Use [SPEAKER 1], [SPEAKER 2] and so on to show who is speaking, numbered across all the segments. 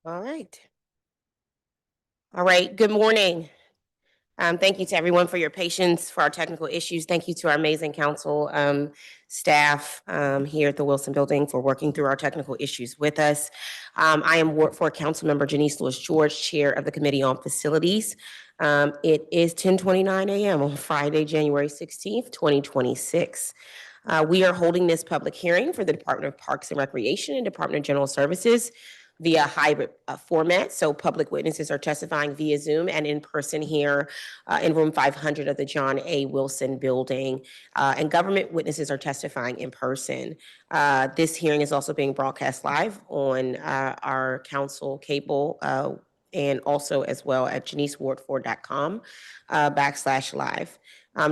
[SPEAKER 1] All right. All right. Good morning. Thank you to everyone for your patience for our technical issues. Thank you to our amazing council staff here at the Wilson Building for working through our technical issues with us. I am Ward 4 Councilmember Janeese Lewis-George, Chair of the Committee on Facilities. It is 10:29 a.m. on Friday, January 16th, 2026. We are holding this public hearing for the Department of Parks and Recreation and Department of General Services via hybrid format. So public witnesses are testifying via Zoom and in person here in room 500 of the John A. Wilson building. And government witnesses are testifying in person. This hearing is also being broadcast live on our council cable and also as well at janeeseward4.com /live.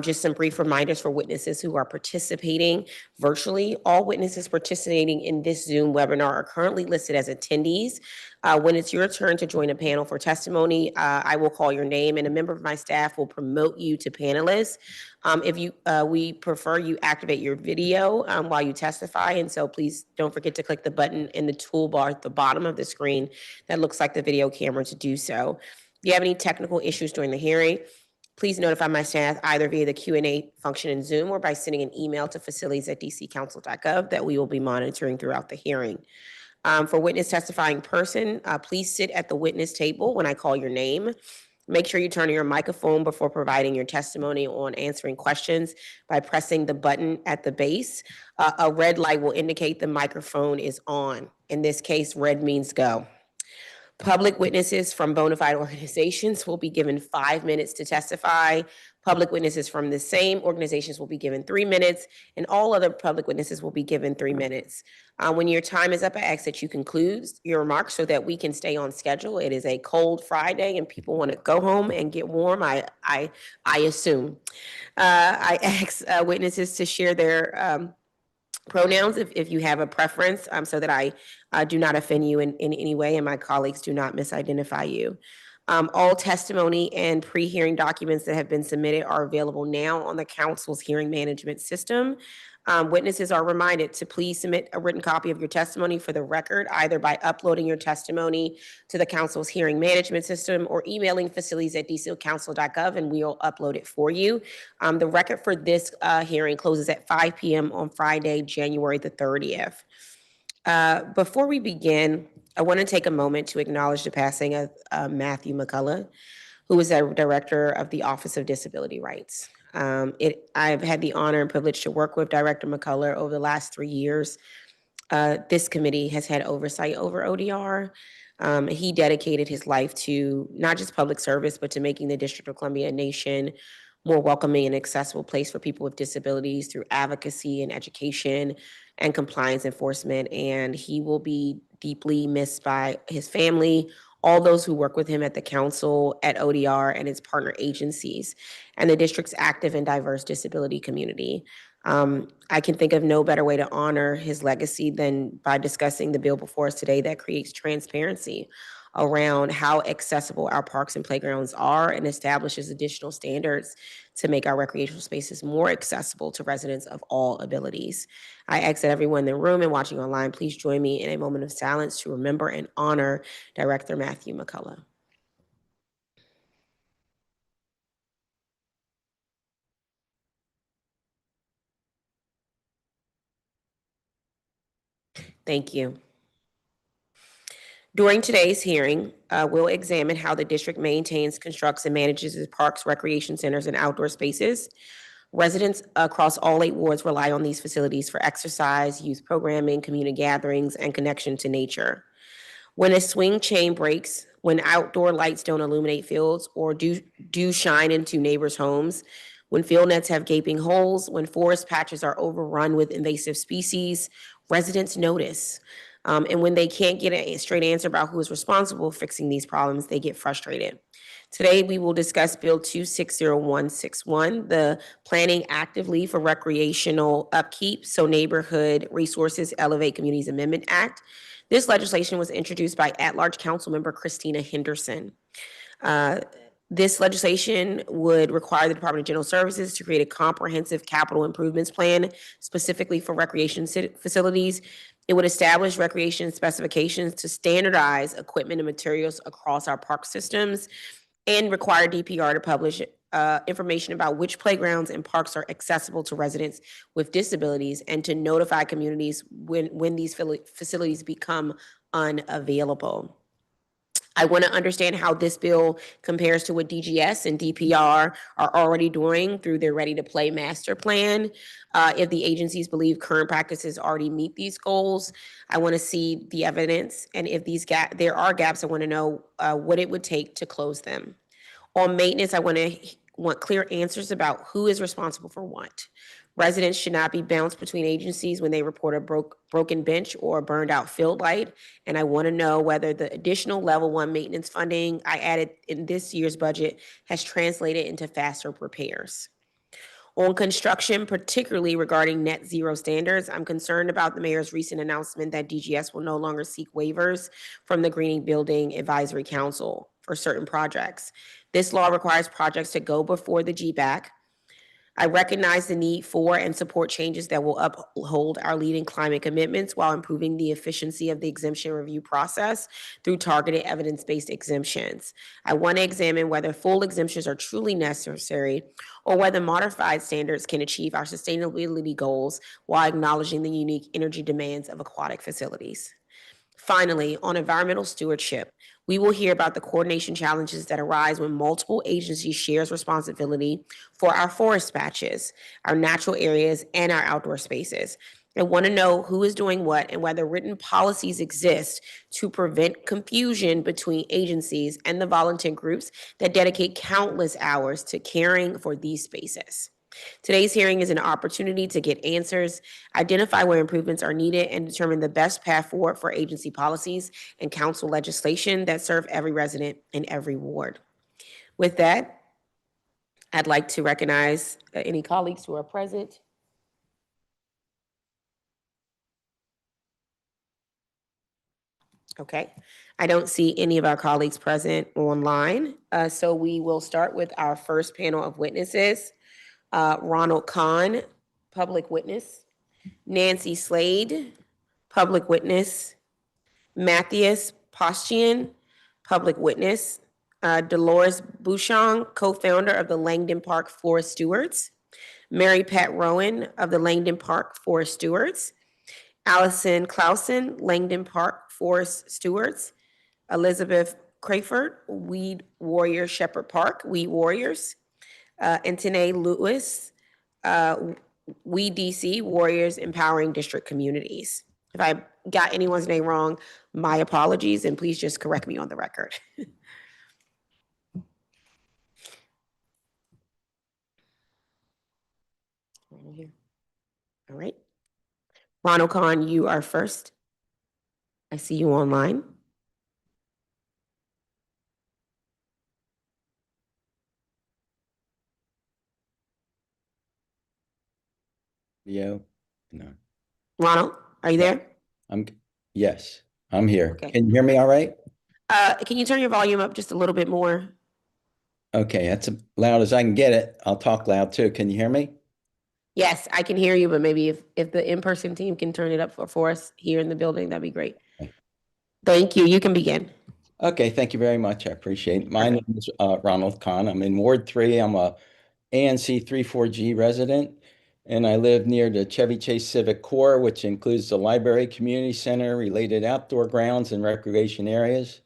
[SPEAKER 1] Just some brief reminders for witnesses who are participating virtually. All witnesses participating in this Zoom webinar are currently listed as attendees. When it's your turn to join a panel for testimony, I will call your name and a member of my staff will promote you to panelist. We prefer you activate your video while you testify, and so please don't forget to click the button in the toolbar at the bottom of the screen that looks like the video camera to do so. If you have any technical issues during the hearing, please notify my staff either via the Q&A function in Zoom or by sending an email to facilities@dccouncil.gov that we will be monitoring throughout the hearing. For witness testifying person, please sit at the witness table when I call your name. Make sure you turn on your microphone before providing your testimony on answering questions by pressing the button at the base. A red light will indicate the microphone is on. In this case, red means go. Public witnesses from bona fide organizations will be given 5 minutes to testify. Public witnesses from the same organizations will be given 3 minutes, and all other public witnesses will be given 3 minutes. When your time is up, I ask that you conclude your remarks so that we can stay on schedule. It is a cold Friday, and people want to go home and get warm. I assume. I ask witnesses to share their pronouns if you have a preference, so that I do not offend you in any way and my colleagues do not misidentify you. All testimony and pre-hearing documents that have been submitted are available now on the council's hearing management system. Witnesses are reminded to please submit a written copy of your testimony for the record, either by uploading your testimony to the council's hearing management system or emailing facilities@dccouncil.gov and we'll upload it for you. The record for this hearing closes at 5 p.m. on Friday, January the 30th. Before we begin, I want to take a moment to acknowledge the passing of Matthew McCullough, who is the director of the Office of Disability Rights. I've had the honor and privilege to work with Director McCullough over the last 3 years. This committee has had oversight over ODR. He dedicated his life to not just public service, but to making the District of Columbia a nation more welcoming and accessible place for people with disabilities through advocacy and education and compliance enforcement. And he will be deeply missed by his family, all those who work with him at the council, at ODR, and its partner agencies, and the district's active and diverse disability community. I can think of no better way to honor his legacy than by discussing the bill before us today that creates transparency around how accessible our parks and playgrounds are and establishes additional standards to make our recreational spaces more accessible to residents of all abilities. I ask that everyone in the room and watching online, please join me in a moment of silence to remember and honor Director Matthew McCullough. Thank you. During today's hearing, we'll examine how the district maintains, constructs, and manages its parks, recreation centers, and outdoor spaces. Residents across all 8 wards rely on these facilities for exercise, youth programming, community gatherings, and connection to nature. When a swing chain breaks, when outdoor lights don't illuminate fields or do shine into neighbors' homes, when field nets have gaping holes, when forest patches are overrun with invasive species, residents notice. And when they can't get a straight answer about who is responsible for fixing these problems, they get frustrated. Today, we will discuss Bill 26-0161, the Planning Actively for Recreational Upkeep so Neighborhood Resources Elevate Communities Amendment Act. This legislation was introduced by at-large Councilmember Christina Henderson. This legislation would require the Department of General Services to create a comprehensive capital improvements plan specifically for recreation facilities. It would establish recreation specifications to standardize equipment and materials across our park systems and require DPR to publish information about which playgrounds and parks are accessible to residents with disabilities and to notify communities when these facilities become unavailable. I want to understand how this bill compares to what DGS and DPR are already doing through their Ready to Play master plan. If the agencies believe current practices already meet these goals, I want to see the evidence. And if there are gaps, I want to know what it would take to close them. On maintenance, I want clear answers about who is responsible for what. Residents should not be bounced between agencies when they report a broken bench or a burned out field light. And I want to know whether the additional level 1 maintenance funding I added in this year's budget has translated into faster repairs. On construction, particularly regarding net zero standards, I'm concerned about the mayor's recent announcement that DGS will no longer seek waivers from the Greening Building Advisory Council for certain projects. This law requires projects to go before the GBAC. I recognize the need for and support changes that will uphold our leading climate commitments while improving the efficiency of the exemption review process through targeted evidence-based exemptions. I want to examine whether full exemptions are truly necessary or whether modified standards can achieve our sustainability goals while acknowledging the unique energy demands of aquatic facilities. Finally, on environmental stewardship, we will hear about the coordination challenges that arise when multiple agencies share responsibility for our forest patches, our natural areas, and our outdoor spaces. I want to know who is doing what and whether written policies exist to prevent confusion between agencies and the volunteer groups that dedicate countless hours to caring for these spaces. Today's hearing is an opportunity to get answers, identify where improvements are needed, and determine the best path forward for agency policies and council legislation that serve every resident in every ward. With that, I'd like to recognize any colleagues who are present. Okay, I don't see any of our colleagues present online, so we will start with our first panel of witnesses. Ronald Kahn, public witness. Nancy Slade, public witness. Matthias Postian, public witness. Dolores Bouchon, co-founder of the Langdon Park Forest Stewards. Mary Pat Rowan of the Langdon Park Forest Stewards. Allison Clausen, Langdon Park Forest Stewards. Elizabeth Crayford, Weed Warrior Shepherd Park, Weed Warriors. And Tanae Lewis, We DC, Warriors Empowering District Communities. If I got anyone's name wrong, my apologies, and please just correct me on the record. All right. Ronald Kahn, you are first. I see you online.
[SPEAKER 2] No.
[SPEAKER 1] Ronald, are you there?
[SPEAKER 2] Yes, I'm here.
[SPEAKER 1] Okay.
[SPEAKER 2] Can you hear me all right?
[SPEAKER 1] Can you turn your volume up just a little bit more?
[SPEAKER 2] Okay, that's as loud as I can get it. I'll talk loud too. Can you hear me?
[SPEAKER 1] Yes, I can hear you, but maybe if the in-person team can turn it up for us here in the building, that'd be great. Okay. Thank you. You can begin.
[SPEAKER 2] Okay, thank you very much. I appreciate it. My name is Ronald Kahn. I'm in Ward 3. I'm a ANC 34G resident, and I live near the Chevy Chase Civic Core, which includes the library, community center, related outdoor grounds, and recreation areas.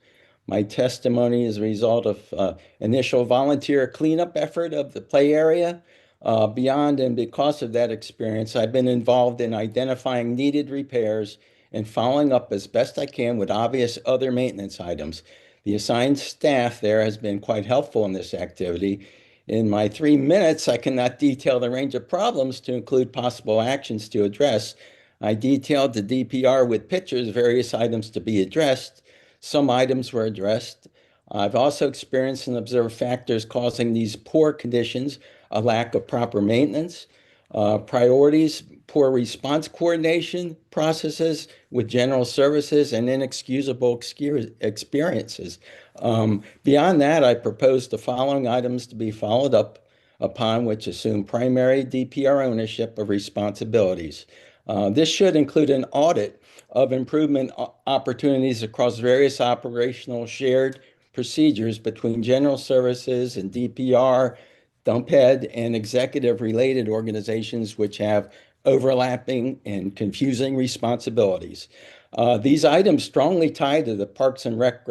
[SPEAKER 2] My testimony is a result of initial volunteer cleanup effort of the play area. Beyond and because of that experience, I've been involved in identifying needed repairs and following up as best I can with obvious other maintenance items. The assigned staff there has been quite helpful in this activity. In my 3 minutes, I cannot detail the range of problems to include possible actions to address. I detailed the DPR with pictures, various items to be addressed. Some items were addressed. I've also experienced and observed factors causing these poor conditions, a lack of proper maintenance, priorities poor response coordination processes with general services, and inexcusable experiences. Beyond that, I propose the following items to be followed up upon, which assume primary DPR ownership of responsibilities. This should include an audit of improvement opportunities across various operational shared procedures between general services and DPR, dump head, and executive related organizations which have overlapping and confusing responsibilities. These items strongly tie to the Parks and Rec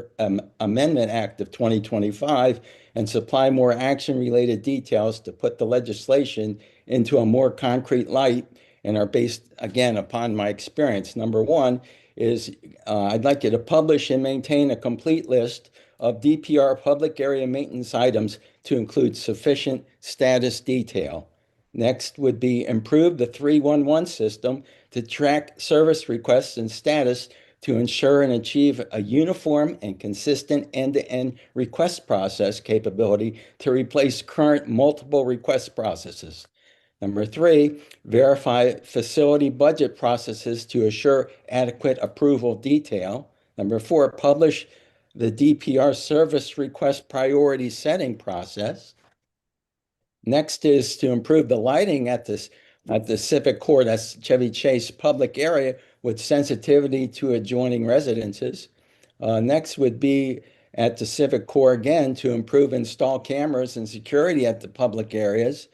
[SPEAKER 2] Amendment Act of 2025 and supply more action-related details to put the legislation into a more concrete light and are based, again, upon my experience. Number one is I'd like you to publish and maintain a complete list of DPR public area maintenance items to include sufficient status detail. Next would be improve the 311 system to track service requests and status to ensure and achieve a uniform and consistent end-to-end request process capability to replace current multiple request processes. Number three, verify facility budget processes to assure adequate approval detail. Number four, publish the DPR service request priority setting process. Next is to improve the lighting at the Civic Core, that's Chevy Chase public area, with sensitivity to adjoining residences. Next would be at the Civic Core again to improve install cameras and security at the public areas.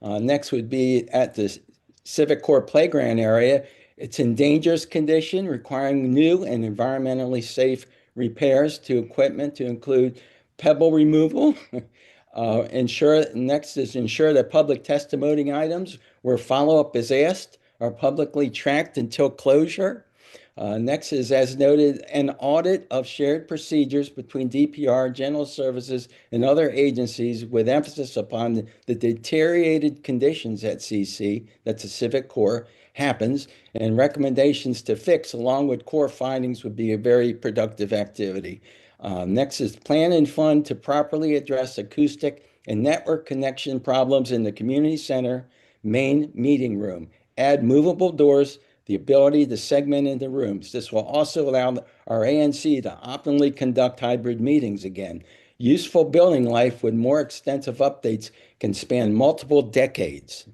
[SPEAKER 2] Next would be at the Civic Core playground area. It's in dangerous condition, requiring new and environmentally safe repairs to equipment to include pebble removal. Next is ensure that public testimony items where follow-up is asked are publicly tracked until closure. Next is, as noted, an audit of shared procedures between DPR, general services, and other agencies with emphasis upon the deteriorated conditions at CC, that's the Civic Core, happens, and recommendations to fix along with core findings would be a very productive activity. Next is plan and fund to properly address acoustic and network connection problems in the community center main meeting room. Add movable doors, the ability to segment into rooms. This will also allow our ANC to optimally conduct hybrid meetings again. Useful building life with more extensive updates can span multiple decades.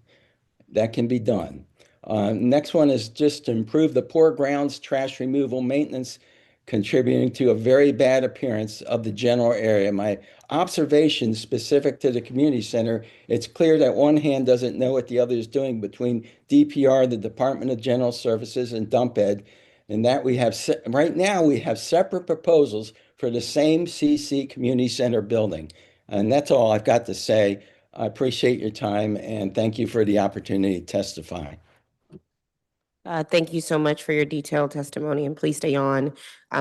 [SPEAKER 2] That can be done. Next one is just to improve the poor grounds trash removal maintenance, contributing to a very bad appearance of the general area. My observation specific to the community center, it's clear that one hand doesn't know what the other is doing between DPR, the Department of General Services, and Dump Ed, and that we have, right now, we have separate proposals for the same CC community center building. And that's all I've got to say. I appreciate your time and thank you for the opportunity to testify.
[SPEAKER 1] Thank you so much for your detailed testimony, and please stay on.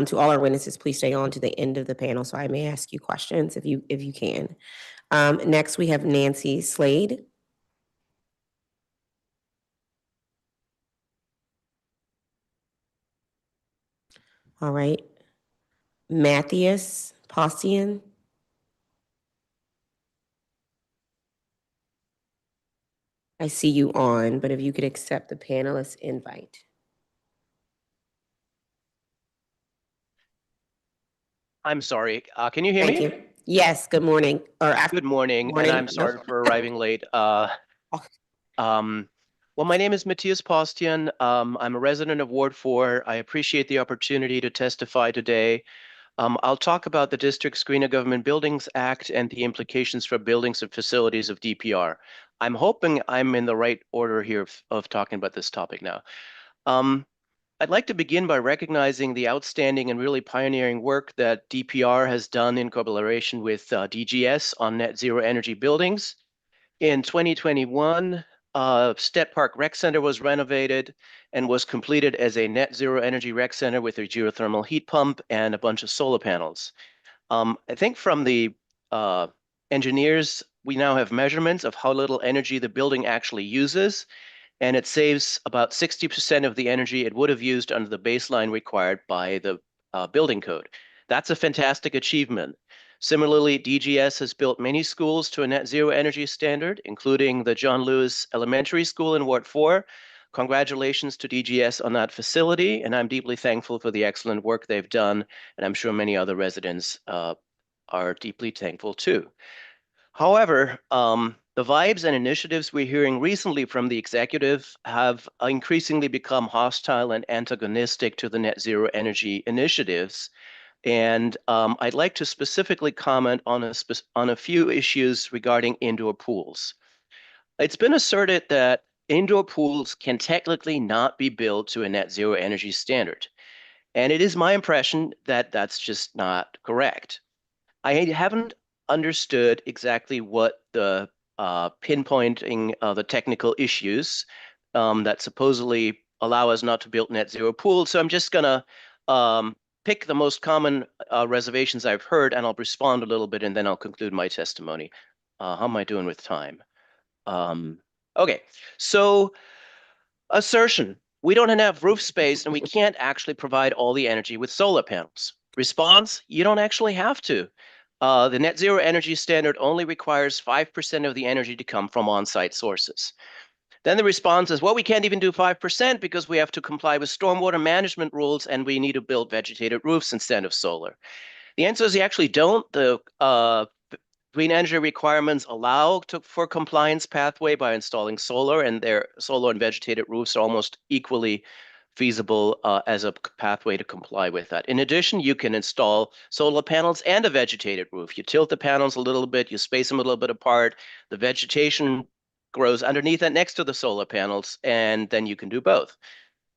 [SPEAKER 1] To all our witnesses, please stay on to the end of the panel so I may ask you questions if you can. Next, we have Nancy Slade. All right. Matthias Postian. I see you on, but if you could accept the panelist invite.
[SPEAKER 3] I'm sorry. Can you hear
[SPEAKER 1] Thank
[SPEAKER 3] me?
[SPEAKER 1] you. Yes, good morning.
[SPEAKER 3] Good morning,
[SPEAKER 1] morning.
[SPEAKER 3] and I'm sorry for arriving late. Well, my name is Matthias Postian. I'm a resident of Ward 4. I appreciate the opportunity to testify today. I'll talk about the District Screen of Government Buildings Act and the implications for buildings and facilities of DPR. I'm hoping I'm in the right order here of talking about this topic now. I'd like to begin by recognizing the outstanding and really pioneering work that DPR has done in collaboration with DGS on net zero energy buildings. In 2021, Stet Park Rec Center was renovated and was completed as a net zero energy rec center with a geothermal heat pump and a bunch of solar panels. I think from the engineers, we now have measurements of how little energy the building actually uses, and it saves about 60% of the energy it would have used under the baseline required by the building code. That's a fantastic achievement. Similarly, DGS has built many schools to a net zero energy standard, including the John Lewis Elementary School in Ward 4, congratulations to DGS on that facility, and I'm deeply thankful for the excellent work they've done, and I'm sure many other residents are deeply thankful too. However, the vibes and initiatives we're hearing recently from the executive have increasingly become hostile and antagonistic to the net zero energy initiatives. And I'd like to specifically comment on a few issues regarding indoor pools. It's been asserted that indoor pools can technically not be built to a net zero energy standard. And it is my impression that that's just not correct. I haven't understood exactly what the pinpointing the technical issues that supposedly allow us not to build net zero pools. So I'm just gonna pick the most common reservations I've heard, and I'll respond a little bit, and then I'll conclude my testimony. How am I doing with time? Okay, so assertion. We don't have enough roof space and we can't actually provide all the energy with solar panels. Response, you don't actually have to. The net zero energy standard only requires 5% of the energy to come from on-site sources. Then the response is, well, we can't even do 5% because we have to comply with stormwater management rules and we need to build vegetated roofs instead of solar. The answer is you actually don't. The green energy requirements allow for compliance pathway by installing solar, and their solar and vegetated roofs are almost equally feasible as a pathway to comply with that. In addition, you can install solar panels and a vegetated roof. You tilt the panels a little bit, you space them a little bit apart, the vegetation grows underneath and next to the solar panels, and then you can do both.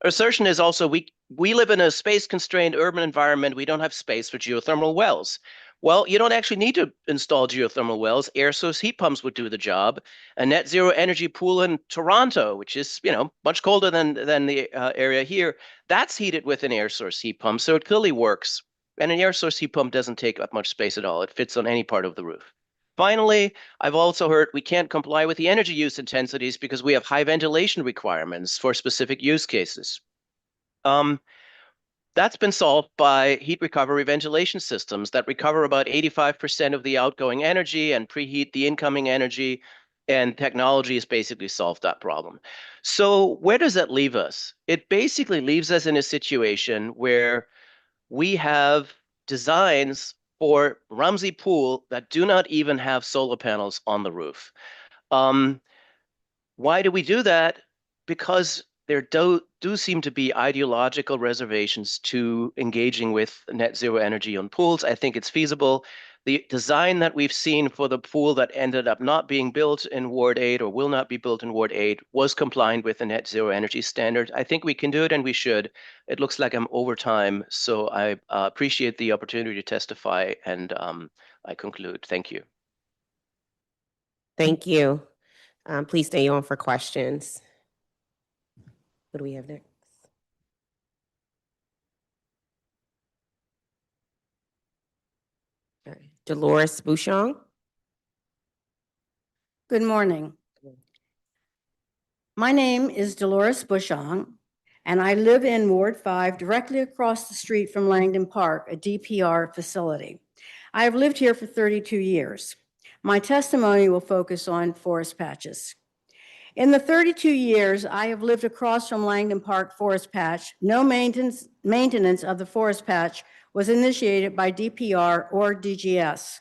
[SPEAKER 3] Assertion is also we live in a space-constrained urban environment. We don't have space for geothermal wells. Well, you don't actually need to install geothermal wells. Air source heat pumps would do the job. A net zero energy pool in Toronto, which is much colder than the area here, that's heated with an air source heat pump, so it clearly works. And an air source heat pump doesn't take up much space at all. It fits on any part of the roof. Finally, I've also heard we can't comply with the energy use intensities because we have high ventilation requirements for specific use cases. That's been solved by heat recovery ventilation systems that recover about 85% of the outgoing energy and preheat the incoming energy, and technology has basically solved that problem. So where does that leave us? It basically leaves us in a situation where we have designs for Rumsey Pool that do not even have solar panels on the roof. Why do we do that? Because there do seem to be ideological reservations to engaging with net zero energy on pools. I think it's feasible. The design that we've seen for the pool that ended up not being built in Ward 8 or will not be built in Ward 8 was compliant with the net zero energy standard. I think we can do it and we should. It looks like I'm over time, so I appreciate the opportunity to testify, and I conclude. Thank you.
[SPEAKER 1] Thank you. Please stay on for questions. What do we have next? All right. Dolores Bouchon.
[SPEAKER 4] Good morning. My name is Dolores Bouchon, and I live in Ward 5, directly across the street from Langdon Park, a DPR facility. I have lived here for 32 years. My testimony will focus on forest patches. In the 32 years I have lived across from Langdon Park Forest Patch, no maintenance of the forest patch was initiated by DPR or DGS.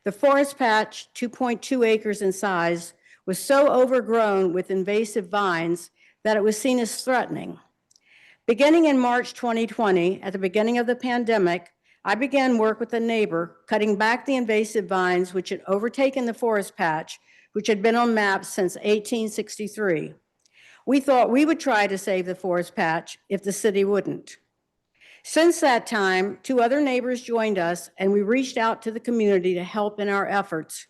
[SPEAKER 4] The forest patch, 2.2 acres in size, was so overgrown with invasive vines that it was seen as threatening. Beginning in March 2020, at the beginning of the pandemic, I began work with a neighbor cutting back the invasive vines which had overtaken the forest patch, which had been on maps since 1863. We thought we would try to save the forest patch if the city wouldn't. Since that time, 2 other neighbors joined us, and we reached out to the community to help in our efforts.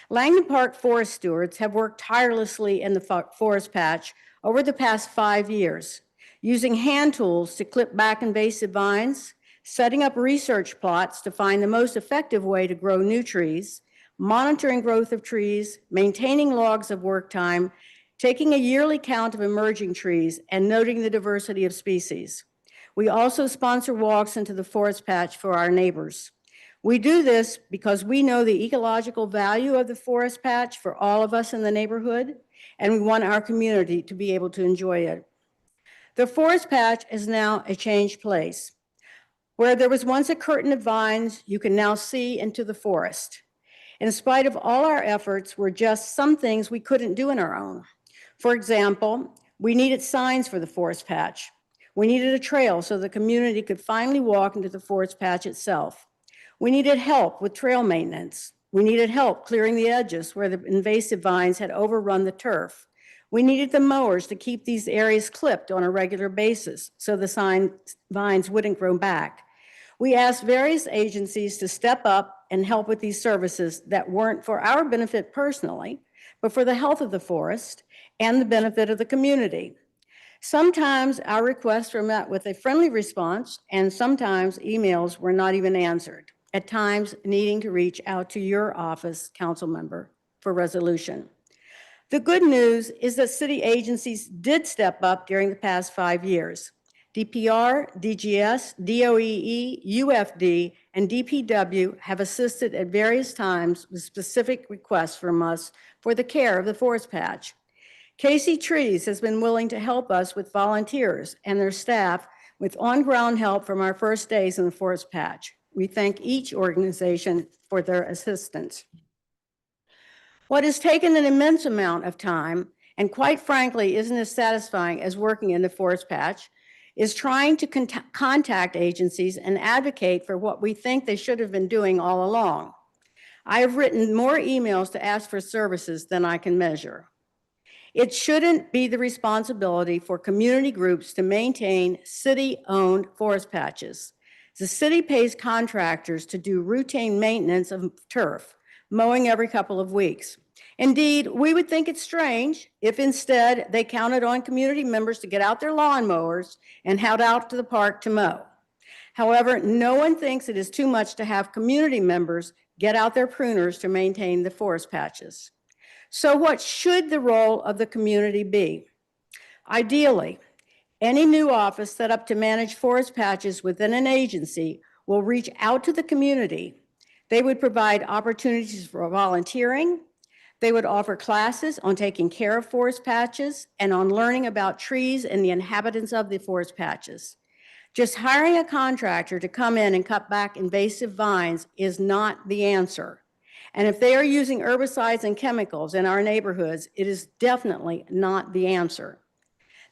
[SPEAKER 4] Langdon Park forest stewards have worked tirelessly in the forest patch over the past 5 years, using hand tools to clip back invasive vines, setting up research plots to find the most effective way to grow new trees, monitoring growth of trees, maintaining logs of work time, taking a yearly count of emerging trees, and noting the diversity of species. We also sponsor walks into the forest patch for our neighbors. We do this because we know the ecological value of the forest patch for all of us in the neighborhood, and we want our community to be able to enjoy it. The forest patch is now a changed place. Where there was once a curtain of vines, you can now see into the forest. In spite of all our efforts, were just some things we couldn't do on our own. For example, we needed signs for the forest patch. We needed a trail so the community could finally walk into the forest patch itself. We needed help with trail maintenance. We needed help clearing the edges where the invasive vines had overrun the turf. We needed the mowers to keep these areas clipped on a regular basis so the vines wouldn't grow back. We asked various agencies to step up and help with these services that weren't for our benefit personally, but for the health of the forest and the benefit of the community. Sometimes our requests were met with a friendly response, and sometimes emails were not even answered, at times needing to reach out to your office, council member, for resolution. The good news is that city agencies did step up during the past 5 years. DPR, DGS, DOEE, UFD, and DPW have assisted at various times with specific requests from us for the care of the forest patch. Casey Trees has been willing to help us with volunteers and their staff with on-ground help from our first days in the forest patch. We thank each organization for their assistance. What has taken an immense amount of time, and quite frankly isn't as satisfying as working in the forest patch, is trying to contact agencies and advocate for what we think they should have been doing all along. I have written more emails to ask for services than I can measure. It shouldn't be the responsibility for community groups to maintain city-owned forest patches. The city pays contractors to do routine maintenance of turf, mowing every couple of weeks. Indeed, we would think it's strange if instead they counted on community members to get out their lawnmowers and head out to the park to mow. However, no one thinks it is too much to have community members get out their pruners to maintain the forest patches. So what should the role of the community be? Ideally, any new office set up to manage forest patches within an agency will reach out to the community. They would provide opportunities for volunteering. They would offer classes on taking care of forest patches and on learning about trees and the inhabitants of the forest patches. Just hiring a contractor to come in and cut back invasive vines is not the answer. And if they are using herbicides and chemicals in our neighborhoods, it is definitely not the answer.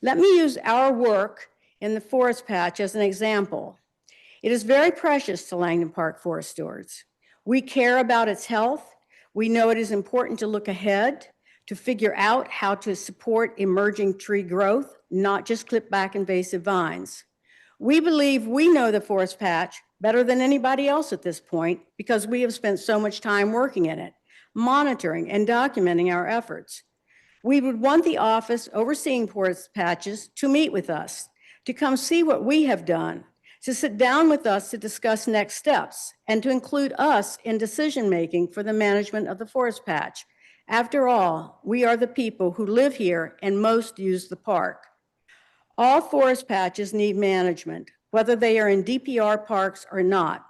[SPEAKER 4] Let me use our work in the forest patch as an example. It is very precious to Langdon Park Forest Stewards. We care about its health. We know it is important to look ahead, to figure out how to support emerging tree growth, not just clip back invasive vines. We believe we know the forest patch better than anybody else at this point because we have spent so much time working in it, monitoring and documenting our efforts. We would want the office overseeing forest patches to meet with us, to come see what we have done, to sit down with us to discuss next steps, and to include us in decision-making for the management of the forest patch. After all, we are the people who live here and most use the park. All forest patches need management, whether they are in DPR parks or not.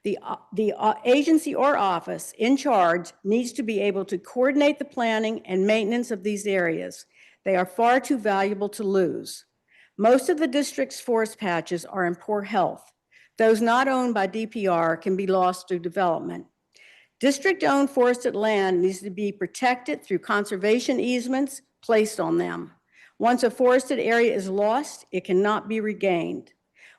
[SPEAKER 4] The agency or office in charge needs to be able to coordinate the planning and maintenance of these areas. They are far too valuable to lose. Most of the district's forest patches are in poor health. Those not owned by DPR can be lost through development. District-owned forested land needs to be protected through conservation easements placed on them. Once a forested area is lost, it cannot be regained.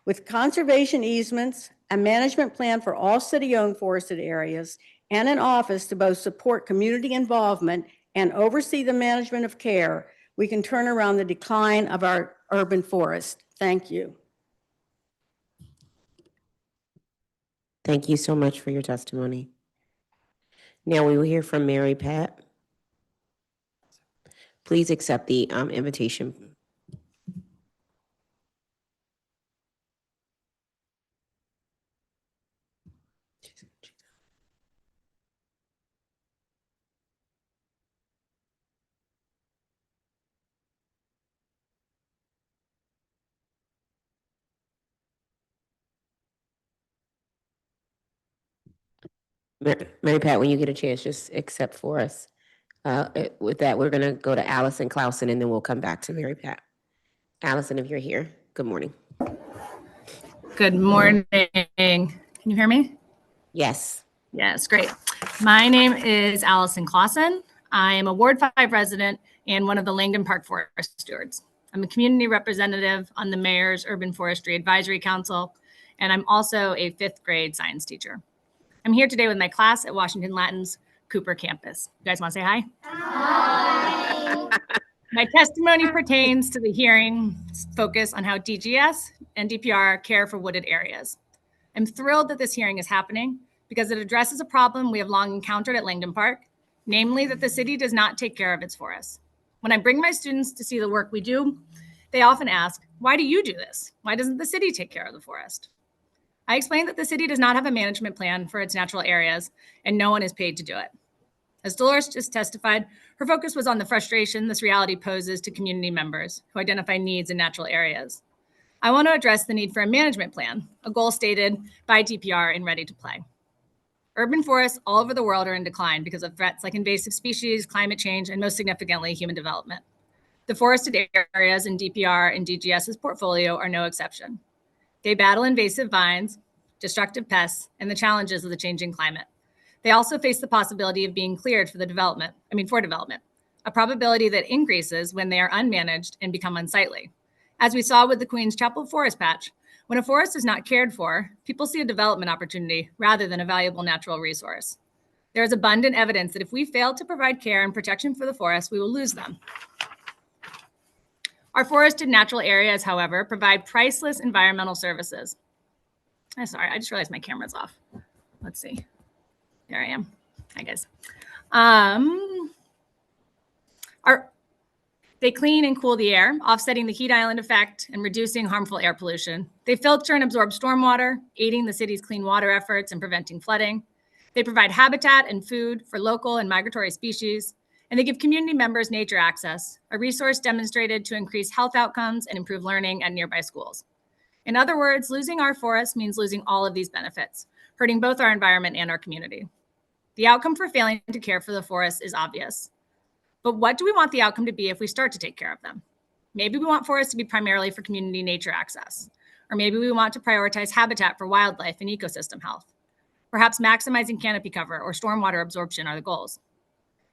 [SPEAKER 4] With conservation easements, a management plan for all city-owned forested areas, and an office to both support community involvement and oversee the management of care, we can turn around the decline of our urban forest. Thank you.
[SPEAKER 1] Thank you so much for your testimony. Now we will hear from Mary Pat. Please accept the invitation. Mary Pat, when you get a chance, just accept for us With that, we're going to go to Allison Clausen, and then we'll come back to Mary Pat. Allison, if you're here, good morning.
[SPEAKER 5] Good morning. Can you hear me?
[SPEAKER 1] Yes.
[SPEAKER 5] Yes, great. My name is Allison Clausen. I am a Ward 5 resident and one of the Langdon Park Forest Stewards. I'm a community representative on the Mayor's Urban Forestry Advisory Council, and I'm also a 5th grade science teacher. I'm here today with my class at Washington Latin's Cooper campus. You guys want to say hi? Hi. My testimony pertains to the hearing's focus on how DGS and DPR care for wooded areas. I'm thrilled that this hearing is happening because it addresses a problem we have long encountered at Langdon Park, namely that the city does not take care of its forests. When I bring my students to see the work we do, they often ask, why do you do this? Why doesn't the city take care of the forest? I explain that the city does not have a management plan for its natural areas and no one is paid to do it. As Dolores just testified, her focus was on the frustration this reality poses to community members who identify needs in natural areas. I want to address the need for a management plan, a goal stated by DPR in Ready to Play. Urban forests all over the world are in decline because of threats like invasive species, climate change, and most significantly, human development. The forested areas in DPR and DGS's portfolio are no exception. They battle invasive vines, destructive pests, and the challenges of the changing climate. They also face the possibility of being cleared for development, a probability that increases when they are unmanaged and become unsightly. As we saw with the Queen's Chapel Forest Patch, when a forest is not cared for, people see a development opportunity rather than a valuable natural resource. There is abundant evidence that if we fail to provide care and protection for the forest, we will lose them. Our forested natural areas, however, provide priceless environmental services. I'm sorry, I just realized my camera's off. Let's see. There I am. Hi, guys. They clean and cool the air, offsetting the heat island effect and reducing harmful air pollution. They filter and absorb stormwater, aiding the city's clean water efforts and preventing flooding. They provide habitat and food for local and migratory species, and they give community members nature access, a resource demonstrated to increase health outcomes and improve learning at nearby schools. In other words, losing our forests means losing all of these benefits, hurting both our environment and our community. The outcome for failing to care for the forests is obvious. But what do we want the outcome to be if we start to take care of them? Maybe we want forests to be primarily for community nature access, or maybe we want to prioritize habitat for wildlife and ecosystem health. Perhaps maximizing canopy cover or stormwater absorption are the goals.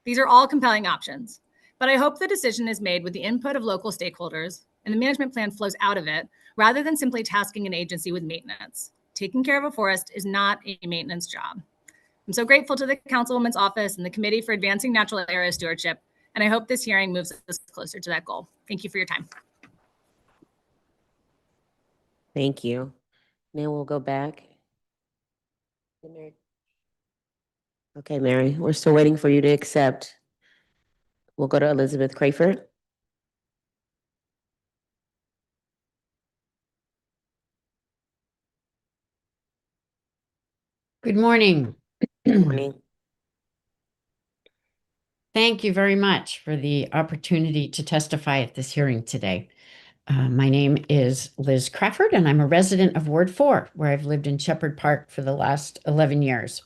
[SPEAKER 5] These are all compelling options, but I hope the decision is made with the input of local stakeholders and the management plan flows out of it rather than simply tasking an agency with maintenance. Taking care of a forest is not a maintenance job. I'm so grateful to the Councilwoman's office and the Committee for Advancing Natural Area Stewardship, and I hope this hearing moves us closer to that goal. Thank you for your time.
[SPEAKER 1] Thank you. Now we'll go back. Okay, Mary, we're still waiting for you to accept. We'll go to Elizabeth Crayford.
[SPEAKER 6] Good morning.
[SPEAKER 1] Good morning.
[SPEAKER 6] Thank you very much for the opportunity to testify at this hearing today. My name is Liz Crawford, and I'm a resident of Ward 4, where I've lived in Shepherd Park for the last 11 years.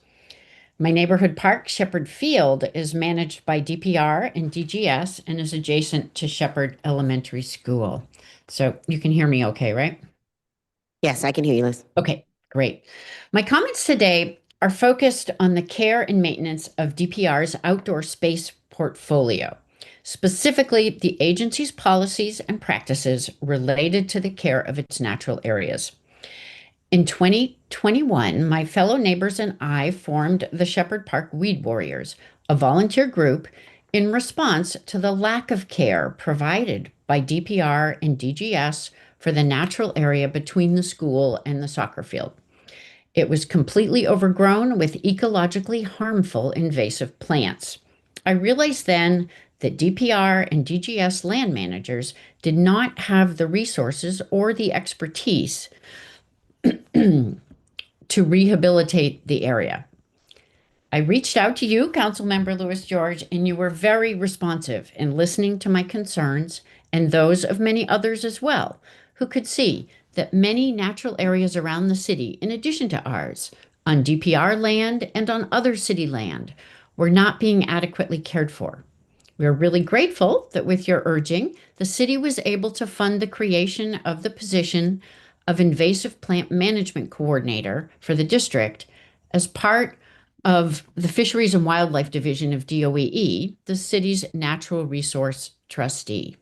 [SPEAKER 6] My neighborhood park, Shepherd Field, is managed by DPR and DGS and is adjacent to Shepherd Elementary School. So you can hear me okay, right?
[SPEAKER 1] Yes, I can hear you, Liz.
[SPEAKER 6] Okay, great. My comments today are focused on the care and maintenance of DPR's outdoor space portfolio, specifically the agency's policies and practices related to the care of its natural areas. In 2021, my fellow neighbors and I formed the Shepherd Park Weed Warriors, a volunteer group in response to the lack of care provided by DPR and DGS for the natural area between the school and the soccer field. It was completely overgrown with ecologically harmful invasive plants. I realized then that DPR and DGS land managers did not have the resources or the expertise to rehabilitate the area. I reached out to you, Councilmember Louis George, and you were very responsive in listening to my concerns and those of many others as well, who could see that many natural areas around the city, in addition to ours, on DPR land and on other city land, were not being adequately cared for. We're really grateful that with your urging, the city was able to fund the creation of the position of Invasive Plant Management Coordinator for the district as part of the Fisheries and Wildlife Division of DOEE, the city's natural resource trustee.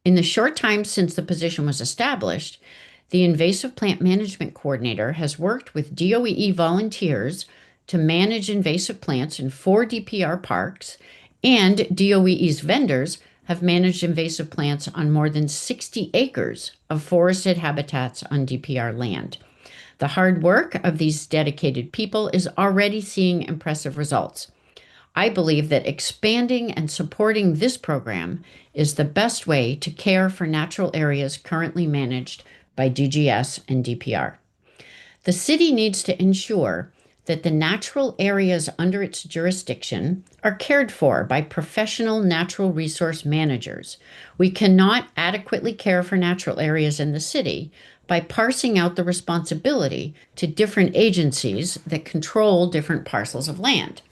[SPEAKER 6] In the short time since the position was established, the Invasive Plant Management Coordinator has worked with DOEE volunteers to manage invasive plants in 4 DPR parks, and DOEE's vendors have managed invasive plants on more than 60 acres of forested habitats on DPR land. The hard work of these dedicated people is already seeing impressive results. I believe that expanding and supporting this program is the best way to care for natural areas currently managed by DGS and DPR. The city needs to ensure that the natural areas under its jurisdiction are cared for by professional natural resource managers. We cannot adequately care for natural areas in the city by parsing out the responsibility to different agencies that control different parcels of land.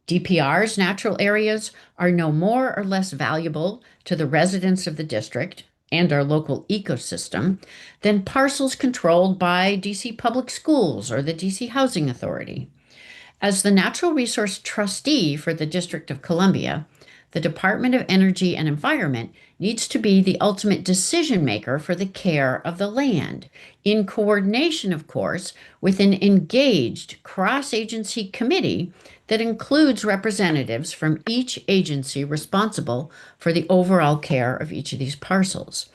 [SPEAKER 6] DPR's natural areas are no more or less valuable to the residents of the district and our local ecosystem than parcels controlled by DC Public Schools or the DC Housing Authority. As the natural resource trustee for the District of Columbia, the Department of Energy and Environment needs to be the ultimate decision maker for the care of the land, in coordination, of course, with an engaged cross-agency committee that includes representatives from each agency responsible for the overall care of each of these parcels.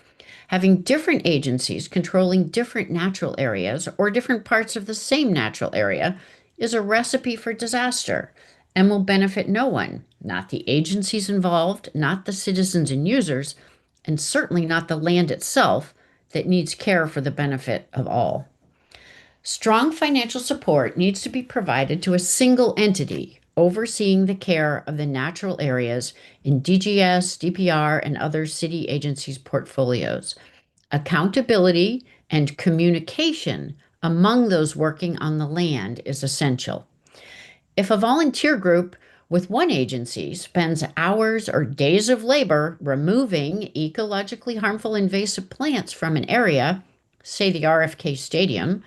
[SPEAKER 6] Having different agencies controlling different natural areas or different parts of the same natural area is a recipe for disaster and will benefit no one, not the agencies involved, not the citizens and users, and certainly not the land itself that needs care for the benefit of all. Strong financial support needs to be provided to a single entity overseeing the care of the natural areas in DGS, DPR, and other city agencies' portfolios. Accountability and communication among those working on the land is essential. If a volunteer group with one agency spends hours or days of labor removing ecologically harmful invasive plants from an area, say the RFK Stadium,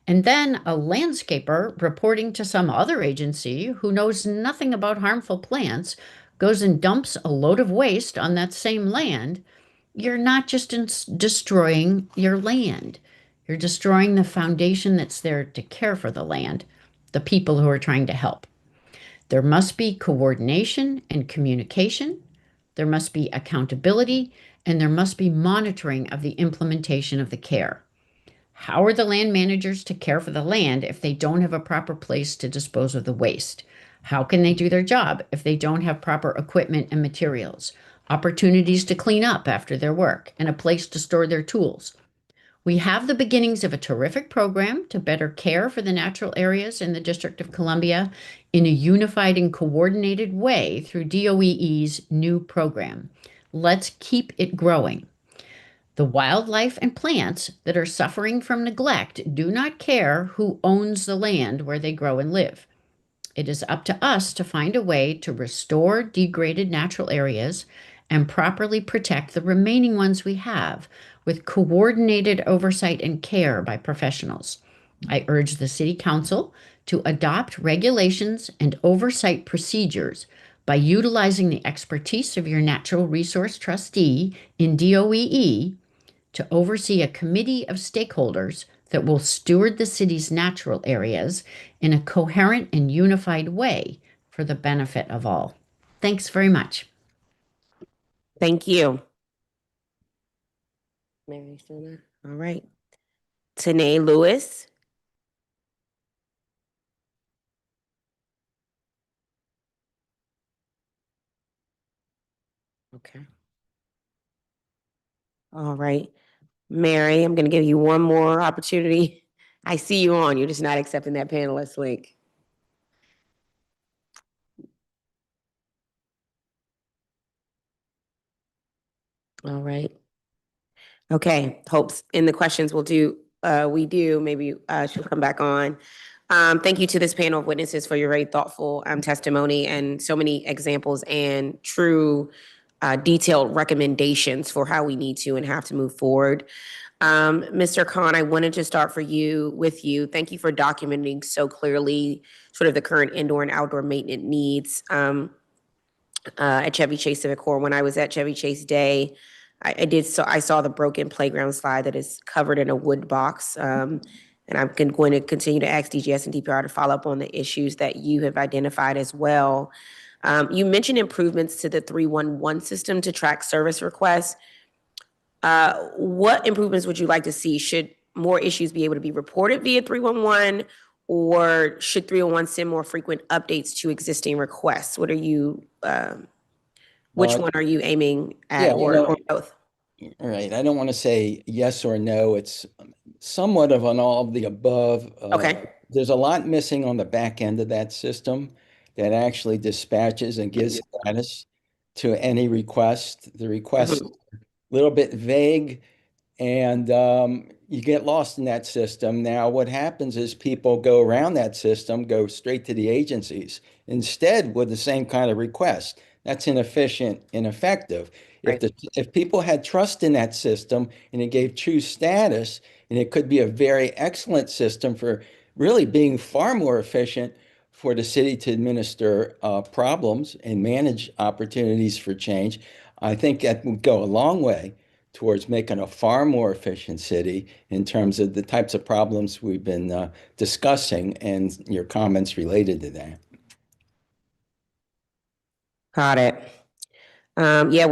[SPEAKER 6] and then a landscaper reporting to some other agency who knows nothing about harmful plants goes and dumps a load of waste on that same land, you're not just destroying your land. You're destroying the foundation that's there to care for the land, the people who are trying to help. There must be coordination and communication. There must be accountability, and there must be monitoring of the implementation of the care. How are the land managers to care for the land if they don't have a proper place to dispose of the waste? How can they do their job if they don't have proper equipment and materials, opportunities to clean up after their work, and a place to store their tools? We have the beginnings of a terrific program to better care for the natural areas in the District of Columbia in a unified and coordinated way through DOEE's new program. Let's keep it growing. The wildlife and plants that are suffering from neglect do not care who owns the land where they grow and live. It is up to us to find a way to restore degraded natural areas and properly protect the remaining ones we have with coordinated oversight and care by professionals. I urge the City Council to adopt regulations and oversight procedures by utilizing the expertise of your natural resource trustee in DOEE to oversee a committee of stakeholders that will steward the city's natural areas in a coherent and unified way for the benefit of all. Thanks very much.
[SPEAKER 1] Thank you. Mary Sona. All right. Tanae Lewis. Okay. All right. Mary, I'm going to give you one more opportunity. I see you on. You're just not accepting that panelist link. All right. Okay. Hopes in the questions we'll do. Maybe she'll come back on. Thank you to this panel of witnesses for your very thoughtful testimony and so many examples and true detailed recommendations for how we need to and have to move forward. Mr. Khan, I wanted to start with you. Thank you for documenting so clearly sort of the current indoor and outdoor maintenance needs at Chevy Chase Civic Corps. When I was at Chevy Chase Day, I saw the broken playground slide that is covered in a wood box. And I'm going to continue to ask DGS and DPR to follow up on the issues that you have identified as well. You mentioned improvements to the 311 system to track service requests. What improvements would you like to see? Should more issues be able to be reported via 311, or should 311 send more frequent updates to existing requests? What are you, which one are you aiming at,
[SPEAKER 2] Yeah,
[SPEAKER 1] or both?
[SPEAKER 2] Right. I don't want to say yes or no. It's somewhat of an all of the above.
[SPEAKER 1] Okay.
[SPEAKER 2] There's a lot missing on the back end of that system that actually dispatches and gives status to any request. The request a little bit vague, and you get lost in that system. Now, what happens is people go around that system, go straight to the agencies instead with the same kind of request. That's inefficient, ineffective.
[SPEAKER 1] Right.
[SPEAKER 2] If people had trust in that system and it gave true status, and it could be a very excellent system for really being far more efficient for the city to administer problems and manage opportunities for change, I think that would go a long way towards making a far more efficient city in terms of the types of problems we've been discussing and your comments related to that.
[SPEAKER 1] Got it. Yeah,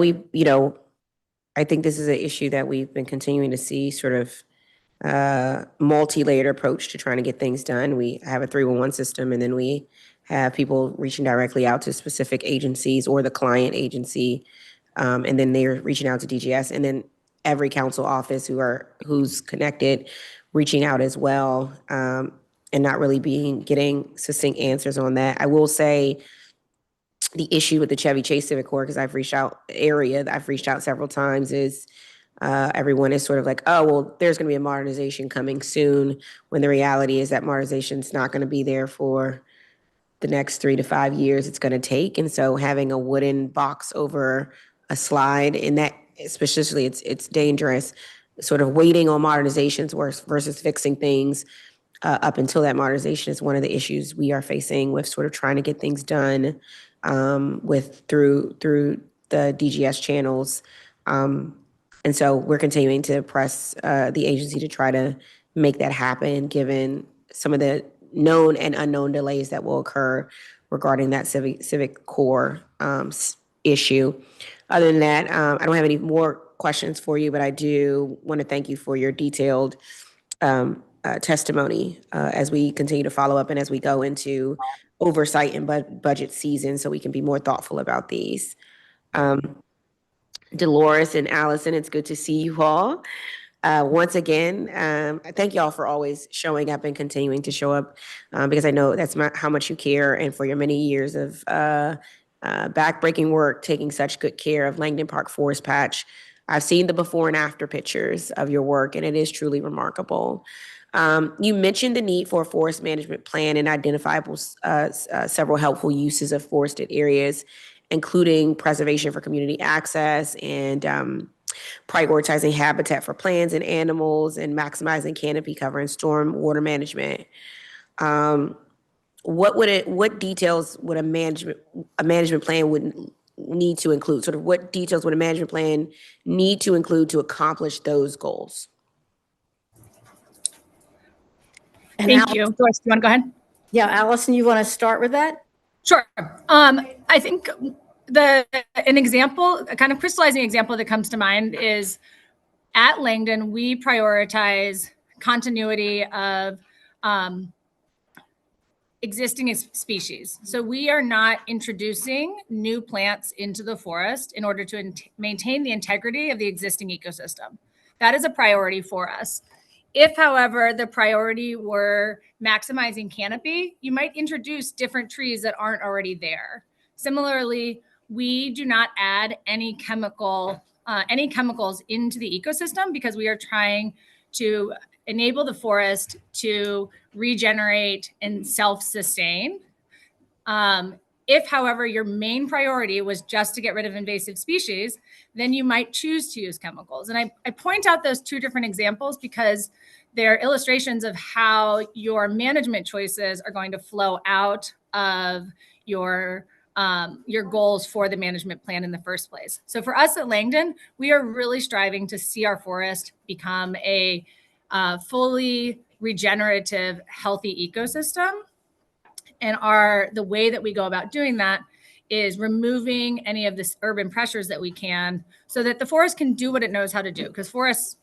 [SPEAKER 1] I think this is an issue that we've been continuing to see sort of multi-layered approach to trying to get things done. We have a 311 system, and then we have people reaching directly out to specific agencies or the client agency, and then they're reaching out to DGS, and then every council office who's connected reaching out as well, and not really getting succinct answers on that. I will say the issue with the Chevy Chase Civic Corps, because I've reached out several times, is everyone is sort of like, oh, well, there's going to be a modernization coming soon, when the reality is that modernization is not going to be there for the next 3 to 5 years it's going to take. And so having a wooden box over a slide, in that, especially, it's dangerous, sort of waiting on modernizations versus fixing things up until that modernization is one of the issues we are facing with sort of trying to get things done through the DGS channels. And so we're continuing to press the agency to try to make that happen, given some of the known and unknown delays that will occur regarding that civic core issue. Other than that, I don't have any more questions for you, but I do want to thank you for your detailed testimony as we continue to follow up and as we go into oversight and budget season, so we can be more thoughtful about these. Dolores and Allison, it's good to see you all. Once again, thank y'all for always showing up and continuing to show up, because I know that's how much you care, and for your many years of backbreaking work, taking such good care of Langdon Park Forest Patch. I've seen the before and after pictures of your work, and it is truly remarkable. You mentioned the need for a forest management plan and identifiable several helpful uses of forested areas, including preservation for community access and prioritizing habitat for plants and animals and maximizing canopy cover and storm water management. What details would a management plan would need to include? Sort of what details would a management plan need to include to accomplish those goals?
[SPEAKER 5] Thank you. Doris, do you want to go ahead?
[SPEAKER 4] Yeah, Allison, you want to start with that?
[SPEAKER 5] Sure. I think an example, a kind of crystallizing example that comes to mind is at Langdon, we prioritize continuity of existing species. So we are not introducing new plants into the forest in order to maintain the integrity of the existing ecosystem. That is a priority for us. If, however, the priority were maximizing canopy, you might introduce different trees that aren't already there. Similarly, we do not add any chemicals into the ecosystem because we are trying to enable the forest to regenerate and self-sustain. If, however, your main priority was just to get rid of invasive species, then you might choose to use chemicals. And I point out those two different examples because they're illustrations of how your management choices are going to flow out of your goals for the management plan in the first place. So for us at Langdon, we are really striving to see our forest become a fully regenerative, healthy ecosystem. And the way that we go about doing that is removing any of this urban pressures that we can so that the forest can do what it knows how to do. Because forests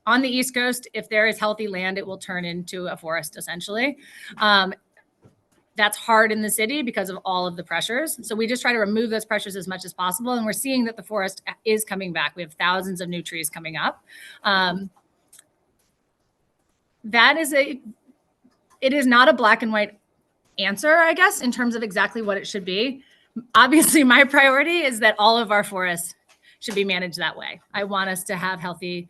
[SPEAKER 5] on the East Coast, if there is healthy land, it will turn into a forest essentially. That's hard in the city because of all of the pressures. So we just try to remove those pressures as much as possible. And we're seeing that the forest is coming back. We have thousands of new trees coming up. It is not a black and white answer, I guess, in terms of exactly what it should be. Obviously, my priority is that all of our forests should be managed that way. I want us to have healthy,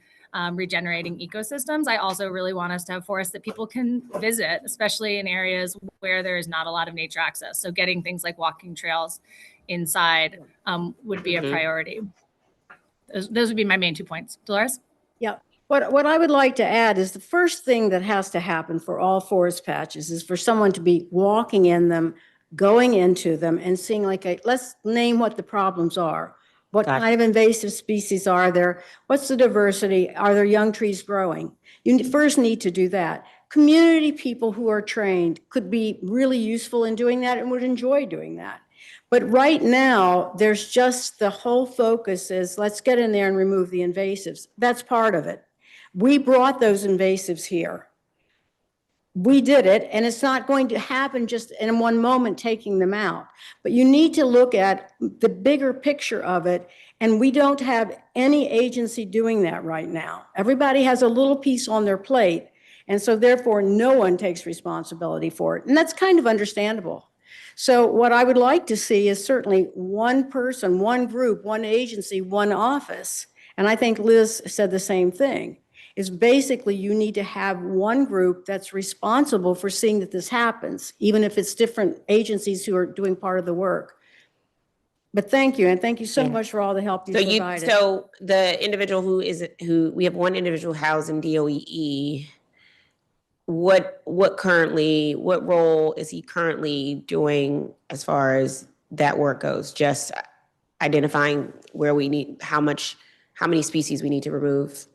[SPEAKER 5] regenerating ecosystems. I also really want us to have forests that people can visit, especially in areas where there is not a lot of nature access. So getting things like walking trails inside would be a priority. Those would be my main 2 points. Dolores?
[SPEAKER 4] Yeah. What I would like to add is the first thing that has to happen for all forest patches is for someone to be walking in them, going into them and seeing let's name what the problems are. What kind of invasive species are there? What's the diversity? Are there young trees growing? You first need to do that. Community people who are trained could be really useful in doing that and would enjoy doing that. But right now, there's just the whole focus is let's get in there and remove the invasives. That's part of it. We brought those invasives here. We did it, and it's not going to happen just in one moment taking them out. But you need to look at the bigger picture of it, and we don't have any agency doing that right now. Everybody has a little piece on their plate, and so therefore no one takes responsibility for it. And that's kind of understandable. So what I would like to see is certainly one person, one group, one agency, one office, and I think Liz said the same thing, is basically you need to have one group that's responsible for seeing that this happens, even if it's different agencies who are doing part of the work. But thank you, and thank you so much for all the help you provided.
[SPEAKER 1] So the individual who we have one individual housed in DOEE, what role is he currently doing as far as that work goes? Just identifying where we need, how many species we need to remove?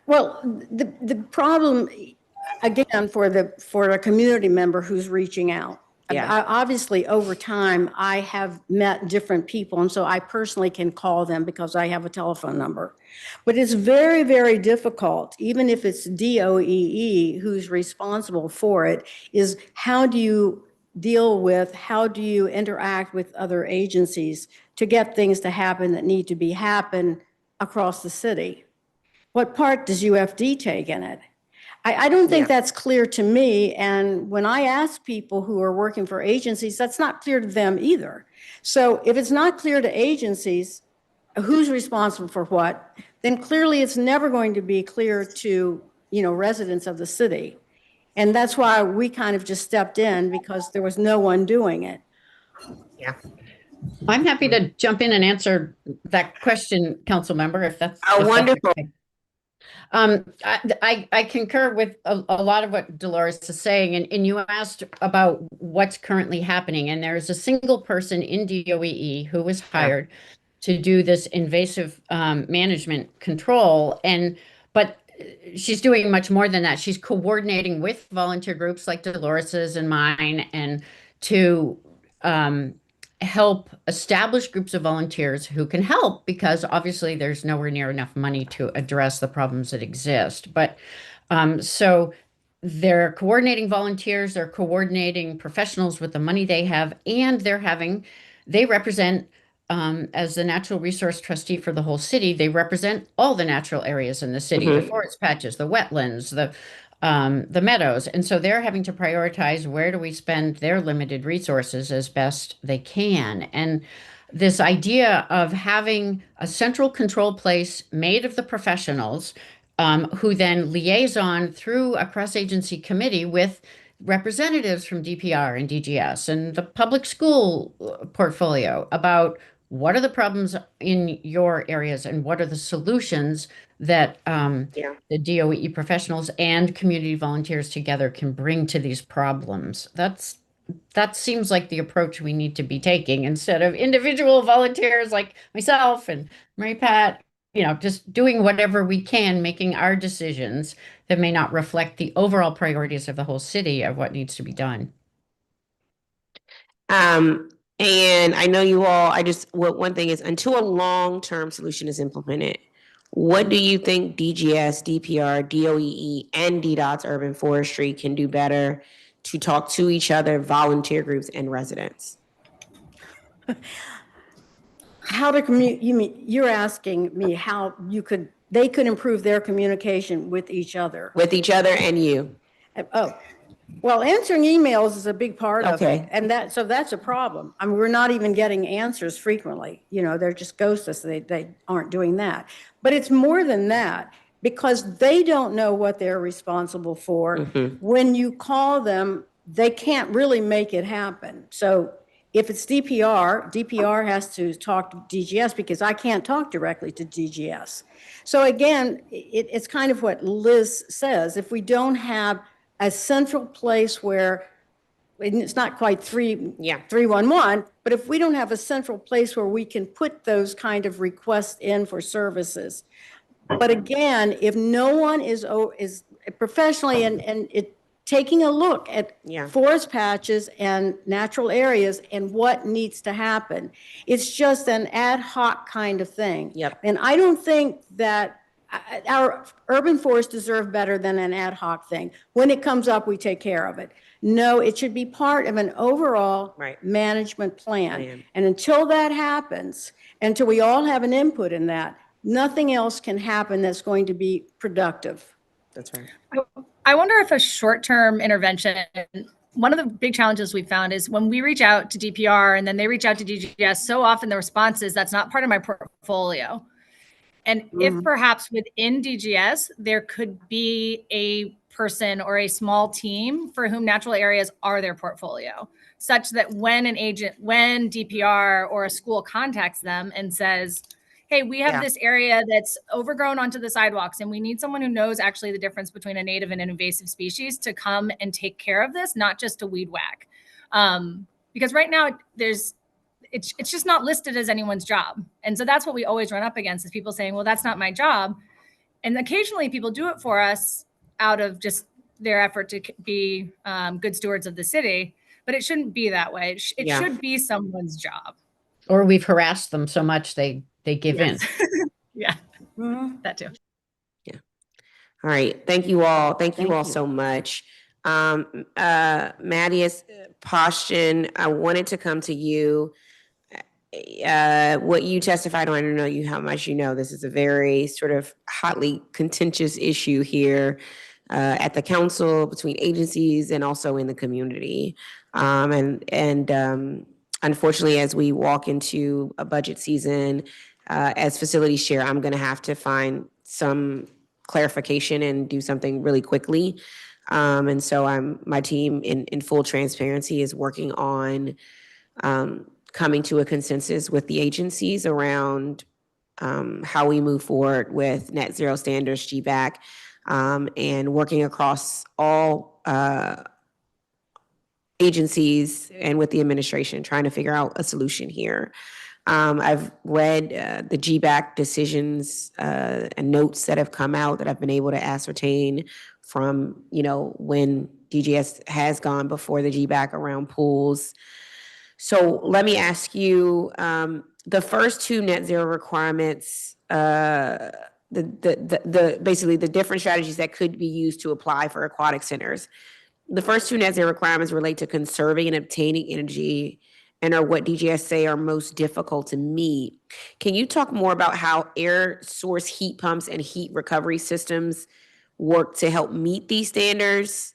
[SPEAKER 4] Well, the problem, again, for a community member who's reaching out, obviously over time, I have met different people, and so I personally can call them because I have a telephone number. But it's very, very difficult, even if it's DOEE who's responsible for it, is how do you how do you interact with other agencies to get things to happen that need to happen across the city? What part does UFD take in it? I don't think that's clear to me. And when I ask people who are working for agencies, that's not clear to them either. So if it's not clear to agencies who's responsible for what, then clearly it's never going to be clear to, residents of the city. And that's why we kind of just stepped in because there was no one doing it.
[SPEAKER 1] Yeah.
[SPEAKER 6] I'm happy to jump in and answer that question, council member, if that's
[SPEAKER 1] wonderful.
[SPEAKER 6] Okay. I concur with a lot of what Dolores is saying, and you asked about what's currently happening, and there's a single person in DOEE who was hired to do this invasive management control, but she's doing much more than that. She's coordinating with volunteer groups like Dolores's and mine, and to help establish groups of volunteers who can help, because obviously there's nowhere near enough money to address the problems that exist. But so they're coordinating volunteers, they're coordinating professionals with the money they have, and they represent, as the natural resource trustee for the whole city, they represent all the natural areas in the city, the forest patches, the wetlands, the meadows. And so they're having to prioritize where do we spend their limited resources as best they can. And this idea of having a central control place made of the professionals who then liaison through a cross-agency committee with representatives from DPR and DGS and the public school portfolio about what are the problems in your areas and what are the solutions that
[SPEAKER 1] Yeah.
[SPEAKER 6] the DOE professionals and community volunteers together can bring to these problems. That seems like the approach we need to be taking instead of individual volunteers like myself and Mary Pat, just doing whatever we can, making our decisions that may not reflect the overall priorities of the whole city of what needs to be done.
[SPEAKER 1] And I know you all, one thing is, until a long-term solution is implemented, what do you think DGS, DPR, DOEE, and DDOT's urban forestry can do better to talk to each other, volunteer groups, and residents?
[SPEAKER 4] How to communicate, you're asking me how they could improve their communication with each other.
[SPEAKER 1] With each other and you.
[SPEAKER 4] Oh, well, answering emails is a big part of it.
[SPEAKER 1] Okay.
[SPEAKER 4] And so that's a problem. I mean, we're not even getting answers frequently. They're just ghost us. They aren't doing that. But it's more than that, because they don't know what they're responsible for. When you call them, they can't really make it happen. So if it's DPR has to talk to DGS, because I can't talk directly to DGS. So again, it's kind of what Liz says. If we don't have a central place where, and it's not quite 311, but if we don't have a central place where we can put those kind of requests in for services. But again, if no one is professionally and taking a look at forest patches and natural areas and what needs to happen, it's just an ad hoc kind of thing.
[SPEAKER 1] Yep.
[SPEAKER 4] And I don't think that our urban forests deserve better than an ad hoc thing. When it comes up, we take care of it. No, it should be part of an overall management plan. And until that happens, until we all have an input in that, nothing else can happen that's going to be productive.
[SPEAKER 1] That's right.
[SPEAKER 5] I wonder if a short-term intervention, one of the big challenges we found is when we reach out to DPR and then they reach out to DGS, so often the response is, that's not part of my portfolio. And if perhaps within DGS, there could be a person or a small team for whom natural areas are their portfolio, such that when when DPR or a school contacts them and says, hey, we have this area that's overgrown onto the sidewalks and we need someone who knows actually the difference between a native and an invasive species to come and take care of this, not just to weed whack. Because right now it's just not listed as anyone's job. And so that's what we always run up against, is people saying, well, that's not my job. And occasionally people do it for us out of just their effort to be good stewards of the city, but it shouldn't be that way. It should be someone's job.
[SPEAKER 6] Or we've harassed them so much they give in.
[SPEAKER 5] Yeah, that too.
[SPEAKER 1] Yeah. All right. Thank you all. Thank you all so much. Mattias Postian, I wanted to come to you. What you testified on, I don't know how much you know. This is a very sort of hotly contentious issue here at the council, between agencies, and also in the community. Unfortunately, as we walk into a budget season, as facilities chair, I'm going to have to find some clarification and do something really quickly. And so my team, in full transparency, is working on coming to a consensus with the agencies around how we move forward with net zero standards, GBAC, and working across all agencies and with the administration, trying to figure out a solution here. I've read the GBAC decisions and notes that have come out that I've been able to ascertain from, when DGS has gone before the GBAC around pools. So let me ask you, the first two net zero requirements, basically the different strategies that could be used to apply for aquatic centers. The first two net zero requirements relate to conserving and obtaining energy and are what DGS say are most difficult to meet. Can you talk more about how air source heat pumps and heat recovery systems work to help meet these standards?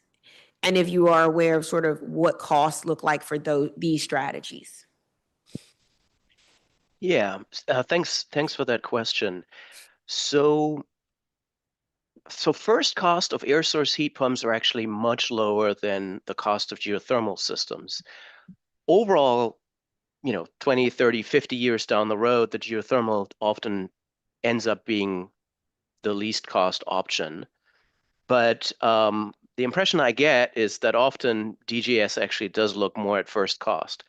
[SPEAKER 1] And if you are aware of sort of what costs look like for these strategies.
[SPEAKER 3] Yeah, thanks for that question. So So first cost of air source heat pumps are actually much lower than the cost of geothermal systems. Overall, 20, 30, 50 years down the road, the geothermal often ends up being the least cost option. But the impression I get is that often DGS actually does look more at first cost.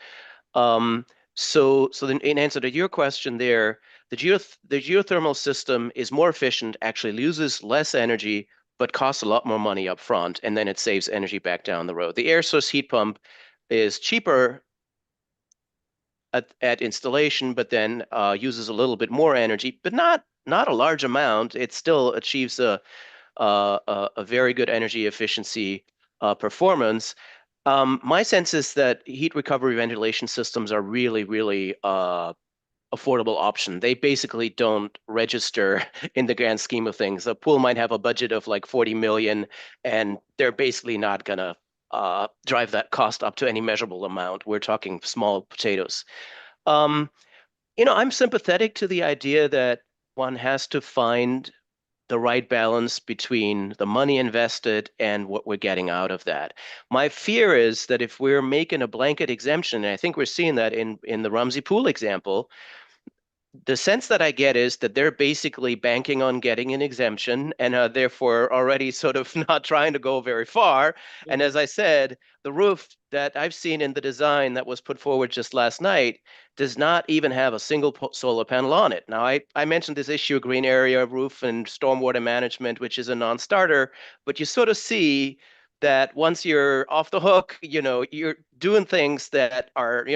[SPEAKER 3] So then in answer to your question there, the geothermal system is more efficient, actually loses less energy, but costs a lot more money up front, and then it saves energy back down the road. The air source heat pump is cheaper at installation, but then uses a little bit more energy, but not a large amount. It still achieves a very good energy efficiency performance. My sense is that heat recovery ventilation systems are really, really affordable option. They basically don't register in the grand scheme of things. A pool might have a budget of like 40 million, and they're basically not gonna drive that cost up to any measurable amount. We're talking small potatoes. I'm sympathetic to the idea that one has to find the right balance between the money invested and what we're getting out of that. My fear is that if we're making a blanket exemption, and I think we're seeing that in the Rumsey Pool example, the sense that I get is that they're basically banking on getting an exemption and therefore already sort of not trying to go very far. And as I said, the roof that I've seen in the design that was put forward just last night does not even have a single solar panel on it. Now, I mentioned this issue of green area roof and stormwater management, which is a non-starter, but you sort of see that once you're off the hook, you're doing things that are,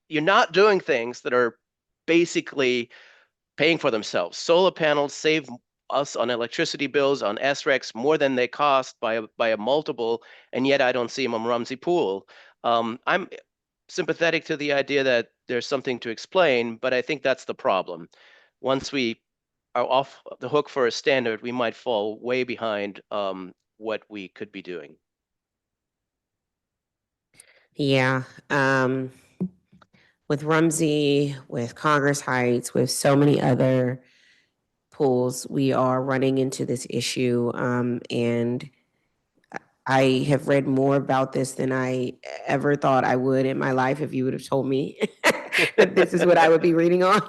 [SPEAKER 3] you're not doing things that are basically paying for themselves. Solar panels save us on electricity bills, on SRECs, more than they cost by a multiple, and yet I don't see them on Rumsey Pool. I'm sympathetic to the idea that there's something to explain, but I think that's the problem. Once we are off the hook for a standard, we might fall way behind what we could be doing.
[SPEAKER 1] Yeah. With Rumsey, with Congress Heights, with so many other pools, we are running into this issue. And I have read more about this than I ever thought I would in my life if you would have told me that this is what I would be reading on.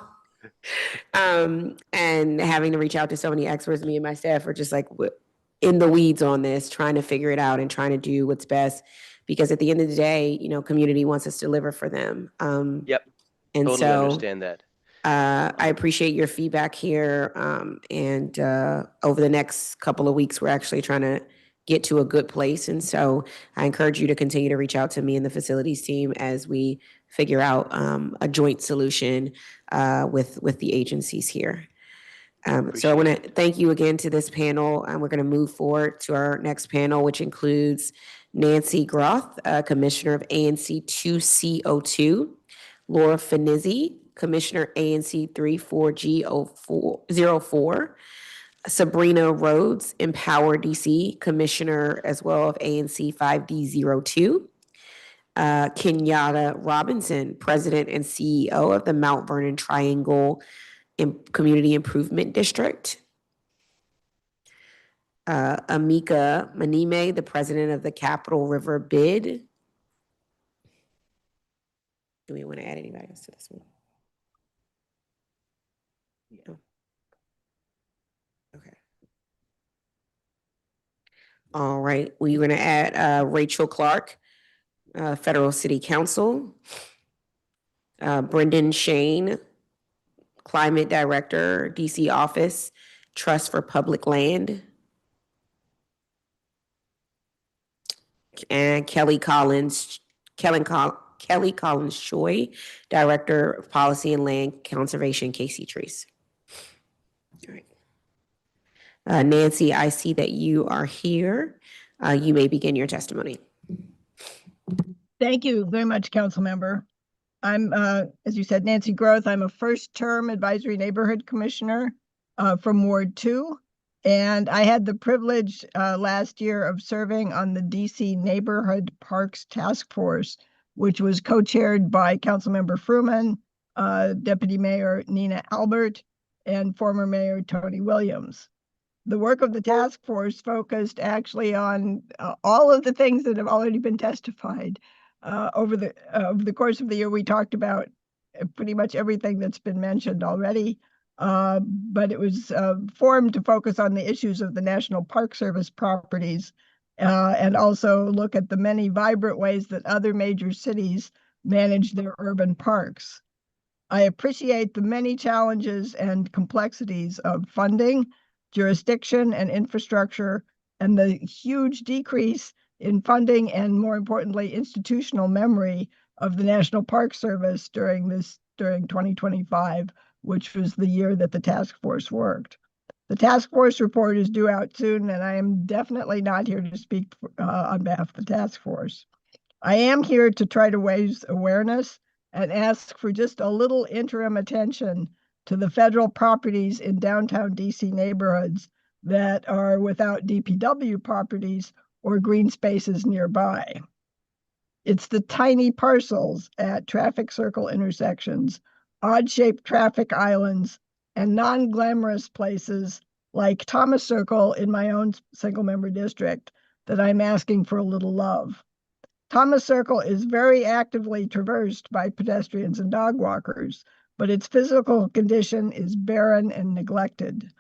[SPEAKER 1] And having to reach out to so many experts, me and my staff are just like in the weeds on this, trying to figure it out and trying to do what's best. Because at the end of the day, community wants us to deliver for them.
[SPEAKER 3] Yep.
[SPEAKER 1] And
[SPEAKER 3] totally
[SPEAKER 1] so
[SPEAKER 3] understand that.
[SPEAKER 1] I appreciate your feedback here. And over the next couple of weeks, we're actually trying to get to a good place. And so I encourage you to continue to reach out to me and the facilities team as we figure out a joint solution with the agencies here. So I want to thank you again to this panel. We're going to move forward to our next panel, which includes Nancy Groth, Commissioner of ANC 2CO2, Laura Finizzi, Commissioner ANC 34G04, Sabrina Rhodes, Empower DC, Commissioner as well of ANC 5D02, Kenyatta Robinson, President and CEO of the Mount Vernon Triangle Community Improvement District, Amika Manime, the President of the Capital River BID. Do we want to add anybody else to this one? No. Okay. All right, we're going to add Rachel Clark, Federal City Council, Brendan Shane, Climate Director, DC Office, Trust for Public Land, and Kelly Collins Choi, Director of Policy and Land Conservation, KC Trees. All right. Nancy, I see that you are here. You may begin your testimony.
[SPEAKER 7] Thank you very much, Councilmember. I'm, as you said, Nancy Groth. I'm a first-term Advisory Neighborhood Commissioner from Ward 2. And I had the privilege last year of serving on the DC Neighborhood Parks Task Force, which was co-chaired by Councilmember Fruman, Deputy Mayor Nina Albert, and former Mayor Tony Williams. The work of the task force focused actually on all of the things that have already been testified. Over the course of the year, we talked about pretty much everything that's been mentioned already, but it was formed to focus on the issues of the National Park Service properties and also look at the many vibrant ways that other major cities manage their urban parks. I appreciate the many challenges and complexities of funding, jurisdiction, and infrastructure, and the huge decrease in funding and, more importantly, institutional memory of the National Park Service during 2025, which was the year that the task force worked. The task force report is due out soon, and I am definitely not here to speak on behalf of the task force. I am here to try to raise awareness and ask for just a little interim attention to the federal properties in downtown DC neighborhoods that are without DPW properties or green spaces nearby. It's the tiny parcels at traffic circle intersections, odd-shaped traffic islands, and non-glamorous places like Thomas Circle in my own single-member district that I'm asking for a little love. Thomas Circle is very actively traversed by pedestrians and dog walkers, but its physical condition is barren and neglected.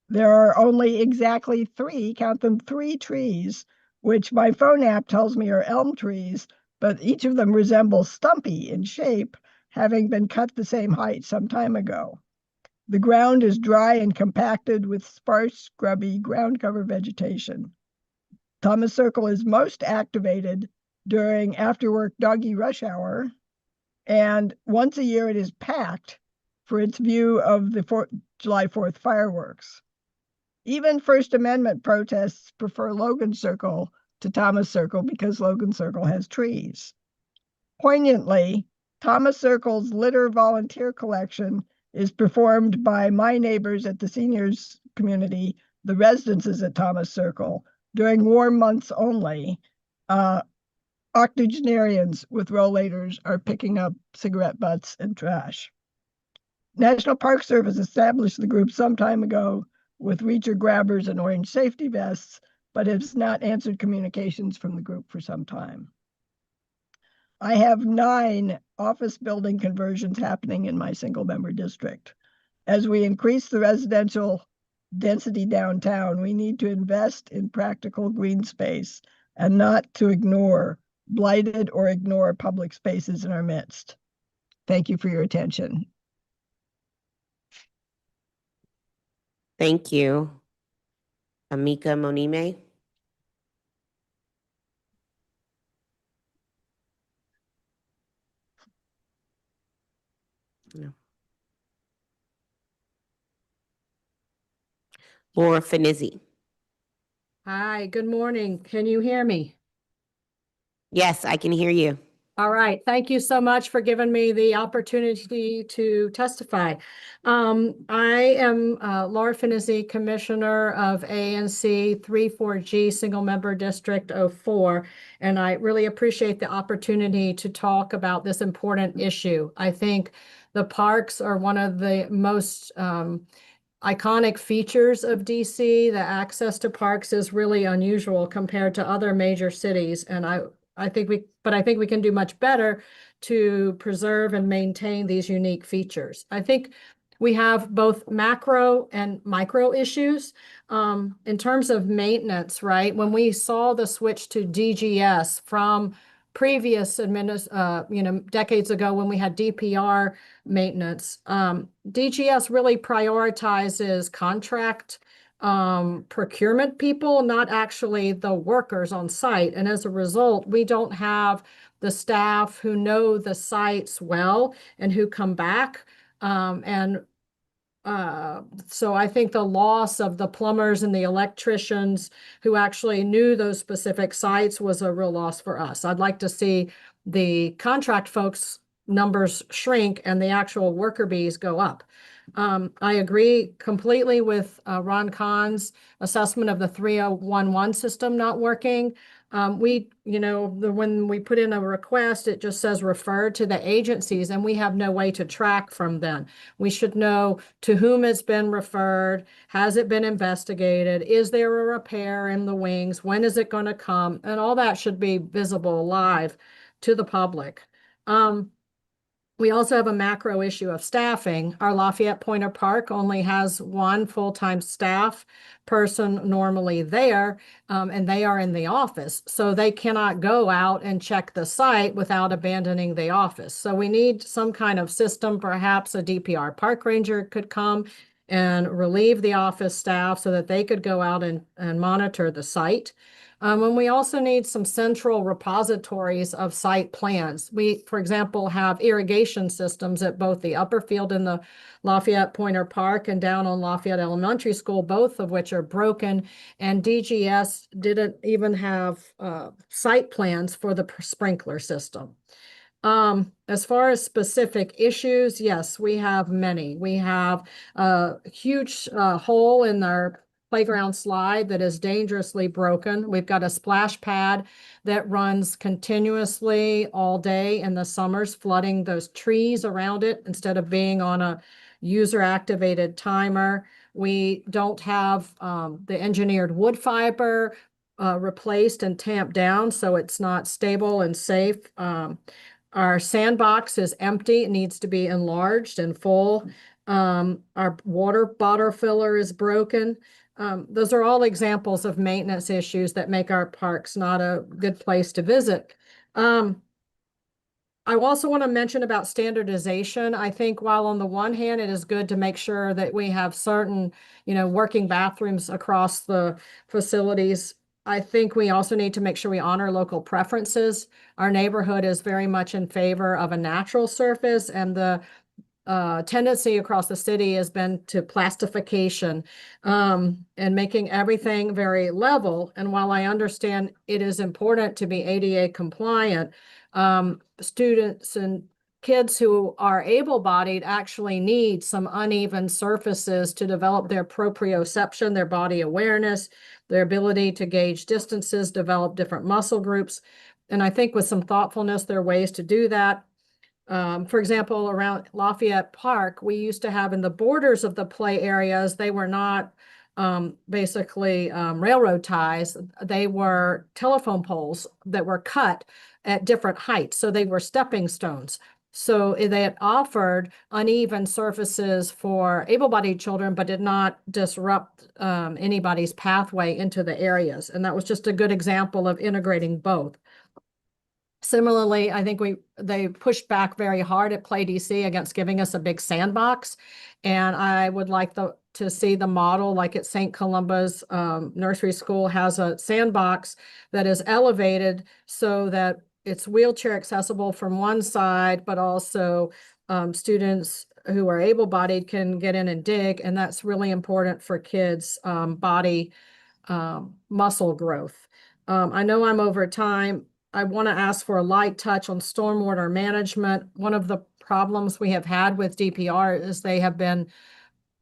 [SPEAKER 7] There are only exactly count them, three trees, which my phone app tells me are elm trees, but each of them resembles stumpy in shape, having been cut the same height some time ago. The ground is dry and compacted with sparse, scrubby ground cover vegetation. Thomas Circle is most activated during after-work doggy rush hour, and once a year it is packed for its view of the July 4th fireworks. Even First Amendment protests prefer Logan Circle to Thomas Circle because Logan Circle has trees. Poignantly, Thomas Circle's litter volunteer collection is performed by my neighbors at the seniors community, the residences at Thomas Circle, during warm months only. Octogenarians with rollators are picking up cigarette butts and trash. National Park Service established the group some time ago with reacher grabbers and orange safety vests, but has not answered communications from the group for some time. I have 9 office building conversions happening in my single-member district. As we increase the residential density downtown, we need to invest in practical green space and not to blighted or ignore public spaces in our midst. Thank you for your attention.
[SPEAKER 1] Thank you. Amika Monime. No. Laura Finizzi.
[SPEAKER 8] Hi, good morning. Can you hear me?
[SPEAKER 1] Yes, I can hear you.
[SPEAKER 8] All right. Thank you so much for giving me the opportunity to testify. I am Laura Finizzi, Commissioner of ANC 34G Single Member District 04, and I really appreciate the opportunity to talk about this important issue. I think the parks are one of the most iconic features of DC. The access to parks is really unusual compared to other major cities, and I think we can do much better to preserve and maintain these unique features. I think we have both macro and micro issues in terms of maintenance, right? When we saw the switch to DGS from previous decades ago when we had DPR maintenance, DGS really prioritizes contract procurement people, not actually the workers on site. And as a result, we don't have the staff who know the sites well and who come back. So I think the loss of the plumbers and the electricians who actually knew those specific sites was a real loss for us. I'd like to see the contract folks numbers shrink and the actual worker bees go up. I agree completely with Ron Kahn's assessment of the 3011 system not working. when we put in a request, it just says refer to the agencies, and we have no way to track from them. We should know to whom it's been referred. Has it been investigated? Is there a repair in the wings? When is it going to come? And all that should be visible live to the public. We also have a macro issue of staffing. Our Lafayette Pointer Park only has one full-time staff person normally there, and they are in the office. So they cannot go out and check the site without abandoning the office. So we need some kind of system. Perhaps a DPR park ranger could come and relieve the office staff so that they could go out and monitor the site. And we also need some central repositories of site plans. We, for example, have irrigation systems at both the upper field in the Lafayette Pointer Park and down on Lafayette Elementary School, both of which are broken. And DGS didn't even have site plans for the sprinkler system. As far as specific issues, yes, we have many. We have a huge hole in our playground slide that is dangerously broken. We've got a splash pad that runs continuously all day in the summers, flooding those trees around it instead of being on a user-activated timer. We don't have the engineered wood fiber replaced and tamped down, so it's not stable and safe. Our sandbox is empty. It needs to be enlarged and full. Our water bottle filler is broken. Those are all examples of maintenance issues that make our parks not a good place to visit. I also want to mention about standardization. I think while on the one hand, it is good to make sure that we have certain, working bathrooms across the facilities, I think we also need to make sure we honor local preferences. Our neighborhood is very much in favor of a natural surface, and the tendency across the city has been to plastification and making everything very level. And while I understand it is important to be ADA compliant, students and kids who are able-bodied actually need some uneven surfaces to develop their proprioception, their body awareness, their ability to gauge distances, develop different muscle groups. And I think with some thoughtfulness, there are ways to do that. For example, around Lafayette Park, we used to have in the borders of the play areas, they were not basically railroad ties. They were telephone poles that were cut at different heights. So they were stepping stones. So they had offered uneven surfaces for able-bodied children, but did not disrupt anybody's pathway into the areas. And that was just a good example of integrating both. Similarly, I think they pushed back very hard at Play DC against giving us a big sandbox. And I would like to see the model like at St. Columba's Nursery School has a sandbox that is elevated so that it's wheelchair accessible from one side, but also students who are able-bodied can get in and dig. And that's really important for kids' body muscle growth. I know I'm over time. I want to ask for a light touch on stormwater management. One of the problems we have had with DPR is they have been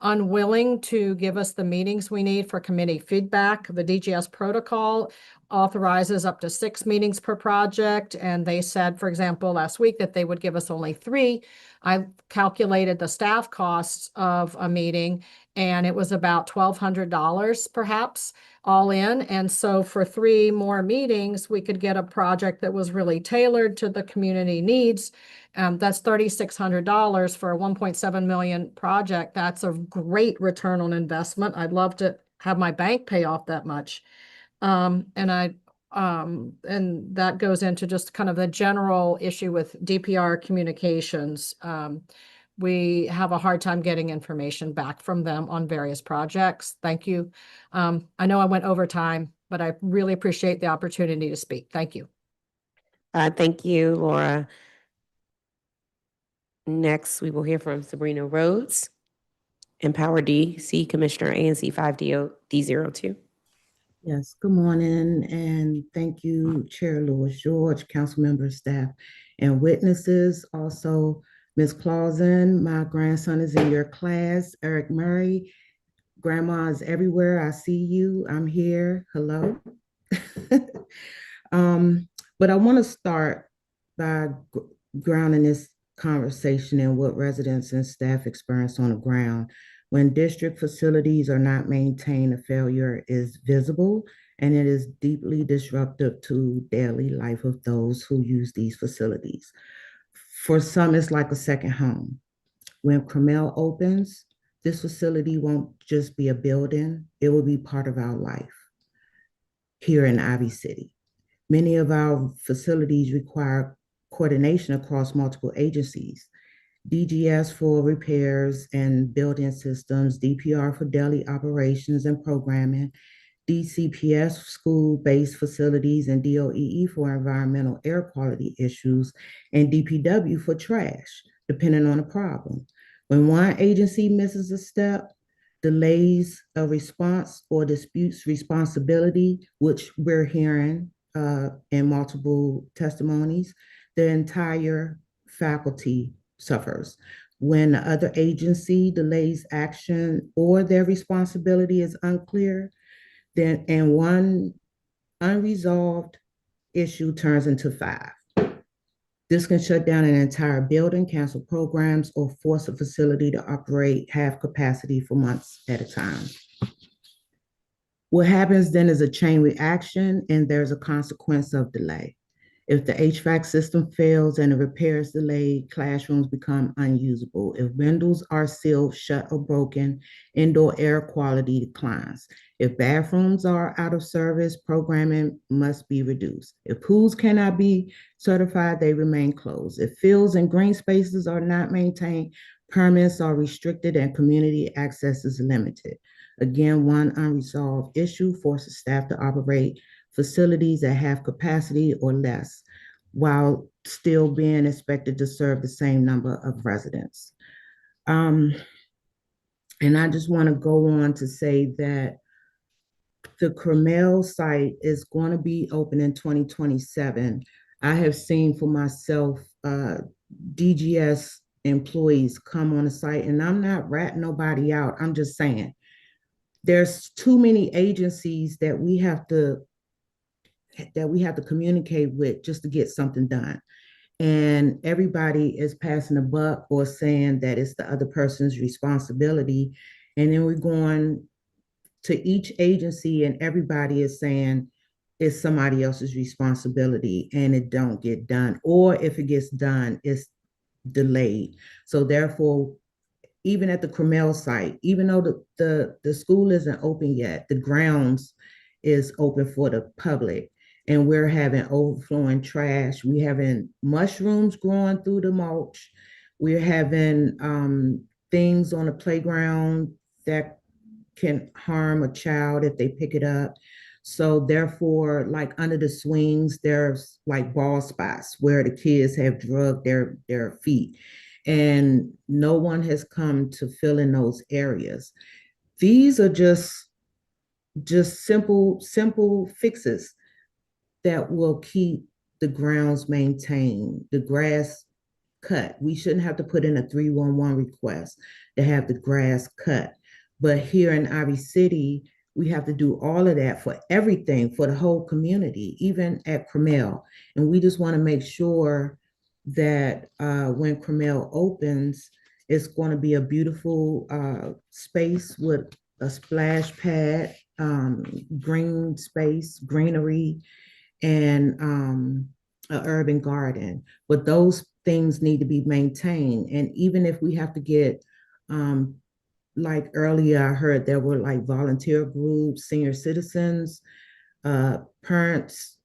[SPEAKER 8] unwilling to give us the meetings we need for committee feedback. The DGS protocol authorizes up to 6 meetings per project. And they said, for example, last week that they would give us only 3. I calculated the staff costs of a meeting, and it was about $1,200 perhaps all in. And so for 3 more meetings, we could get a project that was really tailored to the community needs. That's $3,600 for a $1.7 million project. That's a great return on investment. I'd love to have my bank pay off that much. And that goes into just kind of the general issue with DPR communications. We have a hard time getting information back from them on various projects. Thank you. I know I went over time, but I really appreciate the opportunity to speak. Thank you.
[SPEAKER 1] Thank you, Laura. Next, we will hear from Sabrina Rhodes, Empower DC Commissioner, ANC 5D02.
[SPEAKER 9] Yes, good morning, and thank you, Chair Louis George, council members, staff, and witnesses. Also, Ms. Clausen, my grandson is in your class. Eric Murray, grandma is everywhere. I see you. I'm here. Hello. But I want to start by grounding this conversation in what residents and staff experience on the ground. When district facilities are not maintained, a failure is visible and it is deeply disruptive to daily life of those who use these facilities. For some, it's like a second home. When Cromell opens, this facility won't just be a building, it will be part of our life here in Ivy City. Many of our facilities require coordination across multiple agencies. DGS for repairs and building systems, DPR for daily operations and programming, DCPS school-based facilities, and DOEE for environmental air quality issues, and DPW for trash, depending on the problem. When one agency misses a step, delays a response, or disputes responsibility, which we're hearing in multiple testimonies, the entire faculty suffers. When the other agency delays action or their responsibility is unclear, then and one unresolved issue turns into 5. This can shut down an entire building, cancel programs, or force a facility to operate half capacity for months at a time. What happens then is a chain reaction, and there's a consequence of delay. If the HVAC system fails and the repair is delayed, classrooms become unusable. If windows are sealed, shut, or broken, indoor air quality declines. If bathrooms are out of service, programming must be reduced. If pools cannot be certified, they remain closed. If fields and green spaces are not maintained, permits are restricted and community access is limited. Again, one unresolved issue forces staff to operate facilities at half capacity or less, while still being expected to serve the same number of residents. And I just want to go on to say that the Cromell site is going to be open in 2027. I have seen for myself DGS employees come on the site, and I'm not ratting nobody out. I'm just saying there's too many agencies that we have to communicate with just to get something done. And everybody is passing the buck or saying that it's the other person's responsibility. And then we're going to each agency and everybody is saying it's somebody else's responsibility and it don't get done. Or if it gets done, it's delayed. So therefore, even at the Cromell site, even though the school isn't open yet, the grounds is open for the public. And we're having overflowing trash. We're having mushrooms growing through the mulch. We're having things on the playground that can harm a child if they pick it up. So therefore, like under the swings, there's like ball spots where the kids have drugged their feet. And no one has come to fill in those areas. These are just simple fixes that will keep the grounds maintained, the grass cut. We shouldn't have to put in a 311 request to have the grass cut. But here in Ivy City, we have to do all of that for everything, for the whole community, even at Cromell. And we just want to make sure that when Cromell opens, it's going to be a beautiful space with a splash pad, green space, greenery, and an urban garden. But those things need to be maintained. And even if we have to get, like earlier, I heard there were like volunteer groups, senior citizens, parents,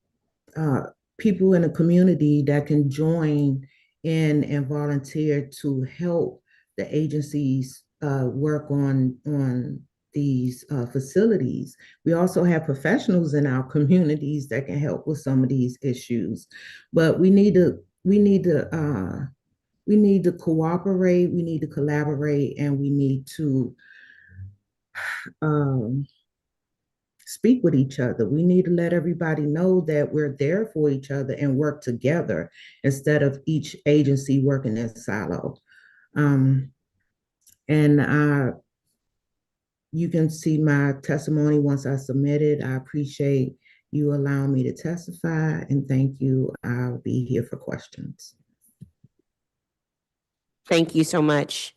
[SPEAKER 9] people in the community that can join in and volunteer to help the agencies work on these facilities. We also have professionals in our communities that can help with some of these issues, but we need to cooperate, we need to collaborate, and we need to speak with each other. We need to let everybody know that we're there for each other and work together instead of each agency working in silo. You can see my testimony once I submit it. I appreciate you allowing me to testify, and thank you. I'll be here for questions.
[SPEAKER 1] Thank you so much.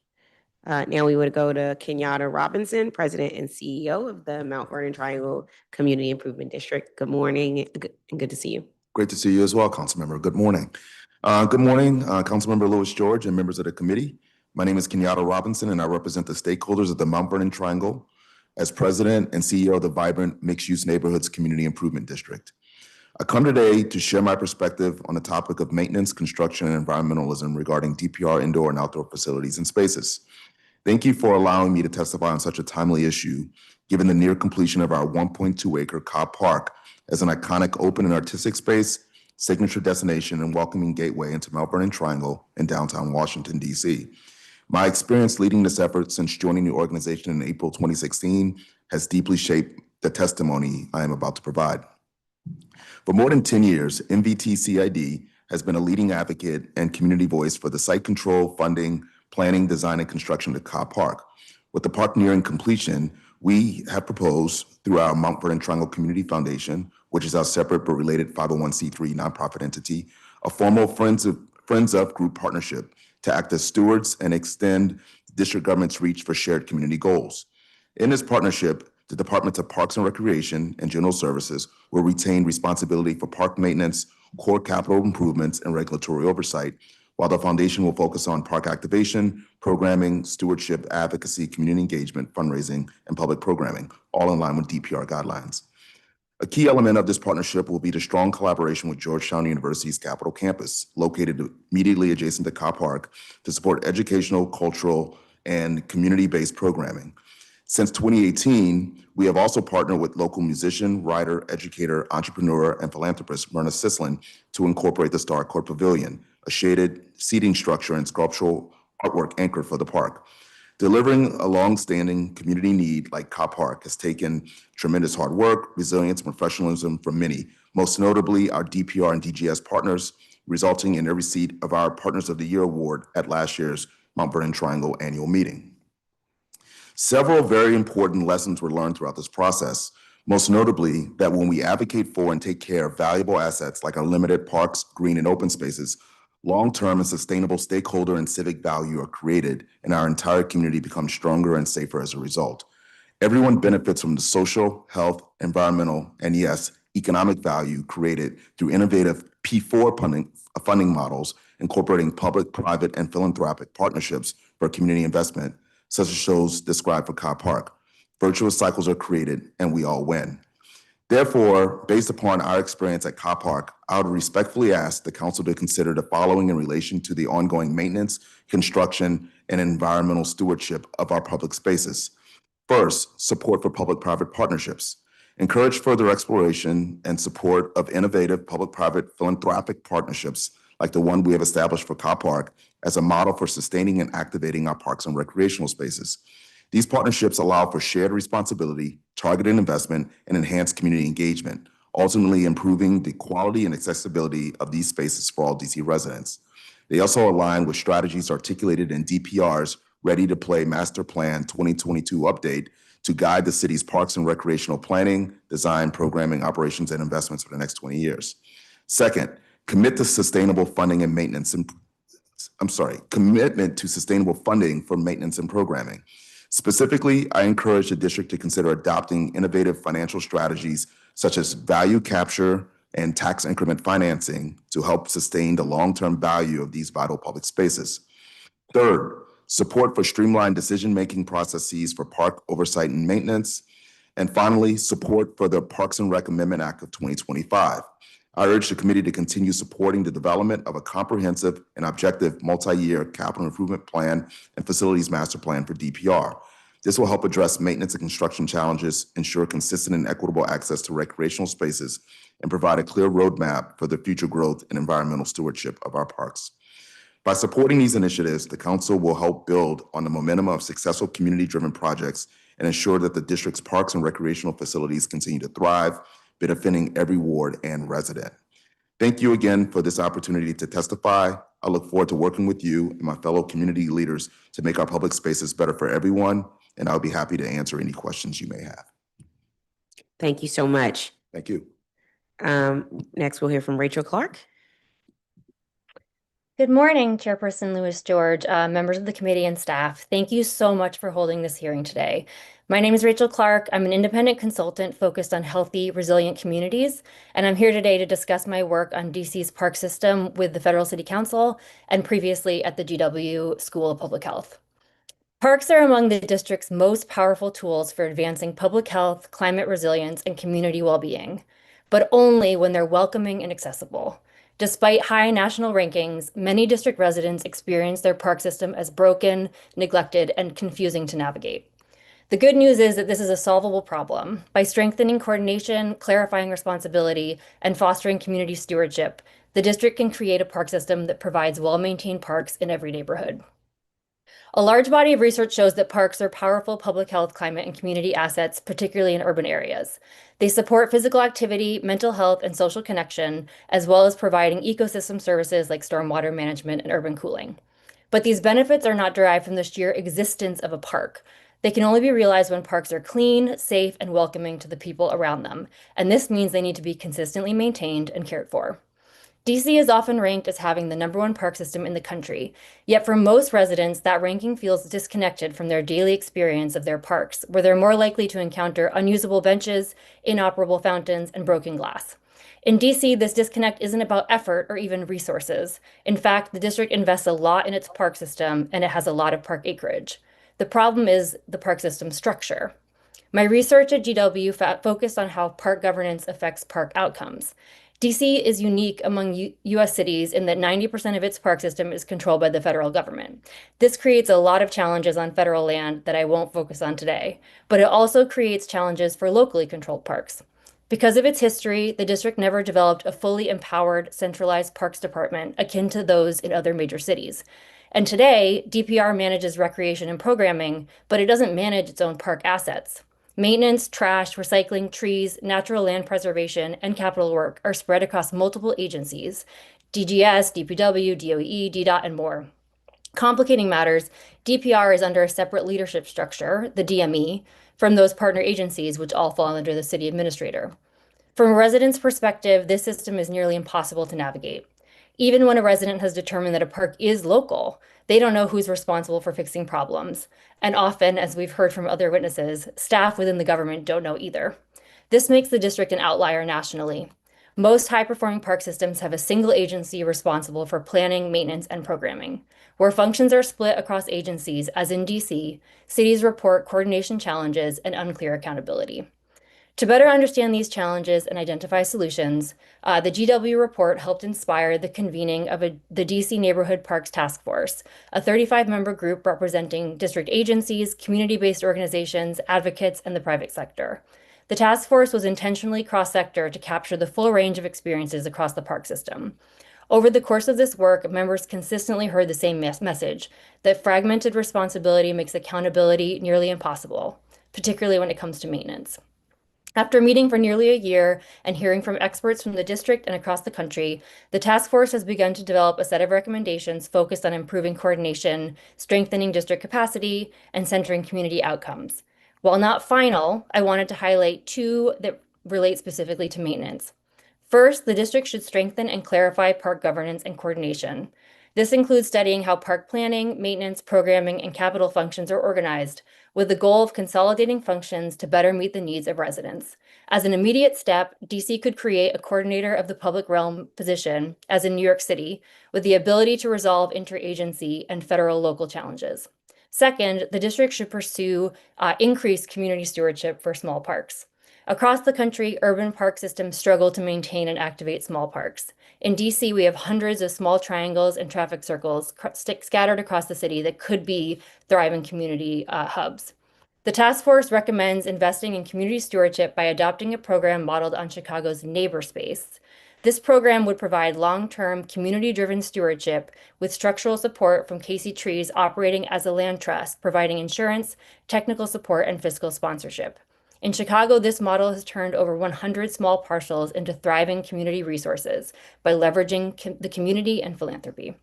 [SPEAKER 1] Now we would go to Kenyatta Robinson, President and CEO of the Mount Vernon Triangle Community Improvement District. Good morning and good to see you.
[SPEAKER 10] Great to see you as well, Councilmember. Good morning. Good morning, Councilmember Louis George and members of the committee. My name is Kenyatta Robinson, and I represent the stakeholders of the Mount Vernon Triangle as President and CEO of the Vibrant Mixed-Use Neighborhoods Community Improvement District. I come today to share my perspective on the topic of maintenance, construction, and environmentalism regarding DPR indoor and outdoor facilities and spaces. Thank you for allowing me to testify on such a timely issue, given the near completion of our 1.2-acre Cobb Park as an iconic open and artistic space, signature destination, and welcoming gateway into Mount Vernon Triangle in downtown Washington, D.C. My experience leading this effort since joining the organization in April 2016 has deeply shaped the testimony I am about to provide. For more than 10 years, MVT-CID has been a leading advocate and community voice for the site control, funding, planning, design, and construction of Cobb Park. With the park nearing completion, we have proposed through our Mount Vernon Triangle Community Foundation, which is our separate but related 501c3 nonprofit entity, a formal Friends of Group partnership to act as stewards and extend district government's reach for shared community goals. In this partnership, the Departments of Parks and Recreation and General Services will retain responsibility for park maintenance, core capital improvements, and regulatory oversight, while the foundation will focus on park activation, programming, stewardship, advocacy, community engagement, fundraising, and public programming, all in line with DPR guidelines. A key element of this partnership will be the strong collaboration with Georgetown University's Capitol Campus, located immediately adjacent to Cobb Park, to support educational, cultural, and community-based programming. Since 2018, we have also partnered with local musician, writer, educator, entrepreneur, and philanthropist Myrna Sislin to incorporate the Star Court Pavilion, a shaded seating structure and sculptural artwork anchor for the park. Delivering a long-standing community need like Cobb Park has taken tremendous hard work, resilience, and professionalism from many, most notably our DPR and DGS partners, resulting in the receipt of our Partners of the Year award at last year's Mount Vernon Triangle annual meeting. Several very important lessons were learned throughout this process, most notably that when we advocate for and take care of valuable assets like our limited parks, green, and open spaces, long-term and sustainable stakeholder and civic value are created, and our entire community becomes stronger and safer as a result. Everyone benefits from the social, health, environmental, and yes, economic value created through innovative P4 funding models, incorporating public, private, and philanthropic partnerships for community investment, such as those described for Cobb Park. Virtuous cycles are created, and we all win. Therefore, based upon our experience at Cobb Park, I would respectfully ask the council to consider the following in relation to the ongoing maintenance, construction, and environmental stewardship of our public spaces. First, support for public-private partnerships. Encourage further exploration and support of innovative public-private philanthropic partnerships like the one we have established for Cobb Park as a model for sustaining and activating our parks and recreational spaces. These partnerships allow for shared responsibility, targeted investment, and enhanced community engagement, ultimately improving the quality and accessibility of these spaces for all DC residents. They also align with strategies articulated in DPR's Ready to Play Master Plan 2022 update to guide the city's parks and recreational planning, design, programming, operations, and investments for the next 20 years. Second, commitment to sustainable funding for maintenance and programming. Specifically, I encourage the district to consider adopting innovative financial strategies such as value capture and tax increment financing to help sustain the long-term value of these vital public spaces. Third, support for streamlined decision-making processes for park oversight and maintenance. And finally, support for the PARKSNREC Amendment Act of 2025. I urge the committee to continue supporting the development of a comprehensive and objective multi-year capital improvement plan and facilities master plan for DPR. This will help address maintenance and construction challenges, ensure consistent and equitable access to recreational spaces, and provide a clear roadmap for the future growth and environmental stewardship of our parks. By supporting these initiatives, the council will help build on the momentum of successful community-driven projects and ensure that the district's parks and recreational facilities continue to thrive, benefiting every ward and resident. Thank you again for this opportunity to testify. I look forward to working with you and my fellow community leaders to make our public spaces better for everyone, and I'll be happy to answer any questions you may have.
[SPEAKER 1] Thank you so much.
[SPEAKER 10] Thank you.
[SPEAKER 1] Next, we'll hear from Rachel Clark.
[SPEAKER 11] Good morning, Chairperson Lewis George, members of the committee and staff. Thank you so much for holding this hearing today. My name is Rachel Clark. I'm an independent consultant focused on healthy, resilient communities, and I'm here today to discuss my work on DC's park system with the Federal City Council and previously at the GW School of Public Health. Parks are among the district's most powerful tools for advancing public health, climate resilience, and community well-being, but only when they're welcoming and accessible. Despite high national rankings, many district residents experience their park system as broken, neglected, and confusing to navigate. The good news is that this is a solvable problem. By strengthening coordination, clarifying responsibility, and fostering community stewardship, the district can create a park system that provides well-maintained parks in every neighborhood. A large body of research shows that parks are powerful public health, climate, and community assets, particularly in urban areas. They support physical activity, mental health, and social connection, as well as providing ecosystem services like stormwater management and urban cooling. But these benefits are not derived from the sheer existence of a park. They can only be realized when parks are clean, safe, and welcoming to the people around them. And this means they need to be consistently maintained and cared for. DC is often ranked as having the #1 park system in the country, yet for most residents, that ranking feels disconnected from their daily experience of their parks, where they're more likely to encounter unusable benches, inoperable fountains, and broken glass. In DC, this disconnect isn't about effort or even resources. In fact, the district invests a lot in its park system, and it has a lot of park acreage. The problem is the park system structure. My research at GW focused on how park governance affects park outcomes. DC is unique among US cities in that 90% of its park system is controlled by the federal government. This creates a lot of challenges on federal land that I won't focus on today, but it also creates challenges for locally controlled parks. Because of its history, the district never developed a fully empowered, centralized parks department akin to those in other major cities. And today, DPR manages recreation and programming, but it doesn't manage its own park assets. Maintenance, trash, recycling, trees, natural land preservation, and capital work are spread across multiple agencies, DGS, DPW, DOE, DDOT, and more. Complicating matters, DPR is under a separate leadership structure, the DME, from those partner agencies, which all fall under the city administrator. From a resident's perspective, this system is nearly impossible to navigate. Even when a resident has determined that a park is local, they don't know who's responsible for fixing problems. And often, as we've heard from other witnesses, staff within the government don't know either. This makes the district an outlier nationally. Most high-performing park systems have a single agency responsible for planning, maintenance, and programming. Where functions are split across agencies, as in DC, cities report coordination challenges and unclear accountability. To better understand these challenges and identify solutions, the GW report helped inspire the convening of the DC Neighborhood Parks Task Force, a 35-member group representing district agencies, community-based organizations, advocates, and the private sector. The task force was intentionally cross-sector to capture the full range of experiences across the park system. Over the course of this work, members consistently heard the same message, that fragmented responsibility makes accountability nearly impossible, particularly when it comes to maintenance. After meeting for nearly a year and hearing from experts from the district and across the country, the task force has begun to develop a set of recommendations focused on improving coordination, strengthening district capacity, and centering community outcomes. While not final, I wanted to highlight 2 that relate specifically to maintenance. First, the district should strengthen and clarify park governance and coordination. This includes studying how park planning, maintenance, programming, and capital functions are organized, with the goal of consolidating functions to better meet the needs of residents. As an immediate step, DC could create a coordinator of the public realm position, as in New York City, with the ability to resolve interagency and federal local challenges. Second, the district should pursue increased community stewardship for small parks. Across the country, urban park systems struggle to maintain and activate small parks. In DC, we have hundreds of small triangles and traffic circles scattered across the city that could be thriving community hubs. The task force recommends investing in community stewardship by adopting a program modeled on Chicago's Neighbor Space. This program would provide long-term, community-driven stewardship with structural support from Casey Trees operating as a land trust, providing insurance, technical support, and fiscal sponsorship. In Chicago, this model has turned over 100 small parcels into thriving community resources by leveraging the community and philanthropy.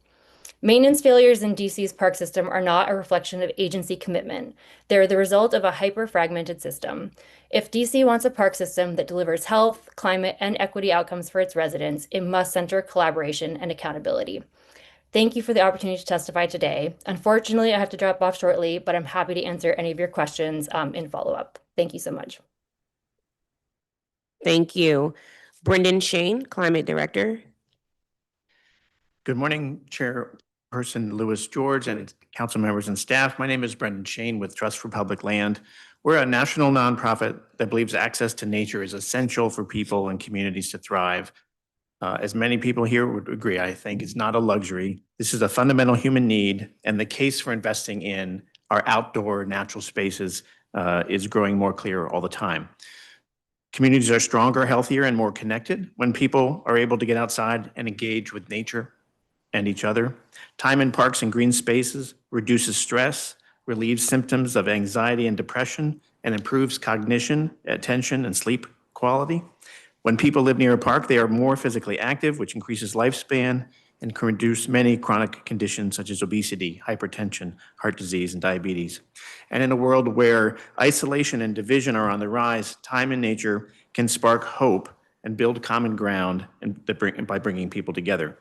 [SPEAKER 11] Maintenance failures in DC's park system are not a reflection of agency commitment. They're the result of a hyper-fragmented system. If DC wants a park system that delivers health, climate, and equity outcomes for its residents, it must center collaboration and accountability. Thank you for the opportunity to testify today. Unfortunately, I have to drop off shortly, but I'm happy to answer any of your questions in follow-up. Thank you so much.
[SPEAKER 1] Thank you. Brendan Shane, Climate Director.
[SPEAKER 12] Good morning, Chairperson Lewis George and council members and staff. My name is Brendan Shane with Trust for Public Land. We're a national nonprofit that believes access to nature is essential for people and communities to thrive. As many people here would agree, I think it's not a luxury. This is a fundamental human need, and the case for investing in our outdoor natural spaces is growing more clear all the time. Communities are stronger, healthier, and more connected when people are able to get outside and engage with nature and each other. Time in parks and green spaces reduces stress, relieves symptoms of anxiety and depression, and improves cognition, attention, and sleep quality. When people live near a park, they are more physically active, which increases lifespan and can reduce many chronic conditions such as obesity, hypertension, heart disease, and diabetes. And in a world where isolation and division are on the rise, time in nature can spark hope and build common ground by bringing people together.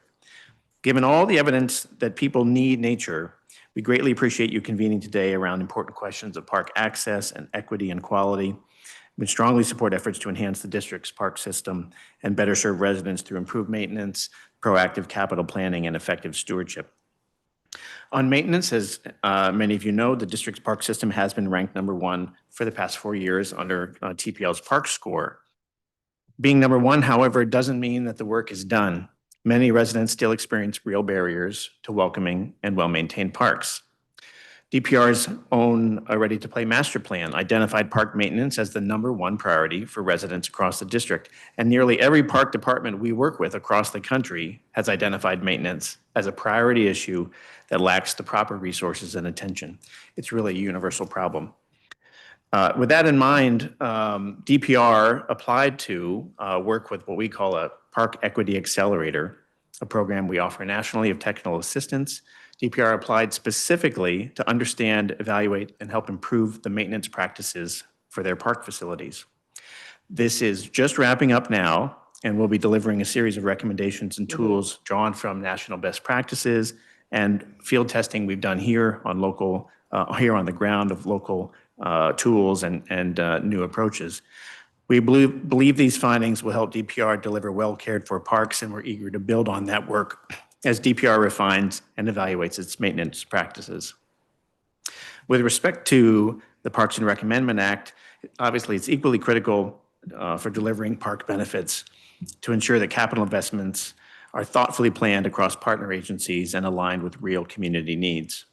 [SPEAKER 12] Given all the evidence that people need nature, we greatly appreciate you convening today around important questions of park access and equity and quality. We strongly support efforts to enhance the district's park system and better serve residents through improved maintenance, proactive capital planning, and effective stewardship. On maintenance, as many of you know, the district's park system has been ranked #1 for the past 4 years under TPL's Park Score. Being #1, however, doesn't mean that the work is done. Many residents still experience real barriers to welcoming and well-maintained parks. DPR's own ready-to-play master plan identified park maintenance as the #1 priority for residents across the district, and nearly every park department we work with across the country has identified maintenance as a priority issue that lacks the proper resources and attention. It's really a universal problem. With that in mind, DPR applied to work with what we call a Park Equity Accelerator, a program we offer nationally of technical assistance. DPR applied specifically to understand, evaluate, and help improve the maintenance practices for their park facilities. This is just wrapping up now, and we'll be delivering a series of recommendations and tools drawn from national best practices and field testing we've done here on the ground of local tools and new approaches. We believe these findings will help DPR deliver well cared for parks, and we're eager to build on that work as DPR refines and evaluates its maintenance practices. With respect to the Parks and Rec Amendment Act, obviously it's equally critical for delivering park benefits to ensure that capital investments are thoughtfully planned across partner agencies and aligned with real community needs.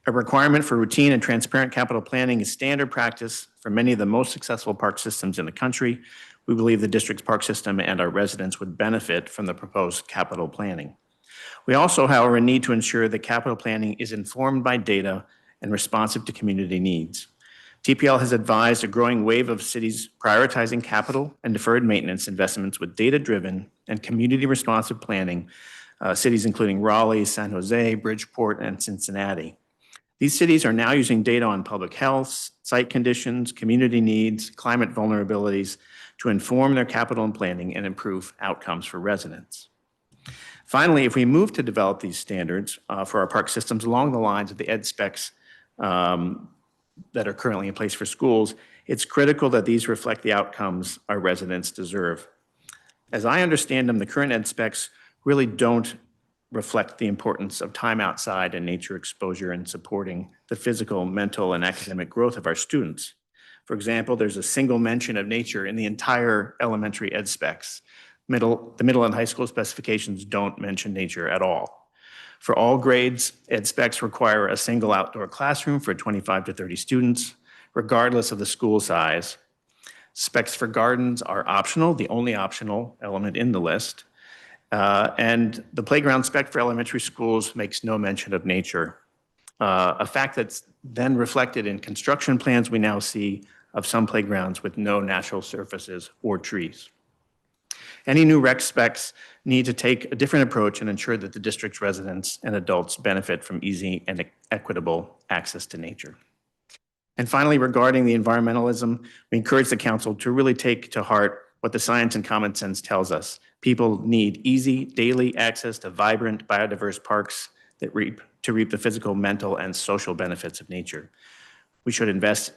[SPEAKER 12] A requirement for routine and transparent capital planning is standard practice for many of the most successful park systems in the country. We believe the district's park system and our residents would benefit from the proposed capital planning. We also, however, need to ensure that capital planning is informed by data and responsive to community needs. TPL has advised a growing wave of cities prioritizing capital and deferred maintenance investments with data-driven and community-responsive planning, cities including Raleigh, San Jose, Bridgeport, and Cincinnati. These cities are now using data on public health, site conditions, community needs, climate vulnerabilities to inform their capital and planning and improve outcomes for residents. Finally, if we move to develop these standards for our park systems along the lines of the ed specs that are currently in place for schools, it's critical that these reflect the outcomes our residents deserve. As I understand them, the current ed specs really don't reflect the importance of time outside and nature exposure in supporting the physical, mental, and academic growth of our students. For example, there's a single mention of nature in the entire elementary ed specs. The middle and high school specifications don't mention nature at all. For all grades, ed specs require a single outdoor classroom for 25 to 30 students, regardless of the school size. Specs for gardens are optional, the only optional element in the list. And the playground spec for elementary schools makes no mention of nature, a fact that's then reflected in construction plans we now see of some playgrounds with no natural surfaces or trees. Any new rec specs need to take a different approach and ensure that the district's residents and adults benefit from easy and equitable access to nature. And finally, regarding the environmentalism, we encourage the council to really take to heart what the science and common sense tells us. People need easy, daily access to vibrant, biodiverse parks that reap the physical, mental, and social benefits of nature. We should invest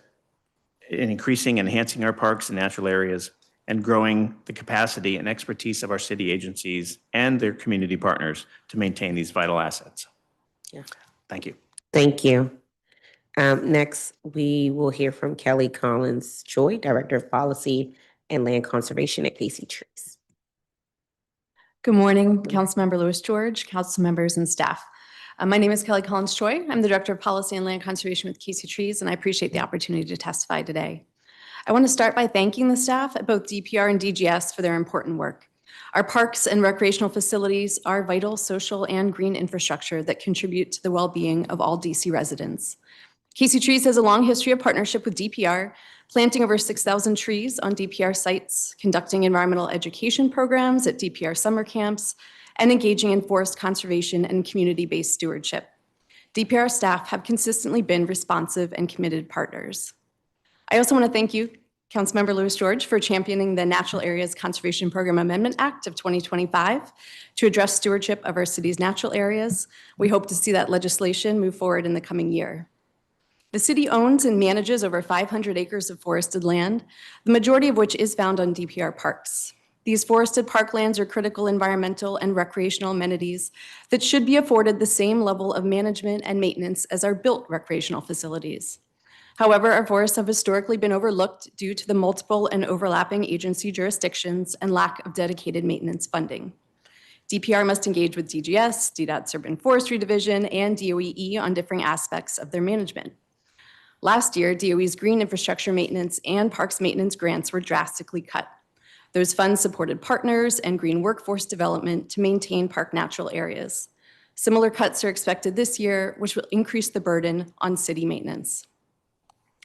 [SPEAKER 12] in increasing and enhancing our parks and natural areas and growing the capacity and expertise of our city agencies and their community partners to maintain these vital assets.
[SPEAKER 1] Yeah.
[SPEAKER 12] Thank you.
[SPEAKER 1] Thank you. Next, we will hear from Kelly Collins-Choi, Director of Policy and Land Conservation at Casey Trees.
[SPEAKER 13] Good morning, Councilmember Lewis George, council members and staff. My name is Kelly Collins-Choi. I'm the Director of Policy and Land Conservation with Casey Trees, and I appreciate the opportunity to testify today. I want to start by thanking the staff at both DPR and DGS for their important work. Our parks and recreational facilities are vital social and green infrastructure that contribute to the well-being of all DC residents. Casey Trees has a long history of partnership with DPR, planting over 6,000 trees on DPR sites, conducting environmental education programs at DPR summer camps, and engaging in forest conservation and community-based stewardship. DPR staff have consistently been responsive and committed partners. I also want to thank you, Councilmember Lewis George, for championing the Natural Areas Conservation Program Amendment Act of 2025 to address stewardship of our city's natural areas. We hope to see that legislation move forward in the coming year. The city owns and manages over 500 acres of forested land, the majority of which is found on DPR parks. These forested parklands are critical environmental and recreational amenities that should be afforded the same level of management and maintenance as our built recreational facilities. However, our forests have historically been overlooked due to the multiple and overlapping agency jurisdictions and lack of dedicated maintenance funding. DPR must engage with DGS, DDOT's Urban Forestry Division, and DOEE on differing aspects of their management. Last year, DOE's green infrastructure maintenance and parks maintenance grants were drastically cut. Those funds supported partners and green workforce development to maintain park natural areas. Similar cuts are expected this year, which will increase the burden on city maintenance.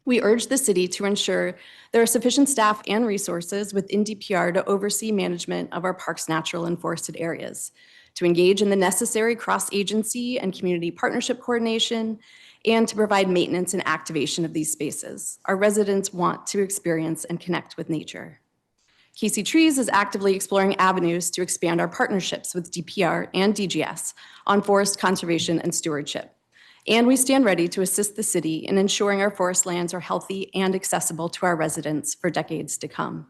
[SPEAKER 13] We urge the city to ensure there are sufficient staff and resources within DPR to oversee management of our parks' natural and forested areas, to engage in the necessary cross-agency and community partnership coordination, and to provide maintenance and activation of these spaces. Our residents want to experience and connect with nature. Casey Trees is actively exploring avenues to expand our partnerships with DPR and DGS on forest conservation and stewardship. And we stand ready to assist the city in ensuring our forest lands are healthy and accessible to our residents for decades to come.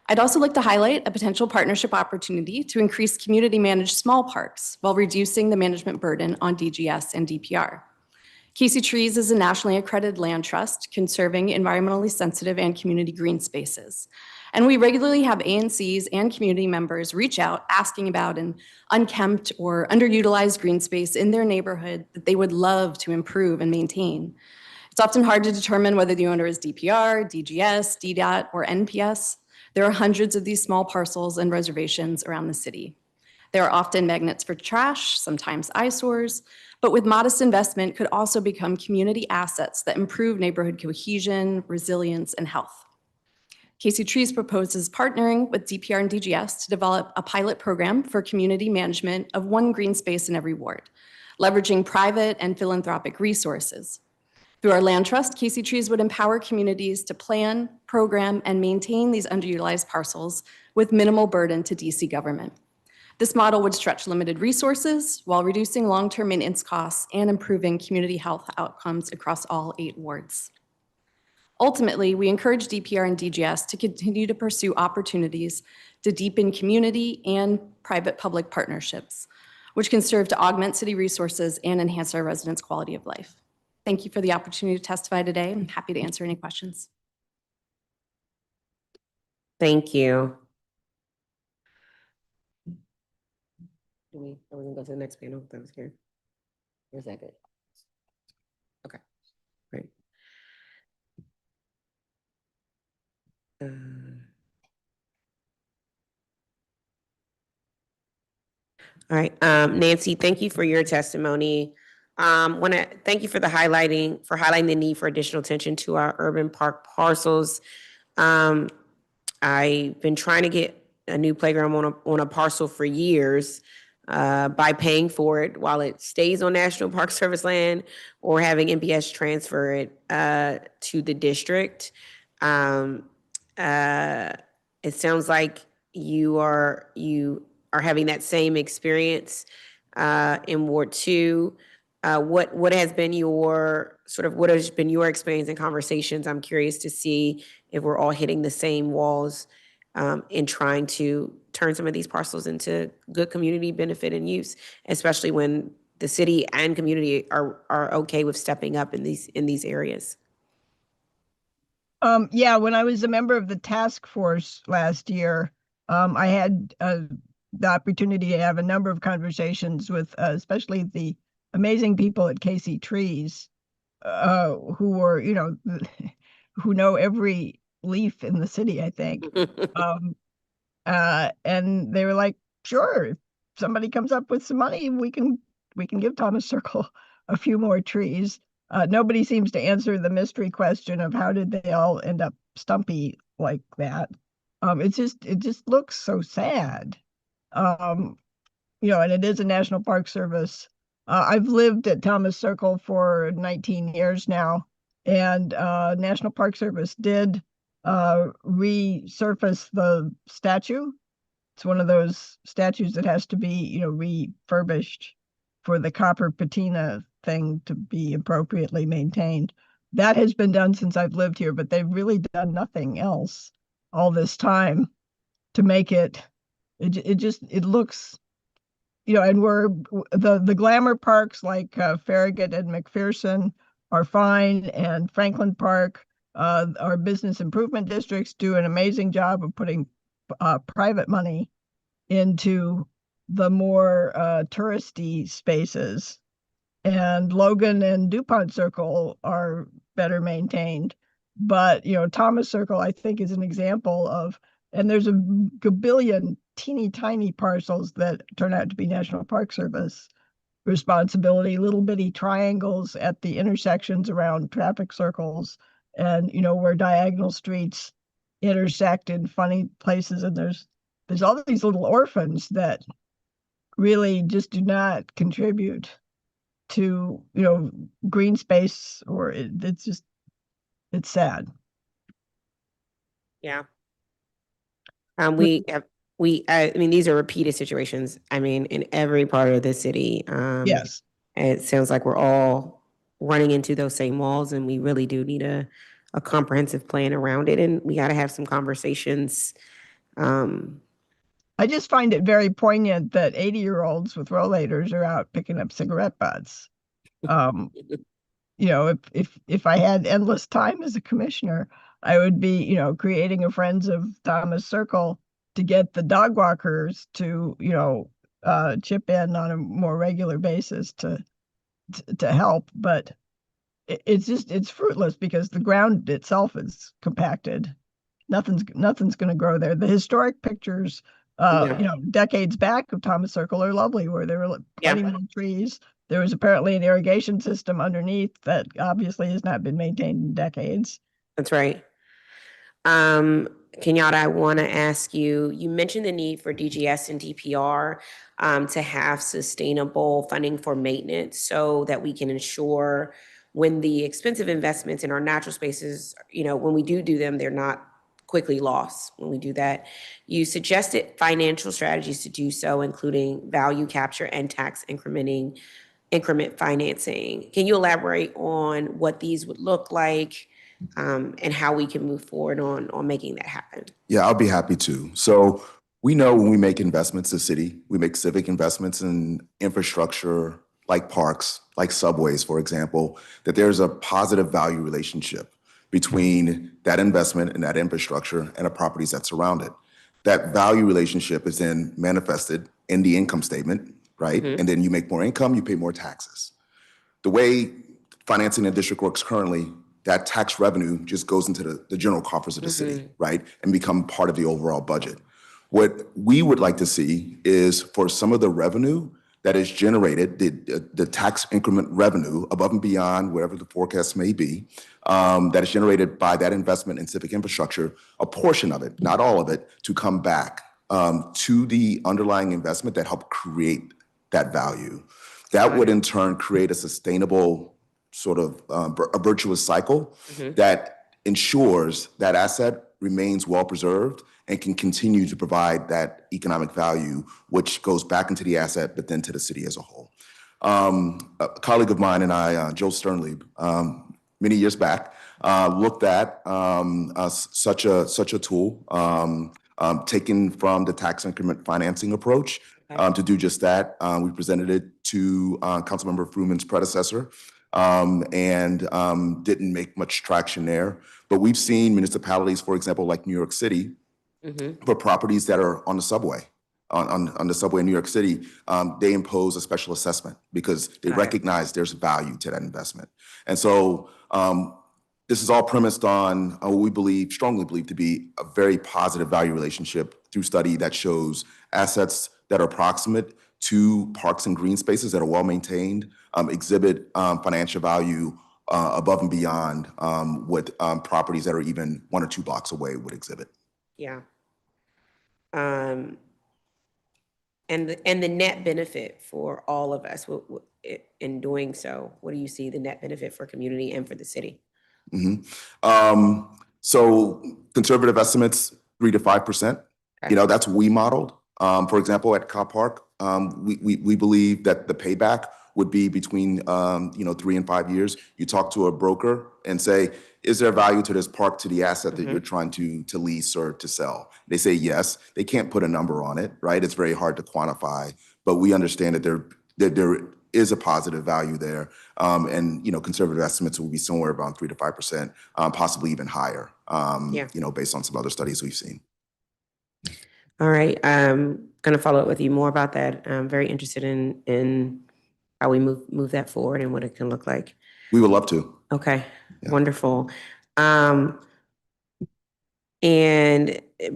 [SPEAKER 13] I'd also like to highlight a potential partnership opportunity to increase community-managed small parks while reducing the management burden on DGS and DPR. Casey Trees is a nationally accredited land trust conserving environmentally sensitive and community green spaces. And we regularly have ANCs and community members reach out asking about an unkempt or underutilized green space in their neighborhood that they would love to improve and maintain. It's often hard to determine whether the owner is DPR, DGS, DDOT, or NPS. There are hundreds of these small parcels and reservations around the city. There are often magnets for trash, sometimes eyesores, but with modest investment could also become community assets that improve neighborhood cohesion, resilience, and health. Casey Trees proposes partnering with DPR and DGS to develop a pilot program for community management of one green space in every ward, leveraging private and philanthropic resources. Through our land trust, Casey Trees would empower communities to plan, program, and maintain these underutilized parcels with minimal burden to DC government. This model would stretch limited resources while reducing long-term maintenance costs and improving community health outcomes across all 8 wards. Ultimately, we encourage DPR and DGS to continue to pursue opportunities to deepen community and private-public partnerships, which can serve to augment city resources and enhance our residents' quality of life. Thank you for the opportunity to testify today. I'm happy to answer any questions.
[SPEAKER 1] Thank you. Are we gonna go to the next panel? That was here. Or is that good? Okay, great. All right, Nancy, thank you for your testimony. Want to thank you for highlighting the need for additional attention to our urban park parcels. I've been trying to get a new playground on a parcel for years by paying for it while it stays on National Park Service land or having NPS transfer it to the district. It sounds like you are having that same experience in Ward 2. What has been your experience and conversations? I'm curious to see if we're all hitting the same walls in trying to turn some of these parcels into good community benefit and use, especially when the city and community are okay with stepping up in these areas.
[SPEAKER 7] Yeah, when I was a member of the task force last year, I had the opportunity to have a number of conversations with especially the amazing people at Casey Trees, who were, who know every leaf in the city, I think. And they were like, sure, if somebody comes up with some money, we can give Thomas Circle a few more trees. Nobody seems to answer the mystery question of how did they all end up stumpy like that. It just looks so sad. And it is a National Park Service. I've lived at Thomas Circle for 19 years now, and National Park Service did resurface the statue. It's one of those statues that has to be, refurbished for the copper patina thing to be appropriately maintained. That has been done since I've lived here, but they've really done nothing else all this time to make it looks, and we're the glamour parks like Farragut and McPherson are fine, and Franklin Park, our business improvement districts do an amazing job of putting private money into the more touristy spaces. And Logan and DuPont Circle are better maintained. But, Thomas Circle, I think, is an example of, and there's a gabillion teeny tiny parcels that turn out to be National Park Service responsibility, little bitty triangles at the intersections around traffic circles, and, where diagonal streets intersect in funny places. And there's all these little orphans that really just do not contribute to, green space, or it's sad.
[SPEAKER 1] Yeah. I mean, these are repeated situations. I mean, in every part of the city.
[SPEAKER 7] Yes.
[SPEAKER 1] It sounds like we're all running into those same walls, and we really do need a comprehensive plan around it. And we got to have some conversations.
[SPEAKER 7] I just find it very poignant that 80-year-olds with rollators are out picking up cigarette butts. If I had endless time as a commissioner, I would be, creating a Friends of Thomas Circle to get the dog walkers to, chip in on a more regular basis to help. But it's fruitless because the ground itself is compacted. Nothing's going to grow there. The historic pictures, decades back of Thomas Circle are lovely, where there were plenty more trees. There was apparently an irrigation system underneath that obviously has not been maintained in decades.
[SPEAKER 1] That's right. Kenyatta, I want to ask you mentioned the need for DGS and DPR to have sustainable funding for maintenance so that we can ensure when the expensive investments in our natural spaces, when we do them, they're not quickly lost when we do that. You suggested financial strategies to do so, including value capture and tax increment financing. Can you elaborate on what these would look like and how we can move forward on making that happen?
[SPEAKER 10] Yeah, I'll be happy to. So we know when we make investments as a city, we make civic investments in infrastructure like parks, like subways, for example, that there's a positive value relationship between that investment and that infrastructure and the properties that surround it. That value relationship is then manifested in the income statement, right? Mm-hmm. And then you make more income, you pay more taxes. The way financing in the district works currently, that tax revenue just goes into the general coffers of the city, right? And become part of the overall budget. What we would like to see is for some of the revenue that is generated, the tax increment revenue above and beyond whatever the forecast may be, that is generated by that investment in civic infrastructure, a portion of it, not all of it, to come back to the underlying investment that help create that value. That would in turn create a sustainable sort of a virtuous cycle that ensures that asset remains well preserved and can continue to provide that economic value, which goes back into the asset, but then to the city as a whole. A colleague of mine and I, Joe Sternlieb, many years back, looked at such a tool taken from the tax increment financing approach to do just that. We presented it to Councilmember Fruman's predecessor and didn't make much traction there. But we've seen municipalities, for example, like New York City, for properties that are on the subway, on the subway in New York City, they impose a special assessment because they recognize there's value to that investment. And so this is all premised on what we strongly believe to be a very positive value relationship through study that shows assets that are proximate to parks and green spaces that are well maintained exhibit financial value above and beyond what properties that are even 1 or 2 blocks away would exhibit.
[SPEAKER 1] Yeah. And the net benefit for all of us in doing so, what do you see the net benefit for community and for the city?
[SPEAKER 10] So conservative estimates, 3 to 5%. You know, that's what we modeled. For example, at Cop Park, we believe that the payback would be between 3 and 5 years. You talk to a broker and say, is there value to this park, to the asset that you're trying to lease or to sell? They say yes. They can't put a number on it, right? It's very hard to quantify, but we understand that there is a positive value there. And, conservative estimates will be somewhere around 3 to 5%, possibly even higher, based on some other studies we've seen.
[SPEAKER 1] All right. Going to follow up with you more about that. I'm very interested in how we move that forward and what it can look like.
[SPEAKER 10] We would love to.
[SPEAKER 1] Okay. Yeah. Wonderful. And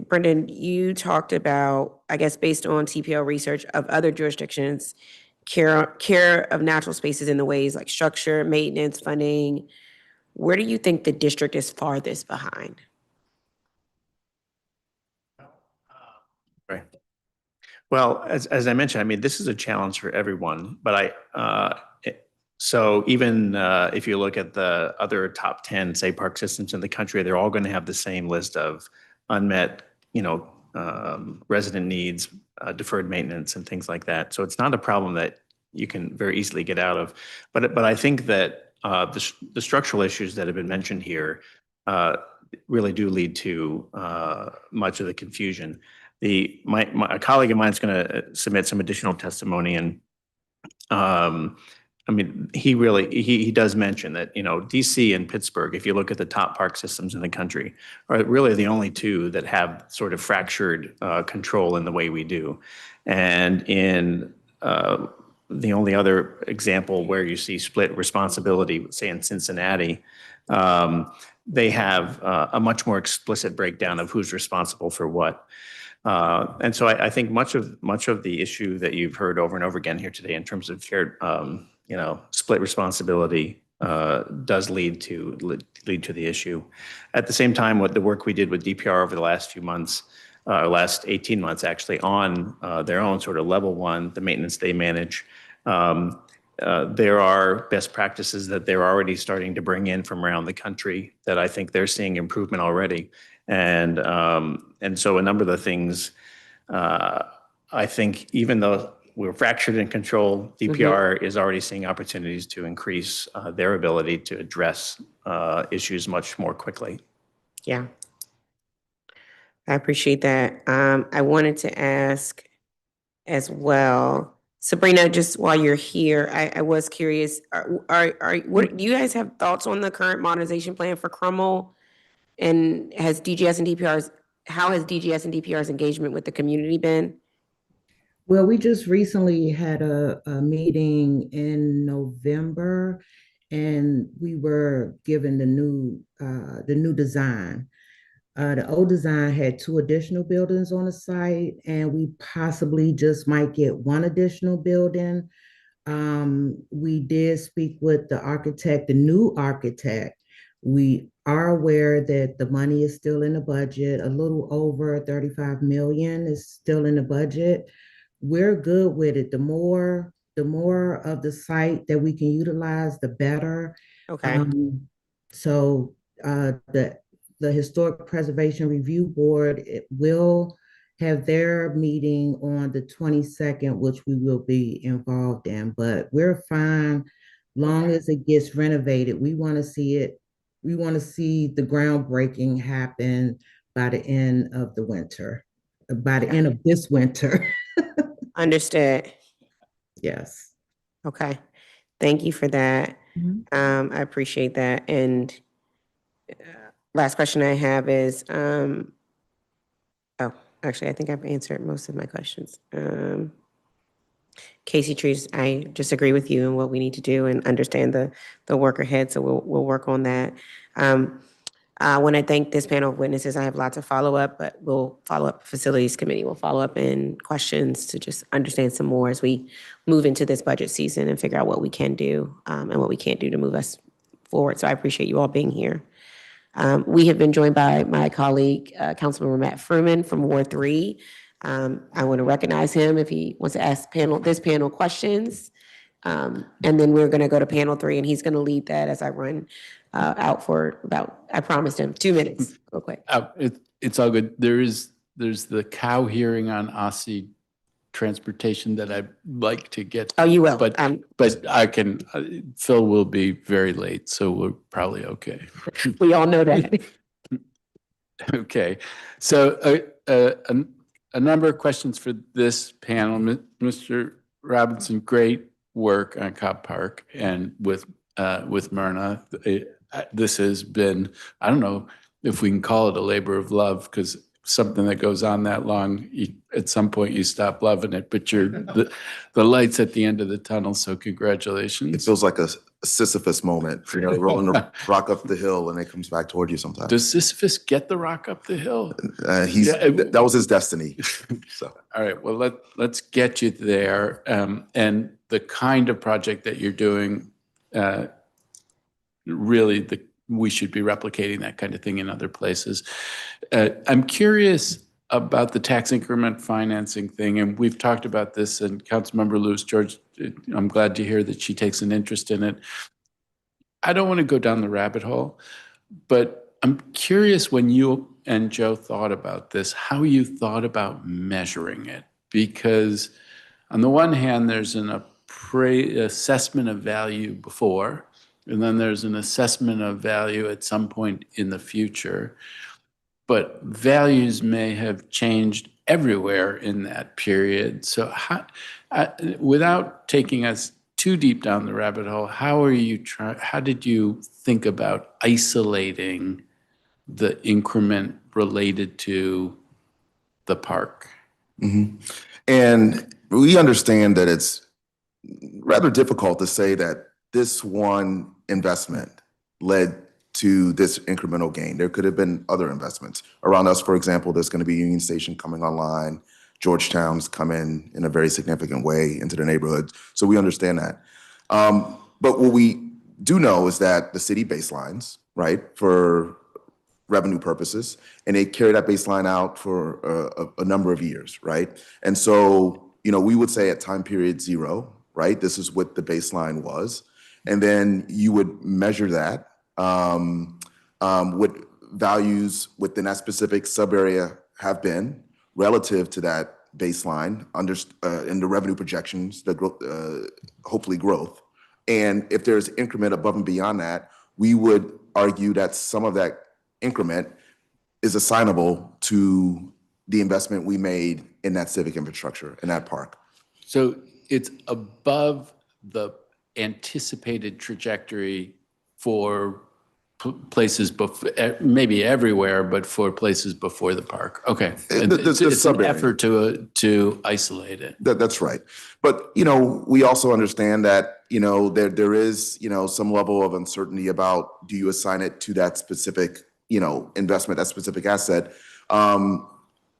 [SPEAKER 1] Brendan, you talked about, I guess, based on TPO research of other jurisdictions, care of natural spaces in the ways like structure, maintenance, funding. Where do you think the district is farthest behind?
[SPEAKER 12] Right. Well, as I mentioned, I mean, this is a challenge for everyone, but so even if you look at the other top 10, say, park systems in the country, they're all going to have the same list of unmet, resident needs, deferred maintenance, and things like that. So it's not a problem that you can very easily get out of. But I think that the structural issues that have been mentioned here really do lead to much of the confusion. A colleague of mine is going to submit some additional testimony, and I mean, he does mention that, DC and Pittsburgh, if you look at the top park systems in the country, are really the only two that have sort of fractured control in the way we do. And in the only other example where you see split responsibility, say in Cincinnati, they have a much more explicit breakdown of who's responsible for what. And so I think much of the issue that you've heard over and over again here today in terms of shared, split responsibility does lead to the issue. At the same time, what the work we did with DPR over the last few months, last 18 months actually, on their own sort of level one, the maintenance they manage, there are best practices that they're already starting to bring in from around the country that I think they're seeing improvement already. And so a number of the things, I think, even though we're fractured in control, DPR is already seeing opportunities to increase their ability to address issues much more quickly.
[SPEAKER 1] Yeah. I appreciate that. I wanted to ask as well, Sabrina, just while you're here, I was curious, what do you guys have thoughts on the current modernization plan for Crummell? And how has DGS and DPR's engagement with the community been?
[SPEAKER 9] Well, we just recently had a meeting in November, and we were given the new design. The old design had 2 additional buildings on the site, and we possibly just might get 1 additional building. We did speak with the architect, the new architect, We are aware that the money is still in the budget. A little over 35 million is still in the budget. We're good with it. The more of the site that we can utilize, the better.
[SPEAKER 1] Okay.
[SPEAKER 9] So the Historic Preservation Review Board, it will have their meeting on the 22nd, which we will be involved in, but we're fine long as it gets renovated. We want to see it. We want to see the groundbreaking happen by the end of the winter, by the end of this winter.
[SPEAKER 1] Understood.
[SPEAKER 9] Yes.
[SPEAKER 1] Okay. Thank you for that.
[SPEAKER 9] Mhm.
[SPEAKER 1] I appreciate that. And last question I have is, actually, I think I've answered most of my questions. Casey Trees, I just agree with you in what we need to do and understand the work ahead. So we'll work on that. I want to thank this panel of witnesses. I have lots of follow-up, but we'll follow up. Facilities Committee will follow up in questions to just understand some more as we move into this budget season and figure out what we can do and what we can't do to move us forward. So I appreciate you all being here. We have been joined by my colleague, Councilmember Matt Fruman from Ward 3. I want to recognize him if he wants to ask this panel questions. And then we're going to go to panel 3, and he's going to lead that as I run out for about, I promised him 2 minutes, real quick.
[SPEAKER 14] It's all good. There's the cow hearing on Aussie transportation that I'd like to get.
[SPEAKER 1] Oh, you will.
[SPEAKER 14] But I can, Phil will be very late, so we're probably okay.
[SPEAKER 1] We all know that.
[SPEAKER 14] Okay. So a number of questions for this panel. Mr. Robinson, great work on Cobb Park and with Myrna. This has been, I don't know if we can call it a labor of love, because something that goes on that long, at some point you stop loving it, but you're the light's at the end of the tunnel. So congratulations.
[SPEAKER 10] It feels like a Sisyphus moment, rolling the rock up the hill and it comes back toward you sometimes.
[SPEAKER 14] Does Sisyphus get the rock up the hill?
[SPEAKER 10] That was his destiny. So.
[SPEAKER 14] All right, well, let's get you there. And the kind of project that you're doing, really, we should be replicating that kind of thing in other places. I'm curious about the tax increment financing thing, and we've talked about this, and Councilmember Lewis George, I'm glad to hear that she takes an interest in it. I don't want to go down the rabbit hole, but I'm curious, when you and Joe thought about this, how you thought about measuring it. Because on the one hand, there's an assessment of value before, and then there's an assessment of value at some point in the future. But values may have changed everywhere in that period. So without taking us too deep down the rabbit hole, how did you think about isolating the increment related to the park?
[SPEAKER 10] Mm-hmm. And we understand that it's rather difficult to say that this one investment led to this incremental gain. There could have been other investments. Around us, for example, there's going to be Union Station coming online. Georgetown's coming in a very significant way into the neighborhood. So we understand that. But what we do know is that the city baselines, right, for revenue purposes, and they carry that baseline out for a number of years, right? And so, we would say at time period 0, right, this is what the baseline was. And then you would measure that what values within that specific sub-area have been relative to that baseline in the revenue projections, hopefully growth. And if there's increment above and beyond that, we would argue that some of that increment is assignable to the investment we made in that civic infrastructure, in that park.
[SPEAKER 14] So it's above the anticipated trajectory for places maybe everywhere, but for places before the park. Okay, it's an effort to isolate it.
[SPEAKER 10] That's right. But we also understand that there is some level of uncertainty about, do you assign it to that specific investment, that specific asset.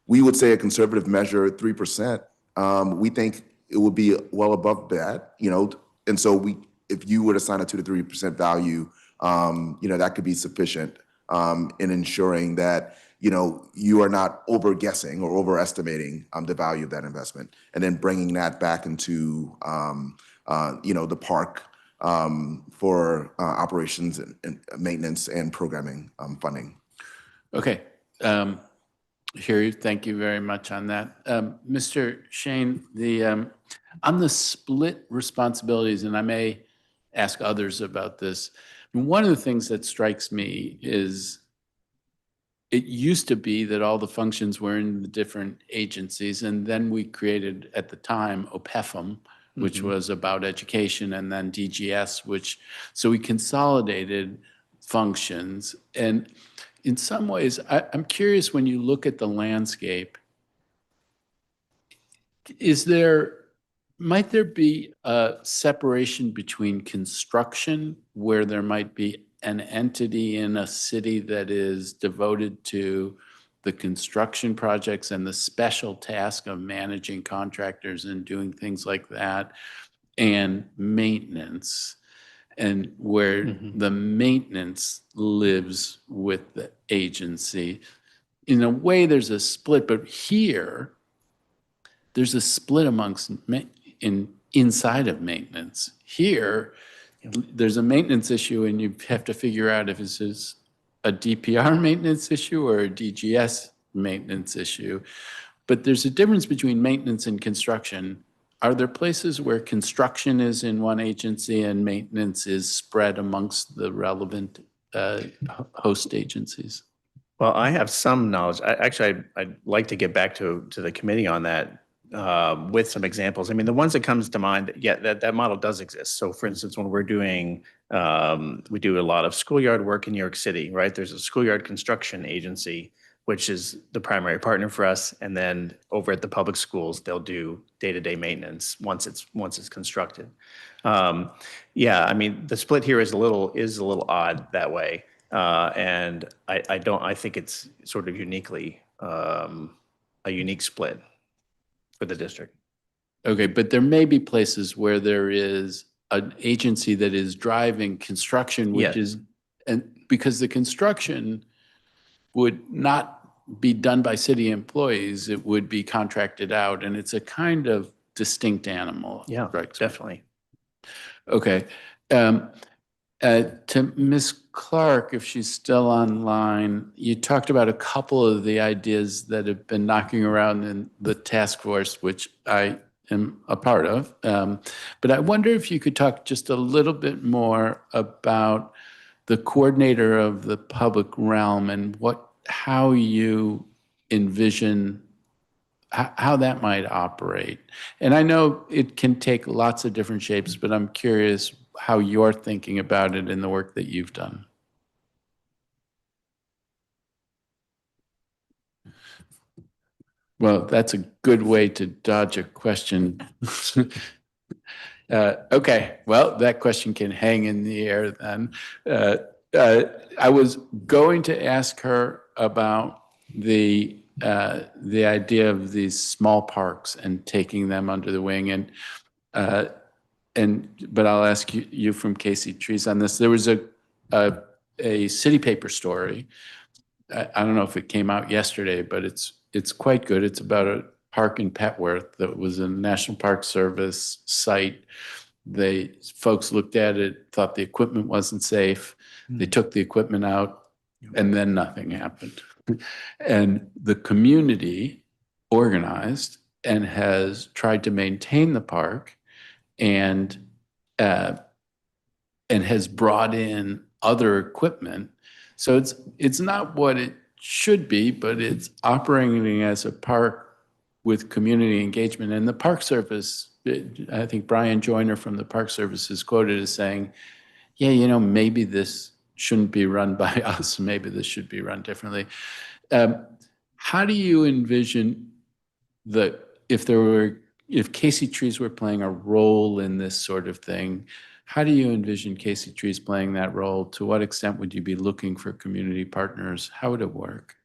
[SPEAKER 10] We would say a conservative measure, 3%. We think it would be well above that, and so if you would assign it to the 3% value, that could be sufficient in ensuring that, you are not over guessing or overestimating the value of that investment, and then bringing that back into, the park for operations and maintenance and programming funding.
[SPEAKER 14] Okay. Hear you. Thank you very much on that. Mr. Shane, on the split responsibilities, and I may ask others about this, one of the things that strikes me is it used to be that all the functions were in the different agencies, and then we created at the time OPEFM, which was about education, and then DGS, so we consolidated functions. And in some ways, I'm curious, when you look at the landscape, might there be a separation between construction, where there might be an entity in a city that is devoted to the construction projects and the special task of managing contractors and doing things like that, and maintenance, and where the maintenance lives with the agency? In a way, there's a split, but here, there's a split amongst inside of maintenance. Here, there's a maintenance issue, and you have to figure out if this is a DPR maintenance issue or a DGS maintenance issue. But there's a difference between maintenance and construction. Are there places where construction is in one agency and maintenance is spread amongst the relevant host agencies?
[SPEAKER 12] Well, I have some knowledge. I'd like to get back to the committee on that with some examples. I mean, the ones that comes to mind, yeah, that model does exist. So for instance, when we're doing, we do a lot of schoolyard work in New York City, right? There's a schoolyard construction agency, which is the primary partner for us. And then over at the public schools, they'll do day-to-day maintenance once it's constructed. Yeah, I mean, the split here is a little odd that way. And I think it's sort of uniquely a unique split for the district.
[SPEAKER 14] Okay, but there may be places where there is an agency that is driving construction, which is, and because the construction would not be done by city employees, it would be contracted out, and it's a kind of distinct animal.
[SPEAKER 12] Yeah,
[SPEAKER 14] right?
[SPEAKER 12] Definitely.
[SPEAKER 14] Okay. To Ms. Clark, if she's still online, you talked about a couple of the ideas that have been knocking around in the task force, which I am a part of. But I wonder if you could talk just a little bit more about the coordinator of the public realm and how you envision how that might operate. And I know it can take lots of different shapes, but I'm curious how you're thinking about it in the work that you've done. Well, that's a good way to dodge a question. Okay, well, that question can hang in the air then. I was going to ask her about the idea of these small parks and taking them under the wing, but I'll ask you from Casey Trees on this. There was a city paper story. I don't know if it came out yesterday, but it's quite good. It's about a park in Petworth that was a National Park Service site. Folks looked at it, thought the equipment wasn't safe. They took the equipment out, and then nothing happened. And the community organized and has tried to maintain the park, and has brought in other equipment. So it's not what it should be, but it's operating as a park with community engagement. And the Park Service, I think Brian Joyner from the Park Service is quoted as saying, yeah, maybe this shouldn't be run by us. Maybe this should be run differently. How do you envision if Casey Trees were playing a role in this sort of thing, how do you envision Casey Trees playing that role? To what extent would you be looking for community partners? How would it work?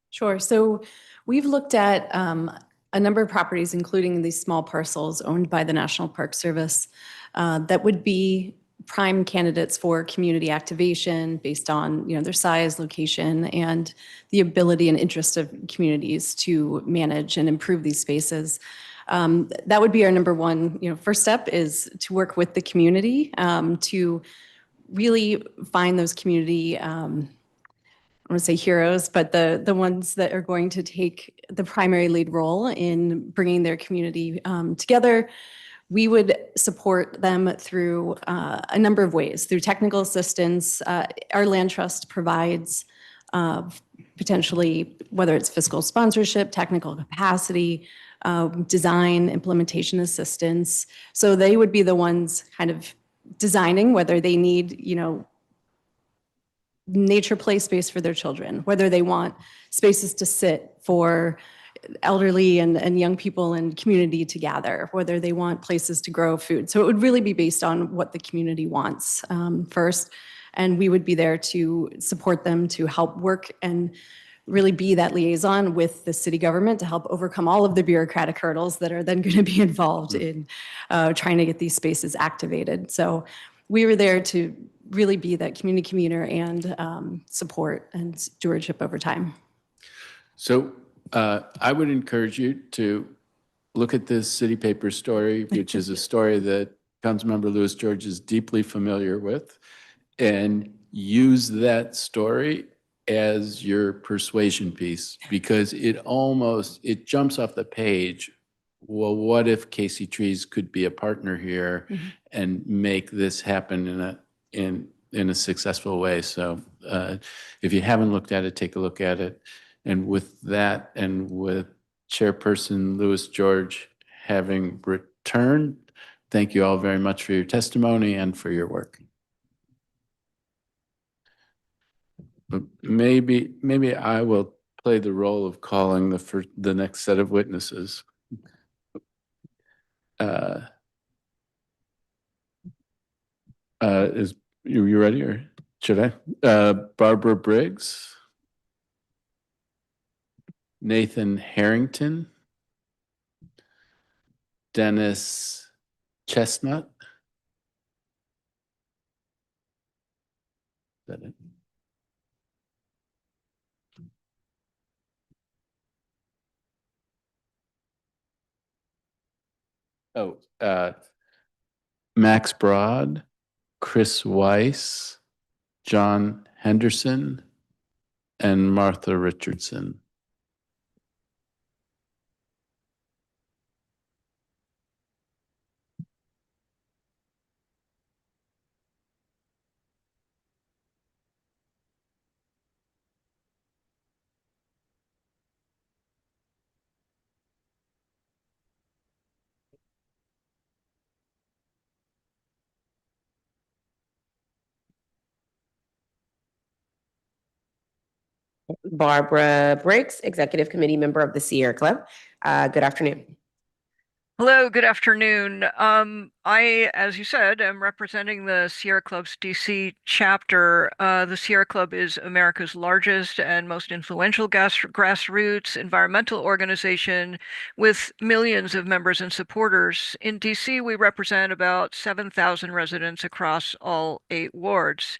[SPEAKER 13] Sure. So we've looked at a number of properties, including these small parcels owned by the National Park Service, that would be prime candidates for community activation based on, their size, location, and the ability and interest of communities to manage and improve these spaces. That would be our number one, first step is to work with the community to really find those community, I want to say heroes, but the ones that are going to take the primary lead role in bringing their community together. We would support them through a number of ways, through technical assistance. Our land trust provides potentially, whether it's fiscal sponsorship, technical capacity, design, implementation assistance. So they would be the ones kind of designing whether they need, nature play space for their children, whether they want spaces to sit for elderly and young people and community to gather, whether they want places to grow food. So it would really be based on what the community wants first. And we would be there to support them, to help work and really be that liaison with the city government to help overcome all of the bureaucratic hurdles that are then going to be involved in trying to get these spaces activated. So we were there to really be that community commuter and support and stewardship over time.
[SPEAKER 14] So I would encourage you to look at this city paper story, which is a story that Councilmember Louis George is deeply familiar with, and use that story as your persuasion piece, because it jumps off the page. Well, what if Casey Trees could be a partner here and make this happen in a successful way? So if you haven't looked at it, take a look at it. And with that, and with Chairperson Louis George having returned, thank you all very much for your testimony and for your work. But maybe I will play the role of calling the next set of witnesses. Is you ready, or should I? Barbara Briggs, Nathan Harrington, Dennis Chestnut. Is that it? Oh, Max Broad, Chris Weiss, John Henderson, and Martha Richardson.
[SPEAKER 1] Barbara Briggs, Executive Committee member of the Sierra Club. Good afternoon.
[SPEAKER 15] Hello, good afternoon. I, as you said, am representing the Sierra Club's DC chapter. The Sierra Club is America's largest and most influential grassroots environmental organization with millions of members and supporters. In DC, we represent about 7,000 residents across all 8 wards.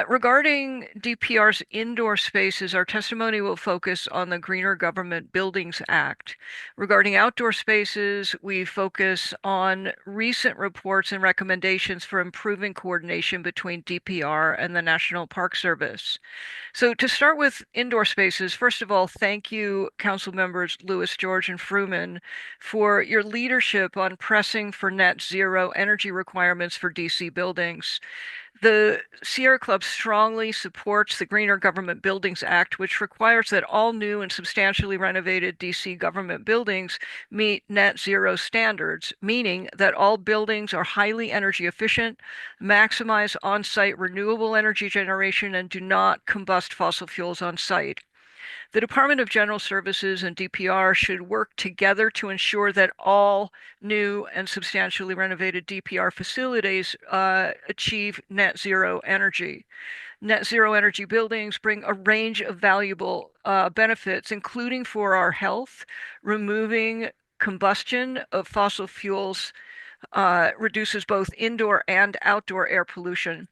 [SPEAKER 15] Regarding DPR's indoor spaces, our testimony will focus on the Greener Government Buildings Act. Regarding outdoor spaces, we focus on recent reports and recommendations for improving coordination between DPR and the National Park Service. So to start with indoor spaces, first of all, thank you, Council members Louis George and Fruman, for your leadership on pressing for net zero energy requirements for DC buildings. The Sierra Club strongly supports the Greener Government Buildings Act, which requires that all new and substantially renovated DC government buildings meet net zero standards, meaning that all buildings are highly energy efficient, maximize on-site renewable energy generation, and do not combust fossil fuels on site. The Department of General Services and DPR should work together to ensure that all new and substantially renovated DPR facilities achieve net zero energy. Net zero energy buildings bring a range of valuable benefits, including for our health, removing combustion of fossil fuels reduces both indoor and outdoor air pollution.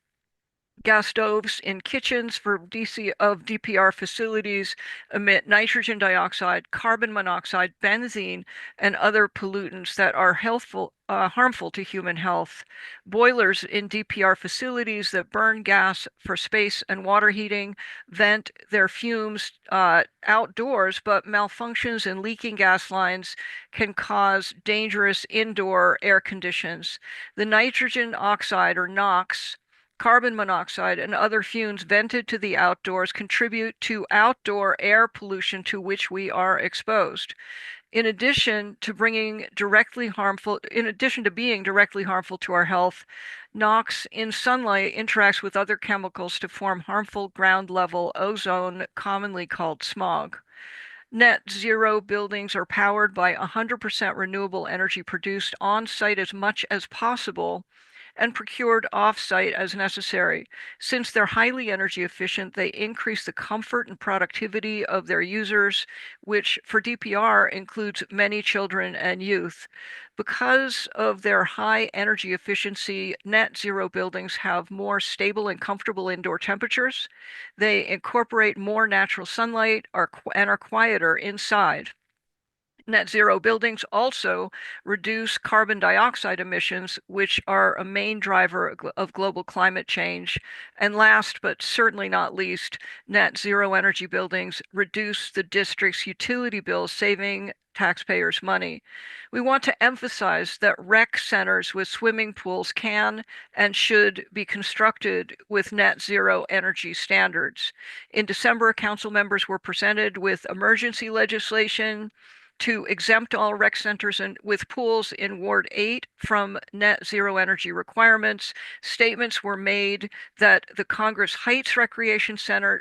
[SPEAKER 15] Gas stoves in kitchens for DPR facilities emit nitrogen dioxide, carbon monoxide, benzene, and other pollutants that are harmful to human health. Boilers in DPR facilities that burn gas for space and water heating vent their fumes outdoors, but malfunctions and leaking gas lines can cause dangerous indoor air conditions. The nitrogen oxide, or NOx, carbon monoxide, and other fumes vented to the outdoors contribute to outdoor air pollution to which we are exposed. In addition to being directly harmful to our health, NOx in sunlight interacts with other chemicals to form harmful ground level ozone, commonly called smog. Net zero buildings are powered by 100% renewable energy produced on site as much as possible and procured off-site as necessary. Since they're highly energy efficient, they increase the comfort and productivity of their users, which for DPR includes many children and youth. Because of their high energy efficiency, net zero buildings have more stable and comfortable indoor temperatures. They incorporate more natural sunlight and are quieter inside. Net zero buildings also reduce carbon dioxide emissions, which are a main driver of global climate change. And last, but certainly not least, net zero energy buildings reduce the district's utility bills, saving taxpayers money. We want to emphasize that rec centers with swimming pools can and should be constructed with net zero energy standards. In December, council members were presented with emergency legislation to exempt all rec centers with pools in Ward 8 from net zero energy requirements. Statements were made that the Congress Heights Recreation Center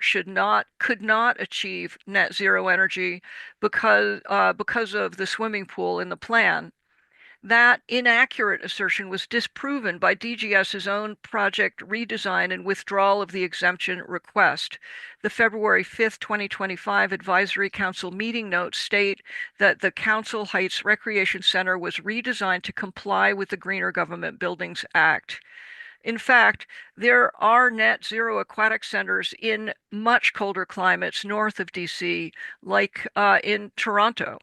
[SPEAKER 15] could not achieve net zero energy because of the swimming pool in the plan. That inaccurate assertion was disproven by DGS's own project redesign and withdrawal of the exemption request. The February 5th, 2025 Advisory Council meeting notes state that the Council Heights Recreation Center was redesigned to comply with the Greener Government Buildings Act. In fact, there are net zero aquatic centers in much colder climates north of DC, like in Toronto.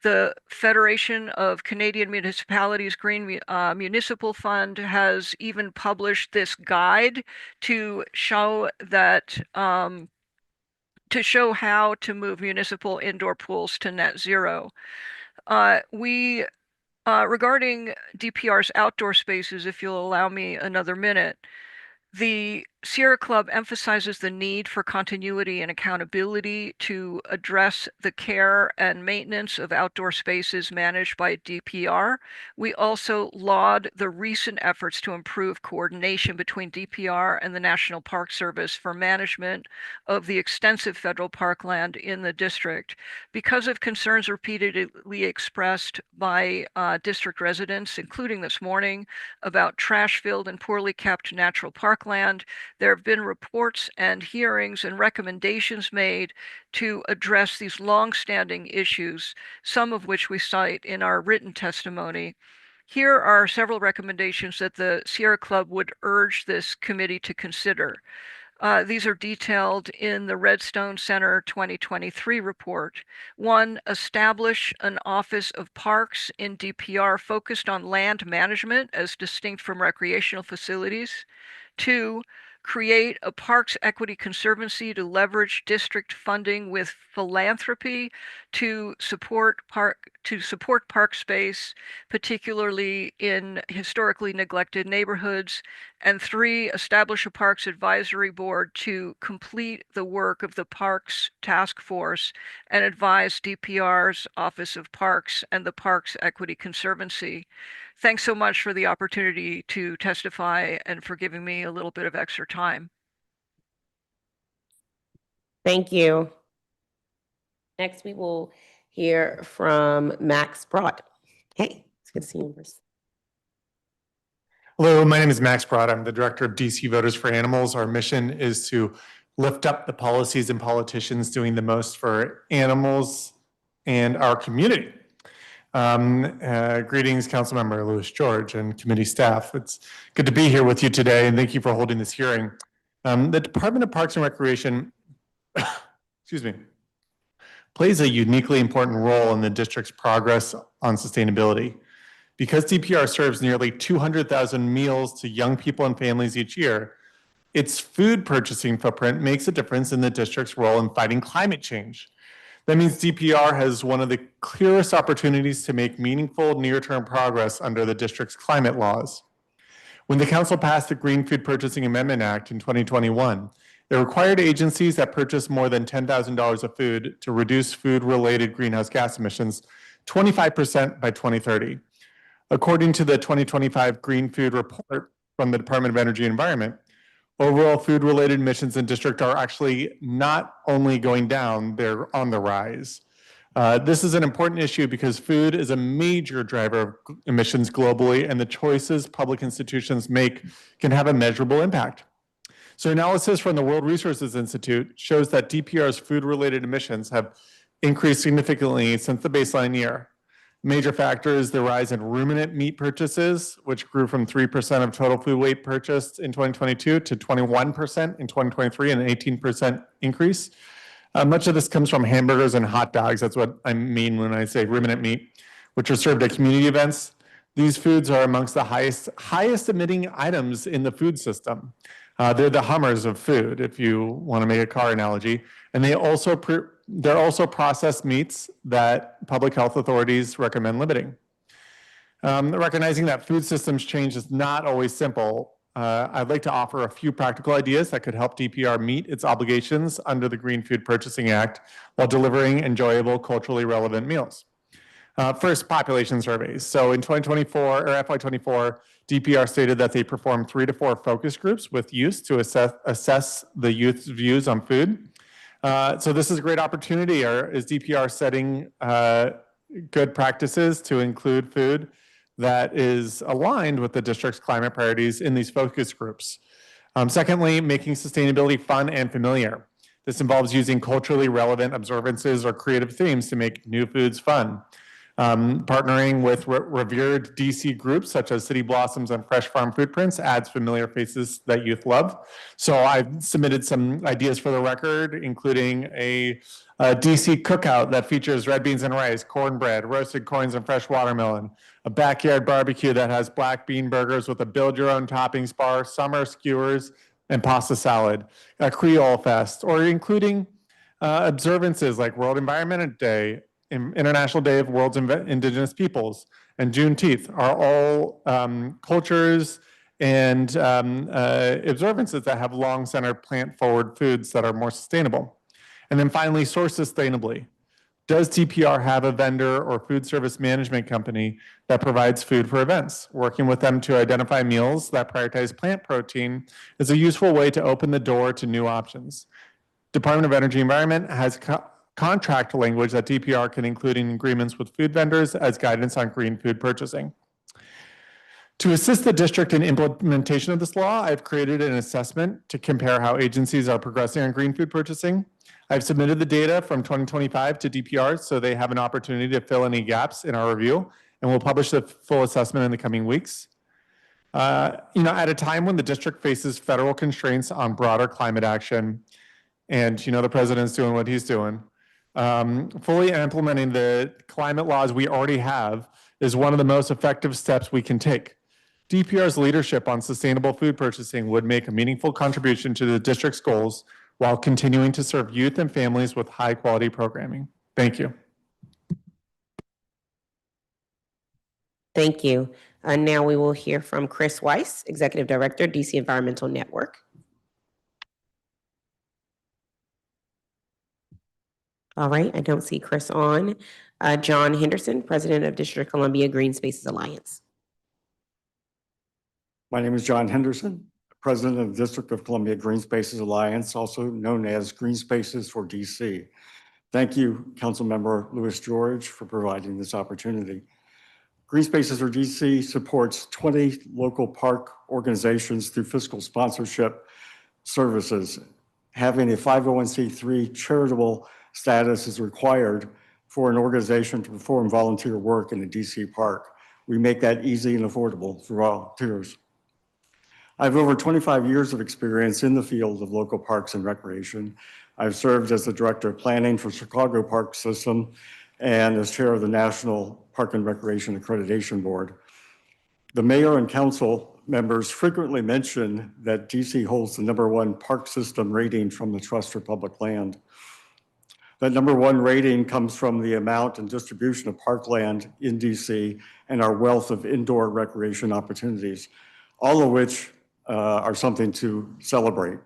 [SPEAKER 15] The Federation of Canadian Municipalities Green Municipal Fund has even published this guide to show that to show how to move municipal indoor pools to net zero. Regarding DPR's outdoor spaces, if you'll allow me another minute, the Sierra Club emphasizes the need for continuity and accountability to address the care and maintenance of outdoor spaces managed by DPR. We also laud the recent efforts to improve coordination between DPR and the National Park Service for management of the extensive federal parkland in the district. Because of concerns repeatedly expressed by district residents, including this morning, about trash-filled and poorly kept natural parkland, there have been reports and hearings and recommendations made to address these long-standing issues, some of which we cite in our written testimony. Here are several recommendations that the Sierra Club would urge this committee to consider. These are detailed in the Redstone Center 2023 report. 1, establish an Office of Parks in DPR focused on land management as distinct from recreational facilities. 2, create a Parks Equity Conservancy to leverage district funding with philanthropy to support park space, particularly in historically neglected neighborhoods. And 3, establish a Parks Advisory Board to complete the work of the Parks Task Force and advise DPR's Office of Parks and the Parks Equity Conservancy. Thanks so much for the opportunity to testify and for giving me a little bit of extra time.
[SPEAKER 1] Thank you. Next, we will hear from Max Broad. Hey, it's good to see you.
[SPEAKER 16] Hello, my name is Max Broad. I'm the director of DC Voters for Animals. Our mission is to lift up the policies and politicians doing the most for animals and our community. Greetings, Councilmember Louis George and committee staff. It's good to be here with you today, and thank you for holding this hearing. The Department of Parks and Recreation, excuse me, plays a uniquely important role in the district's progress on sustainability. Because DPR serves nearly 200,000 meals to young people and families each year, its food purchasing footprint makes a difference in the district's role in fighting climate change. That means DPR has one of the clearest opportunities to make meaningful near-term progress under the district's climate laws. When the council passed the Green Food Purchasing Amendment Act in 2021, it required agencies that purchase more than $10,000 of food to reduce food-related greenhouse gas emissions 25% by 2030. According to the 2025 Green Food Report from the Department of Energy and Environment, overall food-related emissions in district are actually not only going down, they're on the rise. This is an important issue because food is a major driver of emissions globally, and the choices public institutions make can have a measurable impact. So analysis from the World Resources Institute shows that DPR's food-related emissions have increased significantly since the baseline year. Major factors, the rise in ruminant meat purchases, which grew from 3% of total food weight purchased in 2022 to 21% in 2023, an 18% increase. Much of this comes from hamburgers and hot dogs. That's what I mean when I say ruminant meat, which are served at community events. These foods are amongst the highest emitting items in the food system. They're the Hummers of food, if you want to make a car analogy. And they're also processed meats that public health authorities recommend limiting. Recognizing that food systems change is not always simple, I'd like to offer a few practical ideas that could help DPR meet its obligations under the Green Food Purchasing Act while delivering enjoyable, culturally relevant meals. First, population surveys. So in 2024 or FY24, DPR stated that they performed 3 to 4 focus groups with youth to assess the youth's views on food. So this is a great opportunity. Is DPR setting good practices to include food that is aligned with the district's climate priorities in these focus groups? Secondly, making sustainability fun and familiar. This involves using culturally relevant observances or creative themes to make new foods fun. Partnering with revered DC groups such as City Blossoms and Fresh Farm Footprints adds familiar faces that youth love. So I've submitted some ideas for the record, including a DC cookout that features red beans and rice, cornbread, roasted corns, and fresh watermelon. A backyard barbecue that has black bean burgers with a build-your-own toppings bar, summer skewers, and pasta salad. A Creole Fest, or including observances like World Environment Day, International Day of World's Indigenous Peoples, and Juneteenth are all cultures and observances that have long-centered plant-forward foods that are more sustainable. And then finally, source sustainably. Does DPR have a vendor or food service management company that provides food for events? Working with them to identify meals that prioritize plant protein is a useful way to open the door to new options. Department of Energy and Environment has contract language that DPR can include in agreements with food vendors as guidance on green food purchasing. To assist the district in implementation of this law, I've created an assessment to compare how agencies are progressing on green food purchasing. I've submitted the data from 2025 to DPR so they have an opportunity to fill any gaps in our review, and we'll publish the full assessment in the coming weeks. At a time when the district faces federal constraints on broader climate action, and the president's doing what he's doing, fully implementing the climate laws we already have is one of the most effective steps we can take. DPR's leadership on sustainable food purchasing would make a meaningful contribution to the district's goals while continuing to serve youth and families with high-quality programming. Thank you.
[SPEAKER 1] Thank you. Now we will hear from Chris Weiss, Executive Director, DC Environmental Network. All right, I don't see Chris on. John Henderson, President of District of Columbia Green Spaces Alliance.
[SPEAKER 17] My name is John Henderson, President of the District of Columbia Green Spaces Alliance, also known as Green Spaces for DC. Thank you, Councilmember Louis George, for providing this opportunity. Green Spaces for DC supports 20 local park organizations through fiscal sponsorship services. Having a 501c3 charitable status is required for an organization to perform volunteer work in a DC park. We make that easy and affordable for volunteers. I have over 25 years of experience in the field of local parks and recreation. I've served as the Director of Planning for Chicago Park System and as Chair of the National Park and Recreation Accreditation Board. The mayor and council members frequently mention that DC holds the #1 park system rating from the Trust for Public Land. That #1 rating comes from the amount and distribution of parkland in DC and our wealth of indoor recreation opportunities, all of which are something to celebrate.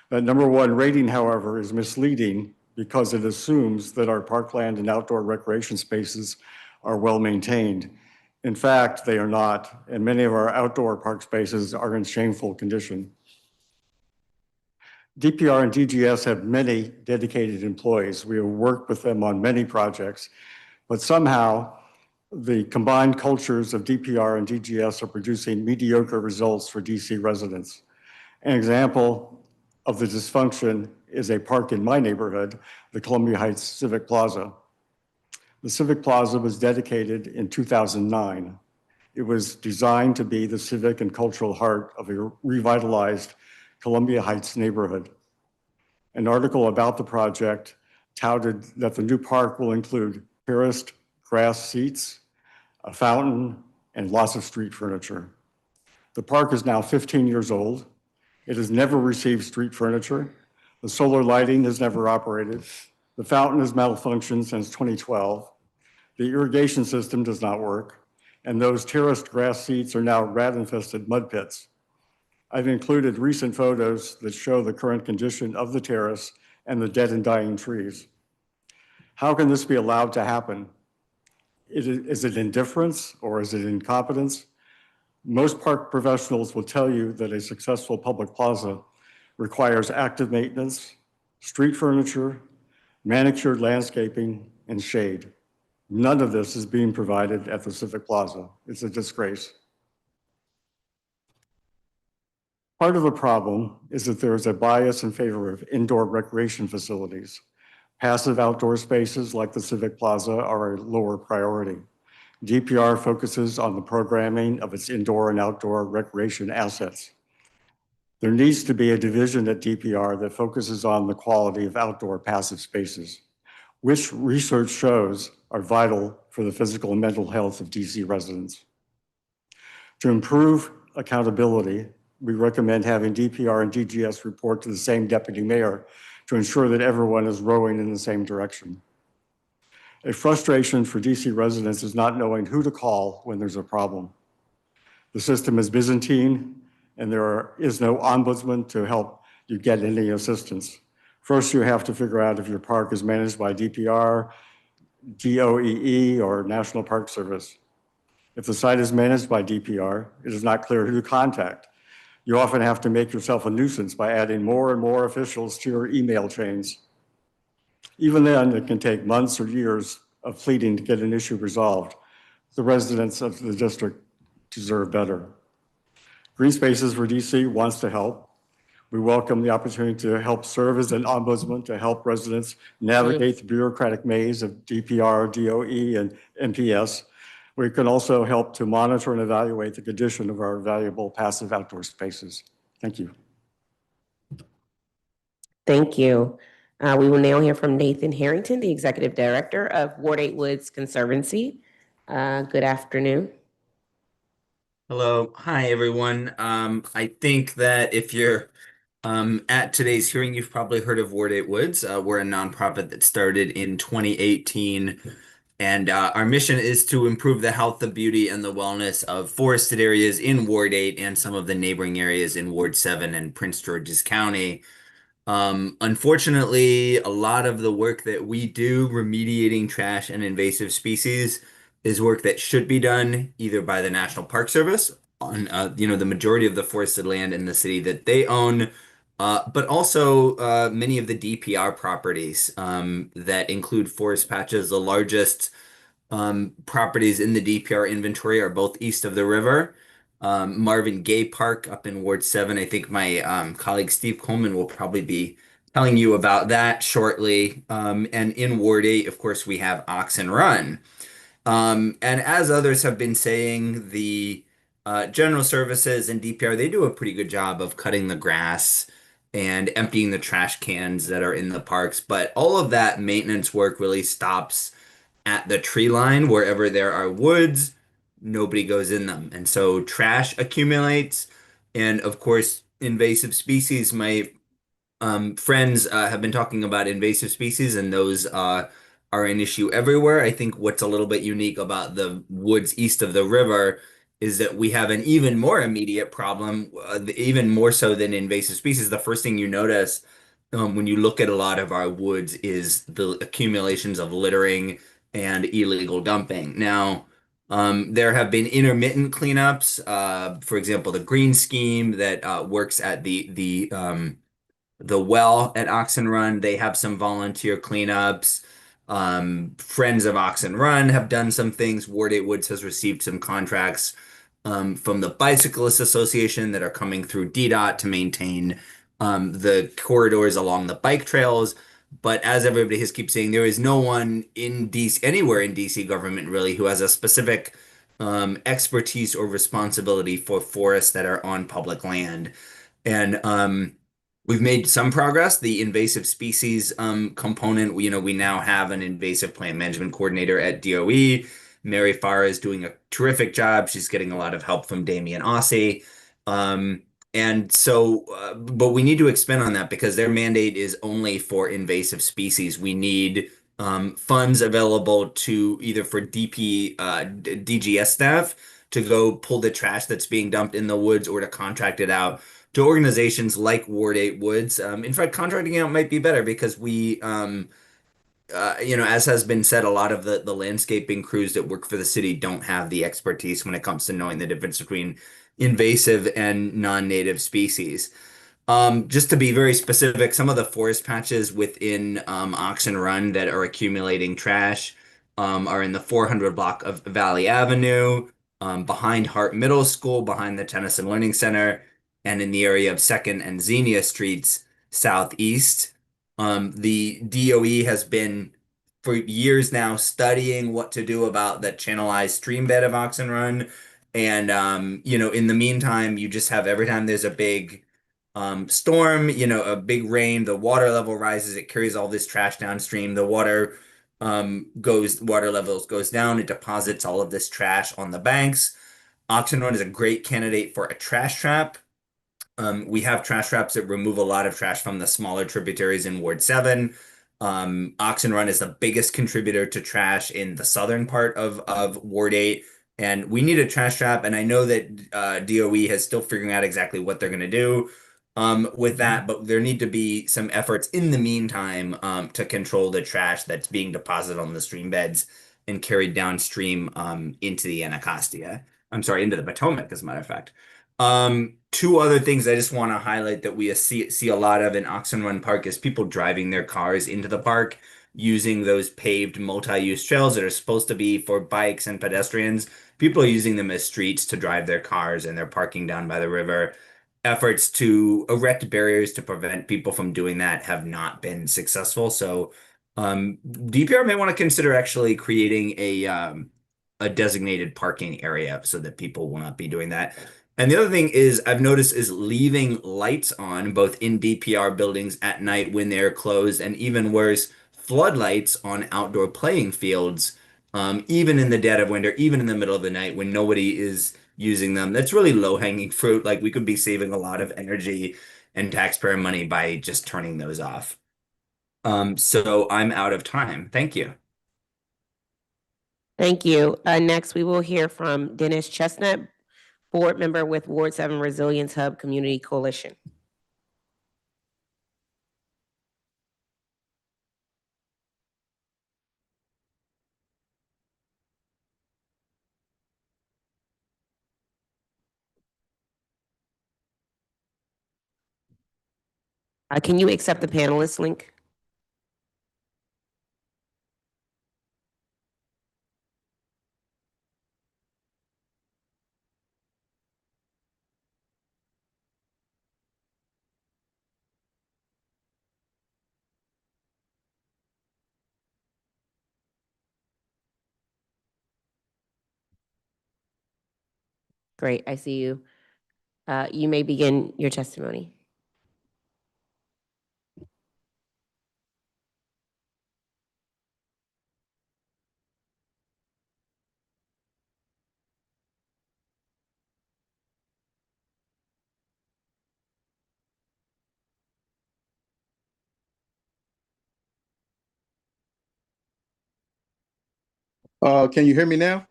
[SPEAKER 17] That #1 rating, however, is misleading because it assumes that our parkland and outdoor recreation spaces are well maintained. In fact, they are not, and many of our outdoor park spaces are in shameful condition. DPR and DGS have many dedicated employees. We have worked with them on many projects, but somehow the combined cultures of DPR and DGS are producing mediocre results for DC residents. An example of the dysfunction is a park in my neighborhood, the Columbia Heights Civic Plaza. The Civic Plaza was dedicated in 2009. It was designed to be the civic and cultural heart of a revitalized Columbia Heights neighborhood. An article about the project touted that the new park will include terraced grass seats, a fountain, and lots of street furniture. The park is now 15 years old. It has never received street furniture. The solar lighting has never operated. The fountain has malfunctioned since 2012. The irrigation system does not work. And those terraced grass seats are now rat-infested mud pits. I've included recent photos that show the current condition of the terrace and the dead and dying trees. How can this be allowed to happen? Is it indifference or is it incompetence? Most park professionals will tell you that a successful public plaza requires active maintenance, street furniture, manicured landscaping, and shade. None of this is being provided at the Civic Plaza. It's a disgrace. Part of the problem is that there is a bias in favor of indoor recreation facilities. Passive outdoor spaces like the Civic Plaza are a lower priority. DPR focuses on the programming of its indoor and outdoor recreation assets. There needs to be a division at DPR that focuses on the quality of outdoor passive spaces, which research shows are vital for the physical and mental health of DC residents. To improve accountability, we recommend having DPR and DGS report to the same deputy mayor to ensure that everyone is rowing in the same direction. A frustration for DC residents is not knowing who to call when there's a problem. The system is Byzantine, and there is no ombudsman to help you get any assistance. First, you have to figure out if your park is managed by DPR, DOEE, or National Park Service. If the site is managed by DPR, it is not clear who to contact. You often have to make yourself a nuisance by adding more and more officials to your email chains. Even then, it can take months or years of pleading to get an issue resolved. The residents of the district deserve better. Green Spaces for DC wants to help. We welcome the opportunity to help serve as an ombudsman to help residents navigate the bureaucratic maze of DPR, DOE, and NPS. We can also help to monitor and evaluate the condition of our valuable passive outdoor spaces. Thank you.
[SPEAKER 1] Thank you. We will now hear from Nathan Harrington, the Executive Director of Ward 8 Woods Conservancy. Good afternoon.
[SPEAKER 18] Hello. Hi, everyone. I think that if you're at today's hearing, you've probably heard of Ward 8 Woods. We're a nonprofit that started in 2018, and our mission is to improve the health, the beauty, and the wellness of forested areas in Ward 8 and some of the neighboring areas in Ward 7 and Prince George's County. Unfortunately, a lot of the work that we do remediating trash and invasive species is work that should be done either by the National Park Service on the majority of the forested land in the city that they own, but also many of the DPR properties that include forest patches. The largest properties in the DPR inventory are both east of the river. Marvin Gaye Park up in Ward 7. I think my colleague Steve Coleman will probably be telling you about that shortly. And in Ward 8, of course, we have Oxen Run. And as others have been saying, the general services and DPR, they do a pretty good job of cutting the grass and emptying the trash cans that are in the parks. But all of that maintenance work really stops at the tree line. Wherever there are woods, nobody goes in them. And so trash accumulates. And of course, invasive species. My friends have been talking about invasive species, and those are an issue everywhere. I think what's a little bit unique about the woods east of the river is that we have an even more immediate problem, even more so than invasive species. The first thing you notice when you look at a lot of our woods is the accumulations of littering and illegal dumping. Now, there have been intermittent cleanups. For example, the green scheme that works at the well at Oxen Run, they have some volunteer cleanups. Friends of Oxen Run have done some things. Ward 8 Woods has received some contracts from the Bicyclist Association that are coming through DDOT to maintain the corridors along the bike trails. But as everybody has keeps saying, there is no one in DC, anywhere in DC government really, who has a specific expertise or responsibility for forests that are on public land. And we've made some progress. The invasive species component, we now have an invasive plant management coordinator at DOE. Mary Farr is doing a terrific job. She's getting a lot of help from Damian Ossie. And so, but we need to expand on that because their mandate is only for invasive species. We need funds available to either for DGS staff to go pull the trash that's being dumped in the woods or to contract it out to organizations like Ward 8 Woods. In fact, contracting out might be better because we, as has been said, a lot of the landscaping crews that work for the city don't have the expertise when it comes to knowing the difference between invasive and non-native species. Just to be very specific, some of the forest patches within Oxen Run that are accumulating trash are in the 400 block of Valley Avenue, behind Hart Middle School, behind the Tennyson Learning Center, and in the area of 2nd and Xenia Streets southeast. The DOE has been for years now studying what to do about the channelized stream bed of Oxen Run. And, in the meantime, you just have every time there's a big storm, a big rain, the water level rises, it carries all this trash downstream. The water levels goes down, it deposits all of this trash on the banks. Oxen Run is a great candidate for a trash trap. We have trash traps that remove a lot of trash from the smaller tributaries in Ward 7. Oxen Run is the biggest contributor to trash in the southern part of Ward 8. And we need a trash trap. And I know that DOE is still figuring out exactly what they're going to do with that. But there need to be some efforts in the meantime to control the trash that's being deposited on the stream beds and carried downstream into the Anacostia. I'm sorry, into the Potomac, as a matter of fact. Two other things I just want to highlight that we see a lot of in Oxen Run Park is people driving their cars into the park using those paved multi-use trails that are supposed to be for bikes and pedestrians. People are using them as streets to drive their cars, and they're parking down by the river. Efforts to erect barriers to prevent people from doing that have not been successful. So DPR may want to consider actually creating a designated parking area so that people will not be doing that. And the other thing is I've noticed is leaving lights on both in DPR buildings at night when they're closed, and even worse, floodlights on outdoor playing fields, even in the dead of winter, even in the middle of the night when nobody is using them. That's really low-hanging fruit. Like we could be saving a lot of energy and taxpayer money by just turning those off. So I'm out of time. Thank you.
[SPEAKER 1] Thank you. Next, we will hear from Dennis Chestnut, board member with Ward 7 Resilience Hub Community Coalition. Can you accept the panelist link? Great, I see you. You may begin your testimony.
[SPEAKER 19] Can you hear me now?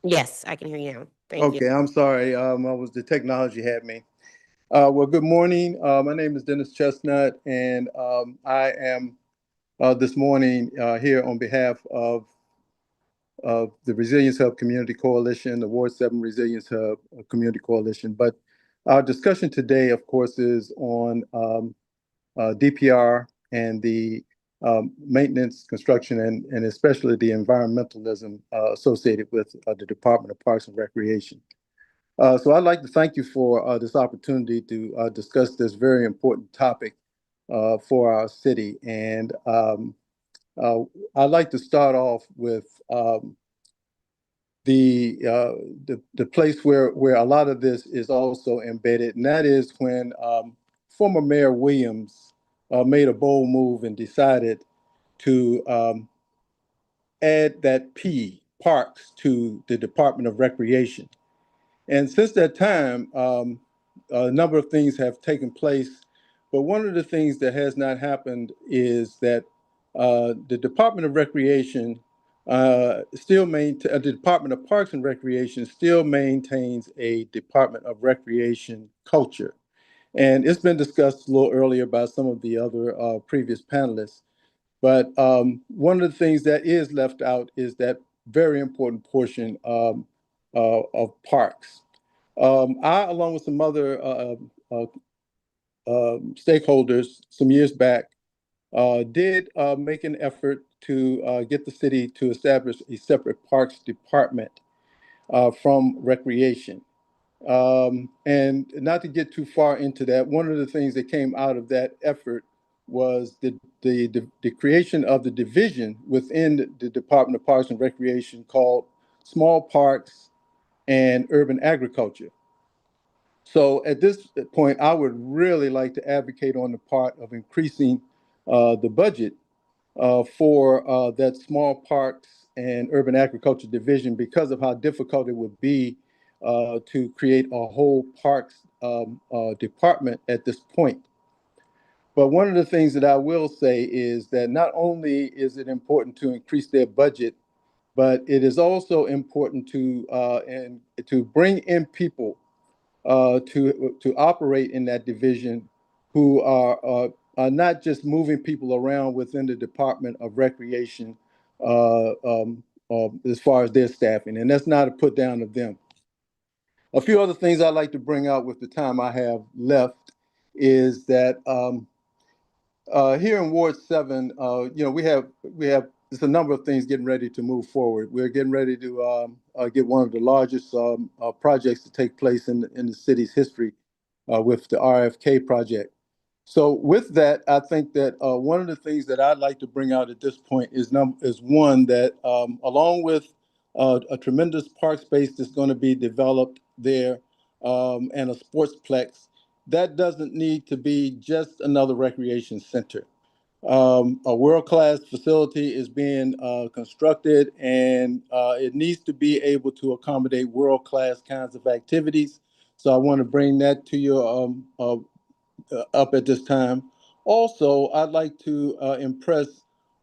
[SPEAKER 1] Yes, I can hear you now. Thank you.
[SPEAKER 19] Okay, I'm sorry. The technology had me. Well, good morning. My name is Dennis Chestnut, and I am this morning here on behalf of the Resilience Hub Community Coalition, the Ward 7 Resilience Hub Community Coalition. But our discussion today, of course, is on DPR and the maintenance, construction, and especially the environmentalism associated with the Department of Parks and Recreation. So I'd like to thank you for this opportunity to discuss this very important topic for our city. And I'd like to start off with the place where a lot of this is also embedded, and that is when former Mayor Williams made a bold move and decided to add that P, Parks, to the Department of Recreation. And since that time, a number of things have taken place. But one of the things that has not happened is that the Department of Recreation the Department of Parks and Recreation still maintains a Department of Recreation culture. And it's been discussed a little earlier by some of the other previous panelists. But one of the things that is left out is that very important portion of parks. I, along with some other stakeholders some years back, did make an effort to get the city to establish a separate parks department from recreation. And not to get too far into that, one of the things that came out of that effort was the creation of the division within the Department of Parks and Recreation called Small Parks and Urban Agriculture. So at this point, I would really like to advocate on the part of increasing the budget for that Small Parks and Urban Agriculture Division because of how difficult it would be to create a whole parks department at this point. But one of the things that I will say is that not only is it important to increase their budget, but it is also important to bring in people to operate in that division who are not just moving people around within the Department of Recreation as far as their staffing. And that's not a put down of them. A few other things I'd like to bring out with the time I have left is that here in Ward 7, we have there's a number of things getting ready to move forward. We're getting ready to get one of the largest projects to take place in the city's history with the RFK project. So with that, I think that one of the things that I'd like to bring out at this point is one that along with a tremendous park space that's going to be developed there and a sportsplex, that doesn't need to be just another recreation center. A world-class facility is being constructed, and it needs to be able to accommodate world-class kinds of activities. So I want to bring that to you up at this time. Also, I'd like to impress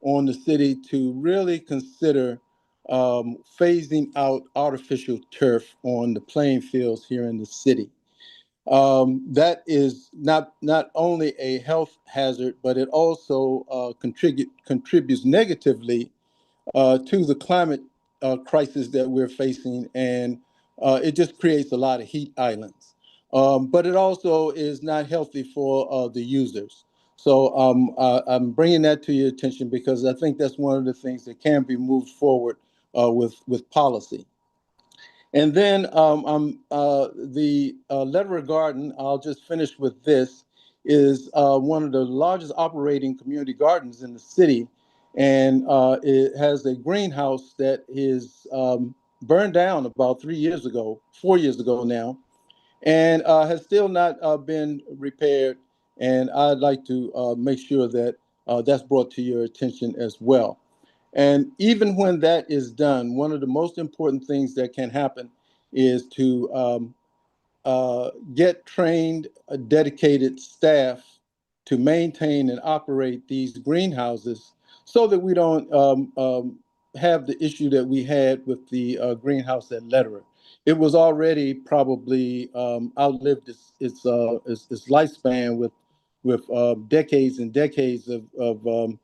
[SPEAKER 19] on the city to really consider phasing out artificial turf on the playing fields here in the city. That is not only a health hazard, but it also contributes negatively to the climate crisis that we're facing, and it just creates a lot of heat islands. But it also is not healthy for the users. So I'm bringing that to your attention because I think that's one of the things that can be moved forward with policy. And then the Lederer Garden, I'll just finish with this, is one of the largest operating community gardens in the city. And it has a greenhouse that is burned down about 4 years ago now, and has still not been repaired. And I'd like to make sure that that's brought to your attention as well. And even when that is done, one of the most important things that can happen is to get trained, dedicated staff to maintain and operate these greenhouses so that we don't have the issue that we had with the greenhouse at Lederer. It was already probably outlived its lifespan with decades and decades of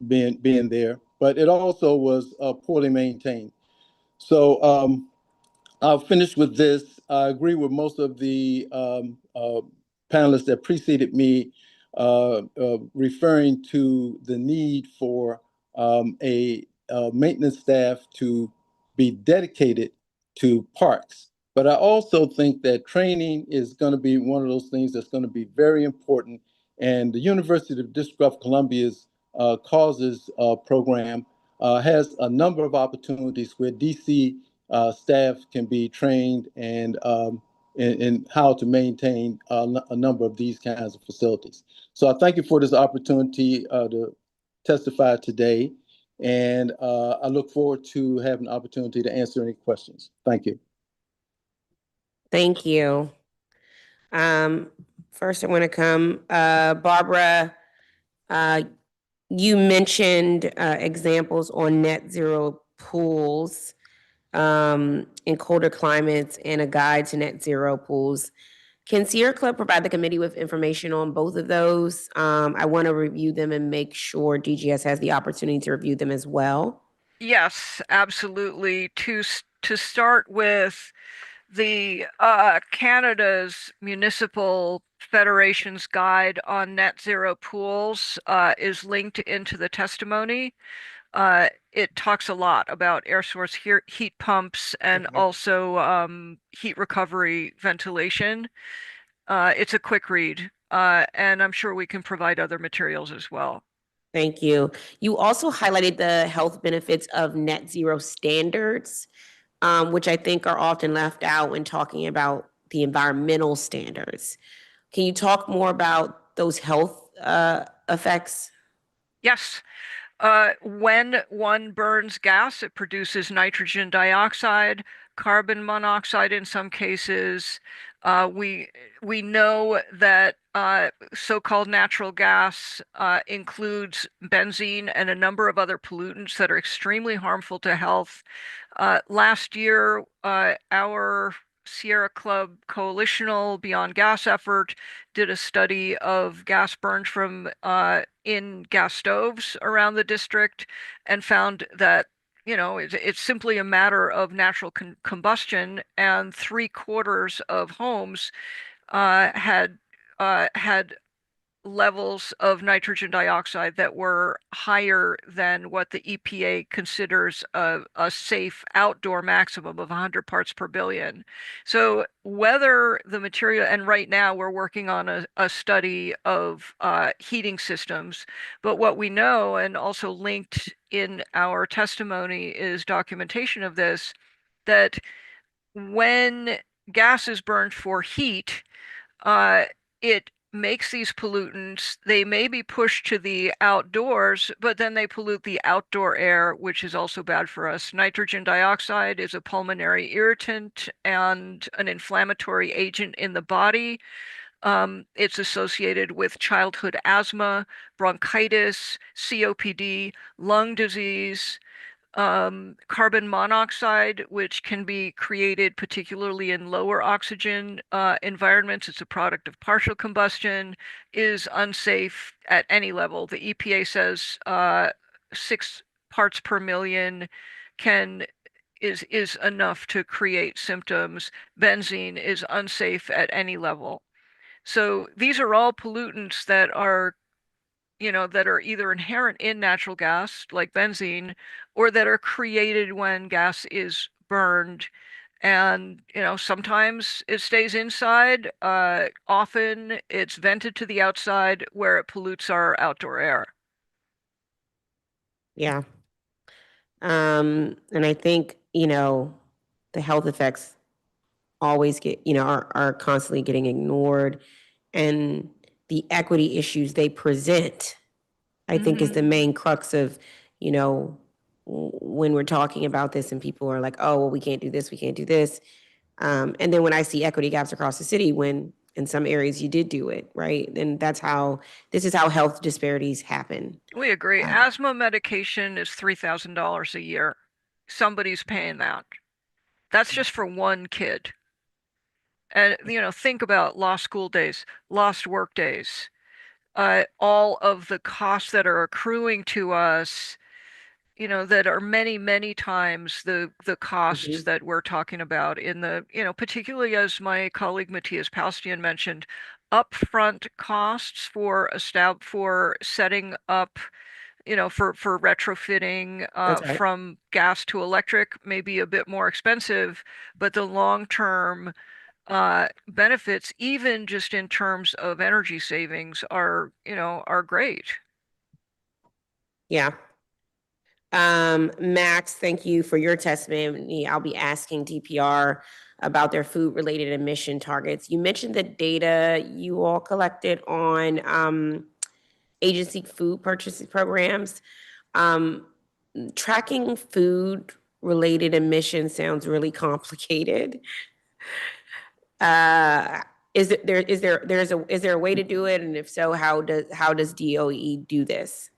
[SPEAKER 19] being there, but it also was poorly maintained. So I'll finish with this. I agree with most of the panelists that preceded me, referring to the need for a maintenance staff to be dedicated to parks. But I also think that training is going to be one of those things that's going to be very important. And the University of District of Columbia's causes program has a number of opportunities where DC staff can be trained and in how to maintain a number of these kinds of facilities. So I thank you for this opportunity to testify today, and I look forward to having an opportunity to answer any questions. Thank you.
[SPEAKER 1] Thank you. First, I want to come, Barbara, you mentioned examples on net zero pools in colder climates and a guide to net zero pools. Can Sierra Club provide the committee with information on both of those? I want to review them and make sure DGS has the opportunity to review them as well.
[SPEAKER 15] Yes, absolutely. To start with, the Canada's Municipal Federation's Guide on Net Zero Pools is linked into the testimony. It talks a lot about air source heat pumps and also heat recovery ventilation. It's a quick read, and I'm sure we can provide other materials as well.
[SPEAKER 1] Thank you. You also highlighted the health benefits of net zero standards, which I think are often left out when talking about the environmental standards. Can you talk more about those health effects?
[SPEAKER 15] Yes. When one burns gas, it produces nitrogen dioxide, carbon monoxide in some cases. We know that so-called natural gas includes benzene and a number of other pollutants that are extremely harmful to health. Last year, our Sierra Club coalitional Beyond Gas effort did a study of gas burned from in gas stoves around the district and found that it's simply a matter of natural combustion, and 3/4 of homes had levels of nitrogen dioxide that were higher than what the EPA considers a safe outdoor maximum of 100 parts per billion. So whether the material, and right now we're working on a study of heating systems, but what we know, and also linked in our testimony, is documentation of this, that when gas is burned for heat, it makes these pollutants. They may be pushed to the outdoors, but then they pollute the outdoor air, which is also bad for us. Nitrogen dioxide is a pulmonary irritant and an inflammatory agent in the body. It's associated with childhood asthma, bronchitis, COPD, lung disease. Carbon monoxide, which can be created particularly in lower oxygen environments, it's a product of partial combustion, is unsafe at any level. The EPA says 6 parts per million is enough to create symptoms. Benzene is unsafe at any level. So these are all pollutants that are either inherent in natural gas, like benzene, or that are created when gas is burned. And, sometimes it stays inside. Often it's vented to the outside where it pollutes our outdoor air.
[SPEAKER 1] Yeah. And I think, the health effects always get, are constantly getting ignored. And the equity issues they present, I think, is the main crux of, when we're talking about this and people are like, oh, well, we can't do this, we can't do this. And then when I see equity gaps across the city, when in some areas you did do it, right? Then this is how health disparities happen.
[SPEAKER 15] We agree. Asthma medication is $3,000 a year. Somebody's paying that. That's just for one kid. And, think about lost school days, lost work days, all of the costs that are accruing to us, that are many, many times the costs that we're talking about in the, particularly as my colleague Matthias Paustian mentioned, upfront costs for setting up, for retrofitting
[SPEAKER 1] Right.
[SPEAKER 15] from gas to electric may be a bit more expensive, but the long-term benefits, even just in terms of energy savings, are great.
[SPEAKER 1] Yeah. Max, thank you for your testimony. I'll be asking DPR about their food-related emission targets. You mentioned the data you all collected on agency food purchasing programs. Tracking food-related emissions sounds really complicated. Is there a way to do it? And if so, how does DOE do this?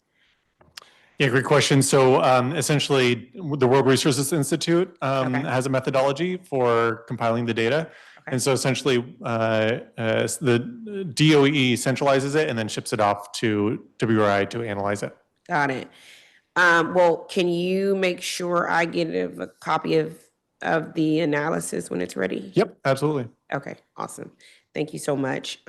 [SPEAKER 16] Yeah, great question. So essentially, the World Resources Institute has a methodology for compiling the data. And so essentially, the DOE centralizes it and then ships it off to WRI to analyze it.
[SPEAKER 1] Got it. Well, can you make sure I get a copy of the analysis when it's ready?
[SPEAKER 16] Yep, absolutely.
[SPEAKER 1] Okay, awesome. Thank you so much.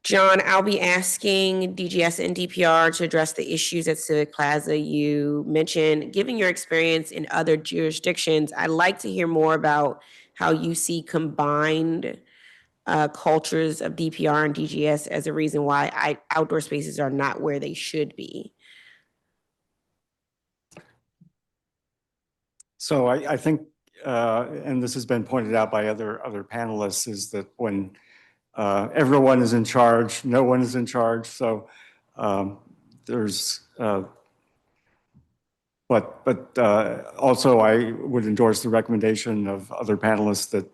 [SPEAKER 1] John, I'll be asking DGS and DPR to address the issues at Civic Plaza you mentioned. Given your experience in other jurisdictions, I'd like to hear more about how you see combined cultures of DPR and DGS as a reason why outdoor spaces are not where they should be.
[SPEAKER 17] So I think, and this has been pointed out by other panelists, is that when everyone is in charge, no one is in charge. So there's, but also I would endorse the recommendation of other panelists that,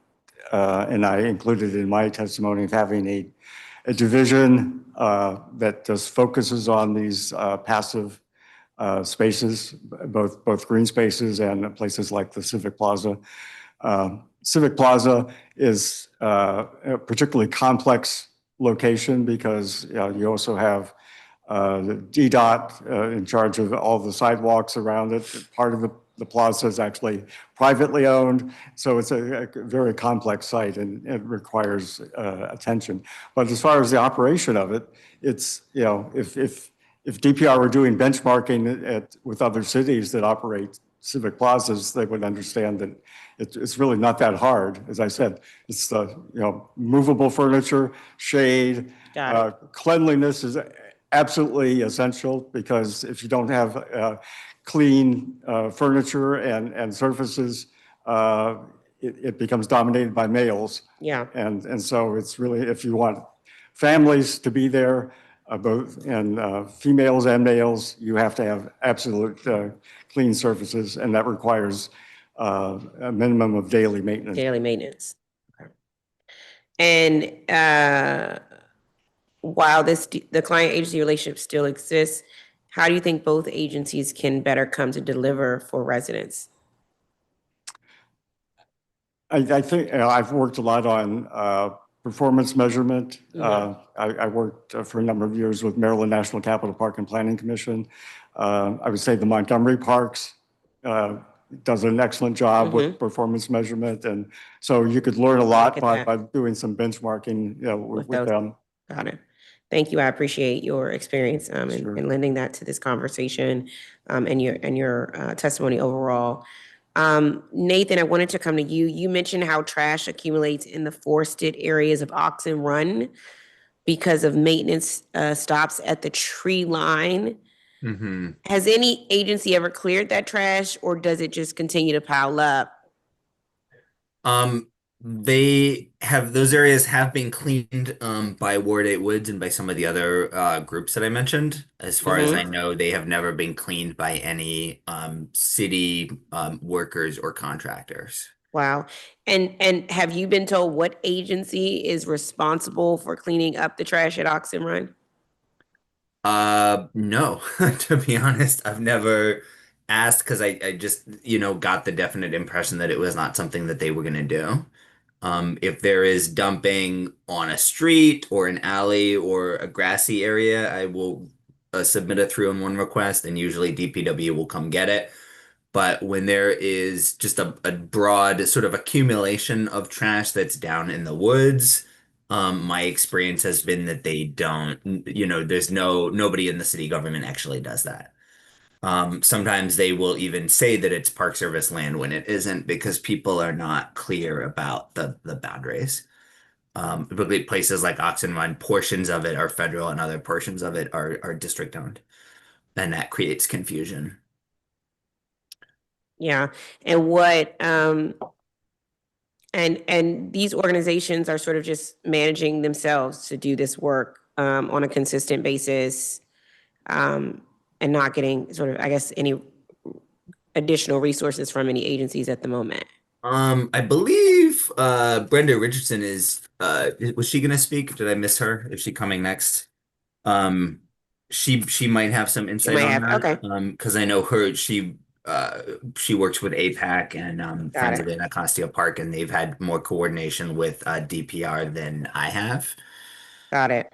[SPEAKER 17] and I included in my testimony, of having a division that just focuses on these passive spaces, both green spaces and places like the Civic Plaza. Civic Plaza is a particularly complex location because you also have the DDOT in charge of all the sidewalks around it. Part of the plaza is actually privately owned, so it's a very complex site and it requires attention. But as far as the operation of it, it's, if DPR were doing benchmarking with other cities that operate civic plazas, they would understand that it's really not that hard. As I said, it's movable furniture, shade, cleanliness is absolutely essential, because if you don't have clean furniture and surfaces, it becomes dominated by males.
[SPEAKER 1] Yeah.
[SPEAKER 17] And so it's really, if you want families to be there, both and females and males, you have to have absolute clean surfaces, and that requires a minimum of daily maintenance.
[SPEAKER 1] Daily maintenance. Okay. And while the client-agency relationship still exists, how do you think both agencies can better come to deliver for residents?
[SPEAKER 17] I think I've worked a lot on performance measurement. I worked for a number of years with Maryland National Capital Park and Planning Commission. I would say the Montgomery Parks does an excellent job with performance measurement. And so you could learn a lot by doing some benchmarking with them.
[SPEAKER 1] Got it. Thank you. I appreciate your experience in lending that to this conversation and your testimony overall. Nathan, I wanted to come to you. You mentioned how trash accumulates in the forested areas of Oxen Run because of maintenance stops at the tree line.
[SPEAKER 18] Mm-hmm.
[SPEAKER 1] Has any agency ever cleared that trash, or does it just continue to pile up?
[SPEAKER 18] Those areas have been cleaned by Ward 8 Woods and by some of the other groups that I mentioned. As far as I know, they have never been cleaned by any city workers or contractors.
[SPEAKER 1] Wow. And have you been told what agency is responsible for cleaning up the trash at Oxen Run?
[SPEAKER 18] No, to be honest, I've never asked because I just, got the definite impression that it was not something that they were going to do. If there is dumping on a street or an alley or a grassy area, I will submit a 311 request, and usually DPW will come get it. But when there is just a broad sort of accumulation of trash that's down in the woods, my experience has been that they don't, there's nobody in the city government actually does that. Sometimes they will even say that it's Park Service land when it isn't because people are not clear about the boundaries. Typically places like Oxen Run, portions of it are federal and other portions of it are district owned. And that creates confusion.
[SPEAKER 1] Yeah. And what and these organizations are sort of just managing themselves to do this work on a consistent basis, and not getting sort of, I guess, any additional resources from any agencies at the moment.
[SPEAKER 18] I believe Brenda Richardson was she gonna speak? Did I miss her? Is she coming next? She might have some insight on that.
[SPEAKER 1] Okay.
[SPEAKER 18] Because I know she works with APAC and Friends of Anacostia Park, and they've had more coordination with DPR than I have.
[SPEAKER 1] Got it.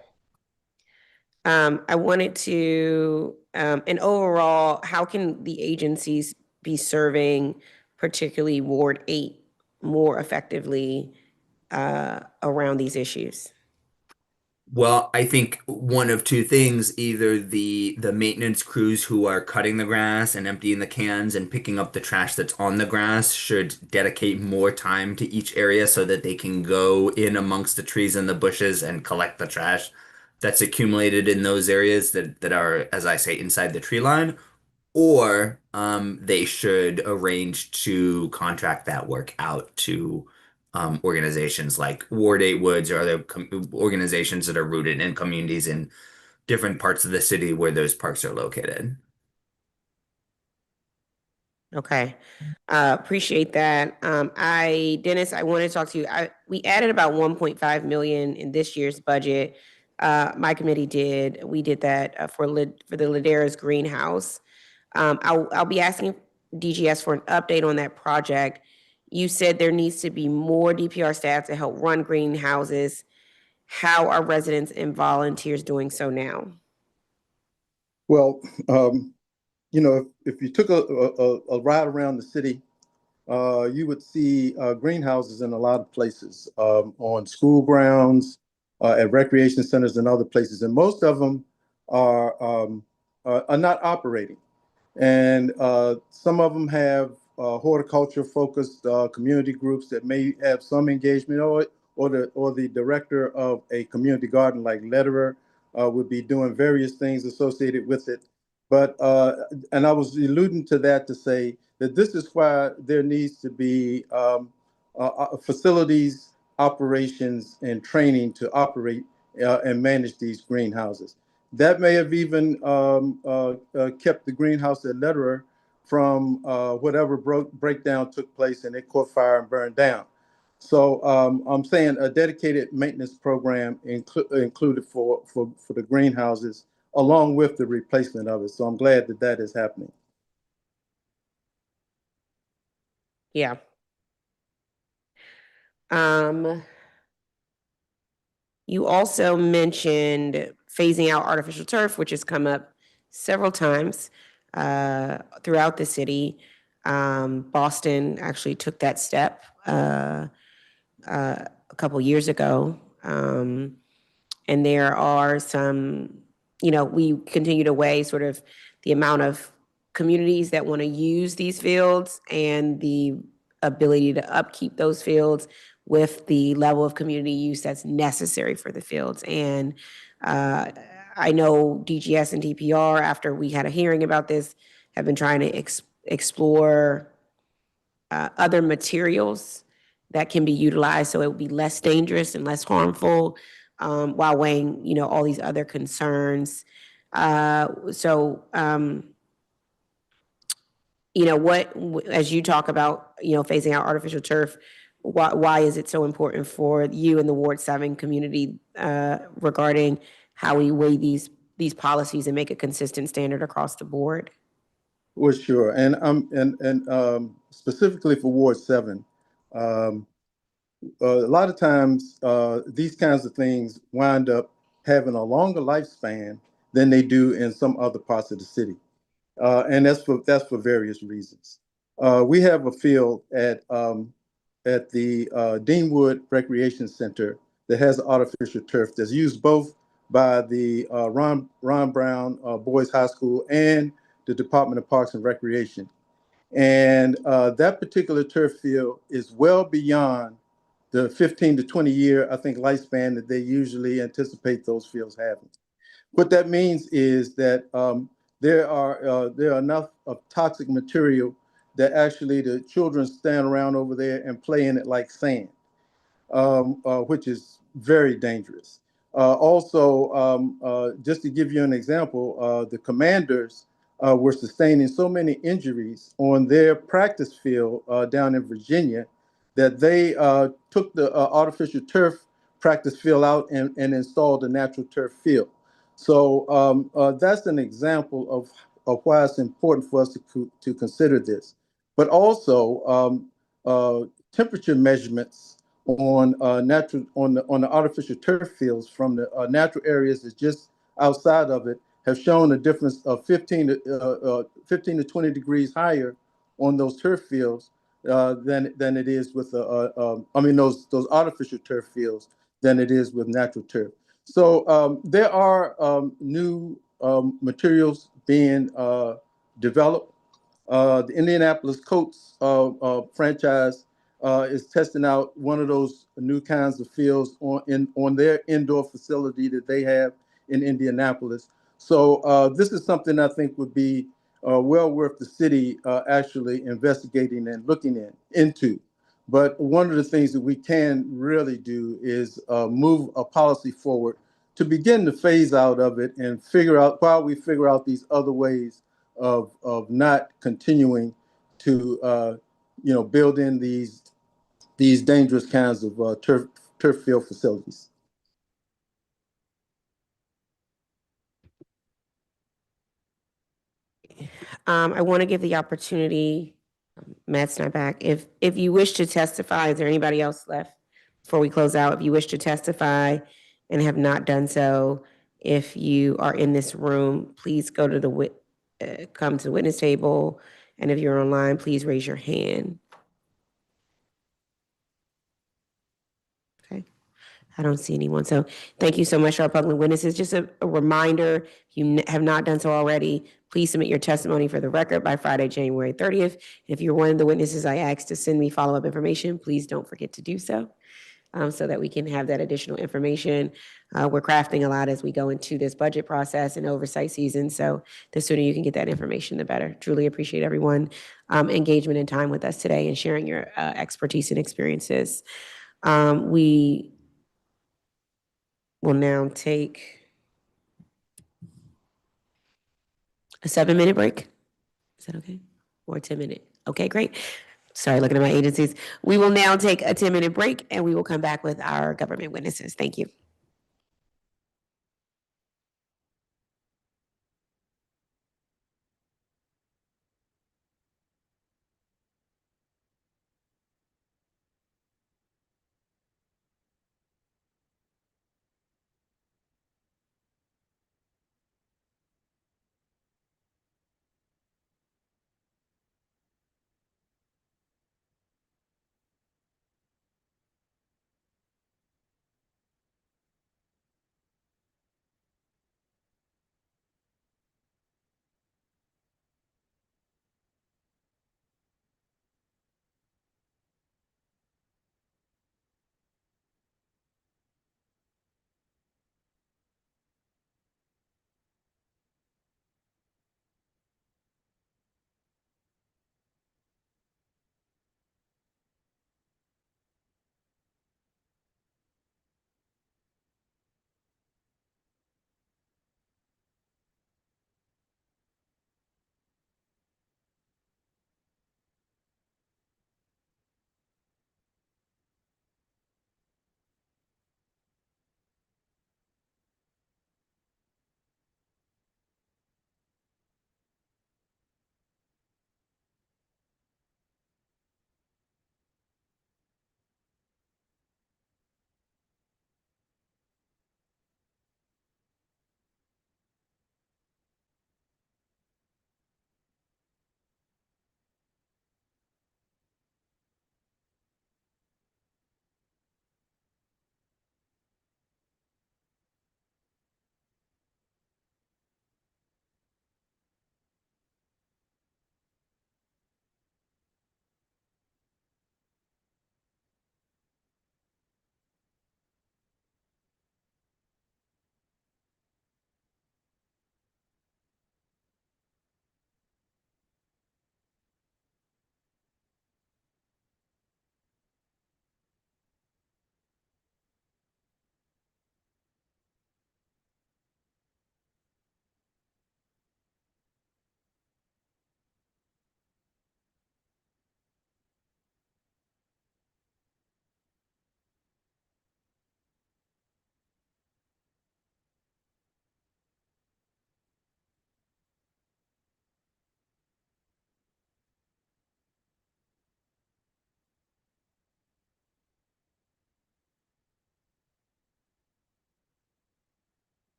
[SPEAKER 1] I wanted to, and overall, how can the agencies be serving particularly Ward 8 more effectively around these issues?
[SPEAKER 18] Well, I think one of two things, either the maintenance crews who are cutting the grass and emptying the cans and picking up the trash that's on the grass should dedicate more time to each area so that they can go in amongst the trees and the bushes and collect the trash that's accumulated in those areas that are, as I say, inside the tree line, or they should arrange to contract that work out to organizations like Ward 8 Woods or other organizations that are rooted in communities in different parts of the city where those parks are located.
[SPEAKER 1] Okay. Appreciate that. Dennis, I want to talk to you. We added about 1.5 million in this year's budget. My committee did. We did that for the Ladera's greenhouse. I'll be asking DGS for an update on that project. You said there needs to be more DPR staff to help run greenhouses. How are residents and volunteers doing so now?
[SPEAKER 19] Well, if you took a ride around the city, you would see greenhouses in a lot of places, on school grounds, at recreation centers and other places. And most of them are not operating. And some of them have horticulture focused community groups that may have some engagement, or the director of a community garden like Lederer would be doing various things associated with it. But and I was alluding to that to say that this is why there needs to be facilities, operations, and training to operate and manage these greenhouses. That may have even kept the greenhouse at Lederer from whatever breakdown took place and it caught fire and burned down. So I'm saying a dedicated maintenance program included for the greenhouses, along with the replacement of it. So I'm glad that that is happening.
[SPEAKER 1] Yeah. You also mentioned phasing out artificial turf, which has come up several times throughout the city. Boston actually took that step a couple years ago. And there are some, we continue to weigh sort of the amount of communities that want to use these fields and the ability to upkeep those fields with the level of community use that's necessary for the fields. And I know DGS and DPR, after we had a hearing about this, have been trying to explore other materials that can be utilized so it would be less dangerous and less harmful, while weighing, you know, all these other concerns. You know, as you talk about, you know, phasing out artificial turf, why is it so important for you and the Ward 7 community regarding how we weigh these policies and make a consistent standard across the board?
[SPEAKER 19] Well, sure, and specifically for Ward 7, a lot of times these kinds of things wind up having a longer lifespan than they do in some other parts of the city, and that's for various reasons. We have a field at the Deanwood Recreation Center that has artificial turf that's used both by the Ron Brown Boys High School and the Department of Parks and Recreation. And that particular turf field is well beyond the 15 to 20 year, I think, lifespan that they usually anticipate those fields having. What that means is that there are enough of toxic material that actually the children stand around over there and play in it like sand, which is very dangerous. Just to give you an example, the Commanders were sustaining so many injuries on their practice field down in Virginia that they took the artificial turf practice field out and installed a natural turf field. So that's an example of why it's important for us to consider this. But also temperature measurements on the artificial turf fields from the natural areas that's just outside of it have shown a difference of 15 to 20 degrees higher on those turf fields than it is with those artificial turf fields than it is with natural turf. So there are new materials being developed. The Indianapolis Colts franchise is testing out one of those new kinds of fields on their indoor facility that they have in Indianapolis. So this is something I think would be well worth the city actually investigating and looking into. But one of the things that we can really do is move a policy forward to begin to phase out of it and while we figure out these other ways of not continuing to build in these dangerous kinds of turf field facilities.
[SPEAKER 1] I want to give the opportunity, Matt's not back. If you wish to testify, is there anybody else left before we close out? If you wish to testify and have not done so, if you are in this room, please go to come to the witness table. And if you're online, please raise your hand. Okay. I don't see anyone. So thank you so much to our public witnesses. Just a reminder, if you have not done so already, please submit your testimony for the record by Friday, January 30th. If you're one of the witnesses I asked to send me follow-up information, please don't forget to do so, so that we can have that additional information. We're crafting a lot as we go into this budget process and oversight season. So the sooner you can get that information, the better. Truly appreciate everyone engagement and time with us today and sharing your expertise and experiences. We will now take a 7-minute break. Is that okay? Or a 10-minute? Okay, great. Sorry, looking at my agencies. We will now take a 10-minute break and we will come back with our government witnesses. Thank you.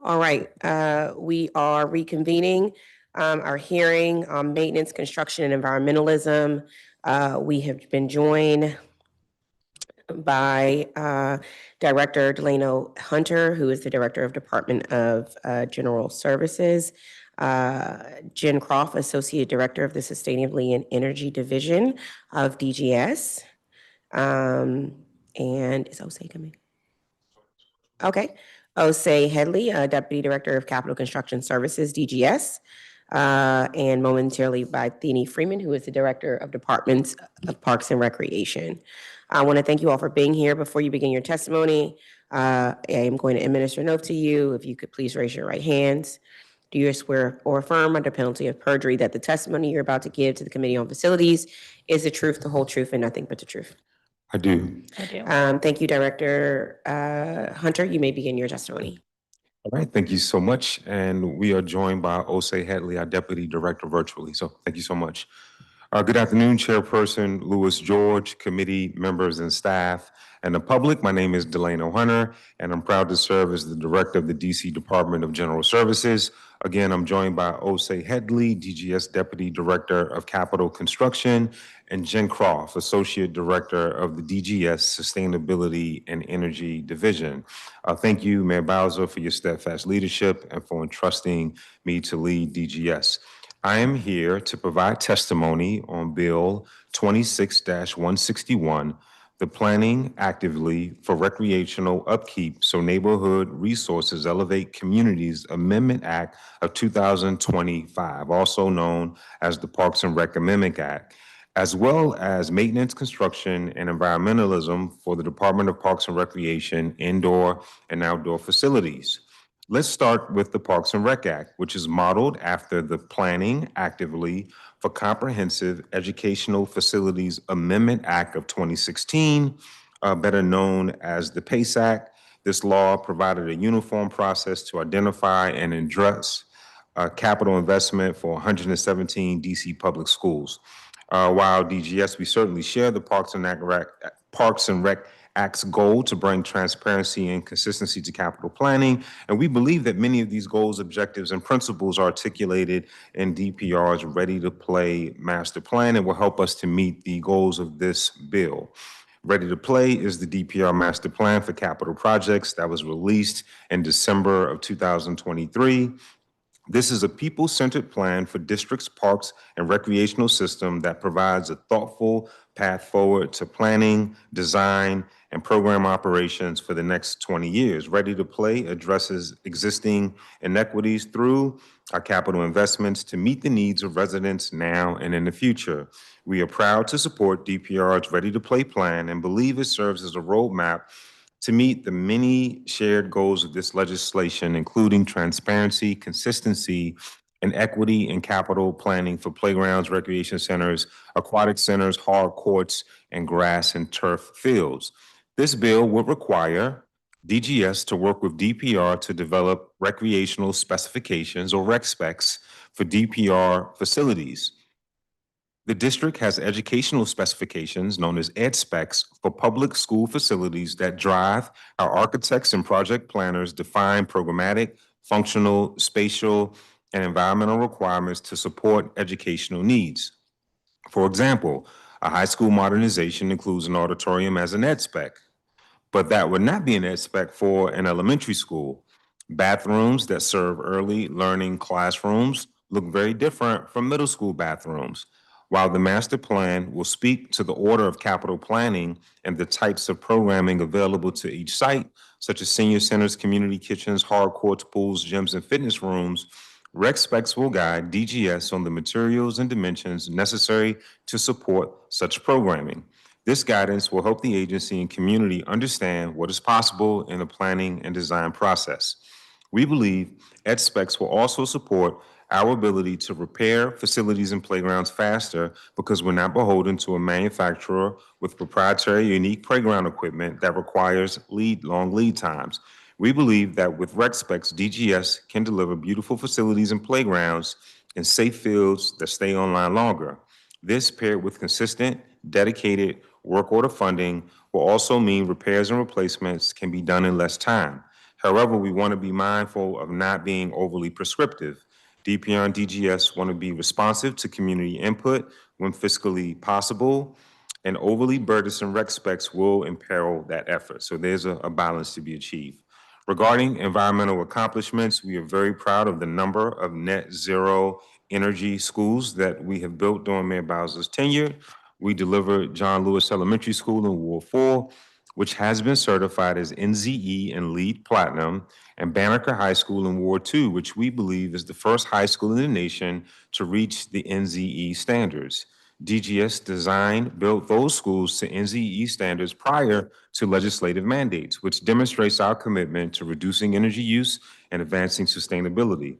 [SPEAKER 1] All right, we are reconvening our hearing on maintenance, construction, and environmentalism. We have been joined by Director Delano Hunter, who is the Director of Department of General Services, Jen Croft, Associate Director of the Sustainability and Energy Division of DGS. And is Osei coming? Okay. Osei Headley, Deputy Director of Capital Construction Services, DGS. And momentarily by Thene Freeman, who is the Director of Departments of Parks and Recreation. I want to thank you all for being here. Before you begin your testimony, I am going to administer an oath to you. If you could please raise your right hands. Do you swear or affirm under penalty of perjury that the testimony you're about to give to the Committee on Facilities is the truth, the whole truth, and nothing but the truth?
[SPEAKER 14] I do.
[SPEAKER 5] I do.
[SPEAKER 1] Thank you, Director Hunter. You may begin your testimony.
[SPEAKER 20] All right, thank you so much. And we are joined by Osei Headley, our Deputy Director, virtually. So thank you so much. Good afternoon, Chairperson Lewis George, committee members and staff, and the public. My name is Delano Hunter, and I'm proud to serve as the Director of the DC Department of General Services. Again, I'm joined by Osei Headley, DGS Deputy Director of Capital Construction, and Jen Croft, Associate Director of the DGS Sustainability and Energy Division. Thank you, Mayor Bowser, for your steadfast leadership and for entrusting me to lead DGS. I am here to provide testimony on Bill 26-0161, the Planning Actively for Recreational Upkeep so Neighborhood Resources Elevate Communities Amendment Act of 2025, also known as the Parks and Rec Amendment Act, as well as maintenance, construction, and environmentalism for the Department of Parks and Recreation indoor and outdoor facilities. Let's start with the Parks and Rec Act, which is modeled after the Planning Actively for Comprehensive Educational Facilities Amendment Act of 2016, better known as the PACE Act. This law provided a uniform process to identify and address capital investment for 117 DC public schools. While DGS, we certainly share the Parks and Rec Act's goal to bring transparency and consistency to capital planning. And we believe that many of these goals, objectives, and principles are articulated in DPR's Ready to Play master plan and will help us to meet the goals of this bill. Ready to Play is the DPR master plan for capital projects that was released in December of 2023. This is a people-centered plan for districts, parks, and recreational system that provides a thoughtful path forward to planning, design, and program operations for the next 20 years. Ready to Play addresses existing inequities through our capital investments to meet the needs of residents now and in the future. We are proud to support DPR's Ready to Play plan and believe it serves as a roadmap to meet the many shared goals of this legislation, including transparency, consistency, and equity in capital planning for playgrounds, recreation centers, aquatic centers, hard courts, and grass and turf fields. This bill would require DGS to work with DPR to develop recreational specifications or rec specs for DPR facilities. The district has educational specifications known as ed specs for public school facilities that drive how architects and project planners define programmatic, functional, spatial, and environmental requirements to support educational needs. For example, a high school modernization includes an auditorium as an ed spec, but that would not be an ed spec for an elementary school. Bathrooms that serve early learning classrooms look very different from middle school bathrooms. While the master plan will speak to the order of capital planning and the types of programming available to each site, such as senior centers, community kitchens, hard courts, pools, gyms, and fitness rooms, rec specs will guide DGS on the materials and dimensions necessary to support such programming. This guidance will help the agency and community understand what is possible in the planning and design process. We believe ed specs will also support our ability to repair facilities and playgrounds faster because we're not beholden to a manufacturer with proprietary, unique playground equipment that requires long lead times. We believe that with rec specs, DGS can deliver beautiful facilities and playgrounds and safe fields that stay online longer. This, paired with consistent, dedicated work order funding, will also mean repairs and replacements can be done in less time, However, we want to be mindful of not being overly prescriptive. DPR and DGS want to be responsive to community input when fiscally possible, and overly burdensome rec specs will imperil that effort. So there's a balance to be achieved. Regarding environmental accomplishments, we are very proud of the number of net zero energy schools that we have built during Mayor Bowser's tenure. We delivered John Lewis Elementary School in Ward 4, which has been certified as NZE and LEED Platinum, and Banneker High School in Ward 2, which we believe is the first high school in the nation to reach the NZE standards. DGS designed, built those schools to NZE standards prior to legislative mandates, which demonstrates our commitment to reducing energy use and advancing sustainability.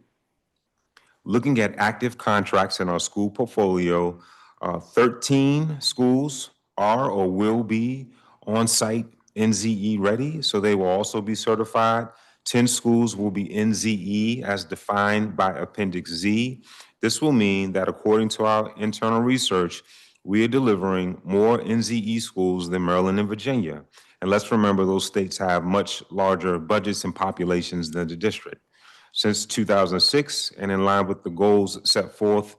[SPEAKER 20] Looking at active contracts in our school portfolio, 13 schools are or will be on-site NZE ready, so they will also be certified. 10 schools will be NZE as defined by Appendix Z. This will mean that according to our internal research, we are delivering more NZE schools than Maryland and Virginia. And let's remember those states have much larger budgets and populations than the district. Since 2006, and in line with the goals set forth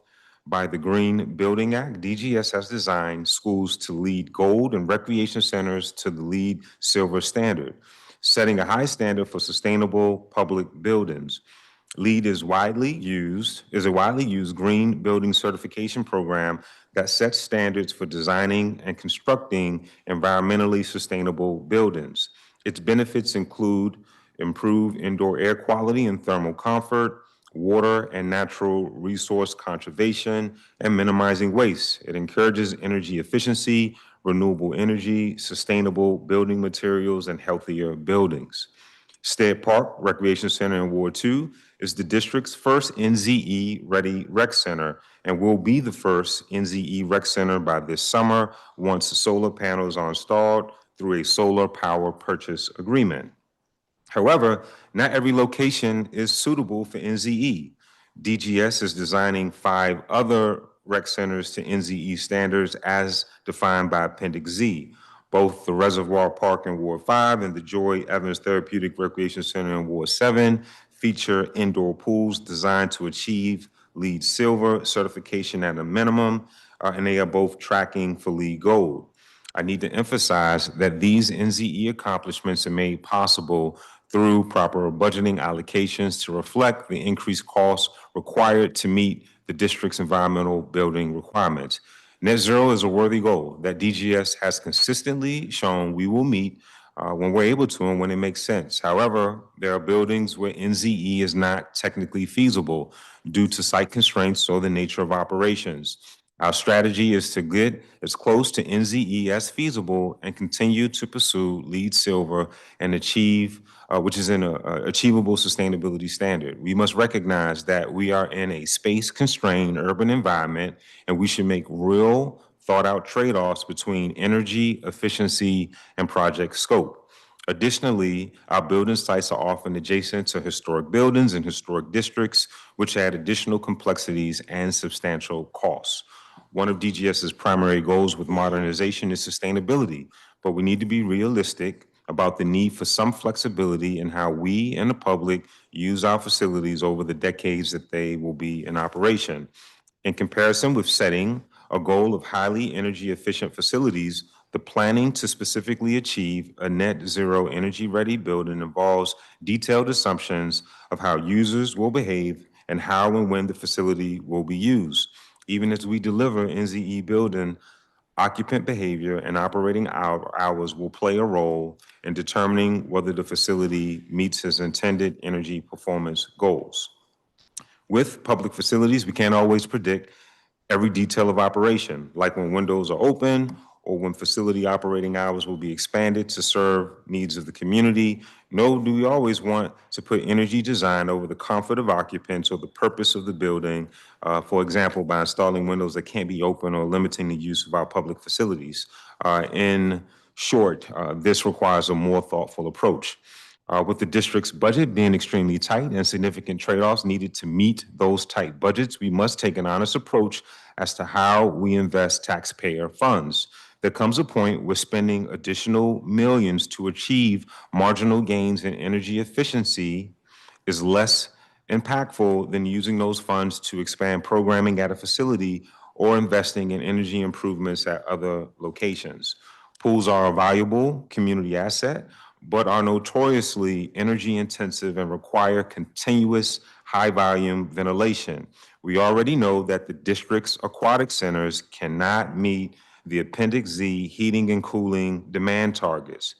[SPEAKER 20] by the Green Building Act, DGS has designed schools to LEED Gold and recreation centers to the LEED Silver standard, setting a high standard for sustainable public buildings. LEED is a widely used green building certification program that sets standards for designing and constructing environmentally sustainable buildings. Its benefits include improved indoor air quality and thermal comfort, water and natural resource conservation, and minimizing waste. It encourages energy efficiency, renewable energy, sustainable building materials, and healthier buildings. Stead Park Recreation Center in Ward 2 is the district's first NZE-ready rec center and will be the first NZE rec center by this summer once the solar panels are installed through a solar power purchase agreement. However, not every location is suitable for NZE. DGS is designing 5 other rec centers to NZE standards as defined by Appendix Z. Both the Reservoir Park in Ward 5 and the Joy Evans Therapeutic Recreation Center in Ward 7 feature indoor pools designed to achieve LEED Silver certification at a minimum, and they are both tracking for LEED Gold. I need to emphasize that these NZE accomplishments are made possible through proper budgeting allocations to reflect the increased costs required to meet the district's environmental building requirements. Net zero is a worthy goal that DGS has consistently shown we will meet when we're able to and when it makes sense. However, there are buildings where NZE is not technically feasible due to site constraints or the nature of operations. Our strategy is to get as close to NZE as feasible and continue to pursue LEED Silver and achieve, which is an achievable sustainability standard. We must recognize that we are in a space-constrained urban environment, and we should make real, thought-out trade-offs between energy, efficiency, and project scope. Additionally, our building sites are often adjacent to historic buildings and historic districts, which add additional complexities and substantial costs. One of DGS's primary goals with modernization is sustainability, but we need to be realistic about the need for some flexibility in how we and the public use our facilities over the decades that they will be in operation. In comparison with setting a goal of highly energy efficient facilities, the planning to specifically achieve a net zero energy ready building involves detailed assumptions of how users will behave and how and when the facility will be used. Even as we deliver NZE building, occupant behavior and operating hours will play a role in determining whether the facility meets its intended energy performance goals. With public facilities, we can't always predict every detail of operation, like when windows are open or when facility operating hours will be expanded to serve needs of the community. Nor do we always want to put energy design over the comfort of occupants or the purpose of the building, for example, by installing windows that can't be open or limiting the use of our public facilities. In short, this requires a more thoughtful approach. With the district's budget being extremely tight and significant trade-offs needed to meet those tight budgets, we must take an honest approach as to how we invest taxpayer funds. There comes a point where spending additional millions to achieve marginal gains in energy efficiency is less impactful than using those funds to expand programming at a facility or investing in energy improvements at other locations. Pools are a valuable community asset, but are notoriously energy intensive and require continuous high volume ventilation. We already know that the district's aquatic centers cannot meet the Appendix Z heating and cooling demand targets.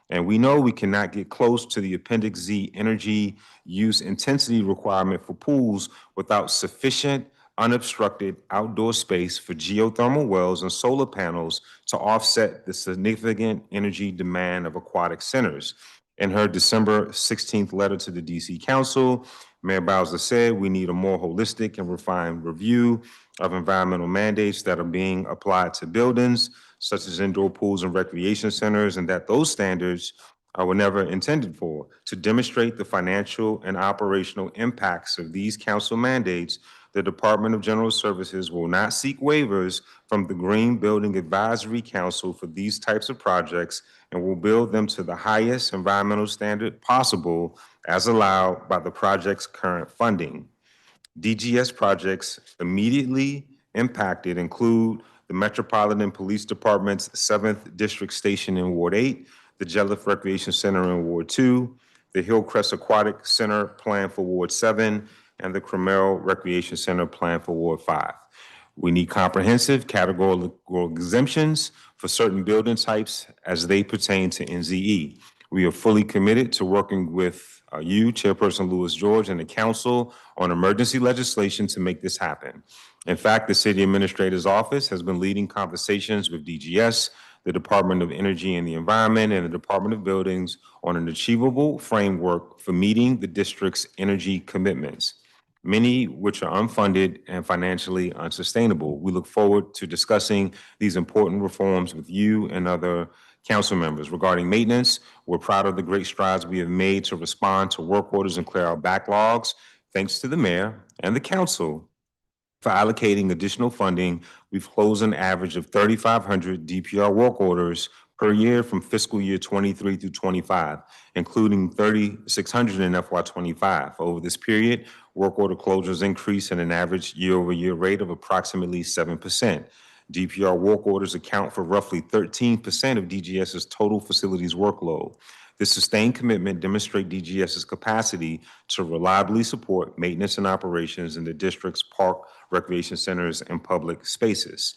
[SPEAKER 20] And we know we cannot get close to the Appendix Z energy use intensity requirement for pools without sufficient unobstructed outdoor space for geothermal wells and solar panels to offset the significant energy demand of aquatic centers. In her December 16th letter to the DC Council, Mayor Bowser said we need a more holistic and refined review of environmental mandates that are being applied to buildings, such as indoor pools and recreation centers, and that those standards were never intended for. To demonstrate the financial and operational impacts of these council mandates, the Department of General Services will not seek waivers from the Green Building Advisory Council for these types of projects and will build them to the highest environmental standard possible as allowed by the project's current funding. DGS projects immediately impacted include the Metropolitan Police Department's 7th District Station in Ward 8, the Jelliff Recreation Center in Ward 2, the Hillcrest Aquatic Center planned for Ward 7, and the Cromell Recreation Center planned for Ward 5. We need comprehensive categorical exemptions for certain building types as they pertain to NZE. We are fully committed to working with you, Chairperson Lewis George, and the council on emergency legislation to make this happen. In fact, the City Administrator's Office has been leading conversations with DGS, the Department of Energy and the Environment, and the Department of Buildings on an achievable framework for meeting the district's energy commitments, many which are unfunded and financially unsustainable. We look forward to discussing these important reforms with you and other council members. Regarding maintenance, we're proud of the great strides we have made to respond to work orders and clear our backlogs. Thanks to the mayor and the council for allocating additional funding, we've closed an average of 3,500 DPR work orders per year from fiscal year 23 through 25, including 3,600 in FY25. Over this period, work order closures increased at an average year-over-year rate of approximately 7%. DPR work orders account for roughly 13% of DGS's total facilities workload. This sustained commitment demonstrates DGS's capacity to reliably support maintenance and operations in the district's park, recreation centers, and public spaces.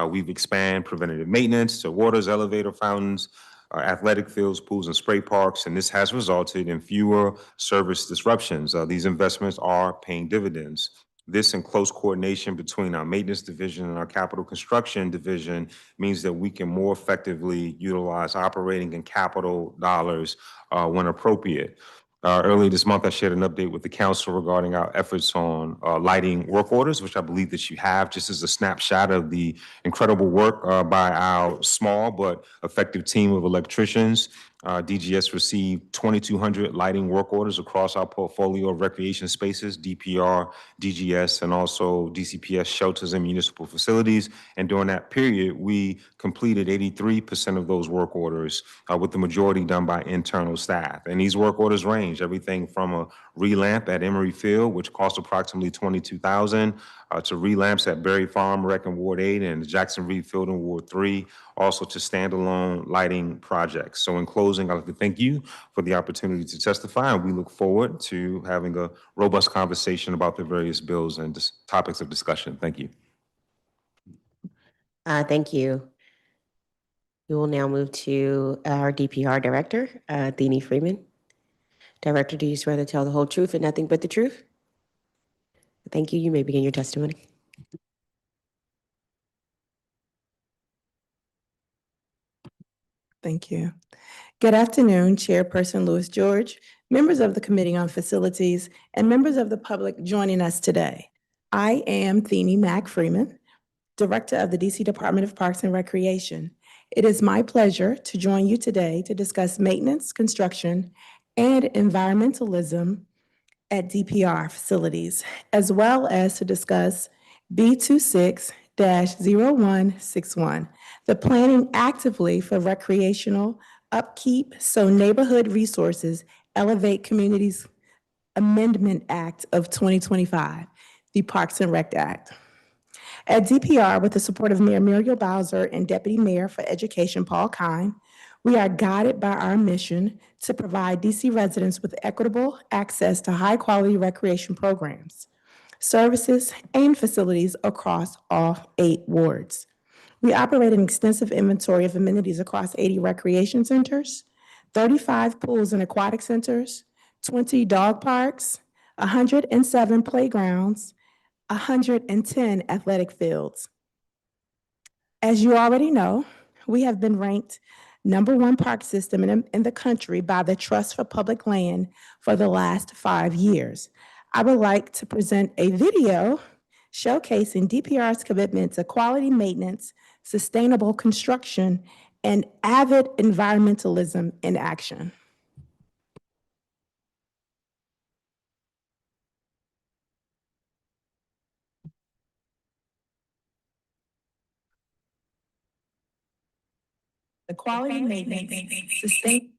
[SPEAKER 20] We've expanded preventative maintenance to waters, elevator fountains, athletic fields, pools, and spray parks, and this has resulted in fewer service disruptions. These investments are paying dividends. This, in close coordination between our maintenance division and our capital construction division, means that we can more effectively utilize operating and capital dollars when appropriate. Earlier this month, I shared an update with the council regarding our efforts on lighting work orders, which I believe that you have, just as a snapshot of the incredible work by our small but effective team of electricians. DGS received 2,200 lighting work orders across our portfolio of recreation spaces, DPR, DGS, and also DCPS shelters and municipal facilities. And during that period, we completed 83% of those work orders, with the majority done by internal staff. And these work orders range everything from a relamp at Emory Field, which cost approximately $22,000, to relamps at Berry Farm Rec in Ward 8 and Jackson Reed Field in Ward 3, also to standalone lighting projects. So in closing, I'd like to thank you for the opportunity to testify, and we look forward to having a robust conversation about the various bills and topics of discussion. Thank you.
[SPEAKER 1] Thank you. We will now move to our DPR Director, Thenie Freeman. Director, do you swear to tell the whole truth and nothing but the truth? Thank you. You may begin your testimony.
[SPEAKER 21] Thank you. Good afternoon, Chairperson Lewis George, members of the Committee on Facilities, and members of the public joining us today. I am Thenie Mack Freeman, Director of the DC Department of Parks and Recreation. It is my pleasure to join you today to discuss maintenance, construction, and environmentalism at DPR facilities, as well as to discuss B26-0161, The planning actively for recreational upkeep so neighborhood resources elevate communities Amendment Act of 2025, the Parks and Rec Act. At DPR, with the support of Mayor Muriel Bowser and Deputy Mayor for Education Paul Kine, we are guided by our mission to provide DC residents with equitable access to high-quality recreation programs, services, and facilities across all 8 wards. We operate an extensive inventory of amenities across 80 recreation centers, 35 pools and aquatic centers, 20 dog parks, 107 playgrounds, 110 athletic fields. As you already know, we have been ranked #1 park system in the country by the Trust for Public Land for the last 5 years. I would like to present a video showcasing DPR's commitment to quality maintenance, sustainable construction, and avid environmentalism in action. The quality maintenance, sustain.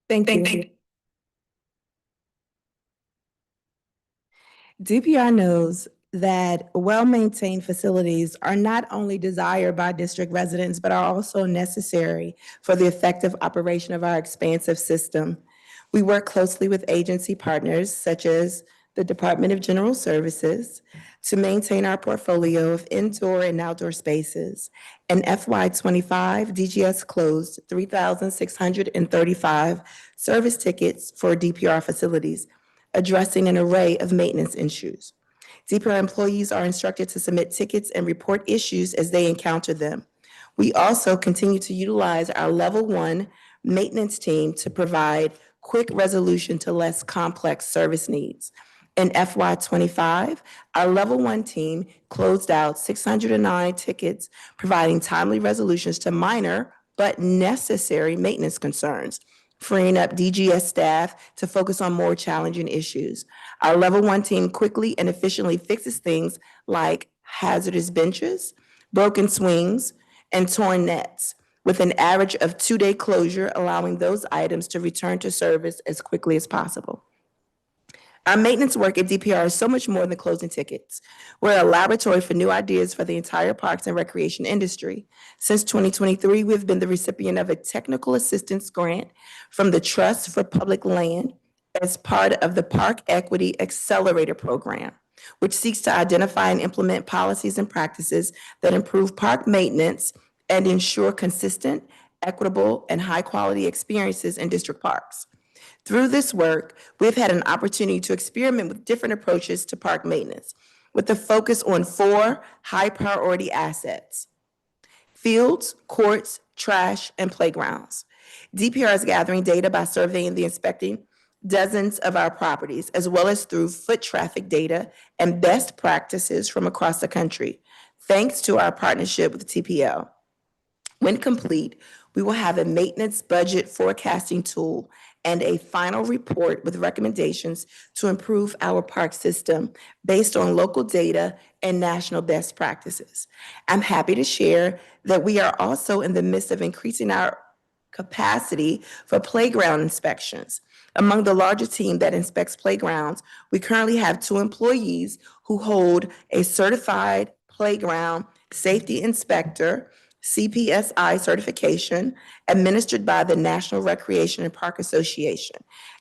[SPEAKER 21] Thank you. DPR knows that well-maintained facilities are not only desired by district residents, but are also necessary for the effective operation of our expansive system. We work closely with agency partners such as the Department of General Services to maintain our portfolio of indoor and outdoor spaces. In FY25, DGS closed 3,635 service tickets for DPR facilities, addressing an array of maintenance issues. DPR employees are instructed to submit tickets and report issues as they encounter them. We also continue to utilize our Level 1 maintenance team to provide quick resolution to less complex service needs. In FY25, our Level 1 team closed out 609 tickets, providing timely resolutions to minor but necessary maintenance concerns, freeing up DGS staff to focus on more challenging issues. Our Level 1 team quickly and efficiently fixes things like hazardous benches, broken swings, and torn nets, with an average of 2-day closure, allowing those items to return to service as quickly as possible. Our maintenance work at DPR is so much more than closing tickets. We're a laboratory for new ideas for the entire parks and recreation industry. Since 2023, we've been the recipient of a technical assistance grant from the Trust for Public Land as part of the Park Equity Accelerator Program. which seeks to identify and implement policies and practices that improve park maintenance and ensure consistent, equitable, and high-quality experiences in district parks. Through this work, we've had an opportunity to experiment with different approaches to park maintenance, with a focus on 4 high-priority assets: fields, courts, trash, and playgrounds. DPR is gathering data by surveying and inspecting dozens of our properties, as well as through foot traffic data and best practices from across the country, thanks to our partnership with TPL. When complete, we will have a maintenance budget forecasting tool and a final report with recommendations to improve our park system based on local data and national best practices. I'm happy to share that we are also in the midst of increasing our capacity for playground inspections. Among the larger team that inspects playgrounds, we currently have 2 employees who hold a certified playground safety inspector CPSI certification administered by the National Recreation and Park Association.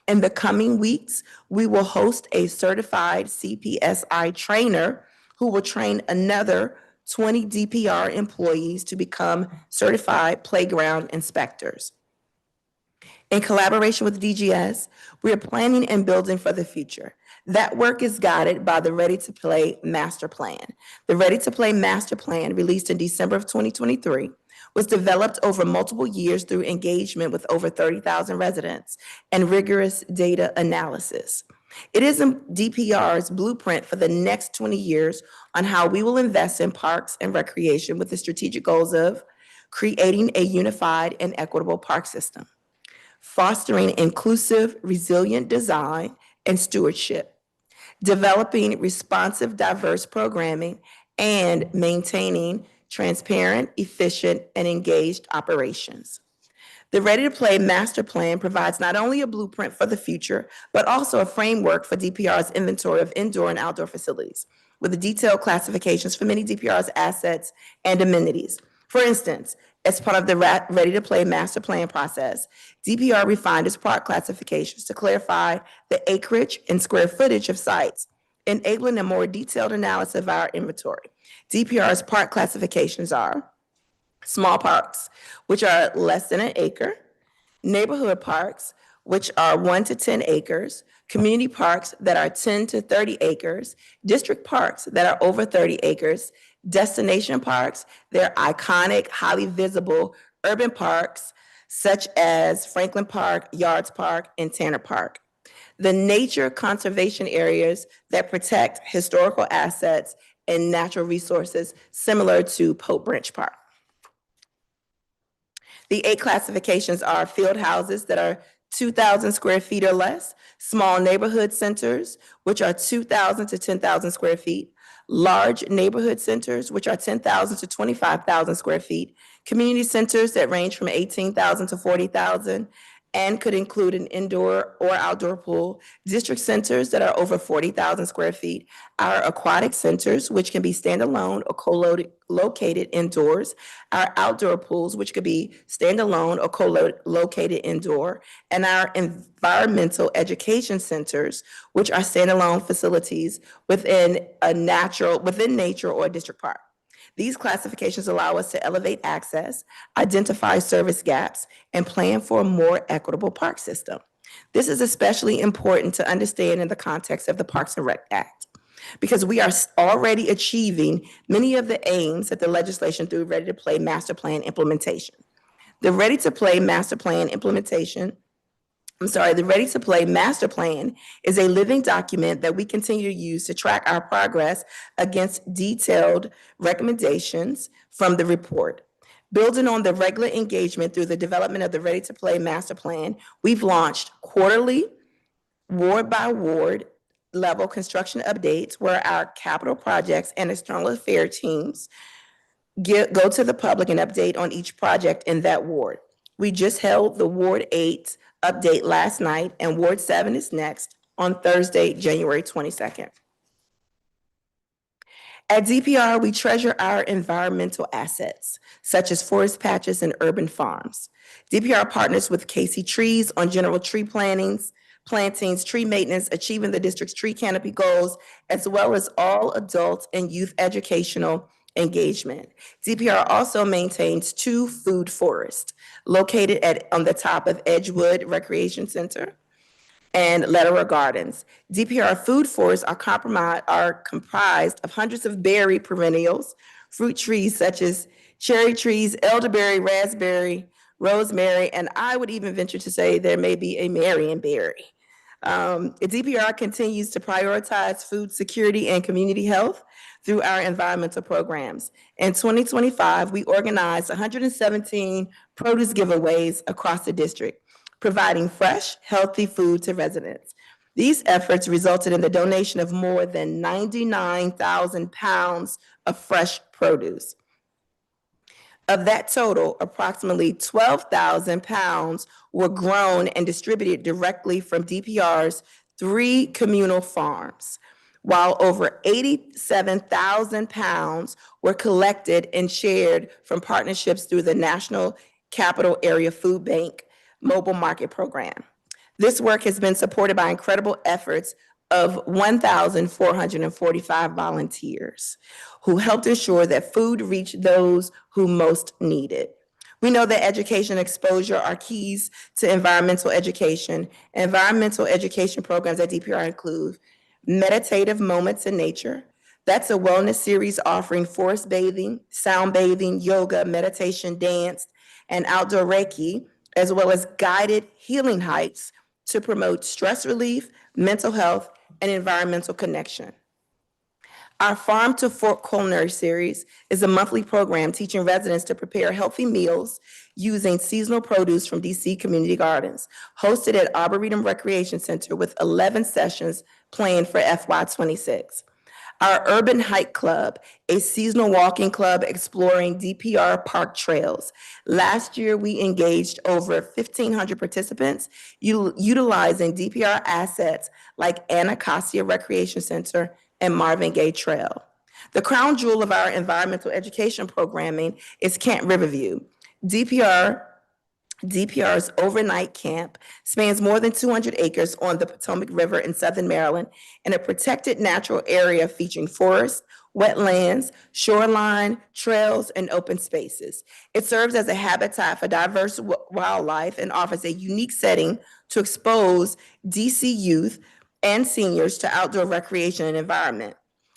[SPEAKER 21] In the coming weeks, we will host a certified CPSI trainer who will train another 20 DPR employees to become certified playground inspectors. In collaboration with DGS, we are planning and building for the future. That work is guided by the Ready to Play Master Plan. The Ready to Play Master Plan, released in December of 2023, was developed over multiple years through engagement with over 30,000 residents and rigorous data analysis. It is DPR's blueprint for the next 20 years on how we will invest in parks and recreation with the strategic goals of creating a unified and equitable park system, fostering inclusive, resilient design and stewardship, developing responsive, diverse programming, and maintaining transparent, efficient, and engaged operations. The Ready to Play Master Plan provides not only a blueprint for the future, but also a framework for DPR's inventory of indoor and outdoor facilities, with the detailed classifications for many DPR's assets and amenities. For instance, as part of the Ready to Play Master Plan process, DPR refined its park classifications to clarify the acreage and square footage of sites, enabling a more detailed analysis of our inventory. DPR's park classifications are small parks, which are less than an acre, neighborhood parks, which are 1 to 10 acres, community parks that are 10 to 30 acres, district parks that are over 30 acres, destination parks, they're iconic, highly visible urban parks, such as Franklin Park, Yards Park, and Tanner Park. The nature conservation areas that protect historical assets and natural resources, similar to Pope Branch Park. The 8 classifications are field houses that are 2,000 square feet or less, small neighborhood centers, which are 2,000 to 10,000 square feet, large neighborhood centers, which are 10,000 to 25,000 square feet, community centers that range from 18,000 to 40,000, and could include an indoor or outdoor pool, district centers that are over 40,000 square feet, our aquatic centers, which can be standalone or co-located indoors, our outdoor pools, which could be standalone or co-located indoor, and our environmental education centers, which are standalone facilities within nature or a district park. These classifications allow us to elevate access, identify service gaps, and plan for a more equitable park system. This is especially important to understand in the context of the Parks and Rec Act, because we are already achieving many of the aims of the legislation through Ready to Play Master Plan implementation. The Ready to Play Master Plan is a living document that we continue to use to track our progress against detailed recommendations from the report. Building on the regular engagement through the development of the Ready to Play Master Plan, we've launched quarterly, ward by ward level construction updates where our capital projects and external affairs teams go to the public and update on each project in that ward. We just held the Ward 8 update last night, and Ward 7 is next on Thursday, January 22nd. At DPR, we treasure our environmental assets, such as forest patches and urban farms. DPR partners with Casey Trees on general tree plantings, plantings, tree maintenance, achieving the district's tree canopy goals, as well as all adult and youth educational engagement. DPR also maintains 2 food forests located on the top of Edgewood Recreation Center and Lederer Gardens. DPR food forests are comprised of hundreds of berry perennials, fruit trees such as cherry trees, elderberry, raspberry, rosemary, and I would even venture to say there may be a Marionberry. DPR continues to prioritize food security and community health through our environmental programs. In 2025, we organized 117 produce giveaways across the district, providing fresh, healthy food to residents. These efforts resulted in the donation of more than 99,000 pounds of fresh produce. Of that total, approximately 12,000 pounds were grown and distributed directly from DPR's 3 communal farms, while over 87,000 pounds were collected and shared from partnerships through the National Capital Area Food Bank Mobile Market Program. This work has been supported by incredible efforts of 1,445 volunteers who helped ensure that food reached those who most need it. We know that education and exposure are keys to environmental education. Environmental education programs at DPR include meditative moments in nature. That's a wellness series offering forest bathing, sound bathing, yoga, meditation, dance, and outdoor Reiki, as well as guided healing hikes to promote stress relief, mental health, and environmental connection. Our Farm to Fork Culinary Series is a monthly program teaching residents to prepare healthy meals using seasonal produce from DC Community Gardens, hosted at Arboretum Recreation Center with 11 sessions planned for FY26. Our Urban Hike Club, a seasonal walking club exploring DPR park trails. Last year, we engaged over 1,500 participants utilizing DPR assets like Anacostia Recreation Center and Marvin Gaye Trail. The crown jewel of our environmental education programming is Camp Riverview. DPR's overnight camp spans more than 200 acres on the Potomac River in Southern Maryland in a protected natural area featuring forests, wetlands, shoreline, trails, and open spaces. It serves as a habitat for diverse wildlife and offers a unique setting to expose DC youth and seniors to outdoor recreation and environment.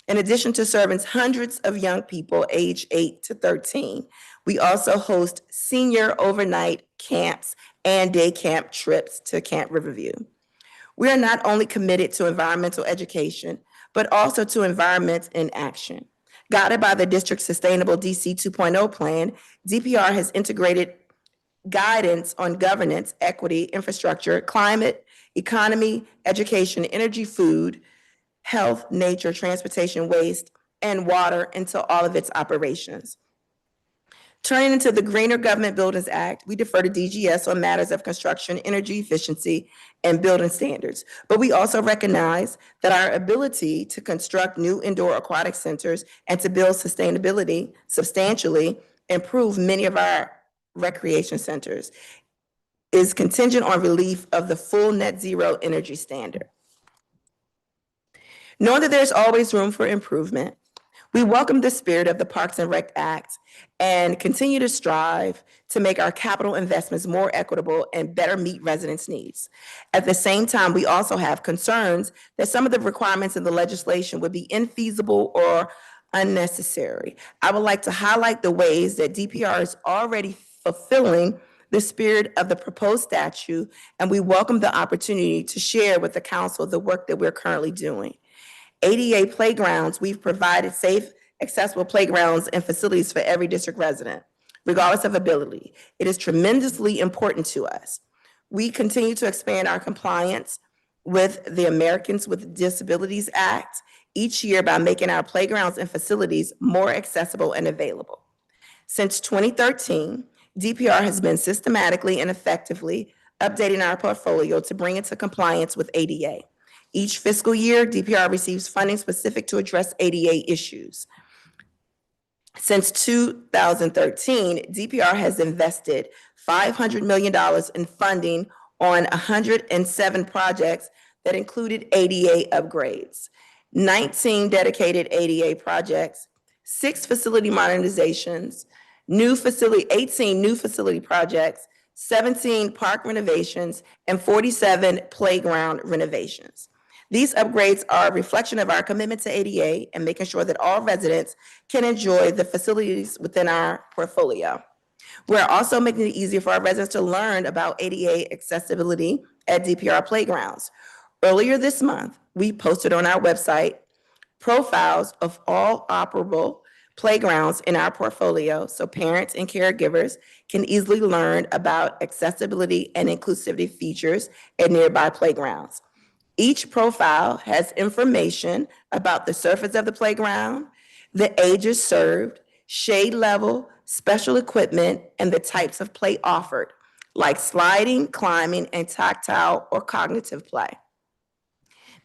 [SPEAKER 21] In addition to serving hundreds of young people aged 8 to 13, we also host senior overnight camps and day camp trips to Camp Riverview. We are not only committed to environmental education, but also to environment in action. Guided by the district's Sustainable DC 2.0 plan, DPR has integrated guidance on governance, equity, infrastructure, climate, economy, education, energy, food, health, nature, transportation, waste, and water into all of its operations. Turning into the Greener Government Buildings Act, we defer to DGS on matters of construction, energy efficiency, and building standards. But we also recognize that our ability to construct new indoor aquatic centers and to build substantially improve many of our recreation centers is contingent on relief of the full net zero energy standard. Knowing that there's always room for improvement, we welcome the spirit of the PARKSNREC Act and continue to strive to make our capital investments more equitable and better meet residents' needs. At the same time, we also have concerns that some of the requirements in the legislation would be infeasible or unnecessary. I would like to highlight the ways that DPR is already fulfilling the spirit of the proposed statute, and we welcome the opportunity to share with the council the work that we're currently doing. ADA playgrounds, we've provided safe, accessible playgrounds and facilities for every district resident, regardless of ability. It is tremendously important to us. We continue to expand our compliance with the Americans with Disabilities Act each year by making our playgrounds and facilities more accessible and available. Since 2013, DPR has been systematically and effectively updating our portfolio to bring it to compliance with ADA. Each fiscal year, DPR receives funding specific to address ADA issues. Since 2013, DPR has invested $500 million in funding on 107 projects that included ADA upgrades, 19 dedicated ADA projects, 6 facility modernizations, 18 new facility projects, 17 park renovations, and 47 playground renovations. These upgrades are a reflection of our commitment to ADA and making sure that all residents can enjoy the facilities within our portfolio. We're also making it easier for our residents to learn about ADA accessibility at DPR playgrounds. Earlier this month, we posted on our website profiles of all operable playgrounds in our portfolio so parents and caregivers can easily learn about accessibility and inclusivity features at nearby playgrounds. Each profile has information about the surface of the playground, the ages served, shade level, special equipment, and the types of play offered, like sliding, climbing, and tactile or cognitive play.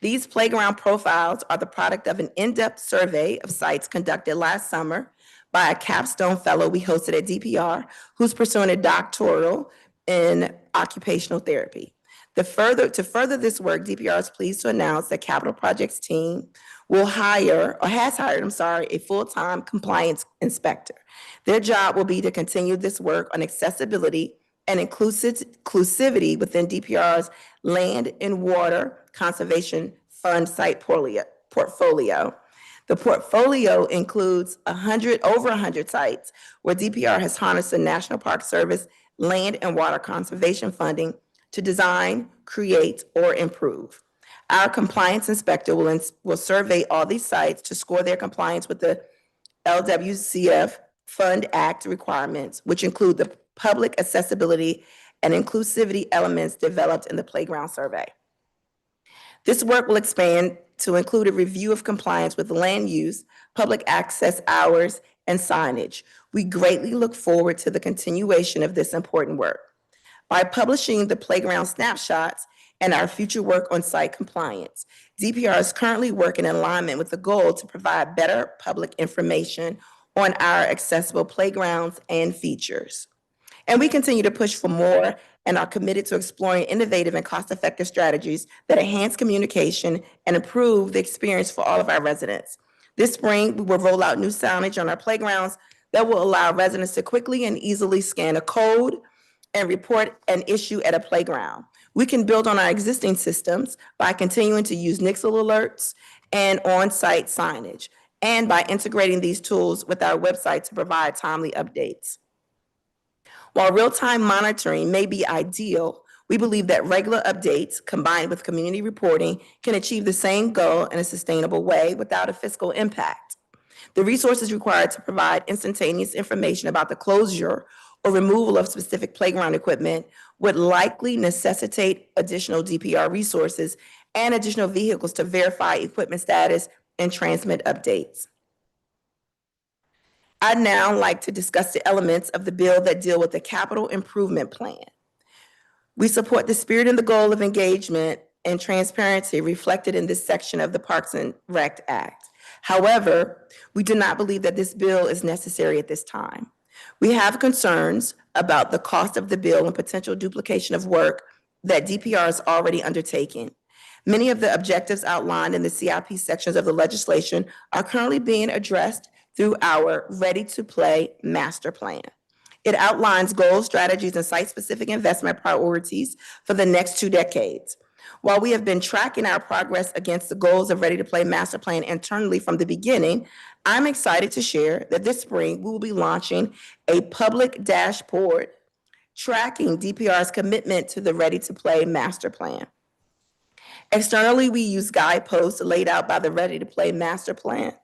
[SPEAKER 21] These playground profiles are the product of an in-depth survey of sites conducted last summer by a capstone fellow we hosted at DPR who's pursuing a doctoral in occupational therapy. To further this work, DPR is pleased to announce that Capital Projects team has hired, a full-time compliance inspector. Their job will be to continue this work on accessibility and inclusivity within DPR's Land and Water Conservation Fund site portfolio. The portfolio includes over 100 sites where DPR has harnessed the National Park Service land and water conservation funding to design, create, or improve. Our compliance inspector will survey all these sites to score their compliance with the LWCF Fund Act requirements, which include the public accessibility and inclusivity elements developed in the playground survey. This work will expand to include a review of compliance with land use, public access hours, and signage. We greatly look forward to the continuation of this important work. By publishing the playground snapshots and our future work on site compliance, DPR is currently working in alignment with the goal to provide better public information on our accessible playgrounds and features. And we continue to push for more and are committed to exploring innovative and cost-effective strategies that enhance communication and improve the experience for all of our residents. This spring, we will roll out new signage on our playgrounds that will allow residents to quickly and easily scan a code and report an issue at a playground. We can build on our existing systems by continuing to use Nixle alerts and on-site signage, and by integrating these tools with our website to provide timely updates. While real-time monitoring may be ideal, we believe that regular updates combined with community reporting can achieve the same goal in a sustainable way without a fiscal impact. The resources required to provide instantaneous information about the closure or removal of specific playground equipment would likely necessitate additional DPR resources and additional vehicles to verify equipment status and transmit updates. I'd now like to discuss the elements of the bill that deal with the capital improvement plan. We support the spirit and the goal of engagement and transparency reflected in this section of the Parks and Rec Act. However, we do not believe that this bill is necessary at this time. We have concerns about the cost of the bill and potential duplication of work that DPR is already undertaking. Many of the objectives outlined in the CIP sections of the legislation are currently being addressed through our Ready to Play master plan. It outlines goals, strategies, and site-specific investment priorities for the next 2 decades. While we have been tracking our progress against the goals of Ready to Play master plan internally from the beginning, I'm excited to share that this spring we will be launching a public dashboard tracking DPR's commitment to the Ready to Play master plan. Externally, we use guideposts laid out by the Ready to Play master plan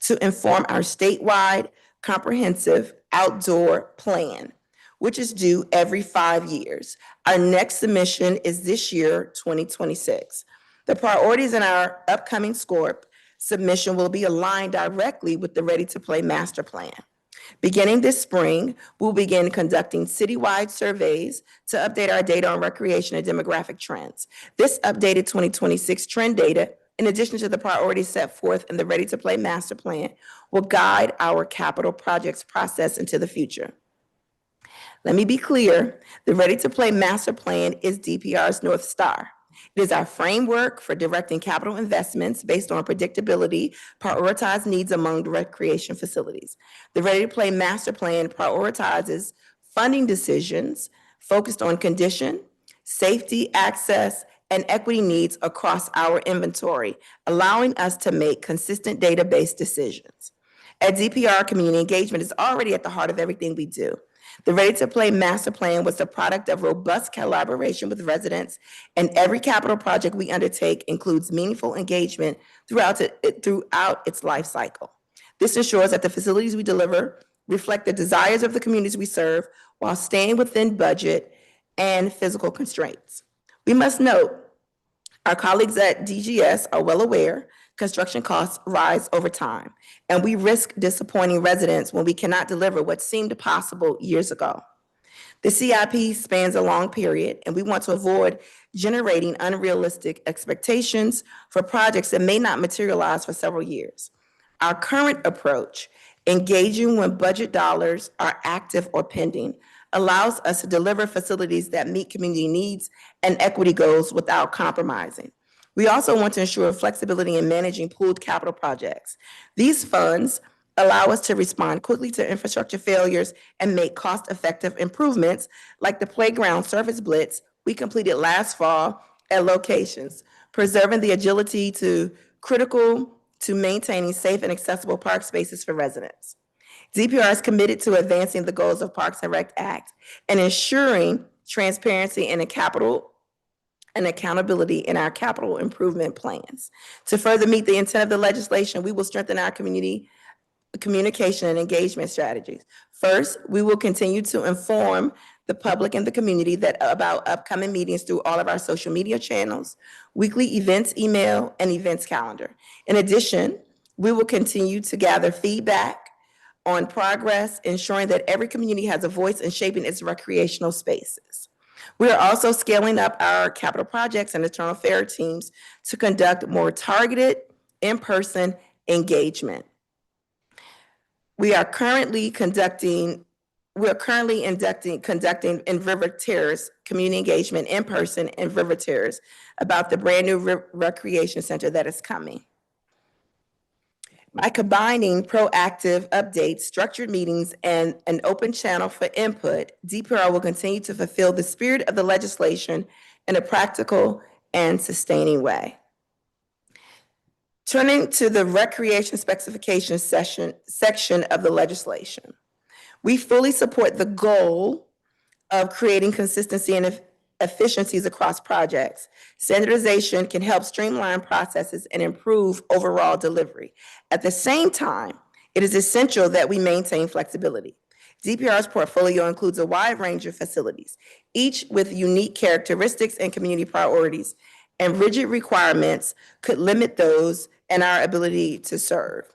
[SPEAKER 21] to inform our statewide comprehensive outdoor plan, which is due every 5 years. Our next submission is this year, 2026. The priorities in our upcoming SCORP submission will be aligned directly with the Ready to Play master plan. Beginning this spring, we'll begin conducting citywide surveys to update our data on recreation and demographic trends. This updated 2026 trend data, in addition to the priorities set forth in the Ready to Play master plan, will guide our capital projects process into the future. Let me be clear, the Ready to Play Master Plan is DPR's North Star. It is our framework for directing capital investments based on predictability, prioritized needs among the recreation facilities. The Ready to Play Master Plan prioritizes funding decisions focused on condition, safety, access, and equity needs across our inventory, allowing us to make consistent data-based decisions. At DPR, community engagement is already at the heart of everything we do. The Ready to Play Master Plan was the product of robust collaboration with residents, and every capital project we undertake includes meaningful engagement throughout its life cycle. This ensures that the facilities we deliver reflect the desires of the communities we serve while staying within budget and physical constraints. We must note, our colleagues at DGS are well aware construction costs rise over time, and we risk disappointing residents when we cannot deliver what seemed possible years ago. The CIP spans a long period, and we want to avoid generating unrealistic expectations for projects that may not materialize for several years. Our current approach, engaging when budget dollars are active or pending, allows us to deliver facilities that meet community needs and equity goals without compromising. We also want to ensure flexibility in managing pooled capital projects. These funds allow us to respond quickly to infrastructure failures and make cost-effective improvements like the playground surface blitz we completed last fall at locations, preserving the agility critical to maintaining safe and accessible park spaces for residents. DPR is committed to advancing the goals of PARKSNREC Act and ensuring transparency and accountability in our capital improvement plans. To further meet the intent of the legislation, we will strengthen our community communication and engagement strategies. First, we will continue to inform the public and the community about upcoming meetings through all of our social media channels, weekly events email, and events calendar. In addition, we will continue to gather feedback on progress, ensuring that every community has a voice in shaping its recreational spaces. We are also scaling up our capital projects and internal affairs teams to conduct more targeted in-person engagement. We are currently conducting in River Terrace community engagement in person in River Terrace about the brand new recreation center that is coming. By combining proactive updates, structured meetings, and an open channel for input, DPR will continue to fulfill the spirit of the legislation in a practical and sustaining way. Turning to the recreation specification section of the legislation, we fully support the goal of creating consistency and efficiencies across projects. Standardization can help streamline processes and improve overall delivery. At the same time, it is essential that we maintain flexibility. DPR's portfolio includes a wide range of facilities, each with unique characteristics and community priorities, and rigid requirements could limit those and our ability to serve.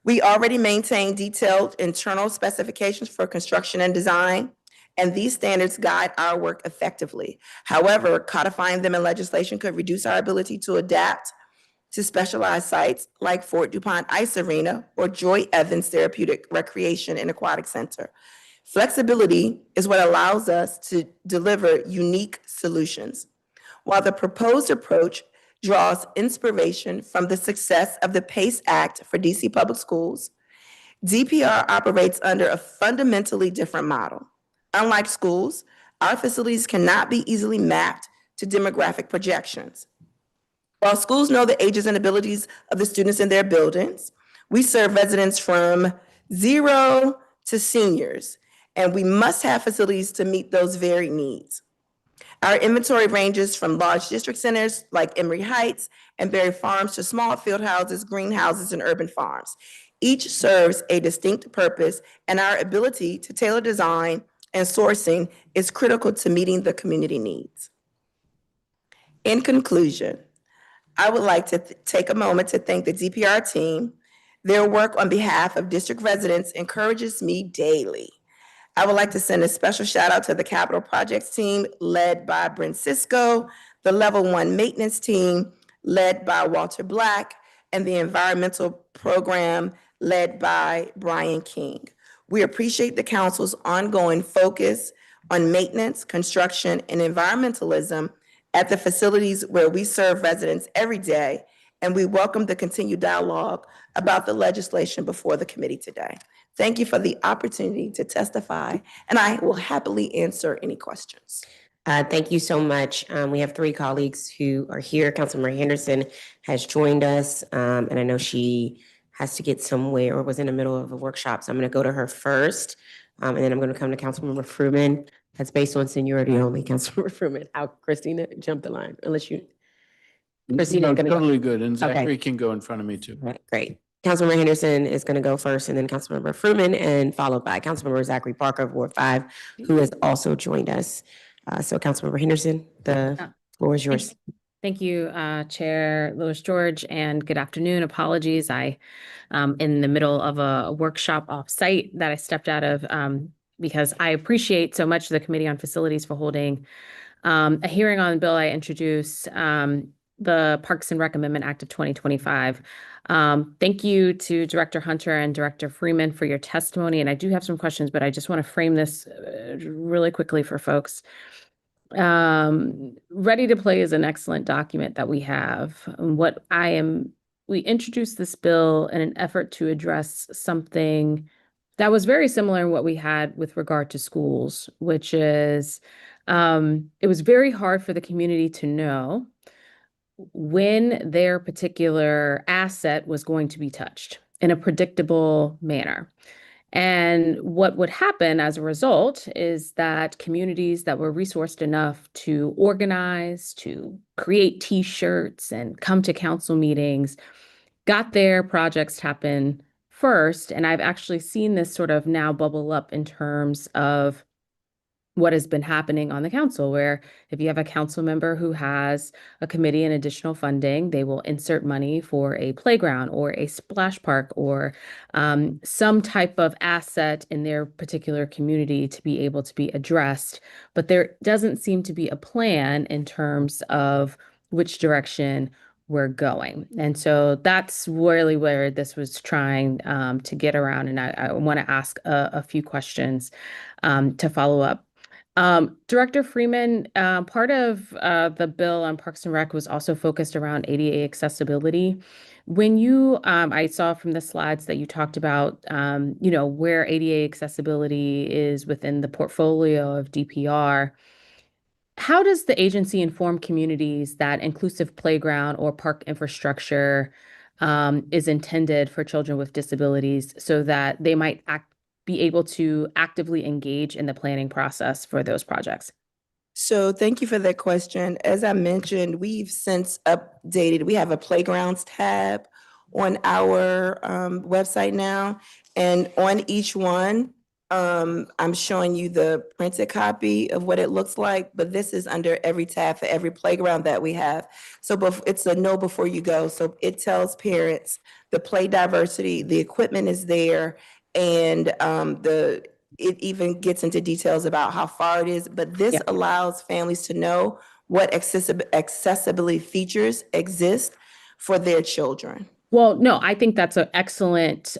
[SPEAKER 21] We already maintain detailed internal specifications for construction and design, and these standards guide our work effectively. However, codifying them in legislation could reduce our ability to adapt to specialized sites like Fort DuPont Ice Arena or Joy Evans Therapeutic Recreation and Aquatic Center. Flexibility is what allows us to deliver unique solutions. While the proposed approach draws inspiration from the success of the PACE Act for DC Public Schools, DPR operates under a fundamentally different model. Unlike schools, our facilities cannot be easily mapped to demographic projections. While schools know the ages and abilities of the students in their buildings, we serve residents from 0 to seniors, and we must have facilities to meet those varied needs. Our inventory ranges from large district centers like Emory Heights and Berry Farms to small field houses, greenhouses, and urban farms. Each serves a distinct purpose, and our ability to tailor design and sourcing is critical to meeting the community needs. In conclusion, I would like to take a moment to thank the DPR team. Their work on behalf of district residents encourages me daily. I would like to send a special shout out to the capital projects team led by Brent Cisco, the level 1 maintenance team led by Walter Black, and the environmental program led by Brian King. We appreciate the council's ongoing focus on maintenance, construction, and environmentalism at the facilities where we serve residents every day, and we welcome the continued dialogue about the legislation before the committee today. Thank you for the opportunity to testify, and I will happily answer any questions.
[SPEAKER 1] Thank you so much. We have three colleagues who are here. Councilmember Henderson has joined us, and I know she has to get somewhere or was in the middle of a workshop, so I'm going to go to her first, and then I'm going to come to Councilmember Fruman. That's based on seniority only. Councilmember Fruman. How, Christina, jump the line, unless you. Christina's
[SPEAKER 14] No,
[SPEAKER 1] gonna go.
[SPEAKER 14] totally good. And
[SPEAKER 1] Okay.
[SPEAKER 14] Zachary can go in front of me too.
[SPEAKER 1] Right, great. Councilmember Henderson is going to go first, and then Councilmember Fruman, and followed by Councilmember Zachary Parker of Ward 5, who has also joined us. So Councilmember Henderson, the floor is yours.
[SPEAKER 2] Thank you, Chair Louis George, and good afternoon. Apologies, I in the middle of a workshop off-site that I stepped out of because I appreciate so much the Committee on Facilities for holding a hearing on the bill I introduced, the Parks and Rec Amendment Act of 2025. Thank you to Director Hunter and Director Freeman for your testimony, and I do have some questions, but I just want to frame this really quickly for folks. Ready to Play is an excellent document that we have. We introduced this bill in an effort to address something that was very similar in what we had with regard to schools, which is it was very hard for the community to know when their particular asset was going to be touched in a predictable manner. And what would happen as a result is that communities that were resourced enough to organize, to create T-shirts and come to council meetings, got their projects to happen first. And I've actually seen this sort of now bubble up in terms of what has been happening on the council, where if you have a council member who has a committee and additional funding, they will insert money for a playground or a splash park or some type of asset in their particular community to be able to be addressed. But there doesn't seem to be a plan in terms of which direction we're going. And so that's really where this was trying to get around. And I want to ask a few questions to follow up. Director Freeman, part of the bill on Parks and Rec was also focused around ADA accessibility. When you, I saw from the slides that you talked about, where ADA accessibility is within the portfolio of DPR. How does the agency inform communities that inclusive playground or park infrastructure is intended for children with disabilities so that they might be able to actively engage in the planning process for those projects?
[SPEAKER 21] So thank you for that question. As I mentioned, we've since updated, we have a playgrounds tab on our website now. And on each one, I'm showing you the printed copy of what it looks like, but this is under every tab for every playground that we have. So it's a know before you go. So it tells parents the play diversity, the equipment is there, and it even gets into details about how far it is, but this allows families to know what accessibility features exist for their children.
[SPEAKER 2] Well, no, I think that's an excellent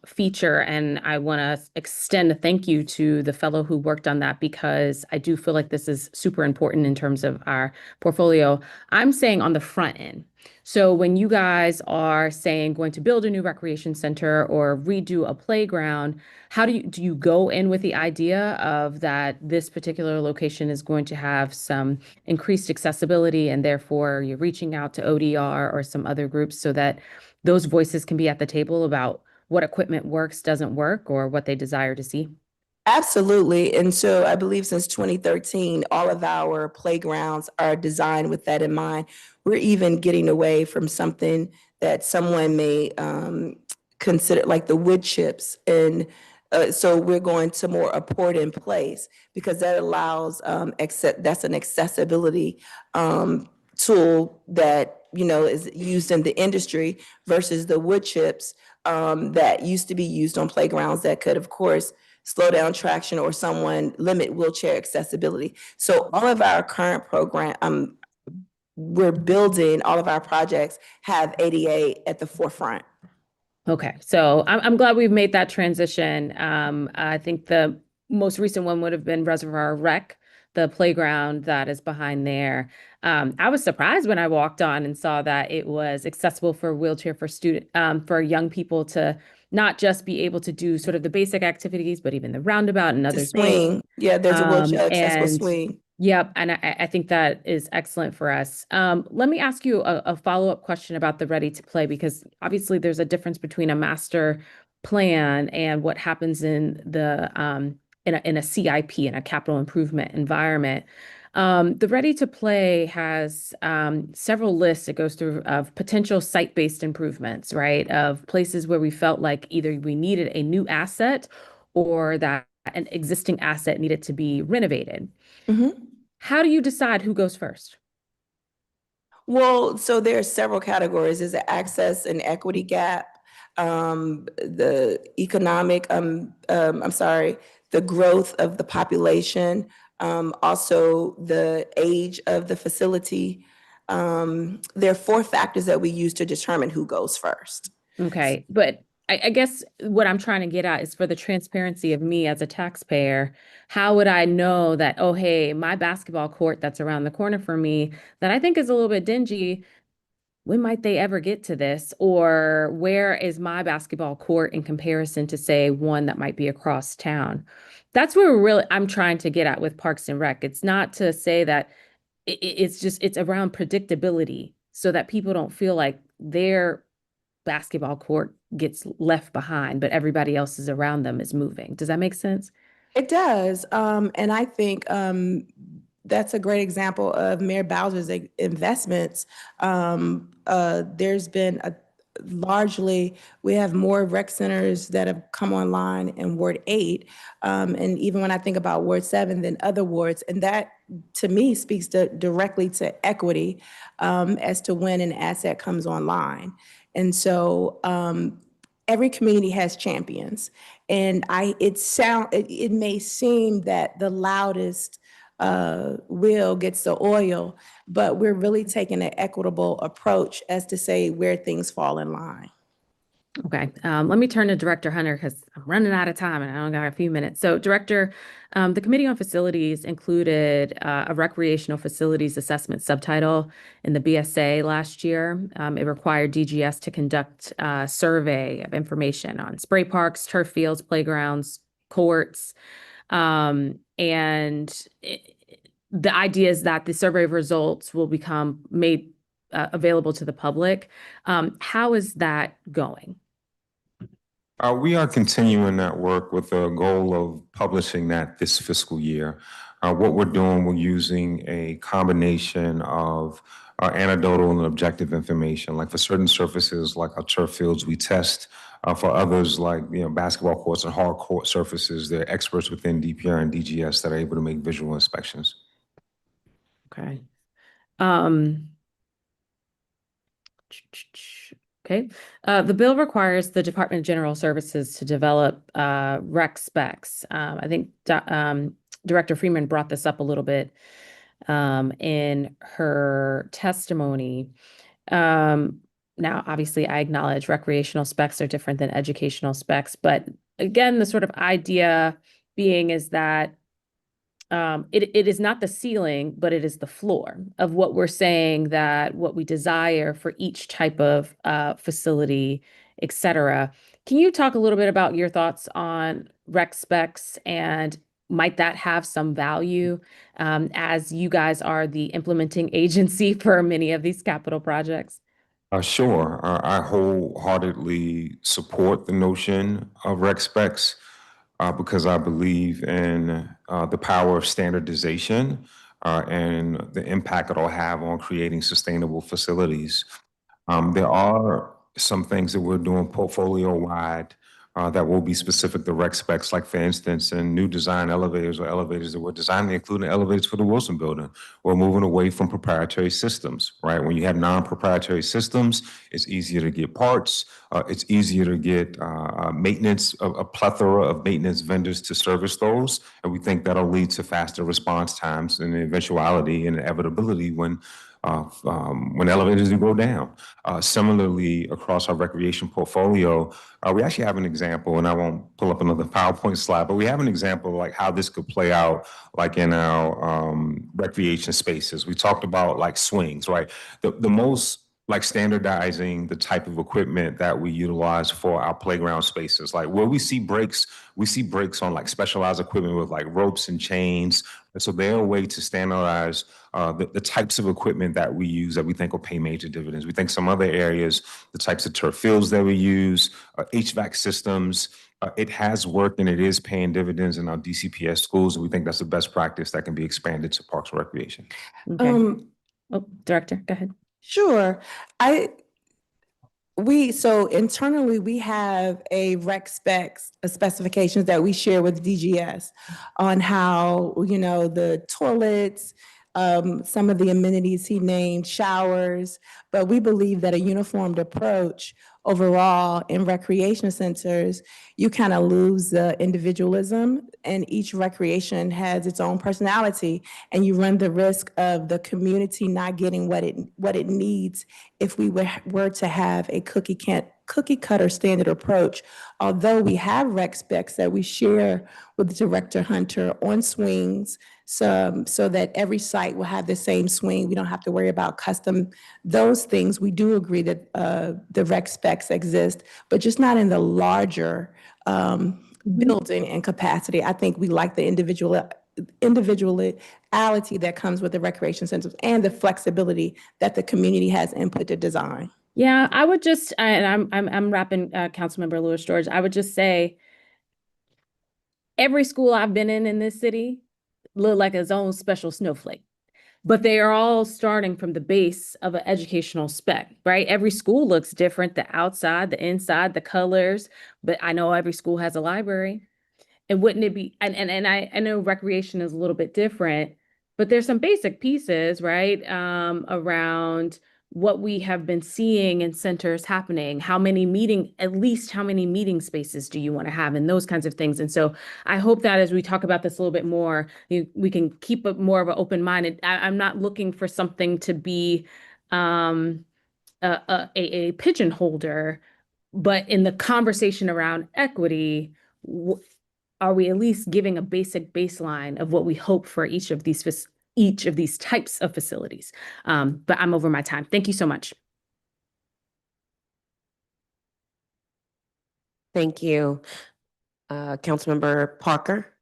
[SPEAKER 2] feature, and I want to extend a thank you to the fellow who worked on that, because I do feel like this is super important in terms of our portfolio. I'm saying on the front end. So when you guys are saying going to build a new recreation center or redo a playground, how do you go in with the idea of that this particular location is going to have some increased accessibility, and therefore you're reaching out to ODR or some other groups so that those voices can be at the table about what equipment works, doesn't work, or what they desire to see?
[SPEAKER 21] Absolutely. And so I believe since 2013, all of our playgrounds are designed with that in mind. We're even getting away from something that someone may consider like the wood chips. And so we're going to more a port in place, because that allows, that's an accessibility tool that is used in the industry versus the wood chips that used to be used on playgrounds that could, of course, slow down traction or someone limit wheelchair accessibility. So all of our current program, we're building, all of our projects have ADA at the forefront.
[SPEAKER 2] Okay, so I'm glad we've made that transition. I think the most recent one would have been Reservoir Rec, the playground that is behind there. I was surprised when I walked on and saw that it was accessible for wheelchair for young people to not just be able to do sort of the basic activities, but even the roundabout and
[SPEAKER 21] To
[SPEAKER 2] other
[SPEAKER 21] swing.
[SPEAKER 2] things.
[SPEAKER 21] Yeah, there's a wheelchair accessible
[SPEAKER 2] And
[SPEAKER 21] swing.
[SPEAKER 2] yep, and I think that is excellent for us. Let me ask you a follow-up question about the ready to play, because obviously there's a difference between a master plan and what happens in the in a CIP, in a capital improvement environment. The ready to play has several lists it goes through of potential site-based improvements, right? Of places where we felt like either we needed a new asset or that an existing asset needed to be renovated. How do you decide who goes first?
[SPEAKER 21] Well, so there are several categories. There's an access and equity gap, the economic, the growth of the population, also the age of the facility. There are 4 factors that we use to determine who goes first.
[SPEAKER 2] Okay, but I guess what I'm trying to get at is for the transparency of me as a taxpayer, how would I know that, oh, hey, my basketball court that's around the corner from me that I think is a little bit dingy, when might they ever get to this? Or where is my basketball court in comparison to, say, one that might be across town? That's where I'm trying to get at with Parks and Rec. It's not to say that it's around predictability so that people don't feel like their basketball court gets left behind, but everybody else is around them is moving. Does that make sense?
[SPEAKER 21] It does. And I think that's a great example of Mayor Bowser's investments. There's been largely, we have more rec centers that have come online in Ward 8. And even when I think about Ward 7 than other wards, and that to me speaks directly to equity as to when an asset comes online. And so every community has champions. And it may seem that the loudest wheel gets the oil, but we're really taking an equitable approach as to say where things fall in line.
[SPEAKER 2] Okay, let me turn to Director Hunter because I'm running out of time and I only got a few minutes. So Director, the Committee on Facilities included a recreational facilities assessment subtitle in the BSA last year. It required DGS to conduct a survey of information on spray parks, turf fields, playgrounds, courts. The idea is that the survey results will become made available to the public. How is that going?
[SPEAKER 20] We are continuing that work with the goal of publishing that this fiscal year. What we're doing, we're using a combination of anecdotal and objective information. Like for certain surfaces, like our turf fields, we test. For others, like basketball courts and hard court surfaces, there are experts within DPR and DGS that are able to make visual inspections.
[SPEAKER 2] Okay. Okay. The bill requires the Department of General Services to develop rec specs. I think Director Freeman brought this up a little bit in her testimony. Now, obviously, I acknowledge recreational specs are different than educational specs, but again, the sort of idea being is that it is not the ceiling, but it is the floor of what we're saying that what we desire for each type of facility, et cetera. Can you talk a little bit about your thoughts on rec specs and might that have some value as you guys are the implementing agency for many of these capital projects?
[SPEAKER 20] Sure. I wholeheartedly support the notion of rec specs because I believe in the power of standardization and the impact it'll have on creating sustainable facilities. There are some things that we're doing portfolio-wide that will be specific to rec specs, like for instance, in new design elevators or elevators that we're designing, including elevators for the Wilson Building. We're moving away from proprietary systems, right? When you have non-proprietary systems, it's easier to get parts. It's easier to get maintenance, a plethora of maintenance vendors to service those. And we think that'll lead to faster response times and eventuality and inevitability when when elevators do go down. Similarly, across our recreation portfolio, we actually have an example, and I won't pull up another PowerPoint slide, but we have an example of like how this could play out like in our recreation spaces. We talked about like swings, right? The most like standardizing the type of equipment that we utilize for our playground spaces. Like where we see breaks on like specialized equipment with like ropes and chains. And so they're a way to standardize the types of equipment that we use that we think will pay major dividends. We think some other areas, the types of turf fields that we use, HVAC systems, it has worked and it is paying dividends in our DCPS schools. And we think that's the best practice that can be expanded to Parks and Recreation.
[SPEAKER 2] Okay. Director, go ahead.
[SPEAKER 21] Sure. So internally, we have a rec specs specifications that we share with DGS on how, the toilets, some of the amenities he named, showers, but we believe that a uniformed approach overall in recreation centers, you kind of lose the individualism, and each recreation has its own personality, and you run the risk of the community not getting what it needs if we were to have a cookie cutter standard approach. Although we have rec specs that we share with Director Hunter on swings, so that every site will have the same swing. We don't have to worry about custom, those things. We do agree that the rec specs exist, but just not in the larger building and capacity. I think we like the individuality that comes with the recreation centers and the flexibility that the community has input to design.
[SPEAKER 2] Yeah, I would just, and I'm wrapping Councilmember Lewis George. I would just say every school I've been in this city look like its own special snowflake, but they are all starting from the base of an educational spec, right? Every school looks different, the outside, the inside, the colors, but I know every school has a library. And wouldn't it be, and I know recreation is a little bit different, but there's some basic pieces, right? Around what we have been seeing in centers happening, at least how many meeting spaces do you want to have, and those kinds of things. And so I hope that as we talk about this a little bit more, we can keep it more of an open mind. I'm not looking for something to be a pigeonholder, but in the conversation around equity, are we at least giving a basic baseline of what we hope for each of these types of facilities? But I'm over my time. Thank you so much.
[SPEAKER 1] Thank you. Councilmember Parker.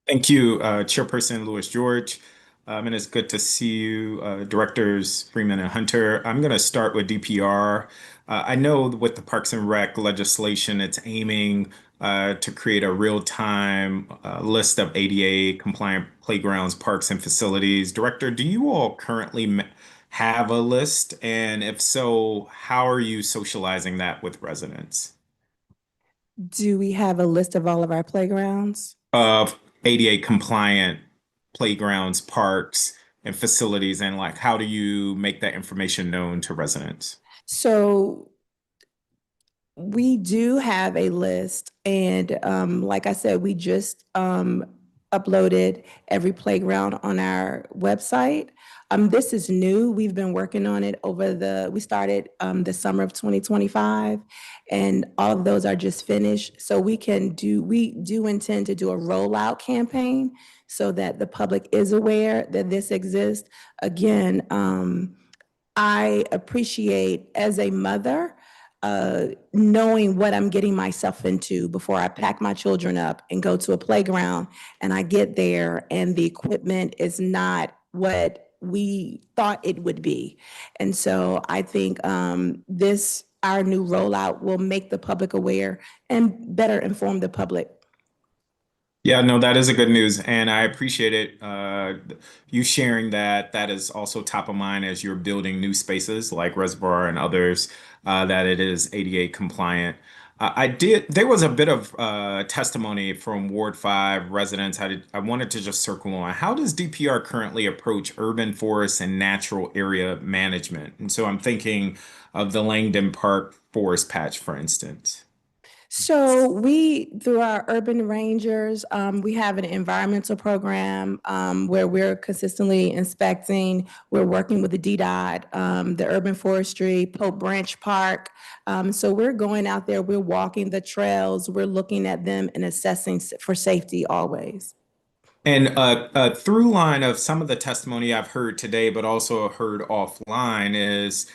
[SPEAKER 4] Thank you, Chairperson Lewis George. And it's good to see you, Directors Freeman and Hunter. I'm going to start with DPR. I know with the Parks and Rec legislation, it's aiming to create a real-time list of ADA compliant playgrounds, parks, and facilities. Director, do you all currently have a list? And if so, how are you socializing that with residents?
[SPEAKER 21] Do we have a list of all of our playgrounds?
[SPEAKER 4] Of ADA compliant playgrounds, parks, and facilities, and like how do you make that information known to residents?
[SPEAKER 21] So we do have a list, and like I said, we just uploaded every playground on our website. This is new. We've been working on it we started the summer of 2025, and all of those are just finished. So we do intend to do a rollout campaign so that the public is aware that this exists. Again, I appreciate as a mother, knowing what I'm getting myself into before I pack my children up and go to a playground and I get there and the equipment is not what we thought it would be. And so I think our new rollout will make the public aware and better inform the public.
[SPEAKER 4] Yeah, no, that is a good news, and I appreciate it. You sharing that is also top of mind as you're building new spaces like Reservoir and others, that it is ADA compliant. There was a bit of testimony from Ward 5 residents. I wanted to just circle on. How does DPR currently approach urban forests and natural area management? And so I'm thinking of the Langdon Park forest patch, for instance.
[SPEAKER 21] So we, through our urban rangers, we have an environmental program where we're consistently inspecting. We're working with the DDOT, the Urban Forestry, Pope Branch Park. So we're going out there, we're walking the trails, we're looking at them and assessing for safety always.
[SPEAKER 4] And a through line of some of the testimony I've heard today, but also heard offline, is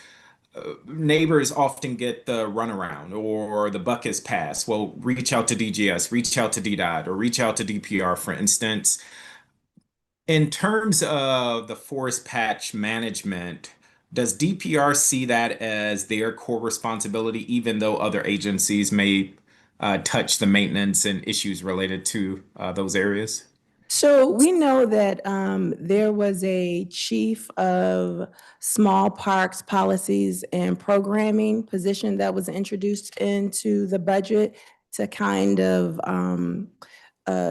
[SPEAKER 4] neighbors often get the runaround or the buck is passed. Well, reach out to DGS, reach out to DDOT, or reach out to DPR, for instance. In terms of the forest patch management, does DPR see that as their core responsibility, even though other agencies may touch the maintenance and issues related to those areas?
[SPEAKER 21] So we know that there was a chief of small parks policies and programming position that was introduced into the budget to kind of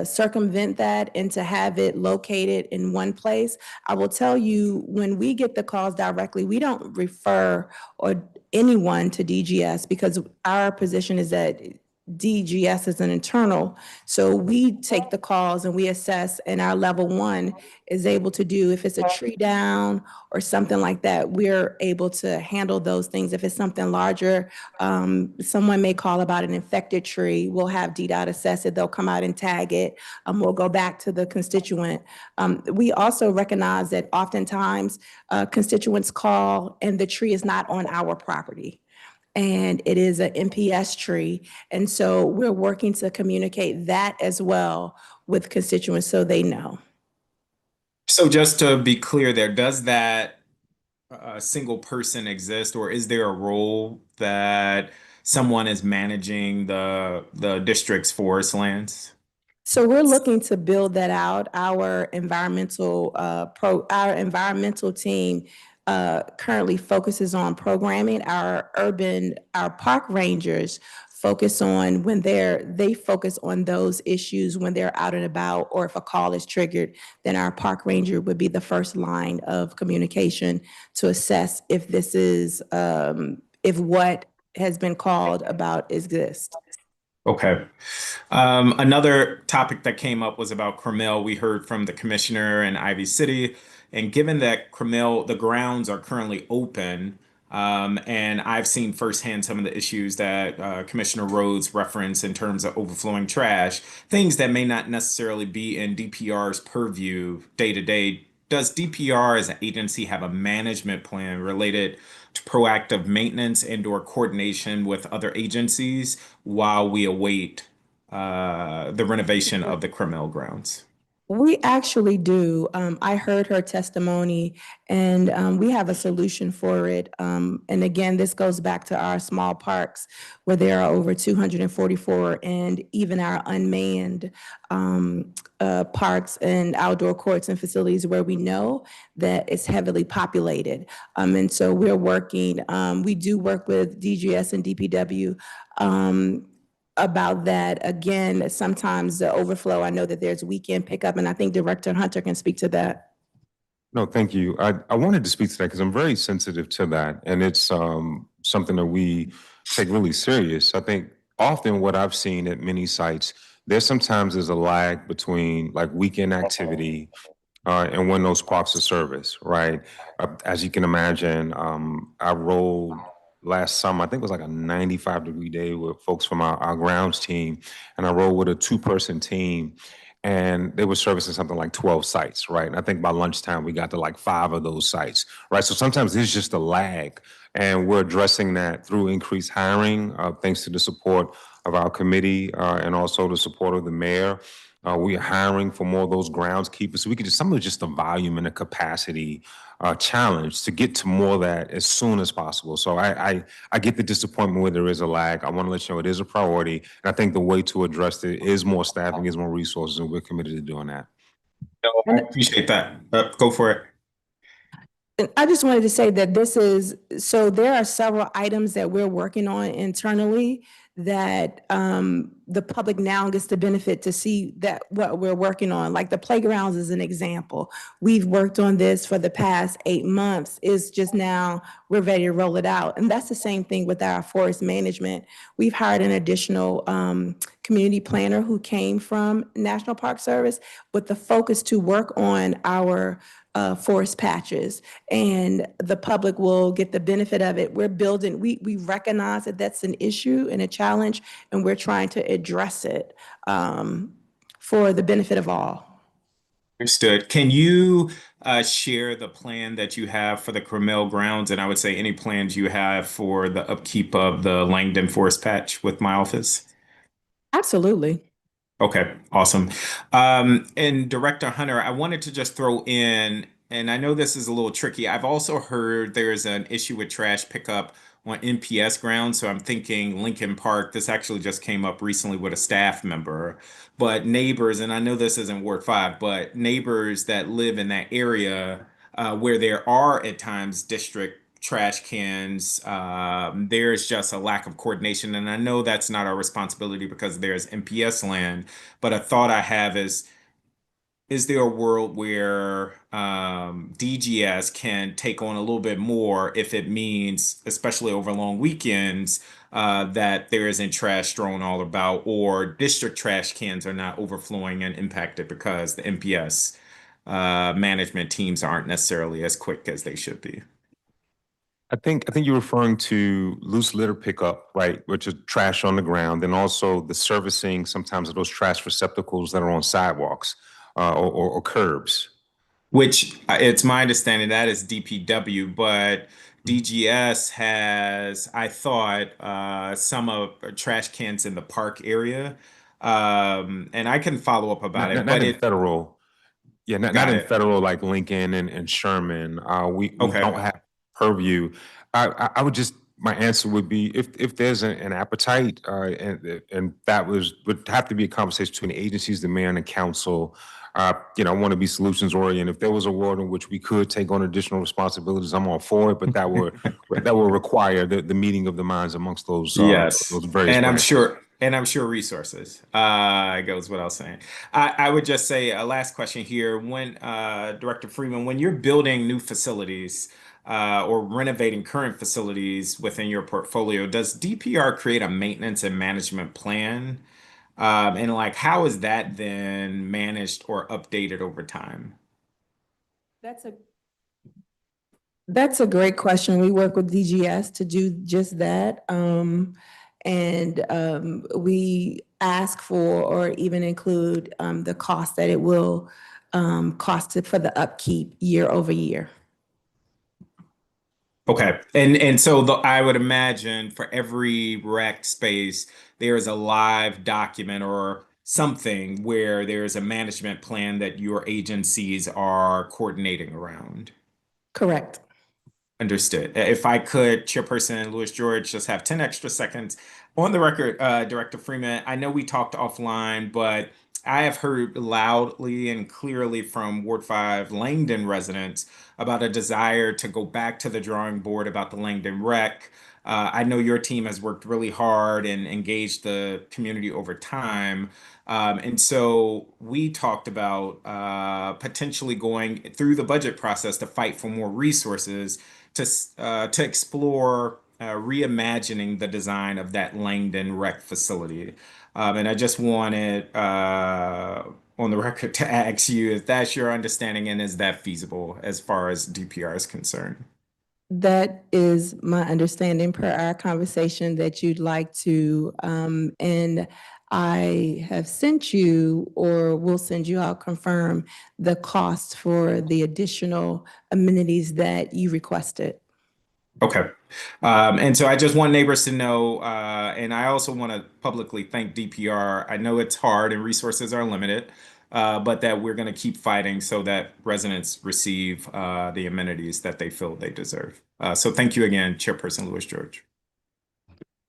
[SPEAKER 21] circumvent that and to have it located in one place. I will tell you, when we get the calls directly, we don't refer or anyone to DGS because our position is that DGS is an internal. So we take the calls and we assess, and our level one is able to do, if it's a tree down or something like that, we're able to handle those things. If it's something larger, someone may call about an infected tree, we'll have DDOT assess it, they'll come out and tag it, we'll go back to the constituent. We also recognize that oftentimes constituents call and the tree is not on our property, and it is an MPS tree. And so we're working to communicate that as well with constituents so they know.
[SPEAKER 4] So just to be clear there, does that single person exist, or is there a role that someone is managing the district's forest lands?
[SPEAKER 21] So we're looking to build that out. Our environmental team currently focuses on programming. Our park rangers focus on when they focus on those issues when they're out and about, or if a call is triggered, then our park ranger would be the first line of communication to assess if this is if what has been called about exists.
[SPEAKER 4] Okay. Another topic that came up was about Cromell. We heard from the commissioner in Ivy City, and given that Cromell, the grounds are currently open, and I've seen firsthand some of the issues that Commissioner Rhodes referenced in terms of overflowing trash, things that may not necessarily be in DPR's purview day to day. Does DPR as an agency have a management plan related to proactive maintenance and/or coordination with other agencies while we await the renovation of the Cromell grounds?
[SPEAKER 21] We actually do. I heard her testimony, and we have a solution for it. And again, this goes back to our small parks where there are over 244, and even our unmanned parks and outdoor courts and facilities where we know that it's heavily populated. And so we're working, we do work with DGS and DPW about that. Again, sometimes the overflow, I know that there's weekend pickup, and I think Director Hunter can speak to that.
[SPEAKER 20] No, thank you. I wanted to speak to that because I'm very sensitive to that. And it's something that we take really serious. I think often what I've seen at many sites, sometimes there's a lag between like weekend activity and when those parks are serviced, right? As you can imagine, I rolled last summer, I think it was like a 95-degree day with folks from our grounds team, and I rolled with a 2-person team, and they were servicing something like 12 sites, right? And I think by lunchtime, we got to like 5 of those sites, right? So sometimes there's just a lag, and we're addressing that through increased hiring, thanks to the support of our committee and also the support of the mayor. We are hiring for more of those groundskeepers. So we could just, some of just the volume and the capacity challenge to get to more of that as soon as possible. So I get the disappointment where there is a lag. I want to let you know it is a priority. And I think the way to address it is more staffing, is more resources, and we're committed to doing that.
[SPEAKER 4] No, I appreciate that. Go for it.
[SPEAKER 21] And I just wanted to say that so there are several items that we're working on internally that the public now gets the benefit to see that what we're working on. Like the playgrounds is an example. We've worked on this for the past 8 months. It's just now we're ready to roll it out. And that's the same thing with our forest management. We've hired an additional community planner who came from National Park Service with the focus to work on our forest patches, and the public will get the benefit of it. We're building, we recognize that that's an issue and a challenge, and we're trying to address it for the benefit of all.
[SPEAKER 4] Understood. Can you share the plan that you have for the Cromell grounds, and I would say any plans you have for the upkeep of the Langdon Forest Patch with my office?
[SPEAKER 21] Absolutely.
[SPEAKER 4] Okay, awesome. And Director Hunter, I wanted to just throw in, and I know this is a little tricky. I've also heard there's an issue with trash pickup on NPS grounds. So I'm thinking Lincoln Park. This actually just came up recently with a staff member. But neighbors, and I know this isn't Ward 5, but neighbors that live in that area where there are at times district trash cans, there's just a lack of coordination. And I know that's not our responsibility because there's NPS land, but a thought I have is there a world where DGS can take on a little bit more if it means, especially over long weekends, that there isn't trash thrown all about, or district trash cans are not overflowing and impacted because the NPS management teams aren't necessarily as quick as they should be?
[SPEAKER 20] I think you're referring to loose litter pickup, right, which is trash on the ground, and also the servicing sometimes of those trash receptacles that are on sidewalks or curbs.
[SPEAKER 4] Which it's my understanding that is DPW, but DGS has, I thought, some of trash cans in the park area. And I can follow up about it,
[SPEAKER 20] Not
[SPEAKER 4] but
[SPEAKER 20] in federal. Yeah, not
[SPEAKER 4] got
[SPEAKER 20] in
[SPEAKER 4] it.
[SPEAKER 20] federal like Lincoln and Sherman. We
[SPEAKER 4] Okay.
[SPEAKER 20] don't have purview. I would just, my answer would be if there's an appetite, and that would have to be a conversation between the agencies, the mayor and the council. I want to be solutions oriented. If there was a world in which we could take on additional responsibilities, I'm all for it. But that would require the meeting of the minds amongst those
[SPEAKER 4] Yes,
[SPEAKER 20] various branches.
[SPEAKER 4] and I'm sure resources goes without saying. I would just say a last question here. When Director Freeman, when you're building new facilities or renovating current facilities within your portfolio, does DPR create a maintenance and management plan? And like, how is that then managed or updated over time?
[SPEAKER 21] That's a great question. We work with DGS to do just that. We ask for or even include the cost that it will cost for the upkeep year over year.
[SPEAKER 4] Okay. And so I would imagine for every rec space, there's a live document or something where there's a management plan that your agencies are coordinating around.
[SPEAKER 21] Correct.
[SPEAKER 4] Understood. If I could, Chairperson Louis George, just have 10 extra seconds on the record, Director Freeman. I know we talked offline, but I have heard loudly and clearly from Ward 5 Langdon residents about a desire to go back to the drawing board about the Langdon Rec. I know your team has worked really hard and engaged the community over time. And so we talked about potentially going through the budget process to fight for more resources to explore reimagining the design of that Langdon Rec facility. And I just wanted on the record to ask you if that's your understanding and is that feasible as far as DPR is concerned?
[SPEAKER 21] That is my understanding per our conversation that you'd like to, and I have sent you or will send you, I'll confirm the cost for the additional amenities that you requested.
[SPEAKER 4] Okay. And so I just want neighbors to know, and I also want to publicly thank DPR. I know it's hard and resources are limited, but that we're going to keep fighting so that residents receive the amenities that they feel they deserve. So thank you again, Chairperson Louis George.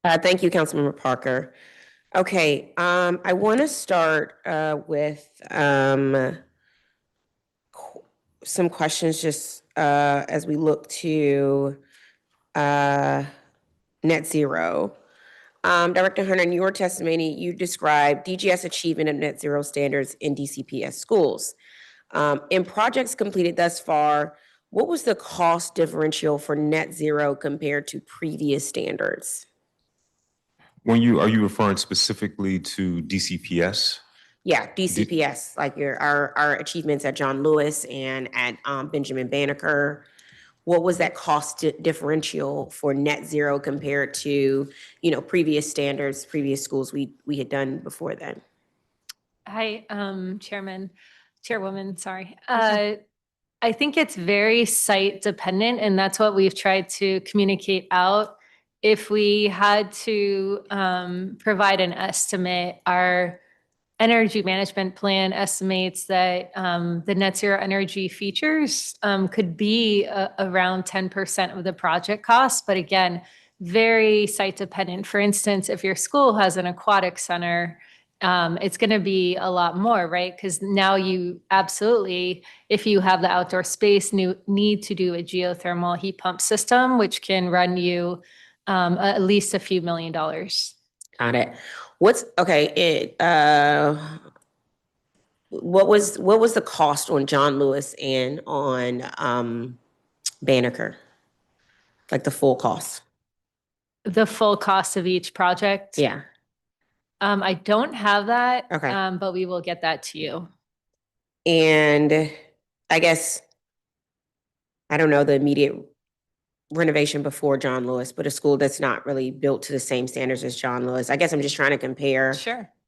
[SPEAKER 1] Thank you, Councilmember Parker. Okay, I want to start with some questions just as we look to net zero. Director Hunter, in your testimony, you described DGS achievement of net zero standards in DCPS schools. In projects completed thus far, what was the cost differential for net zero compared to previous standards?
[SPEAKER 20] Are you referring specifically to DCPS?
[SPEAKER 1] Yeah, DCPS, like our achievements at John Lewis and at Benjamin Banneker. What was that cost differential for net zero compared to, previous standards, previous schools we had done before then?
[SPEAKER 6] Hi, Chairwoman, sorry. I think it's very site dependent, and that's what we've tried to communicate out. If we had to provide an estimate, our energy management plan estimates that the net zero energy features could be around 10% of the project cost, but again, very site dependent. For instance, if your school has an aquatic center, it's going to be a lot more, right? Because now you absolutely, if you have the outdoor space, need to do a geothermal heat pump system, which can run you at least a few $1 million.
[SPEAKER 1] Got it. What was the cost on John Lewis and on Banneker? Like the full cost?
[SPEAKER 6] The full cost of each project?
[SPEAKER 1] Yeah.
[SPEAKER 6] I don't have that.
[SPEAKER 1] Okay.
[SPEAKER 6] But we will get that to you.
[SPEAKER 1] And I guess, I don't know the immediate renovation before John Lewis, but a school that's not really built to the same standards as John Lewis. I guess I'm just trying to compare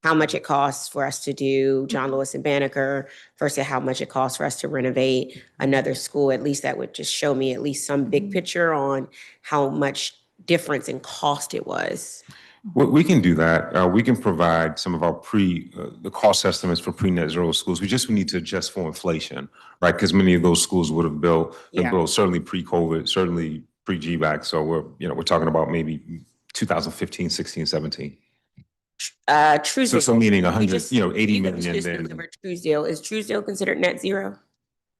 [SPEAKER 1] how much it costs for us to do John Lewis and Banneker versus how much it costs for us to renovate another school. At least that would just show me at least some big picture on how much difference in cost it was.
[SPEAKER 20] Well, we can do that. We can provide some of our the cost estimates for pre-net zero schools. We need to adjust for inflation, right? Because many of those schools would have been built certainly pre-COVID, certainly pre-GVAC. So we're talking about maybe 2015, 16, 17.
[SPEAKER 1] Truesdale.
[SPEAKER 20] So meaning 100, 80 million.
[SPEAKER 1] Truesdale. Is Truesdale considered net zero?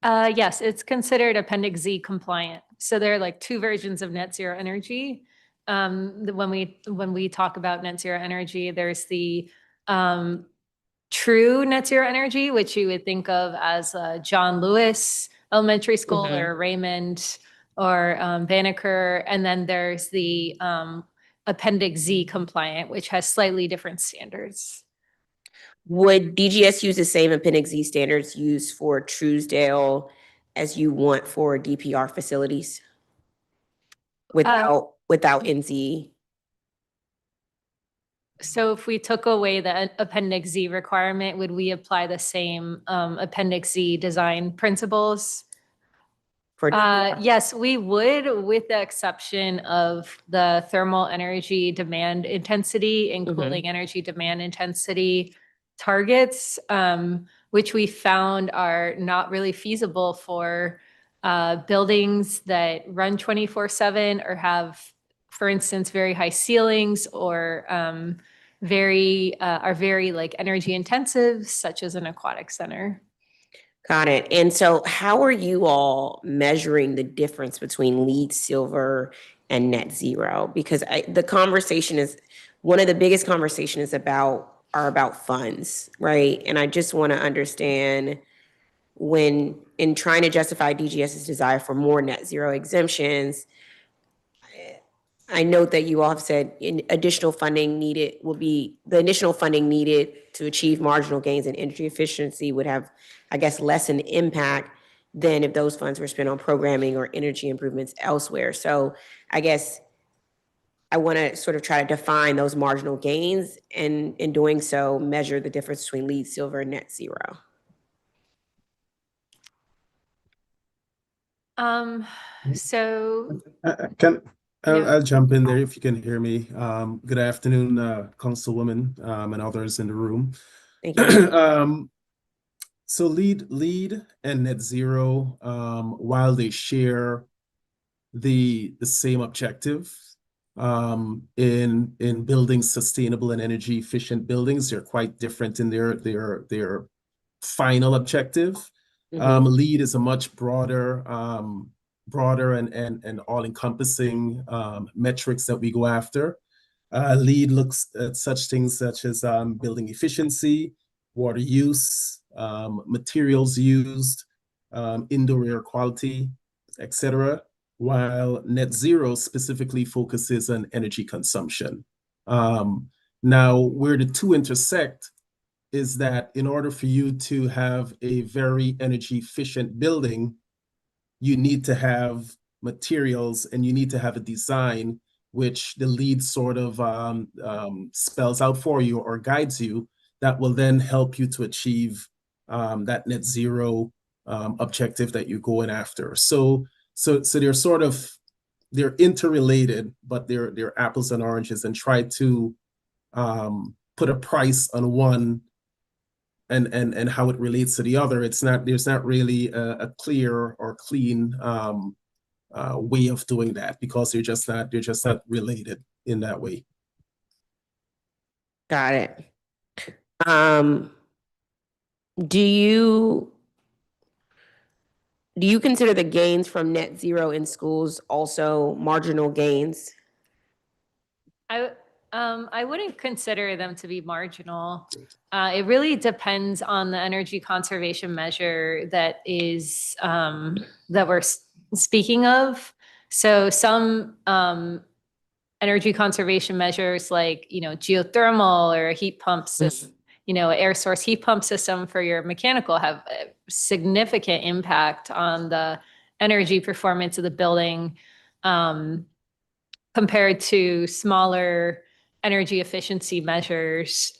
[SPEAKER 6] Yes, it's considered Appendix Z compliant. So there are like two versions of net zero energy. When we talk about net zero energy, there's the true net zero energy, which you would think of as John Lewis Elementary School or Raymond or Banneker. And then there's the Appendix Z compliant, which has slightly different standards.
[SPEAKER 1] Would DGS use the same Appendix Z standards used for Truesdale as you want for DPR facilities without NZ?
[SPEAKER 6] So if we took away the Appendix Z requirement, would we apply the same Appendix Z design principles? Yes, we would, with the exception of the thermal energy demand intensity and cooling energy demand intensity targets, which we found are not really feasible for buildings that run 24/7 or have, for instance, very high ceilings or are very like energy intensive, such as an aquatic center.
[SPEAKER 1] Got it. And so how are you all measuring the difference between LEED Silver and net zero? Because the conversation is, one of the biggest conversations are about funds, right? And I just want to understand, when in trying to justify DGS's desire for more net zero exemptions, I note that you all have said additional funding needed the additional funding needed to achieve marginal gains in energy efficiency would have, I guess, less an impact than if those funds were spent on programming or energy improvements elsewhere. So I guess I want to sort of try to define those marginal gains, and in doing so, measure the difference between LEED Silver and net zero.
[SPEAKER 22] I'll jump in there if you can hear me. Good afternoon, Councilwoman, and others in the room.
[SPEAKER 1] Thank you.
[SPEAKER 22] So LEED and net zero, while they share the same objective in building sustainable and energy efficient buildings, they're quite different in their final objective. LEED is a much broader and all-encompassing metrics that we go after. LEED looks at such things such as building efficiency, water use, materials used, indoor air quality, etc., while net zero specifically focuses on energy consumption. Now, where the two intersect is that in order for you to have a very energy efficient building, you need to have materials and you need to have a design which the LEED sort of spells out for you or guides you that will then help you to achieve that net zero objective that you're going after. So they're interrelated, but they're apples and oranges, and try to put a price on one and how it relates to the other. There's not really a clear or clean way of doing that, because they're just not related in that way.
[SPEAKER 1] Got it. Do you consider the gains from net zero in schools also marginal gains?
[SPEAKER 6] I wouldn't consider them to be marginal. It really depends on the energy conservation measure that is that we're speaking of. So some energy conservation measures, like geothermal or a heat pump system, air source heat pump system for your mechanical, have a significant impact on the energy performance of the building compared to smaller energy efficiency measures.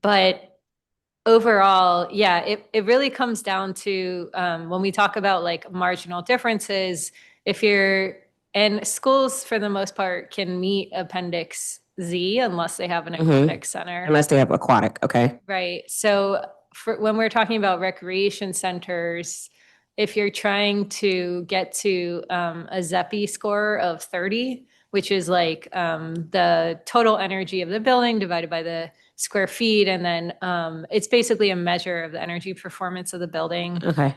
[SPEAKER 6] But overall, yeah, it really comes down to when we talk about like marginal differences, and schools for the most part can meet Appendix Z unless they have an aquatic center.
[SPEAKER 1] Unless they have aquatic, okay.
[SPEAKER 6] Right. So when we're talking about recreation centers, if you're trying to get to a ZEPI score of 30, which is like the total energy of the building divided by the square feet, and then it's basically a measure of the energy performance of the building.
[SPEAKER 1] Okay.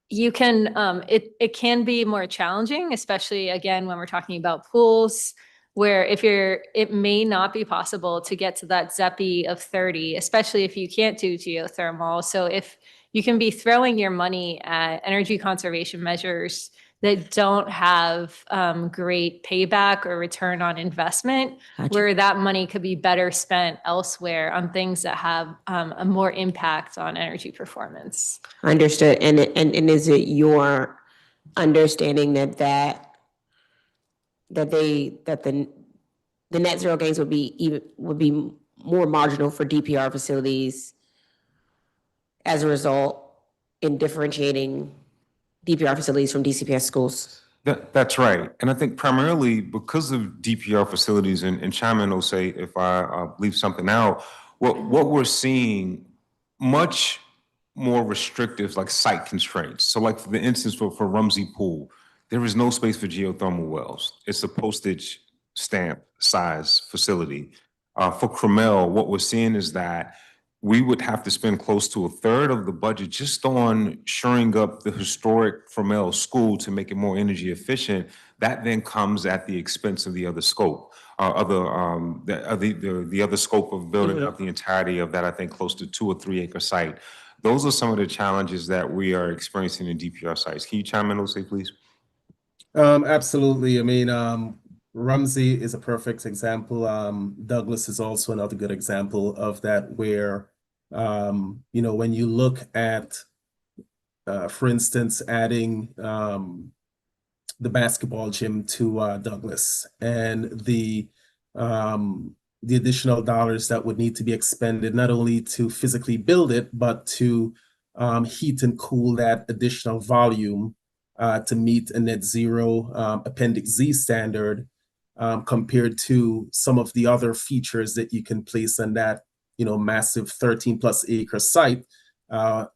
[SPEAKER 6] You can, it can be more challenging, especially again, when we're talking about pools, where it may not be possible to get to that ZEPI of 30, especially if you can't do geothermal. So if you can be throwing your money at energy conservation measures that don't have great payback or return on investment, where that money could be better spent elsewhere on things that have a more impact on energy performance.
[SPEAKER 1] Understood. And is it your understanding that the net zero gains would be more marginal for DPR facilities as a result in differentiating DPR facilities from DCPS schools?
[SPEAKER 20] That's right. And I think primarily because of DPR facilities, and chime in, say if I leave something out, what we're seeing much more restrictive, like site constraints. So like for the instance for Rumsey Pool, there is no space for geothermal wells. It's a postage stamp size facility. For Cromel, what we're seeing is that we would have to spend close to a third of the budget just on shoring up the historic Cromel school to make it more energy efficient. That then comes at the expense of the other scope, the other scope of building up the entirety of that, I think, close to 2 or 3 acre site. Those are some of the challenges that we are experiencing in DPR sites. Can you chime in, Jose, please?
[SPEAKER 22] Absolutely. I mean, Rumsey is a perfect example. Douglas is also another good example of that, where, when you look at, for instance, adding the basketball gym to Douglas, and the additional dollars that would need to be expended, not only to physically build it, but to heat and cool that additional volume to meet a net zero Appendix Z standard, compared to some of the other features that you can place on that, massive 13+ acre site.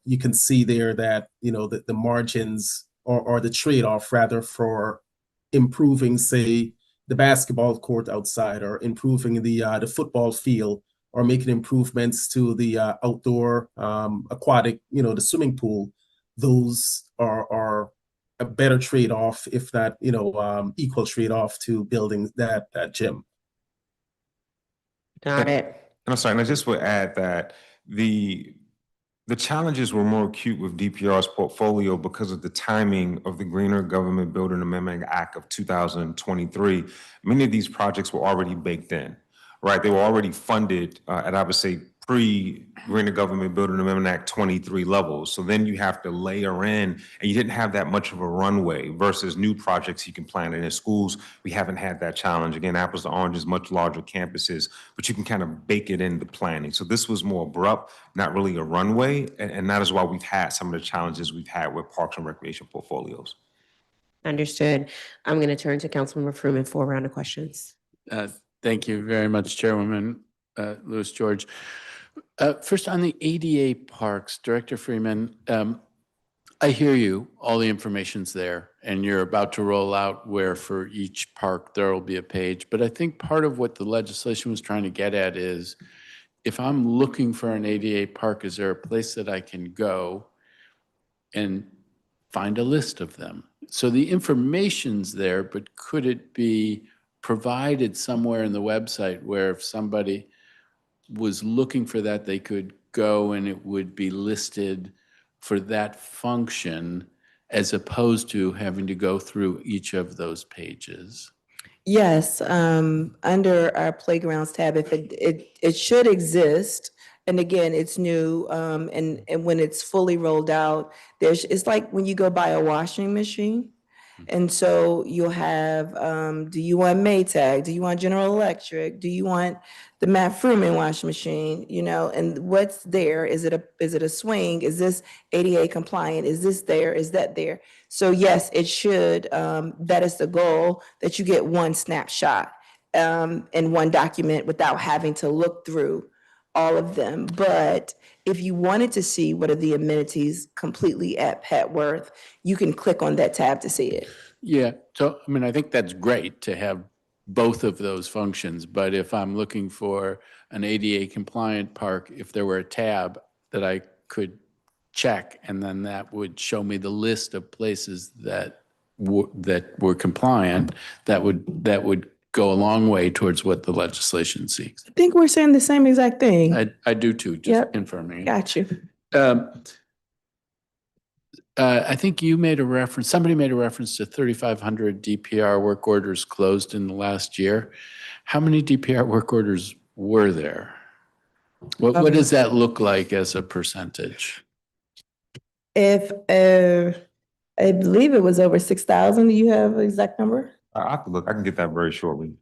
[SPEAKER 22] You can see there that, that the margins or the trade-off rather for improving, say, the basketball court outside, or improving the football field, or making improvements to the outdoor aquatic, the swimming pool. Those are a better trade-off, if not, equal trade-off to building that gym.
[SPEAKER 1] Got it.
[SPEAKER 20] And I'm sorry, and I just would add that the challenges were more acute with DPR's portfolio because of the timing of the Greener Government Building Amendment Act of 2023. Many of these projects were already baked in, right? They were already funded at, I would say, pre-Greener Government Building Amendment Act 23 levels. So then you have to layer in, and you didn't have that much of a runway versus new projects you can plan. And in schools, we haven't had that challenge. Again, apples to oranges, much larger campuses, but you can kind of bake it into planning. So this was more abrupt, not really a runway, and that is why we've had some of the challenges we've had with parks and recreation portfolios.
[SPEAKER 1] Understood. I'm going to turn to Councilmember Freeman for a round of questions.
[SPEAKER 14] Thank you very much, Chairwoman Lewis George. First, on the ADA parks, Director Freeman, I hear you. All the information's there, and you're about to roll out where for each park there will be a page. But I think part of what the legislation was trying to get at is, if I'm looking for an ADA park, is there a place that I can go and find a list of them? So the information's there, but could it be provided somewhere in the website where if somebody was looking for that, they could go and it would be listed for that function, as opposed to having to go through each of those pages?
[SPEAKER 21] Yes, under our playgrounds tab, if it should exist. And again, it's new, and when it's fully rolled out, it's like when you go buy a washing machine. And so you'll have, do you want Maytag? Do you want General Electric? Do you want the Matt Fruman washing machine? And what's there? Is it a swing? Is this ADA compliant? Is this there? Is that there? So yes, it should. That is the goal, that you get one snapshot in one document without having to look through all of them. But if you wanted to see what are the amenities completely at Petworth, you can click on that tab to see it.
[SPEAKER 14] Yeah, so I mean, I think that's great to have both of those functions, but if I'm looking for an ADA compliant park, if there were a tab that I could check, and then that would show me the list of places that were compliant, that would go a long way towards what the legislation seeks.
[SPEAKER 21] I think we're saying the same exact thing.
[SPEAKER 14] I do too, just confirming.
[SPEAKER 21] Got you.
[SPEAKER 14] I think you made a reference, somebody made a reference to 3,500 DPR work orders closed in the last year. How many DPR work orders were there? What does that look like as a percentage?
[SPEAKER 21] If I believe it was over 6,000. Do you have an exact number?
[SPEAKER 20] I have to look. I can get that very shortly.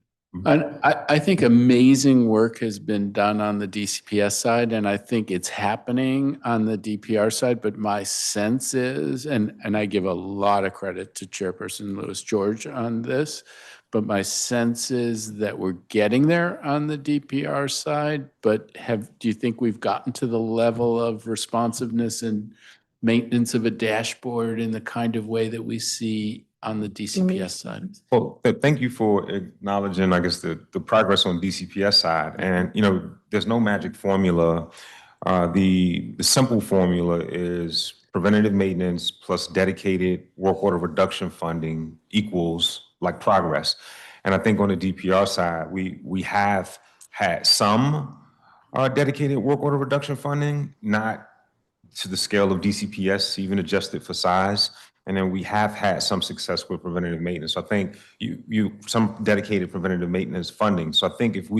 [SPEAKER 14] I think amazing work has been done on the DCPS side, and I think it's happening on the DPR side, but my sense is, and I give a lot of credit to Chairperson Lewis George on this, but my sense is that we're getting there on the DPR side, but do you think we've gotten to the level of responsiveness and maintenance of a dashboard in the kind of way that we see on the DCPS side?
[SPEAKER 20] Well, thank you for acknowledging, I guess, the progress on DCPS side. And, there's no magic formula. The simple formula is preventative maintenance plus dedicated work order reduction funding equals like progress. And I think on the DPR side, we have had some dedicated work order reduction funding, not to the scale of DCPS, even adjusted for size. And then we have had some success with preventative maintenance. So I think some dedicated preventative maintenance funding. So I think if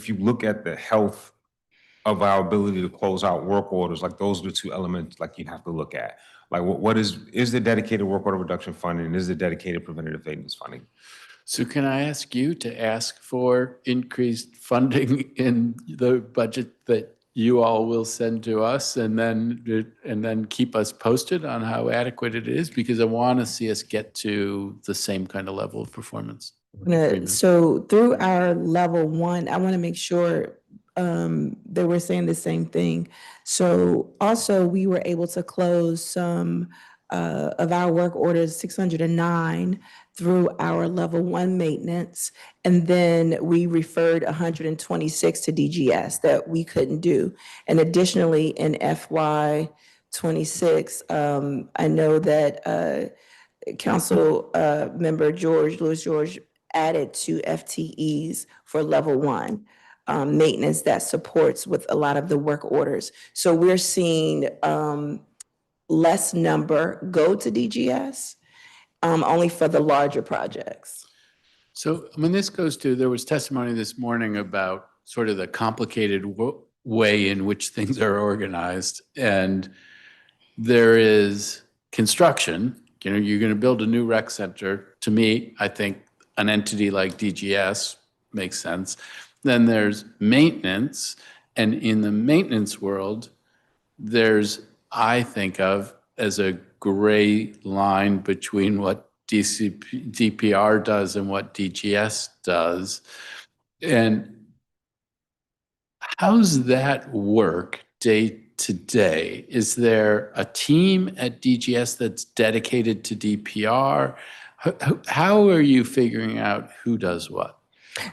[SPEAKER 20] you look at the health of our ability to close out work orders, like those are the two elements like you have to look at. Like what is the dedicated work order reduction funding, and is the dedicated preventative maintenance funding?
[SPEAKER 14] So can I ask you to ask for increased funding in the budget that you all will send to us, and then keep us posted on how adequate it is? Because I want to see us get to the same kind of level of performance.
[SPEAKER 21] So through our level 1, I want to make sure that we're saying the same thing. So also we were able to close some of our work orders, 609, through our level 1 maintenance. And then we referred 126 to DGS that we couldn't do. And additionally, in FY 26, I know that Council Member Lewis George added to FTEs for level one maintenance that supports with a lot of the work orders. So we're seeing less number go to DGS, only for the larger projects.
[SPEAKER 14] So when this goes to, there was testimony this morning about sort of the complicated way in which things are organized. And there is construction, you're going to build a new rec center. To me, I think an entity like DGS makes sense. Then there's maintenance. And in the maintenance world, there's, I think of as a gray line between what DPR does and what DGS does. And how's that work day to day? Is there a team at DGS that's dedicated to DPR? How are you figuring out who does what?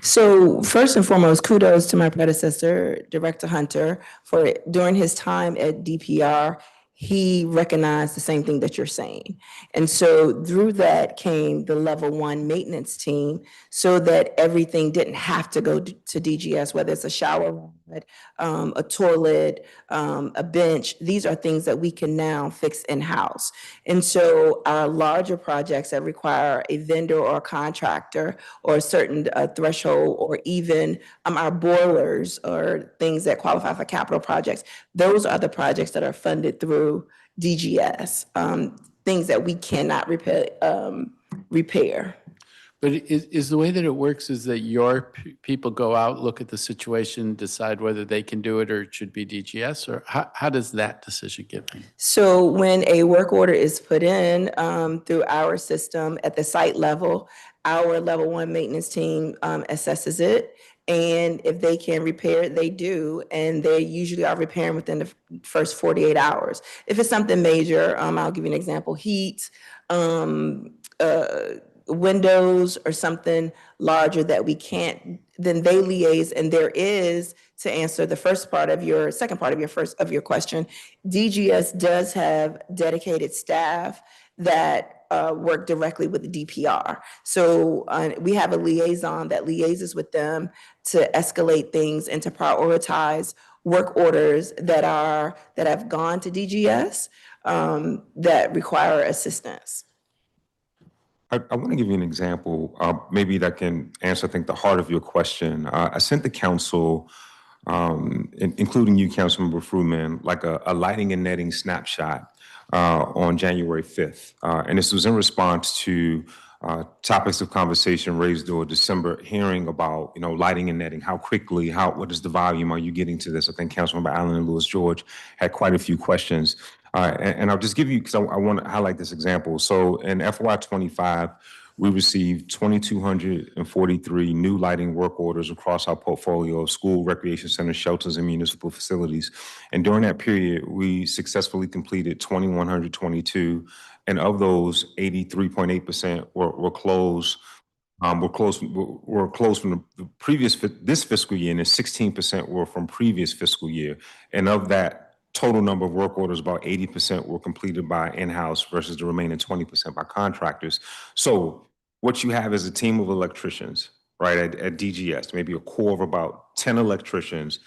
[SPEAKER 21] So first and foremost, kudos to my predecessor, Director Hunter, for during his time at DPR, he recognized the same thing that you're saying. And so through that came the level one maintenance team so that everything didn't have to go to DGS, whether it's a shower rod, a toilet, a bench. These are things that we can now fix in-house. And so our larger projects that require a vendor or a contractor or a certain threshold, or even our boilers or things that qualify for capital projects, those are the projects that are funded through DGS, things that we cannot repair.
[SPEAKER 14] But is the way that it works is that your people go out, look at the situation, decide whether they can do it or it should be DGS, or how does that decision get made?
[SPEAKER 21] So when a work order is put in through our system at the site level, our level one maintenance team assesses it. And if they can repair it, they do. And they usually are repairing within the first 48 hours. If it's something major, I'll give you an example, heat, windows or something larger that we can't, then they liaise. And there is, to answer the second part of your question, DGS does have dedicated staff that work directly with the DPR. So we have a liaison that liaises with them to escalate things and to prioritize work orders that have gone to DGS that require assistance.
[SPEAKER 20] I want to give you an example, maybe that can answer, I think, the heart of your question. I sent the council, including you, Councilmember Fruman, like a lighting and netting snapshot on January 5th. And this was in response to topics of conversation raised during December hearing about, lighting and netting, how quickly, what is the volume, are you getting to this? I think Councilmember Allen and Lewis George had quite a few questions. And I'll just give you, because I want to highlight this example. So in FY25, we received 2,243 new lighting work orders across our portfolio of school, recreation centers, shelters, and municipal facilities. And during that period, we successfully completed 2,122, and of those, 83.8% were closed. Were closed from the previous this fiscal year, and then 16% were from previous fiscal year. And of that total number of work orders, about 80% were completed by in-house versus the remaining 20% by contractors. So what you have is a team of electricians, right, at DGS, maybe a core of about 10 electricians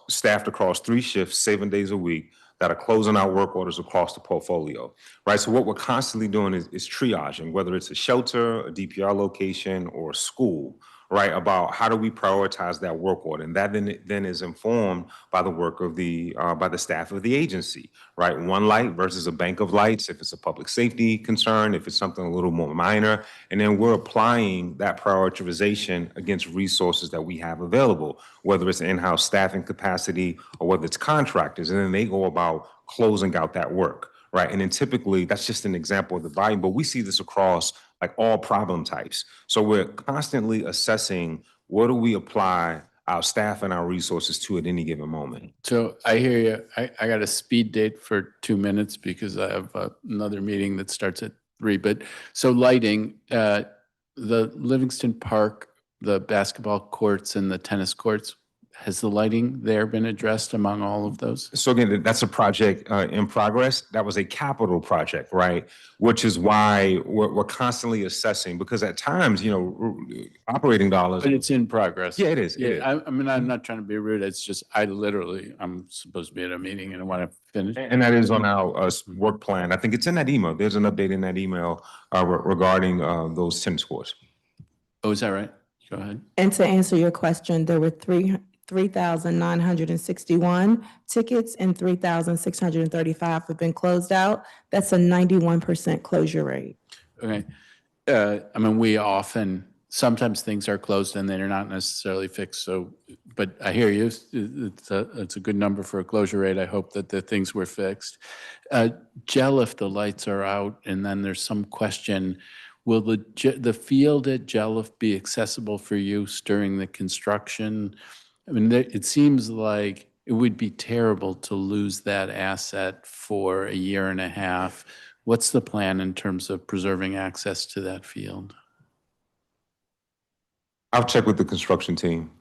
[SPEAKER 20] staffed across 3 shifts, 7 days a week, that are closing out work orders across the portfolio, right? So what we're constantly doing is triaging, whether it's a shelter, a DPR location, or a school, right? About how do we prioritize that work order, and that then is informed by the work of by the staff of the agency, right? One light versus a bank of lights, if it's a public safety concern, if it's something a little more minor, and then we're applying that prioritization against resources that we have available, whether it's in-house staffing capacity or whether it's contractors, and then they go about closing out that work, right? And then typically that's just an example of the volume, but we see this across like all problem types. So we're constantly assessing what do we apply our staff and our resources to at any given moment.
[SPEAKER 14] So I hear you. I got a speed date for 2 minutes because I have another meeting that starts at 3. But so lighting, the Livingston Park, the basketball courts and the tennis courts Has the lighting there been addressed among all of those?
[SPEAKER 20] So again, that's a project in progress. That was a capital project, right? Which is why we're constantly assessing, because at times, operating dollars.
[SPEAKER 14] But it's in progress.
[SPEAKER 20] Yeah, it is. It is.
[SPEAKER 14] I mean, I'm not trying to be rude. It's just, I'm supposed to be at a meeting and I want to finish.
[SPEAKER 20] And that is on our work plan. I think it's in that email. There's an update in that email regarding those tennis courts.
[SPEAKER 14] Oh, is that right? Go ahead.
[SPEAKER 21] And to answer your question, there were 3,961 tickets and 3,635 have been closed out. That's a 91% closure rate.
[SPEAKER 14] Okay. I mean, sometimes things are closed and they're not necessarily fixed. So, but I hear you. It's a good number for a closure rate. I hope that the things were fixed. Gel, if the lights are out, and then there's some question, will the field at Jelliff be accessible for use during the construction? I mean, it seems like it would be terrible to lose that asset for a year and a half. What's the plan in terms of preserving access to that field?
[SPEAKER 20] I'll check with the construction team.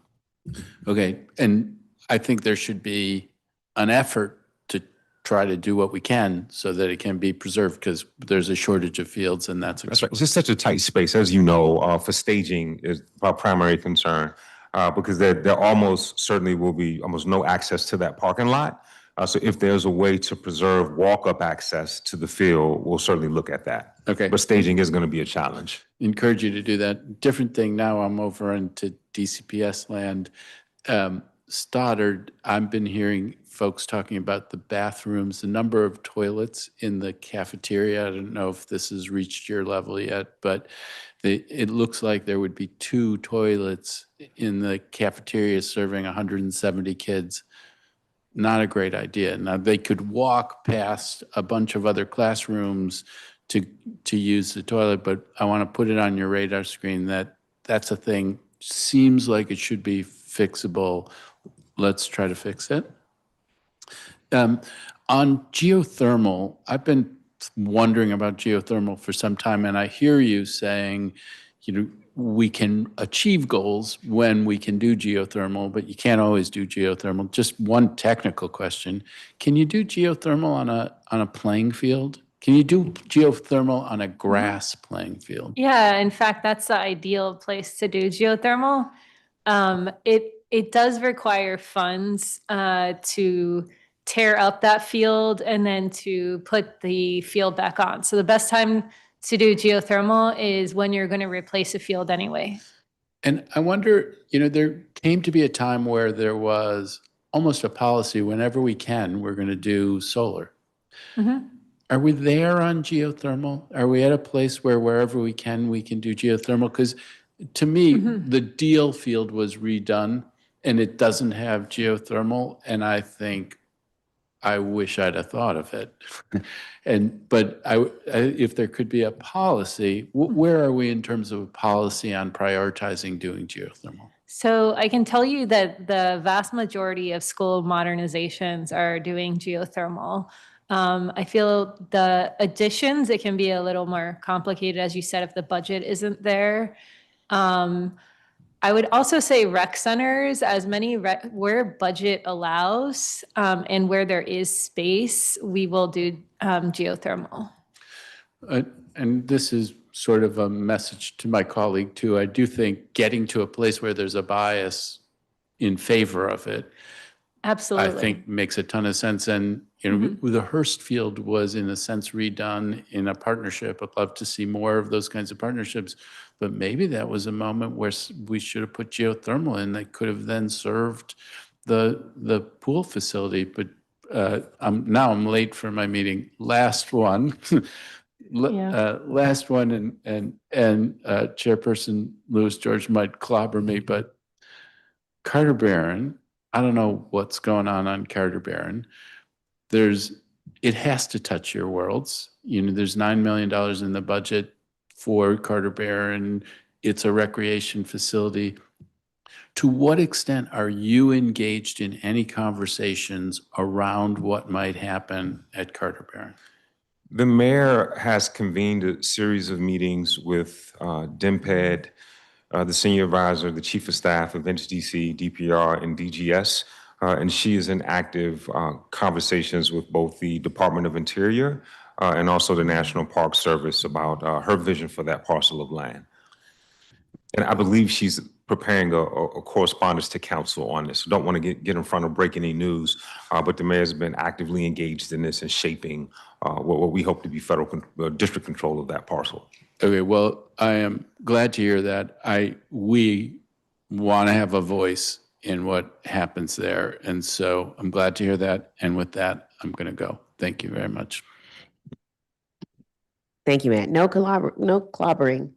[SPEAKER 14] Okay, and I think there should be an effort to try to do what we can so that it can be preserved, because there's a shortage of fields, and that's
[SPEAKER 20] right. It's just such a tight space, as you know, for staging is our primary concern, because there almost certainly will be almost no access to that parking lot. So if there's a way to preserve walk-up access to the field, we'll certainly look at that.
[SPEAKER 14] Okay.
[SPEAKER 20] But staging is going to be a challenge.
[SPEAKER 14] Encourage you to do that. Different thing now, I'm over into DCPS land. Stoddard, I've been hearing folks talking about the bathrooms, the number of toilets in the cafeteria. I don't know if this has reached your level yet, but it looks like there would be 2 toilets in the cafeteria serving 170 kids. Not a great idea. Now, they could walk past a bunch of other classrooms to use the toilet, but I want to put it on your radar screen that that's a thing. Seems like it should be fixable. Let's try to fix it. On geothermal, I've been wondering about geothermal for some time, and I hear you saying, we can achieve goals when we can do geothermal, but you can't always do geothermal. Just one technical question. Can you do geothermal on a playing field? Can you do geothermal on a grass playing field?
[SPEAKER 6] Yeah, in fact, that's the ideal place to do geothermal. It does require funds to tear up that field and then to put the field back on. So the best time to do geothermal is when you're going to replace a field anyway.
[SPEAKER 14] And I wonder, there came to be a time where there was almost a policy, whenever we can, we're going to do solar.
[SPEAKER 6] Mm-hmm.
[SPEAKER 14] Are we there on geothermal? Are we at a place where wherever we can do geothermal? Because to me, the Deal field was redone and it doesn't have geothermal. And I think I wish I'd have thought of it. But if there could be a policy, where are we in terms of a policy on prioritizing doing geothermal?
[SPEAKER 6] So I can tell you that the vast majority of school modernizations are doing geothermal. I feel the additions, it can be a little more complicated, as you said, if the budget isn't there. I would also say rec centers, as many where budget allows and where there is space, we will do geothermal.
[SPEAKER 14] And this is sort of a message to my colleague too. I do think getting to a place where there's a bias in favor of it,
[SPEAKER 6] absolutely,
[SPEAKER 14] I think makes a ton of sense. And the Hearst field was in a sense redone in a partnership. I'd love to see more of those kinds of partnerships. But maybe that was a moment where we should have put geothermal in that could have then served the pool facility. But I'm late for my meeting. Last one, last one, and Chairperson Lewis George might clobber me, but Carter Barron, I don't know what's going on Carter Barron. It has to touch your worlds. There's $9 million in the budget for Carter Barron. It's a recreation facility. To what extent are you engaged in any conversations around what might happen at Carter Barron?
[SPEAKER 20] The mayor has convened a series of meetings with DMPED, the Senior Advisor, the Chief of Staff of NHDC, DPR, and DGS. And she is in active conversations with both the Department of Interior and also the National Park Service about her vision for that parcel of land. And I believe she's preparing a correspondence to council on this. Don't want to get in front of breaking any news, but the mayor's been actively engaged in this and shaping what we hope to be federal district control of that parcel.
[SPEAKER 14] Okay, well, I am glad to hear that. We want to have a voice in what happens there. And so I'm glad to hear that. And with that, I'm going to go. Thank you very much.
[SPEAKER 1] Thank you, Matt. No clobbering.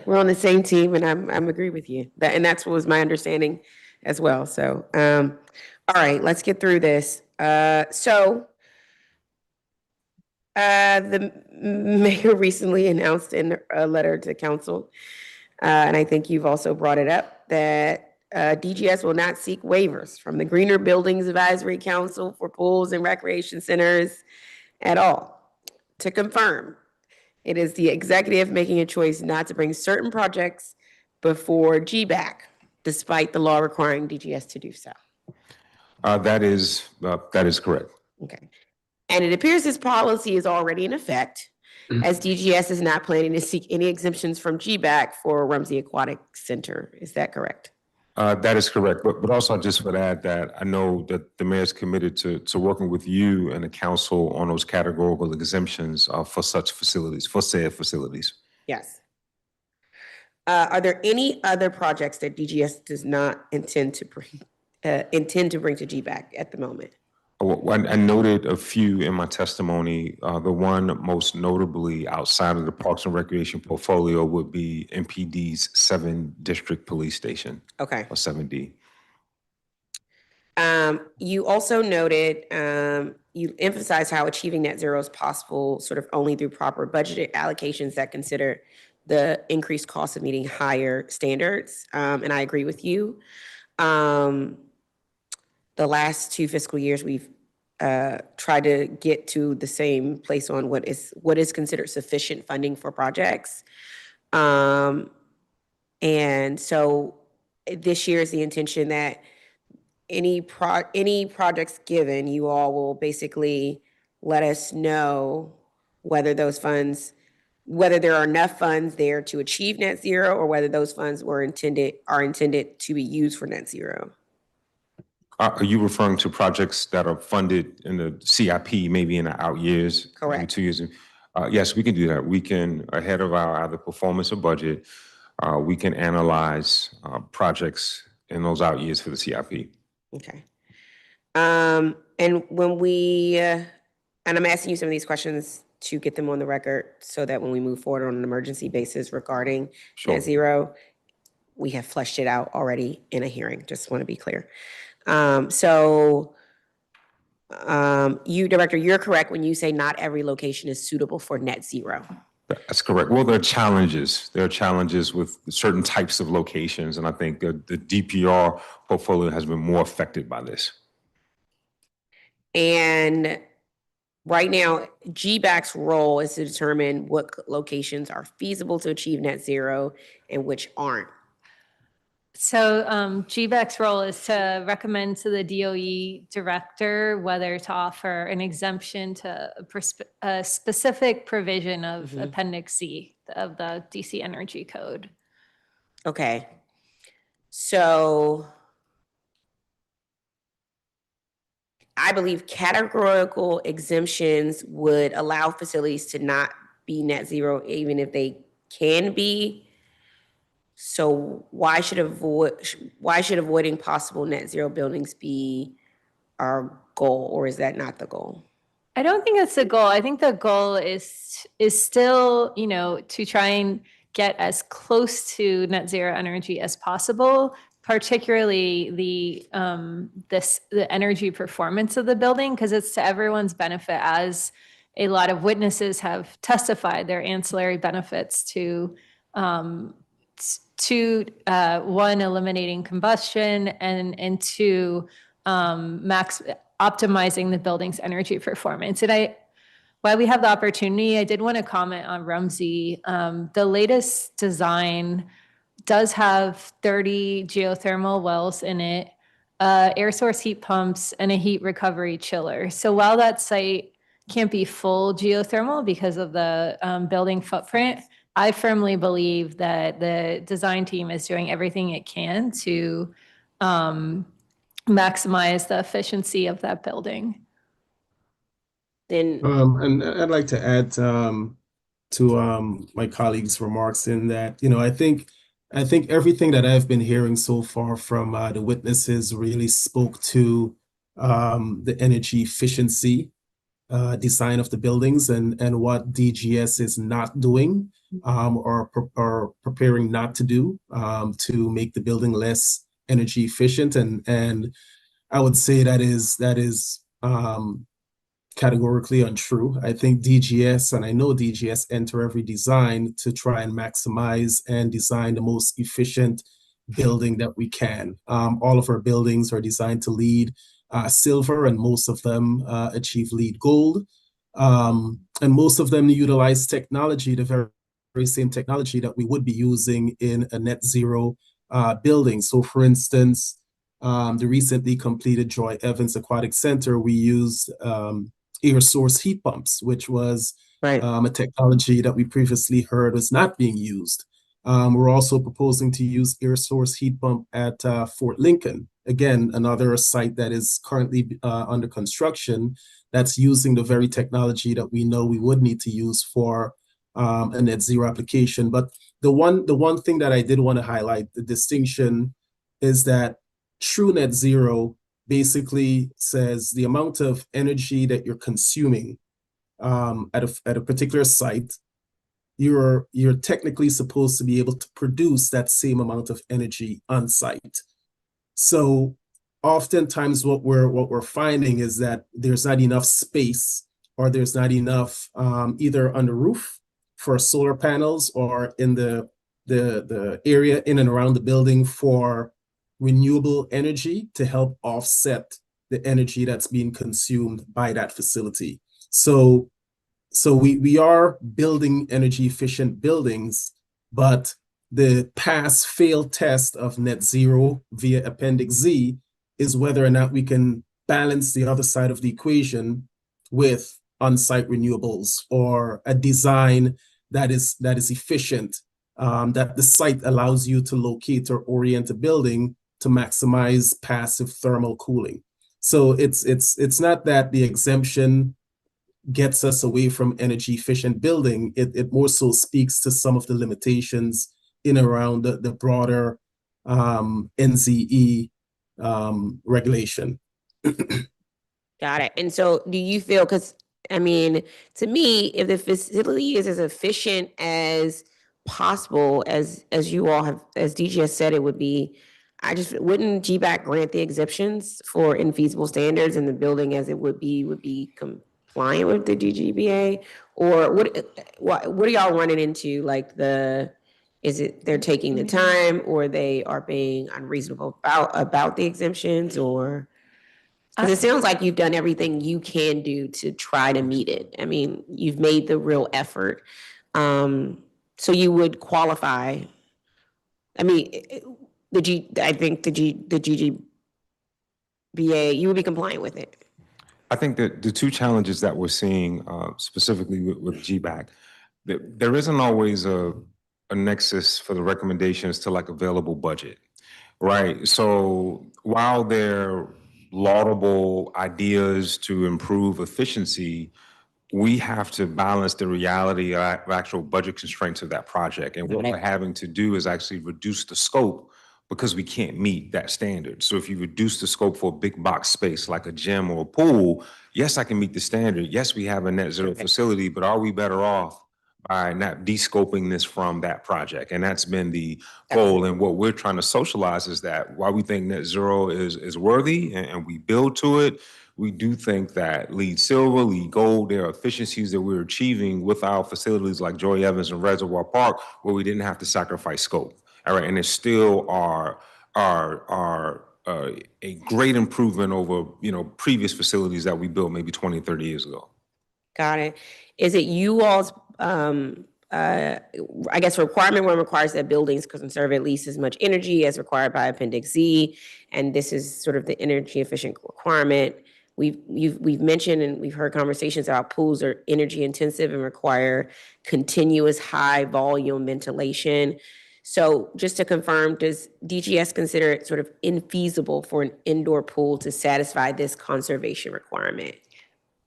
[SPEAKER 1] We're on the same team, and I'm agree with you. And that's what was my understanding as well. So, all right, let's get through this. The mayor recently announced in a letter to council, and I think you've also brought it up, that DGS will not seek waivers from the Greener Buildings Advisory Council for pools and recreation centers at all. To confirm, it is the executive making a choice not to bring certain projects before GBAC, despite the law requiring DGS to do so.
[SPEAKER 20] That is correct.
[SPEAKER 1] Okay. And it appears this policy is already in effect, as DGS is not planning to seek any exemptions from GBAC for Rumsey Aquatic Center. Is that correct?
[SPEAKER 20] That is correct. But also I just would add that I know that the mayor's committed to working with you and the council on those categorical exemptions for such facilities, for said facilities.
[SPEAKER 1] Yes. Are there any other projects that DGS does not intend to bring to GBAC at the moment?
[SPEAKER 20] I noted a few in my testimony. The one most notably outside of the Parks and Recreation portfolio would be MPD's 7 District Police Station.
[SPEAKER 1] Okay.
[SPEAKER 20] Or 7D.
[SPEAKER 1] You also noted, you emphasized how achieving net zero is possible sort of only through proper budgeted allocations that consider the increased cost of meeting higher standards. And I agree with you. The last 2 fiscal years, we've tried to get to the same place on what is considered sufficient funding for projects. And so this year is the intention that any projects given, you all will basically let us know whether those funds, whether there are enough funds there to achieve net zero, or whether those funds are intended to be used for net zero.
[SPEAKER 20] Are you referring to projects that are funded in the CIP, maybe in the out years?
[SPEAKER 1] Correct.
[SPEAKER 20] Maybe 2 years? Yes, we can do that. We can, ahead of our either performance or budget, we can analyze projects in those out years for the CIP.
[SPEAKER 1] Okay. And when we, and I'm asking you some of these questions to get them on the record so that when we move forward on an emergency basis regarding net zero, we have fleshed it out already in a hearing. Just want to be clear. You, Director, you're correct when you say not every location is suitable for net zero.
[SPEAKER 20] That's correct. Well, there are challenges. There are challenges with certain types of locations, and I think the DPR portfolio has been more affected by this.
[SPEAKER 1] And right now, GBAC's role is to determine what locations are feasible to achieve net zero and which aren't.
[SPEAKER 6] So GBAC's role is to recommend to the DOE director whether to offer an exemption to a specific provision of Appendix C of the DC Energy Code.
[SPEAKER 1] Okay. So I believe categorical exemptions would allow facilities to not be net zero even if they can be. So why should avoiding possible net zero buildings be our goal, or is that not the goal?
[SPEAKER 6] I don't think it's the goal. I think the goal is still, to try and get as close to net zero energy as possible, particularly the energy performance of the building, because it's to everyone's benefit, as a lot of witnesses have testified, their ancillary benefits to one, eliminating combustion, and two, optimizing the building's energy performance. And while we have the opportunity, I did want to comment on Rumsey. The latest design does have 30 geothermal wells in it, air source heat pumps, and a heat recovery chiller. So while that site can't be full geothermal because of the building footprint, I firmly believe that the design team is doing everything it can to maximize the efficiency of that building.
[SPEAKER 1] Then,
[SPEAKER 22] And I'd like to add to my colleague's remarks in that, I think everything that I've been hearing so far from the witnesses really spoke to the energy efficiency design of the buildings and what DGS is not doing or preparing not to do to make the building less energy efficient. And I would say that is categorically untrue. I think DGS, and I know DGS enter every design to try and maximize and design the most efficient building that we can. All of our buildings are designed to LEED silver, and most of them achieve LEED gold. And most of them utilize technology, the very same technology that we would be using in a net zero building. So for instance, the recently completed Joy Evans Aquatic Center, we used air source heat pumps, which was a technology that we previously heard was not being used. We're also proposing to use air source heat pump at Fort Lincoln. Again, another site that is currently under construction that's using the very technology that we know we would need to use for a net zero application. But the one thing that I did want to highlight, the distinction, is that true net zero basically says the amount of energy that you're consuming at a particular site, you're technically supposed to be able to produce that same amount of energy on site. So oftentimes what we're finding is that there's not enough space, or there's not enough either on the roof for solar panels, or in the area in and around the building for renewable energy to help offset the energy that's being consumed by that facility. So we are building energy efficient buildings, but the pass-fail test of net zero via Appendix Z is whether or not we can balance the other side of the equation with on-site renewables, or a design that is efficient, that the site allows you to locate or orient a building to maximize passive thermal cooling. So it's not that the exemption gets us away from energy efficient building. It more so speaks to some of the limitations in around the broader NZE regulation.
[SPEAKER 1] got it. And so do you feel, because I mean, to me, if the facility is as efficient as possible, as you all have, as DGS said it would be, wouldn't GBAC grant the exemptions for infeasible standards, and the building as it would be compliant with the DGBA? Or what are y'all running into? Like is it they're taking the time, or they are being unreasonable about the exemptions, or? Because it sounds like you've done everything you can do to try to meet it. I mean, you've made the real effort. So you would qualify. I mean, I think the GGBA, you would be compliant with it.
[SPEAKER 20] I think that the two challenges that we're seeing specifically with GBAC, there isn't always a nexus for the recommendations to like available budget, right? So while they're laudable ideas to improve efficiency, we have to balance the reality of actual budget constraints of that project. And what we're having to do is actually reduce the scope, because we can't meet that standard. So if you reduce the scope for a big box space like a gym or a pool, yes, I can meet the standard. Yes, we have a net zero facility, but are we better off by not de-scoping this from that project? And that's been the goal. And what we're trying to socialize is that while we think net zero is worthy and we build to it, we do think that LEED Silver, LEED Gold, there are efficiencies that we're achieving with our facilities like Joy Evans and Reservoir Park, where we didn't have to sacrifice scope. All right, and it still are a great improvement over previous facilities that we built maybe 20, 30 years ago.
[SPEAKER 1] Got it. Is it you all's I guess requirement one requires that buildings conserve at least as much energy as required by Appendix Z, and this is sort of the energy efficient requirement. We've mentioned and we've heard conversations about pools are energy intensive and require continuous high volume ventilation. So just to confirm, does DGS consider it sort of infeasible for an indoor pool to satisfy this conservation requirement?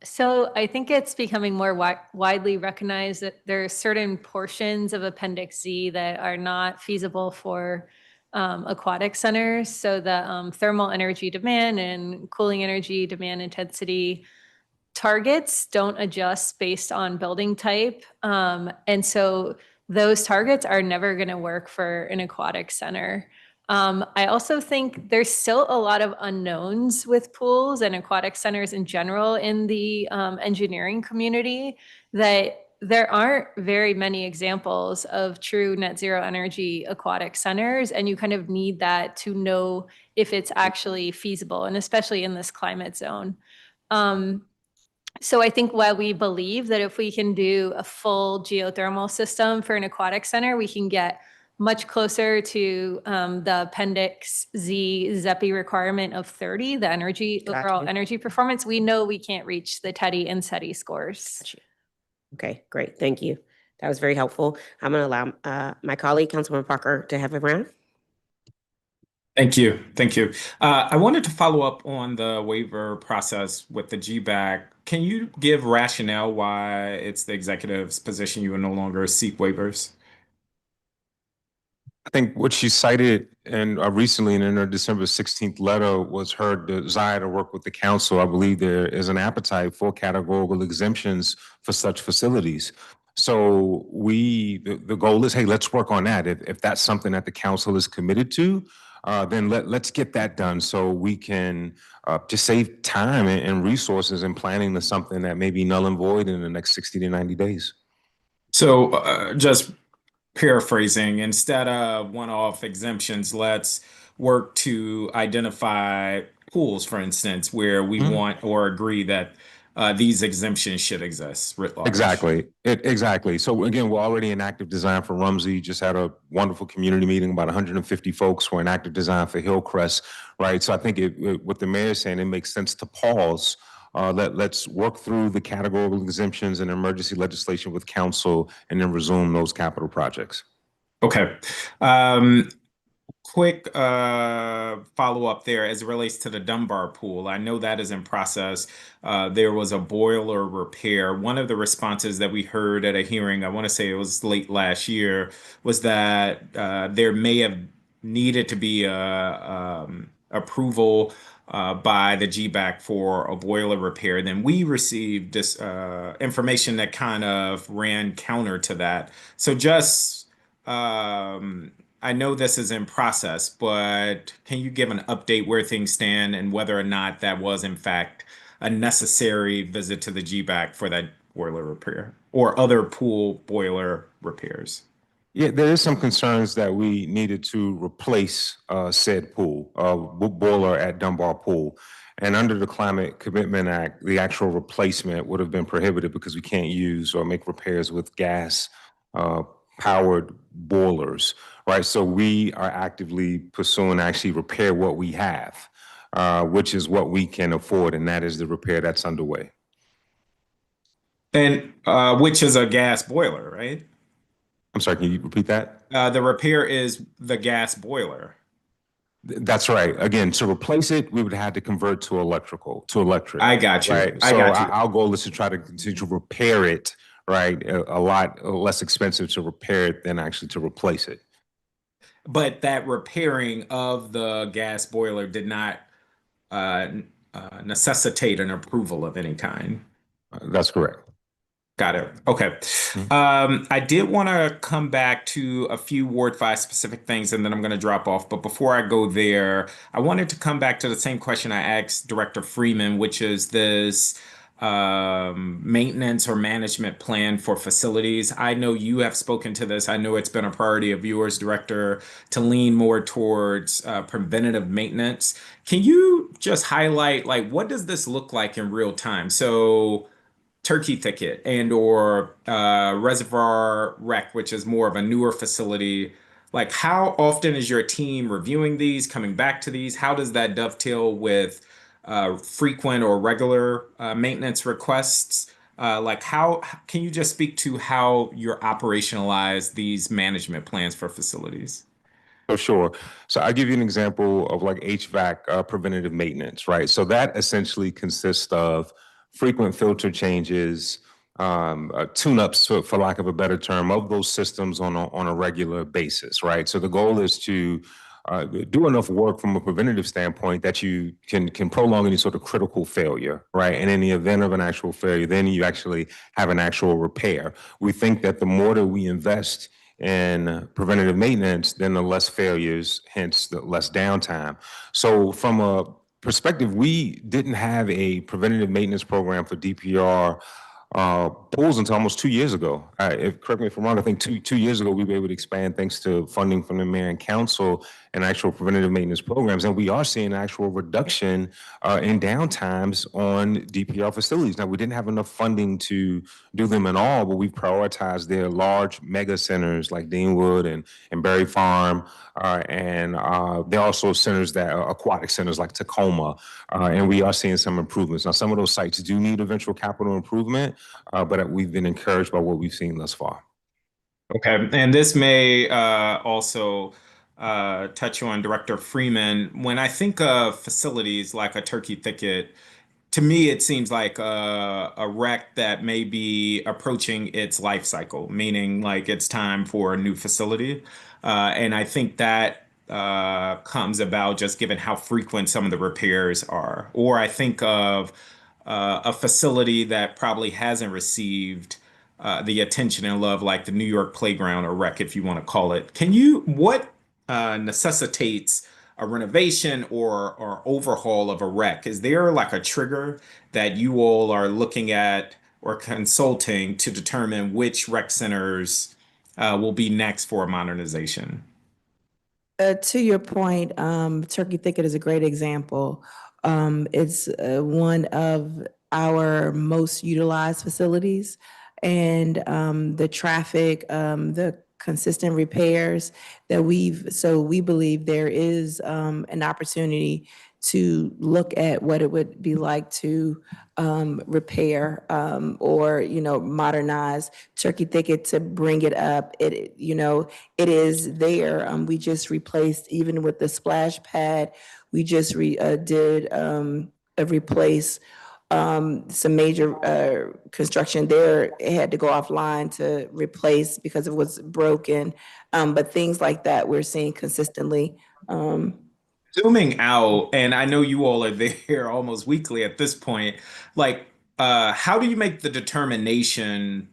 [SPEAKER 6] So I think it's becoming more widely recognized that there are certain portions of Appendix Z that are not feasible for aquatic centers. So the thermal energy demand and cooling energy demand intensity targets don't adjust based on building type. And so those targets are never going to work for an aquatic center. I also think there's still a lot of unknowns with pools and aquatic centers in general in the engineering community, that there aren't very many examples of true net zero energy aquatic centers. And you kind of need that to know if it's actually feasible, and especially in this climate zone. So I think while we believe that if we can do a full geothermal system for an aquatic center, we can get much closer to the Appendix Z ZEPI requirement of 30, the energy overall energy performance, we know we can't reach the TEDI and SETI scores.
[SPEAKER 1] Gotcha. Okay, great. Thank you. That was very helpful. I'm going to allow my colleague, Councilmember Parker, to have a round.
[SPEAKER 4] Thank you. Thank you. I wanted to follow up on the waiver process with the GBAC. Can you give rationale why it's the executive's position you will no longer seek waivers?
[SPEAKER 20] I think what she cited and recently in her December 16th letter was her desire to work with the council. I believe there is an appetite for categorical exemptions for such facilities. So the goal is, hey, let's work on that. If that's something that the council is committed to, then let's get that done so we can just save time and resources in planning to something that may be null and void in the next 60 to 90 days.
[SPEAKER 4] So just paraphrasing, instead of one-off exemptions, let's work to identify pools, for instance, where we want or agree that these exemptions should exist writ large.
[SPEAKER 20] Exactly. So again, we're already in active design for Rumsey. Just had a wonderful community meeting, about 150 folks were in active design for Hillcrest, right? So I think what the mayor's saying, it makes sense to pause. Let's work through the categorical exemptions and emergency legislation with council and then resume those capital projects.
[SPEAKER 4] Okay. Quick follow-up there as it relates to the Dunbar pool. I know that is in process. There was a boiler repair. One of the responses that we heard at a hearing, I want to say it was late last year, was that there may have needed to be approval by the GBAC for a boiler repair. Then we received this information that kind of ran counter to that. So just I know this is in process, but can you give an update where things stand and whether or not that was in fact a necessary visit to the GBAC for that boiler repair or other pool boiler repairs?
[SPEAKER 20] Yeah, there is some concerns that we needed to replace said pool, boiler at Dunbar Pool. And under the Climate Commitment Act, the actual replacement would have been prohibited because we can't use or make repairs with gas powered boilers, right? So we are actively pursuing actually repair what we have, which is what we can afford, and that is the repair that's underway.
[SPEAKER 4] And which is a gas boiler, right?
[SPEAKER 20] I'm sorry, can you repeat that?
[SPEAKER 4] The repair is the gas boiler.
[SPEAKER 20] That's right. Again, to replace it, we would have to convert to electric.
[SPEAKER 4] I got you.
[SPEAKER 20] Right?
[SPEAKER 4] I got you.
[SPEAKER 20] Our goal is to try to continue to repair it, right? A lot less expensive to repair it than actually to replace it.
[SPEAKER 4] But that repairing of the gas boiler did not necessitate an approval of any kind.
[SPEAKER 20] That's correct.
[SPEAKER 4] Got it. Okay. I did want to come back to a few Ward 5 specific things and then I'm going to drop off. But before I go there, I wanted to come back to the same question I asked Director Freeman, which is this maintenance or management plan for facilities. I know you have spoken to this. I know it's been a priority of yours, Director, to lean more towards preventative maintenance. Can you just highlight, like, what does this look like in real time? So Turkey Thicket and or Reservoir Rec, which is more of a newer facility, like how often is your team reviewing these, coming back to these? How does that dovetail with frequent or regular maintenance requests? Like how can you just speak to how you're operationalize these management plans for facilities?
[SPEAKER 20] Oh, sure. So I'll give you an example of like HVAC preventative maintenance, right? So that essentially consists of frequent filter changes, tune-ups, for lack of a better term, of those systems on a regular basis, right? So the goal is to do enough work from a preventative standpoint that you can prolong any sort of critical failure, right? And in the event of an actual failure, then you actually have an actual repair. We think that the more that we invest in preventative maintenance, then the less failures, hence the less downtime. So from a perspective, we didn't have a preventative maintenance program for DPR pools until almost 2 years ago. Correct me if I'm wrong, I think two years ago we were able to expand thanks to funding from the mayor and council and actual preventative maintenance programs. And we are seeing actual reduction in downtimes on DPR facilities. Now, we didn't have enough funding to do them at all, but we've prioritized their large mega centers like Deanwood and Berry Farm. And there are also centers that are aquatic centers like Tacoma. And we are seeing some improvements. Now, some of those sites do need eventual capital improvement, but we've been encouraged by what we've seen thus far.
[SPEAKER 4] Okay, and this may also touch on Director Freeman. When I think of facilities like a Turkey Thicket, to me, it seems like a wreck that may be approaching its life cycle, meaning like it's time for a new facility. And I think that comes about just given how frequent some of the repairs are. Or I think of a facility that probably hasn't received the attention and love like the New York playground or wreck, if you want to call it. What necessitates a renovation or overhaul of a wreck? Is there like a trigger that you all are looking at or consulting to determine which rec centers will be next for modernization?
[SPEAKER 21] To your point, Turkey Thicket is a great example. It's one of our most utilized facilities, and the traffic, the consistent repairs that we believe there is an opportunity to look at what it would be like to repair or modernize Turkey Thicket to bring it up. It is there. We just replaced, even with the splash pad, we just did replace some major construction there. It had to go offline to replace because it was broken. But things like that we're seeing consistently.
[SPEAKER 4] Zooming out, and I know you all are there almost weekly at this point, like, how do you make the determination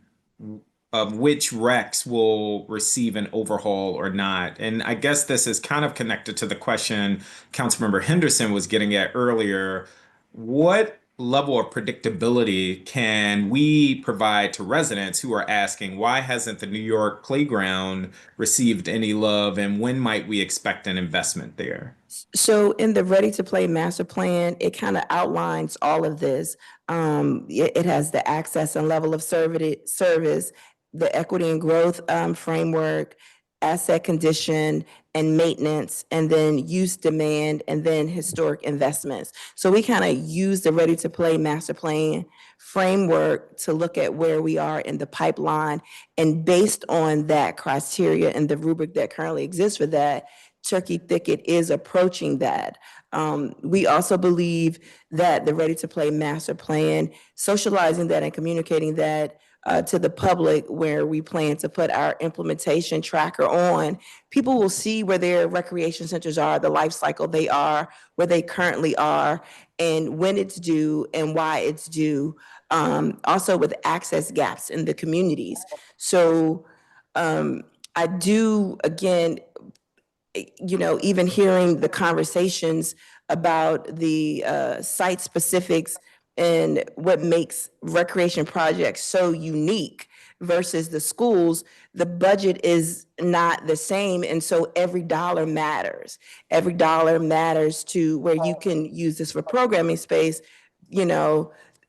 [SPEAKER 4] of which recs will receive an overhaul or not? And I guess this is kind of connected to the question Councilmember Henderson was getting at earlier. What level of predictability can we provide to residents who are asking, why hasn't the New York playground received any love, and when might we expect an investment there?
[SPEAKER 21] So in the Ready to Play master plan, it kind of outlines all of this. It has the access and level of service, the equity and growth framework, asset condition and maintenance, and then use demand, and then historic investments. So we kind of use the Ready to Play master plan framework to look at where we are in the pipeline. And based on that criteria and the rubric that currently exists for that, Turkey Thicket is approaching that. We also believe that the Ready to Play master plan, socializing that and communicating that to the public, where we plan to put our implementation tracker on, people will see where their recreation centers are, the life cycle they are, where they currently are, and when it's due and why it's due. Also with access gaps in the communities. So I do, again, even hearing the conversations about the site specifics and what makes recreation projects so unique versus the schools, the budget is not the same. And so every dollar matters. Every dollar matters to where you can use this for programming space.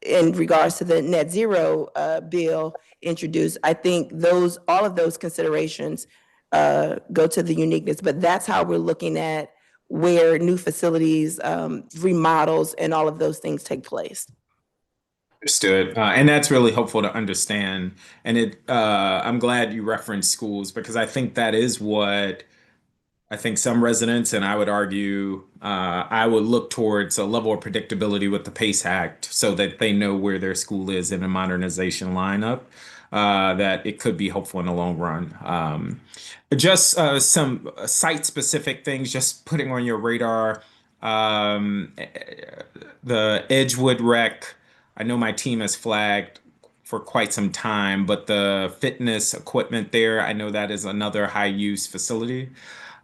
[SPEAKER 21] in regards to the net zero bill introduced, I think all of those considerations go to the uniqueness, but that's how we're looking at where new facilities, remodels, and all of those things take place.
[SPEAKER 4] Understood. And that's really helpful to understand. And I'm glad you referenced schools because I think that is what I think some residents, and I would argue, I would look towards a level of predictability with the PACE Act so that they know where their school is in a modernization lineup, that it could be helpful in the long run. Just some site-specific things, just putting on your radar. The Edgewood Rec, I know my team has flagged for quite some time, but the fitness equipment there, I know that is another high-use facility.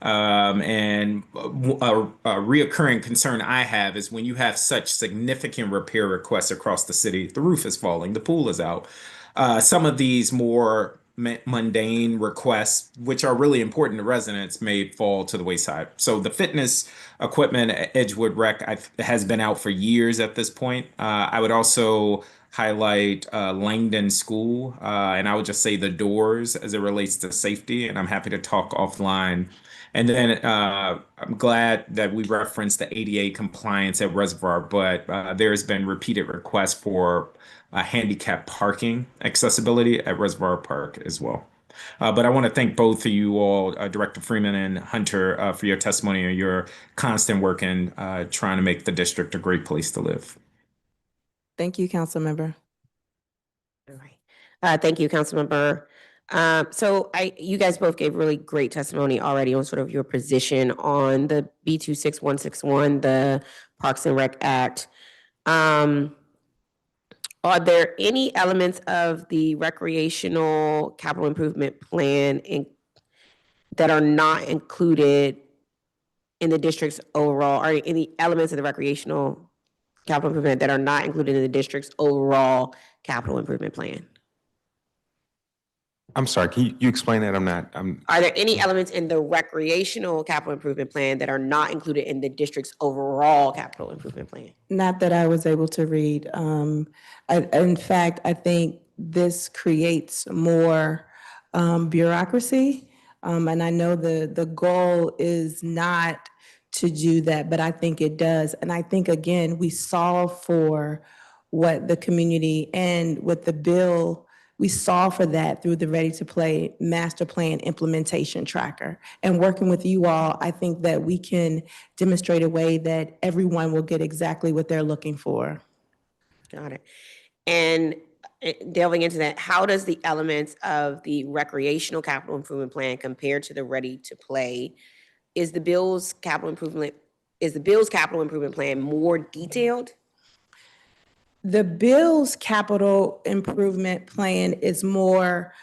[SPEAKER 4] And a reoccurring concern I have is when you have such significant repair requests across the city, the roof is falling, the pool is out. Some of these more mundane requests, which are really important to residents, may fall to the wayside. So the fitness equipment at Edgewood Rec has been out for years at this point. I would also highlight Langdon School, and I would just say the doors as it relates to safety, and I'm happy to talk offline. And then I'm glad that we referenced the ADA compliance at Reservoir, but there's been repeated requests for handicap parking accessibility at Reservoir Park as well. But I want to thank both of you all, Director Freeman and Hunter, for your testimony and your constant work in trying to make the district a great place to live.
[SPEAKER 21] Thank you, Councilmember.
[SPEAKER 1] All right. Thank you, Councilmember. You guys both gave really great testimony already on sort of your position on the B26-0161, the Parks and Rec Act. Are there any elements of the recreational capital improvement plan that are not included in the district's overall? Are there any elements of the recreational capital improvement that are not included in the district's overall capital improvement plan?
[SPEAKER 20] I'm sorry, can you explain that?
[SPEAKER 1] Are there any elements in the recreational capital improvement plan that are not included in the district's overall capital improvement plan?
[SPEAKER 21] Not that I was able to read. In fact, I think this creates more bureaucracy. And I know the goal is not to do that, but I think it does. And I think, again, we solve for what the community and with the bill, we solve for that through the Ready to Play Master Plan Implementation Tracker. And working with you all, I think that we can demonstrate a way that everyone will get exactly what they're looking for.
[SPEAKER 1] Got it. And delving into that, how does the elements of the recreational capital improvement plan compare to the Ready to Play? Is the bill's capital improvement plan more detailed?
[SPEAKER 21] The bill's capital improvement plan is more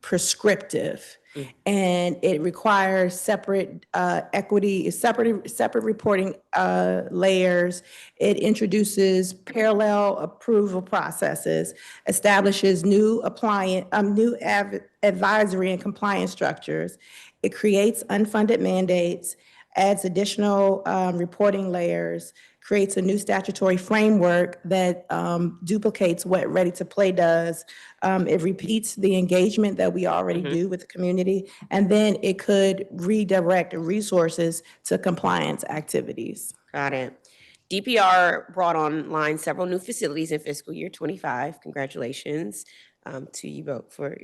[SPEAKER 21] prescriptive, and it requires separate separate reporting layers. It introduces parallel approval processes, establishes new advisory and compliance structures. It creates unfunded mandates, adds additional reporting layers, creates a new statutory framework that duplicates what Ready to Play does. It repeats the engagement that we already do with the community, and then it could redirect resources to compliance activities.
[SPEAKER 1] Got it. DPR brought online several new facilities in fiscal year 25. Congratulations to you both for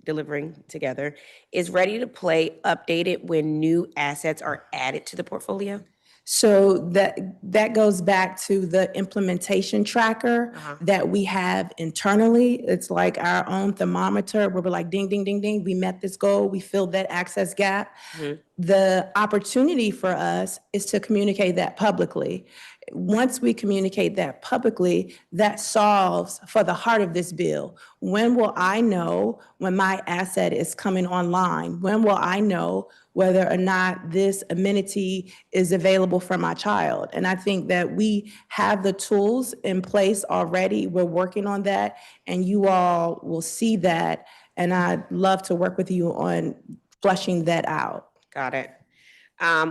[SPEAKER 1] delivering together. Is Ready to Play updated when new assets are added to the portfolio?
[SPEAKER 21] So that goes back to the implementation tracker that we have internally. It's like our own thermometer where we're like, ding, ding, ding, ding, we met this goal, we filled that access gap. The opportunity for us is to communicate that publicly. Once we communicate that publicly, that solves for the heart of this bill. When will I know when my asset is coming online? When will I know whether or not this amenity is available for my child? And I think that we have the tools in place already. We're working on that, and you all will see that. And I'd love to work with you on fleshing that out.
[SPEAKER 1] Got it.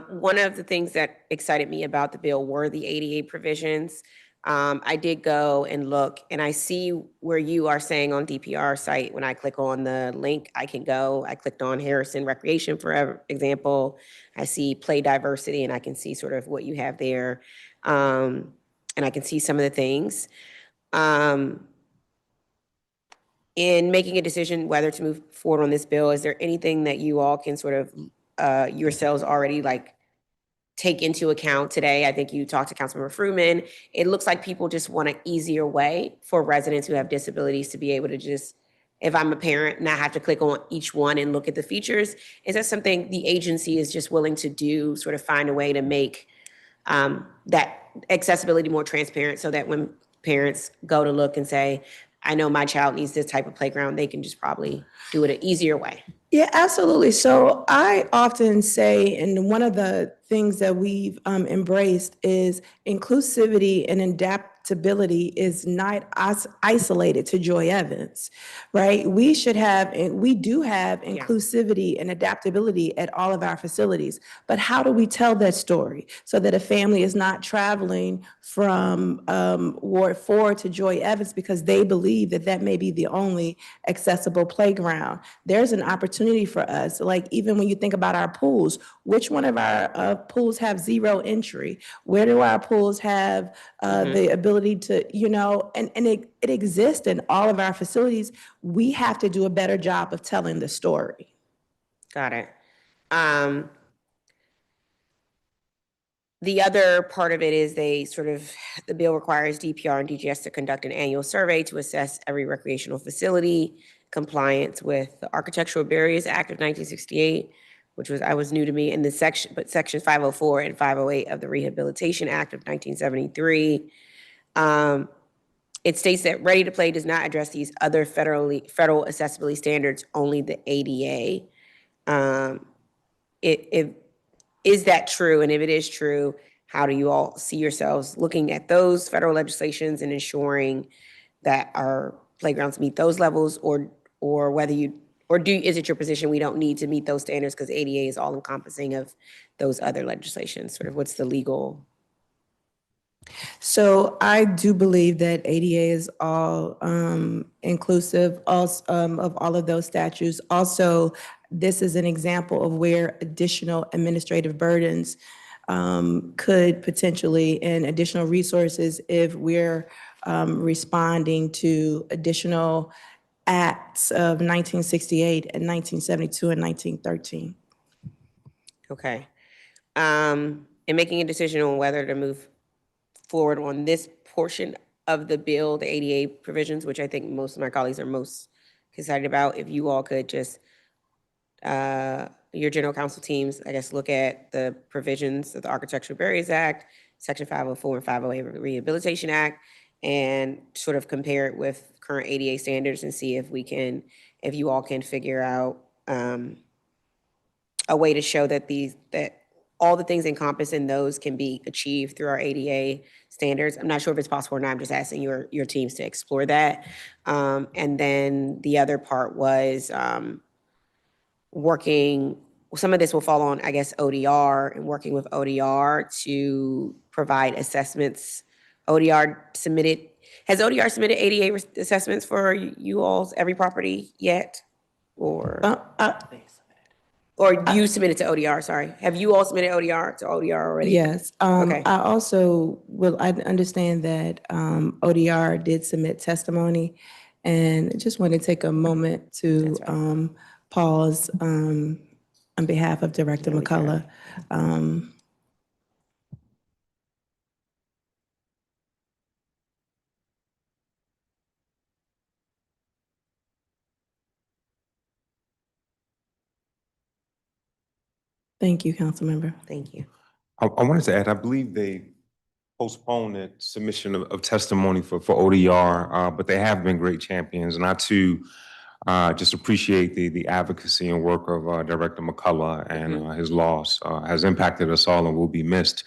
[SPEAKER 1] One of the things that excited me about the bill were the ADA provisions. I did go and look, and I see where you are saying on DPR site, when I click on the link, I can go. I clicked on Harrison Recreation, for example. I see play diversity, and I can see sort of what you have there. And I can see some of the things. In making a decision whether to move forward on this bill, is there anything that you all can sort of yourselves already like take into account today? I think you talked to Councilmember Fruman. It looks like people just want an easier way for residents who have disabilities to be able to just, if I'm a parent, not have to click on each one and look at the features. Is that something the agency is just willing to do, sort of find a way to make that accessibility more transparent so that when parents go to look and say, I know my child needs this type of playground, they can just probably do it an easier way?
[SPEAKER 21] Yeah, absolutely. So I often say, and one of the things that we've embraced is inclusivity and adaptability is not isolated to Joy Evans, right? We should have, and we do have inclusivity and adaptability at all of our facilities. But how do we tell that story so that a family is not traveling from Ward 4 to Joy Evans because they believe that that may be the only accessible playground? There's an opportunity for us. Like even when you think about our pools, which one of our pools have zero entry? Where do our pools have the ability to, you know, and it exists in all of our facilities. We have to do a better job of telling the story.
[SPEAKER 1] Got it. The other part of it is the bill requires DPR and DGS to conduct an annual survey to assess every recreational facility compliance with the Architectural Barriers Act of 1968, which was new to me, and Section 504 and 508 of the Rehabilitation Act of 1973. It states that Ready to Play does not address these other federal accessibility standards, only the ADA. Is that true? And if it is true, how do you all see yourselves looking at those federal legislations and ensuring that our playgrounds meet those levels, or whether is it your position we don't need to meet those standards because ADA is all encompassing of those other legislations? Sort of what's the legal?
[SPEAKER 21] So I do believe that ADA is all inclusive of all of those statutes. Also, this is an example of where additional administrative burdens could potentially, and additional resources if we're responding to additional acts of 1968 and 1972 and 1913.
[SPEAKER 1] Okay. In making a decision on whether to move forward on this portion of the bill, the ADA provisions, which I think most of my colleagues are most excited about, if you all could just, your general counsel teams, I guess, look at the provisions of the Architectural Barriers Act, Section 504 and 508 of the Rehabilitation Act, and sort of compare it with current ADA standards and see if you all can figure out a way to show that all the things encompassed in those can be achieved through our ADA standards. I'm not sure if it's possible or not. I'm just asking your teams to explore that. And then the other part was some of this will fall on, I guess, ODR, and working with ODR to provide assessments. Has ODR submitted ADA assessments for you all's every property yet? Or you submitted to ODR, sorry. Have you all submitted to ODR already?
[SPEAKER 21] Yes.
[SPEAKER 1] Okay.
[SPEAKER 21] I understand that ODR did submit testimony, and I just want to take a moment to pause on behalf of Director McCullough. Thank you, Councilmember.
[SPEAKER 1] Thank you.
[SPEAKER 20] I wanted to add, I believe they postponed the submission of testimony for ODR, but they have been great champions. And I too just appreciate the advocacy and work of Director McCullough, and his loss has impacted us all and will be missed.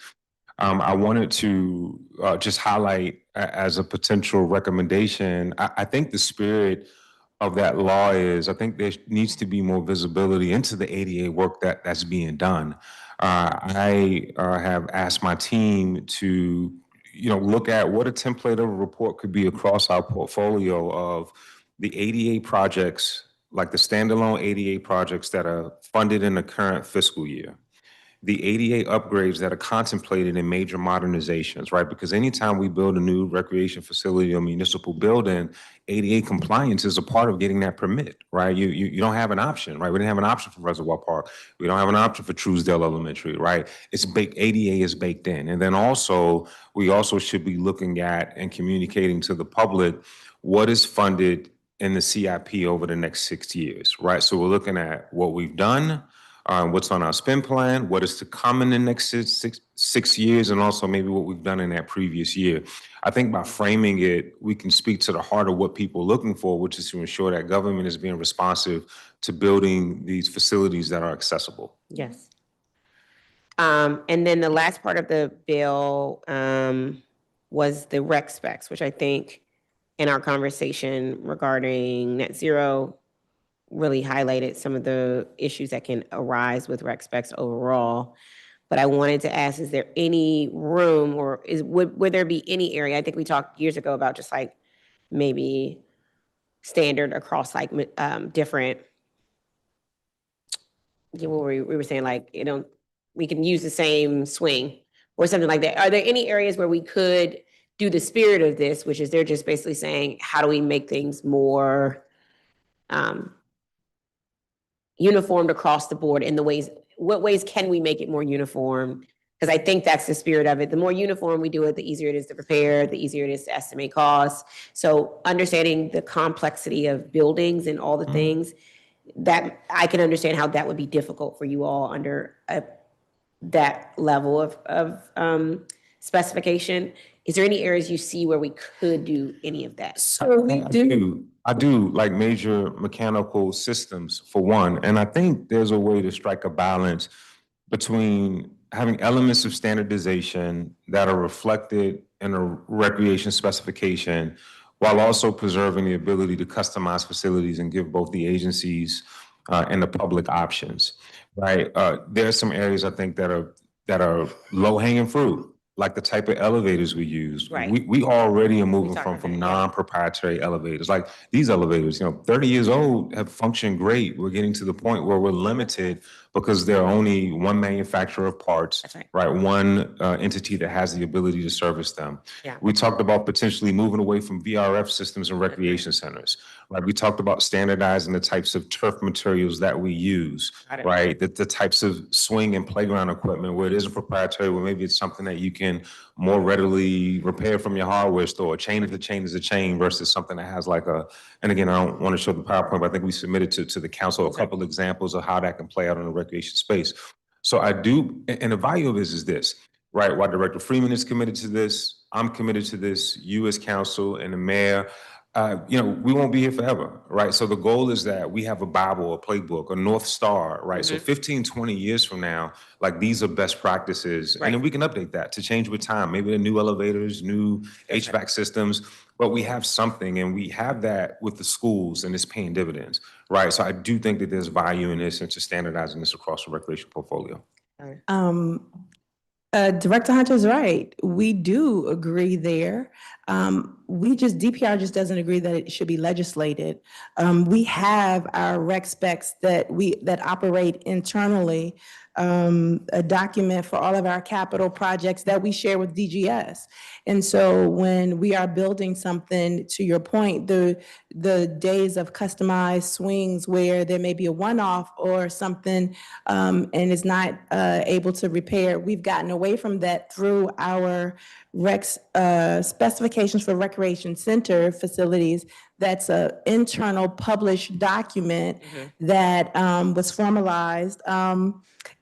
[SPEAKER 20] I wanted to just highlight as a potential recommendation, I think the spirit of that law is, I think there needs to be more visibility into the ADA work that's being done. I have asked my team to, look at what a template of a report could be across our portfolio of the ADA projects, like the standalone ADA projects that are funded in the current fiscal year, the ADA upgrades that are contemplated in major modernizations, right? Because anytime we build a new recreation facility or municipal building, ADA compliance is a part of getting that permit, right? You don't have an option, right? We didn't have an option for Reservoir Park. We don't have an option for Truesdale Elementary, right? It's baked, ADA is baked in. And then also, we also should be looking at and communicating to the public what is funded in the CIP over the next 6 years, right? So we're looking at what we've done, what's on our spend plan, what is to come in the next six years, and also maybe what we've done in that previous year. I think by framing it, we can speak to the heart of what people are looking for, which is to ensure that government is being responsive to building these facilities that are accessible.
[SPEAKER 1] Yes. And then the last part of the bill was the rec specs, which I think in our conversation regarding net zero really highlighted some of the issues that can arise with rec specs overall. But I wanted to ask, is there any room or would there be any area? I think we talked years ago about just like maybe standard across like different, we were saying like, we can use the same swing or something like that. Are there any areas where we could do the spirit of this, which is they're just basically saying, how do we make things more uniformed across the board in the ways, what ways can we make it more uniform? Because I think that's the spirit of it. The more uniform we do it, the easier it is to prepare, the easier it is to estimate costs. So understanding the complexity of buildings and all the things, that I can understand how that would be difficult for you all under that level of specification. Is there any areas you see where we could do any of that?
[SPEAKER 20] So I do like major mechanical systems for one, and I think there's a way to strike a balance between having elements of standardization that are reflected in a recreation specification while also preserving the ability to customize facilities and give both the agencies and the public options, right? There are some areas I think that are low-hanging fruit, like the type of elevators we use.
[SPEAKER 1] Right.
[SPEAKER 20] We already are moving from non-proprietary elevators. Like these elevators, 30 years old, have functioned great. We're getting to the point where we're limited because there are only one manufacturer of parts, right? One entity that has the ability to service them.
[SPEAKER 1] Yeah.
[SPEAKER 20] We talked about potentially moving away from VRF systems in recreation centers, right? We talked about standardizing the types of turf materials that we use, right? The types of swing and playground equipment where it isn't proprietary, where maybe it's something that you can more readily repair from your hardware store. Chain is a chain is a chain versus something that has like and again, I don't want to show the PowerPoint, but I think we submitted to the council a couple examples of how that can play out in the recreation space. So I do, and the value of this is this, right? While Director Freeman is committed to this, I'm committed to this, you as council and the mayor, we won't be here forever, right? So the goal is that we have a Bible, a playbook, a North Star, right? So 15, 20 years from now, like these are best practices. And then we can update that to change with time. Maybe the new elevators, new HVAC systems, but we have something and we have that with the schools and it's paying dividends, right? So I do think that there's value in this and to standardizing this across the recreation portfolio.
[SPEAKER 21] Director Hunter's right. We do agree there. DPR just doesn't agree that it should be legislated. We have our rec specs that operate internally, a document for all of our capital projects that we share with DGS. And so when we are building something, to your point, the days of customized swings where there may be a one-off or something and is not able to repair, we've gotten away from that through our specifications for recreation center facilities. That's an internal published document that was formalized.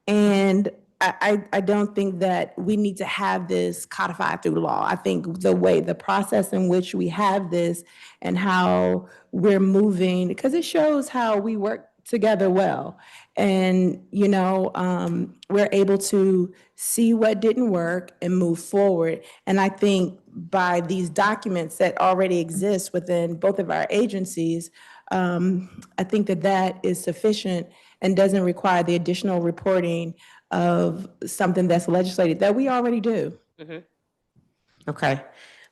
[SPEAKER 21] And I don't think that we need to have this codified through law. I think the process in which we have this and how we're moving, because it shows how we work together well. And, we're able to see what didn't work and move forward. And I think by these documents that already exist within both of our agencies, I think that is sufficient and doesn't require the additional reporting of something that's legislated that we already do.
[SPEAKER 1] Okay.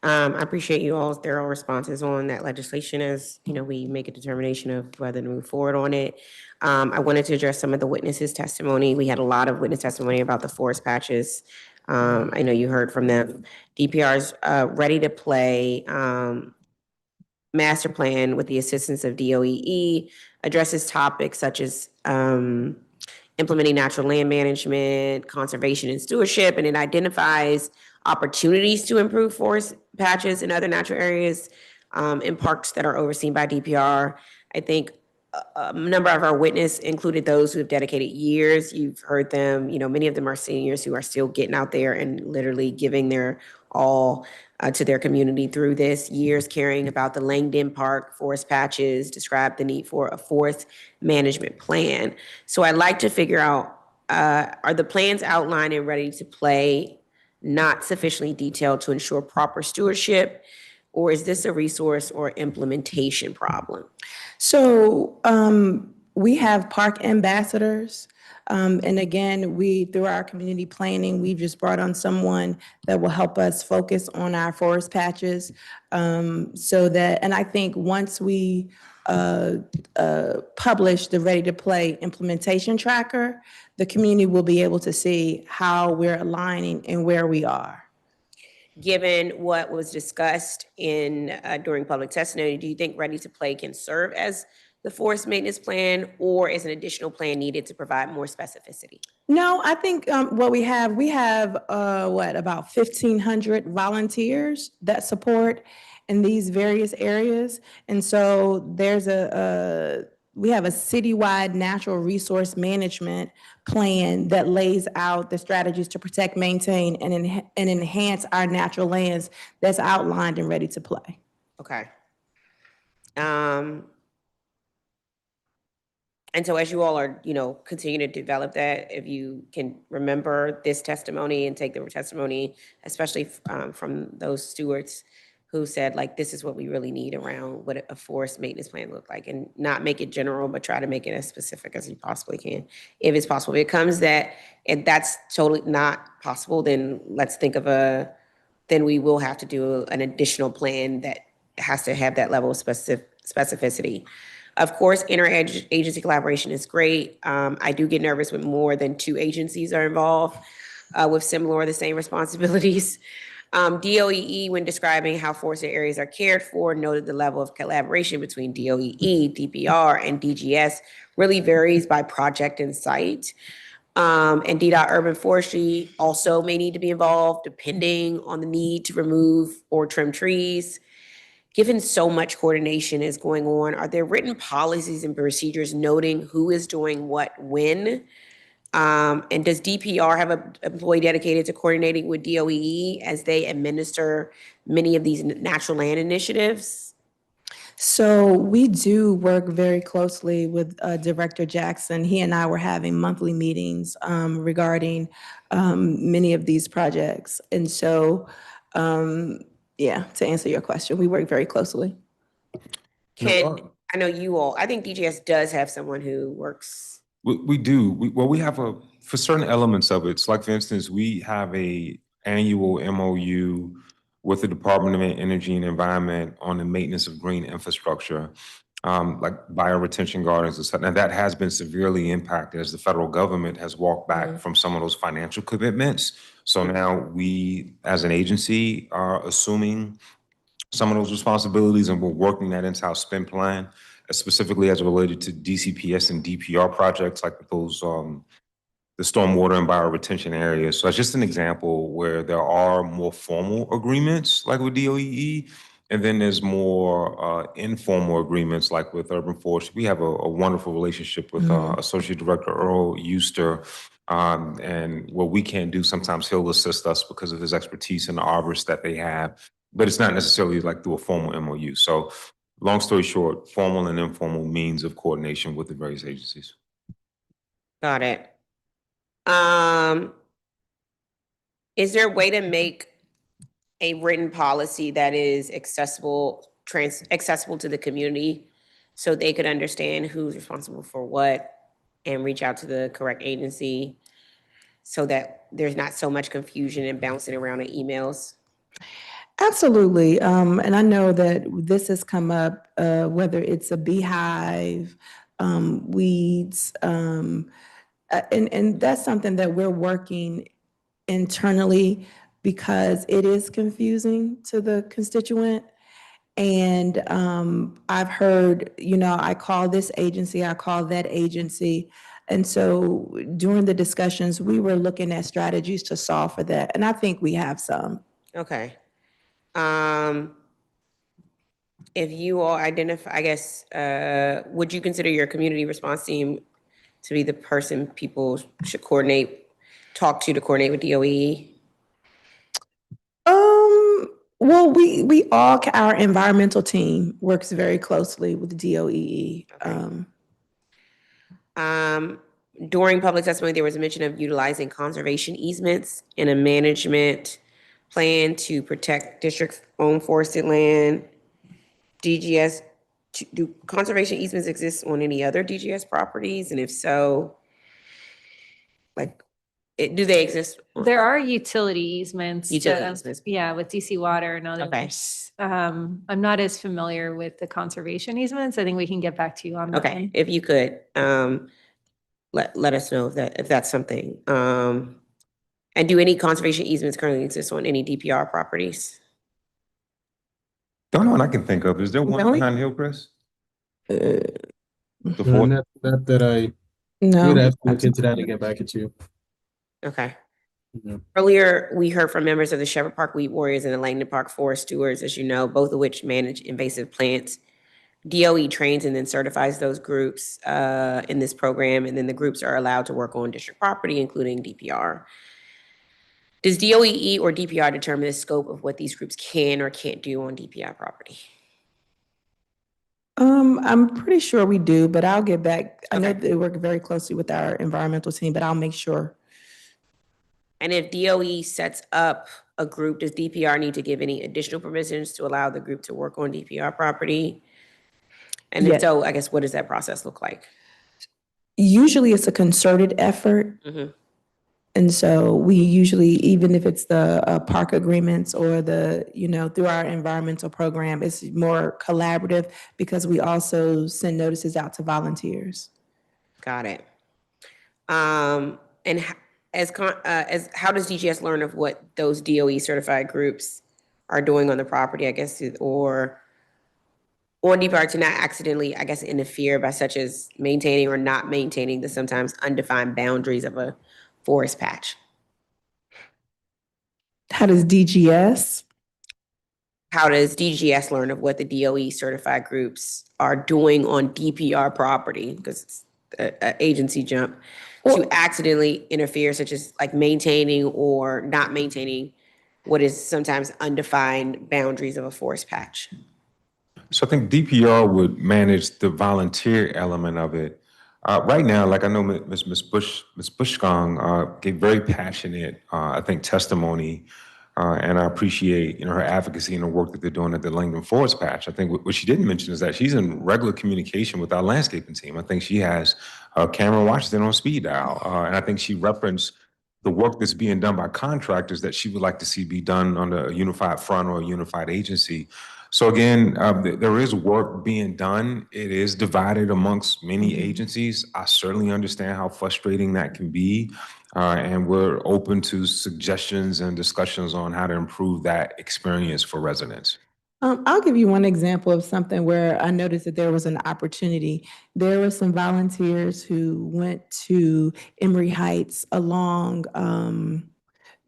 [SPEAKER 1] I appreciate you all's thorough responses on that legislation as, we make a determination of whether to move forward on it. I wanted to address some of the witnesses' testimony. We had a lot of witness testimony about the forest patches. I know you heard from them. DPR's ready to play master plan with the assistance of DOEE addresses topics such as implementing natural land management, conservation and stewardship, and it identifies opportunities to improve forest patches and other natural areas in parks that are overseen by DPR. I think a number of our witnesses included those who have dedicated years. You've heard them, many of them are seniors who are still getting out there and literally giving their all to their community through this, years caring about the Langdon Park forest patches, described the need for a forest management plan. So I'd like to figure out, are the plans outlined and ready to play not sufficiently detailed to ensure proper stewardship? Or is this a resource or implementation problem?
[SPEAKER 21] So we have park ambassadors. And again, through our community planning, we've just brought on someone that will help us focus on our forest patches. And I think once we publish the Ready to Play implementation tracker, the community will be able to see how we're aligning and where we are.
[SPEAKER 1] Given what was discussed during public testimony, do you think Ready to Play can serve as the forest maintenance plan, or is an additional plan needed to provide more specificity?
[SPEAKER 21] No, I think what we have about 1,500 volunteers that support in these various areas. And so we have a citywide natural resource management plan that lays out the strategies to protect, maintain, and enhance our natural lands that's outlined and Ready to Play.
[SPEAKER 1] Okay. And so as you all are, continue to develop that, if you can remember this testimony and take the testimony, especially from those stewards who said, like, this is what we really need around what a forest maintenance plan look like, and not make it general, but try to make it as specific as you possibly can, if it's possible. If it comes that, and that's totally not possible, then let's think of then we will have to do an additional plan that has to have that level of specificity. Of course, interagency collaboration is great. I do get nervous when more than 2 agencies are involved with similar or the same responsibilities. DOEE, when describing how forested areas are cared for, noted the level of collaboration between DOEE, DPR, and DGS really varies by project and site. And DDOT Urban Forestry also may need to be involved depending on the need to remove or trim trees. Given so much coordination is going on, are there written policies and procedures noting who is doing what when? And does DPR have an employee dedicated to coordinating with DOEE as they administer many of these natural land initiatives?
[SPEAKER 21] So we do work very closely with Director Jackson. He and I were having monthly meetings regarding many of these projects. And so, to answer your question, we work very closely.
[SPEAKER 1] I know you all, I think DGS does have someone who works.
[SPEAKER 20] We do. We have for certain elements of it. It's like, for instance, we have a annual MOU with the Department of Energy and Environment on the maintenance of green infrastructure, like bioretention gardens and stuff. And that has been severely impacted as the federal government has walked back from some of those financial commitments. So now we, as an agency, are assuming some of those responsibilities, and we're working that into our spend plan, specifically as related to DCPS and DPR projects like those, the stormwater and bioretention areas. So it's just an example where there are more formal agreements like with DOEE, and then there's more informal agreements like with Urban Forestry. We have a wonderful relationship with Associate Director Earl Euster, and what we can't do, sometimes he'll assist us because of his expertise in the arborists that they have, but it's not necessarily like through a formal MOU. So long story short, formal and informal means of coordination with the various agencies.
[SPEAKER 1] Got it. Is there a way to make a written policy that is accessible to the community so they could understand who's responsible for what and reach out to the correct agency so that there's not so much confusion and bouncing around in emails?
[SPEAKER 21] Absolutely. And I know that this has come up, whether it's a beehive, weeds, and that's something that we're working internally because it is confusing to the constituent. And I've heard, I call this agency, I call that agency. And so during the discussions, we were looking at strategies to solve for that. And I think we have some.
[SPEAKER 1] Okay. If you all identify, I guess, would you consider your community response team to be the person people should talk to coordinate with DOE?
[SPEAKER 21] Well, we all, our environmental team works very closely with DOE.
[SPEAKER 1] During public testimony, there was a mention of utilizing conservation easements in a management plan to protect district-owned forested land. DGS, do conservation easements exist on any other DGS properties? And if so, do they exist?
[SPEAKER 6] There are utility easements.
[SPEAKER 1] Utility easements.
[SPEAKER 6] Yeah, with DC Water and others.
[SPEAKER 1] Okay.
[SPEAKER 6] I'm not as familiar with the conservation easements. I think we can get back to you on that
[SPEAKER 1] Okay,
[SPEAKER 6] one.
[SPEAKER 1] if you could, let us know if that's something. And do any conservation easements currently exist on any DPR properties?
[SPEAKER 20] The only one I can think of, is there one
[SPEAKER 1] Really?
[SPEAKER 20] behind Hillcrest? The
[SPEAKER 22] No,
[SPEAKER 20] fourth?
[SPEAKER 22] not that I
[SPEAKER 21] No.
[SPEAKER 22] would have to look into that and get back at you.
[SPEAKER 1] Okay.
[SPEAKER 22] Yeah.
[SPEAKER 1] Earlier, we heard from members of the Shepherd Park Weed Warriors and the Langdon Park Forest Stewards, as you know, both of which manage invasive plants. DOE trains and then certifies those groups in this program, and then the groups are allowed to work on district property, including DPR. Does DOE or DPR determine the scope of what these groups can or can't do on DPR property?
[SPEAKER 21] I'm pretty sure we do, but I'll get back. I know
[SPEAKER 1] Okay.
[SPEAKER 21] they work very closely with our environmental team, but I'll make sure.
[SPEAKER 1] And if DOE sets up a group, does DPR need to give any additional permissions to allow the group to work on DPR property? And if
[SPEAKER 21] Yes.
[SPEAKER 1] so, I guess, what does that process look like?
[SPEAKER 21] Usually it's a concerted effort.
[SPEAKER 1] Mhm.
[SPEAKER 21] And so we usually, even if it's the park agreements or through our environmental program, it's more collaborative because we also send notices out to volunteers.
[SPEAKER 1] Got it. And as how does DGS learn of what those DOE certified groups are doing on the property, I guess, or on DPR to not accidentally, I guess, interfere by such as maintaining or not maintaining the sometimes undefined boundaries of a forest patch?
[SPEAKER 21] How does DGS?
[SPEAKER 1] How does DGS learn of what the DOE certified groups are doing on DPR property? Because it's an agency jump to accidentally interfere, such as like maintaining or not maintaining what is sometimes undefined boundaries of a forest patch.
[SPEAKER 20] So I think DPR would manage the volunteer element of it. Right now, like I know Ms. Bushkong gave very passionate, I think, testimony, and I appreciate her advocacy and the work that they're doing at the Langdon Forest Patch. I think what she didn't mention is that she's in regular communication with our landscaping team. I think she has Cameron Washington on speed dial, and I think she referenced the work that's being done by contractors that she would like to see be done under a unified front or a unified agency. So again, there is work being done. It is divided amongst many agencies. I certainly understand how frustrating that can be. And we're open to suggestions and discussions on how to improve that experience for residents.
[SPEAKER 21] I'll give you one example of something where I noticed that there was an opportunity. There were some volunteers who went to Emory Heights along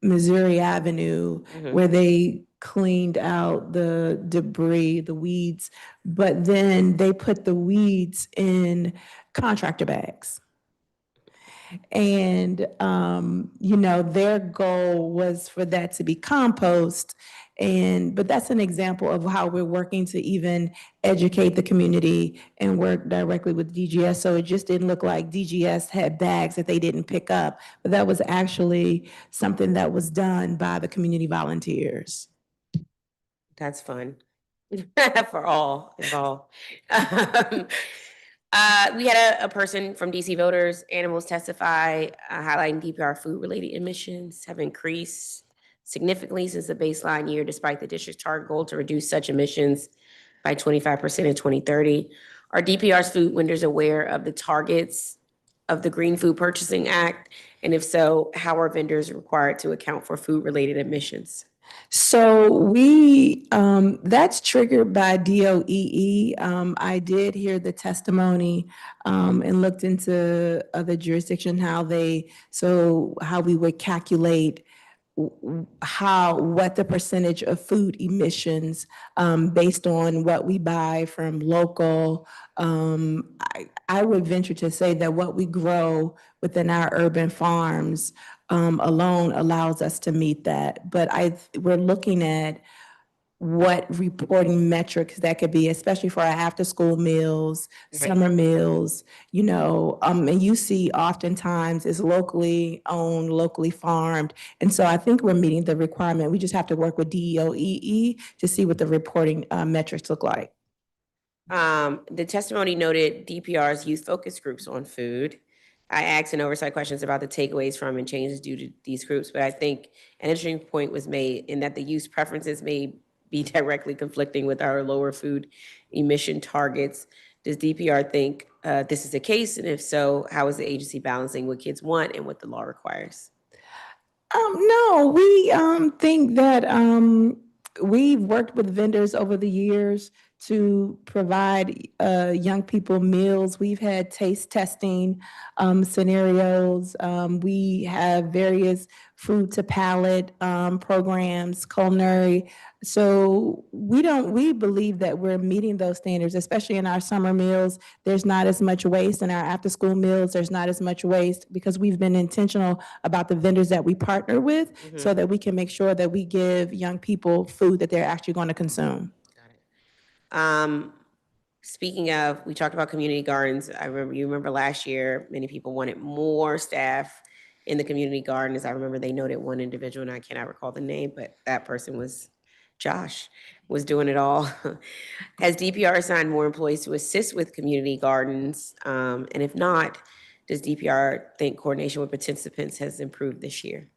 [SPEAKER 21] Missouri Avenue, where they cleaned out the debris, the weeds, but then they put the weeds in contractor bags. And, their goal was for that to be compost. But that's an example of how we're working to even educate the community and work directly with DGS. So it just didn't look like DGS had bags that they didn't pick up, but that was actually something that was done by the community volunteers.
[SPEAKER 1] That's fun for all involved. We had a person from DC Voters Animals testify, highlighting DPR food-related emissions have increased significantly since the baseline year, despite the district's target goal to reduce such emissions by 25% in 2030. Are DPR's food vendors aware of the targets of the Green Food Purchasing Act? And if so, how are vendors required to account for food-related emissions?
[SPEAKER 21] So that's triggered by DOEE. I did hear the testimony and looked into other jurisdictions, how we would calculate what the percentage of food emissions based on what we buy from local. I would venture to say that what we grow within our urban farms alone allows us to meet that. But we're looking at what reporting metrics that could be, especially for our after-school meals, summer meals, and you see oftentimes it's locally owned, locally farmed. And so I think we're meeting the requirement. We just have to work with DOEE to see what the reporting metrics look like.
[SPEAKER 1] The testimony noted DPR's youth focus groups on food. I asked an oversight questions about the takeaways from and changes due to these groups, but I think an interesting point was made in that the youth preferences may be directly conflicting with our lower food emission targets. Does DPR think this is the case? And if so, how is the agency balancing what kids want and what the law requires?
[SPEAKER 21] No, we think that we've worked with vendors over the years to provide young people meals. We've had taste testing scenarios. We have various food to palate programs, culinary. So we believe that we're meeting those standards, especially in our summer meals. There's not as much waste in our after school meals. There's not as much waste because we've been intentional about the vendors that we partner with so that we can make sure that we give young people food that they're actually going to consume.
[SPEAKER 1] Speaking of, we talked about community gardens. You remember last year, many people wanted more staff in the community gardens. I remember they noted one individual, and I cannot recall the name, but that person was Josh, was doing it all. Has DPR assigned more employees to assist with community gardens? And if not, does DPR think coordination with participants has improved this year?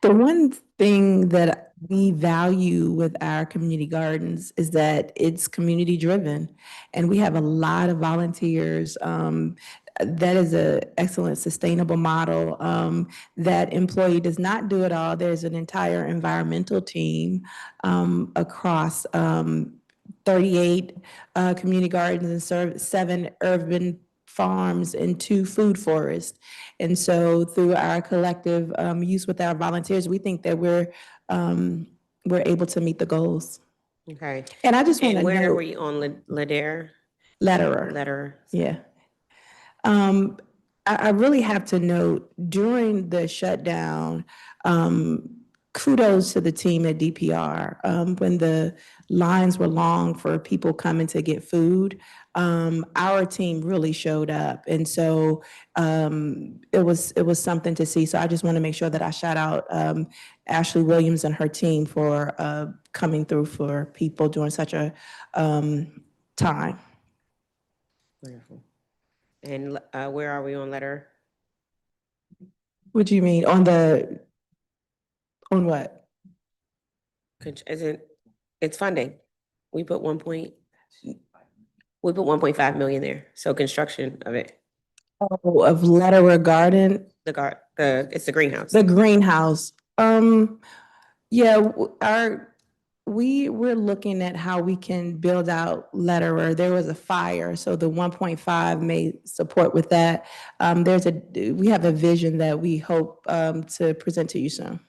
[SPEAKER 21] The one thing that we value with our community gardens is that it's community driven and we have a lot of volunteers. That is an excellent sustainable model. That employee does not do it all. There's an entire environmental team across 38 community gardens and 7 urban farms and 2 food forests. And so through our collective use with our volunteers, we think that we're able to meet the goals.
[SPEAKER 1] Okay.
[SPEAKER 21] And I just want to
[SPEAKER 1] where
[SPEAKER 21] note.
[SPEAKER 1] were you on Letterer?
[SPEAKER 21] Letterer. Yeah. I really have to note during the shutdown, kudos to the team at DPR. When the lines were long for people coming to get food, our team really showed up. And so it was something to see. So I just want to make sure that I shout out Ashley Williams and her team for coming through for people during such a time.
[SPEAKER 1] Wonderful. And where are we on Letterer?
[SPEAKER 21] What do you mean? On what?
[SPEAKER 1] It's funding. We put 1.5 million there. So construction of it.
[SPEAKER 21] Oh, of Letterer Garden?
[SPEAKER 1] It's the greenhouse.
[SPEAKER 21] The greenhouse. Yeah, we're looking at how we can build out Letterer. There was a fire, so the 1.5 may support with that. We have a vision that we hope to present to you soon.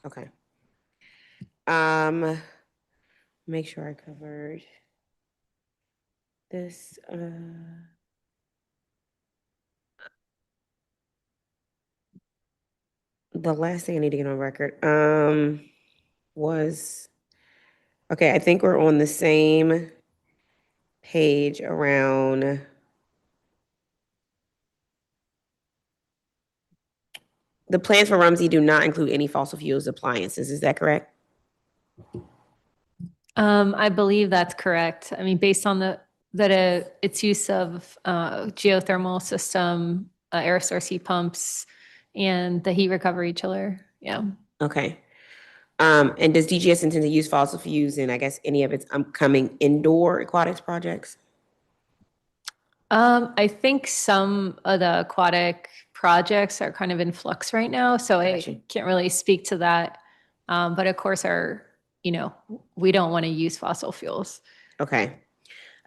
[SPEAKER 1] Okay. Make sure I covered this. The last thing I need to get on record was, okay, I think we're on the same page around the plans for Rumsey do not include any fossil fuels appliances. Is that correct?
[SPEAKER 6] I believe that's correct. I mean, based on its use of geothermal system, air source heat pumps, and the heat recovery chiller. Yeah.
[SPEAKER 1] Okay. And does DGS intend to use fossil fuels in, I guess, any of its upcoming indoor aquatics projects?
[SPEAKER 6] I think some of the aquatic projects are kind of in flux right now, so I can't really speak to that. But of course, we don't want to use fossil fuels.
[SPEAKER 1] Okay.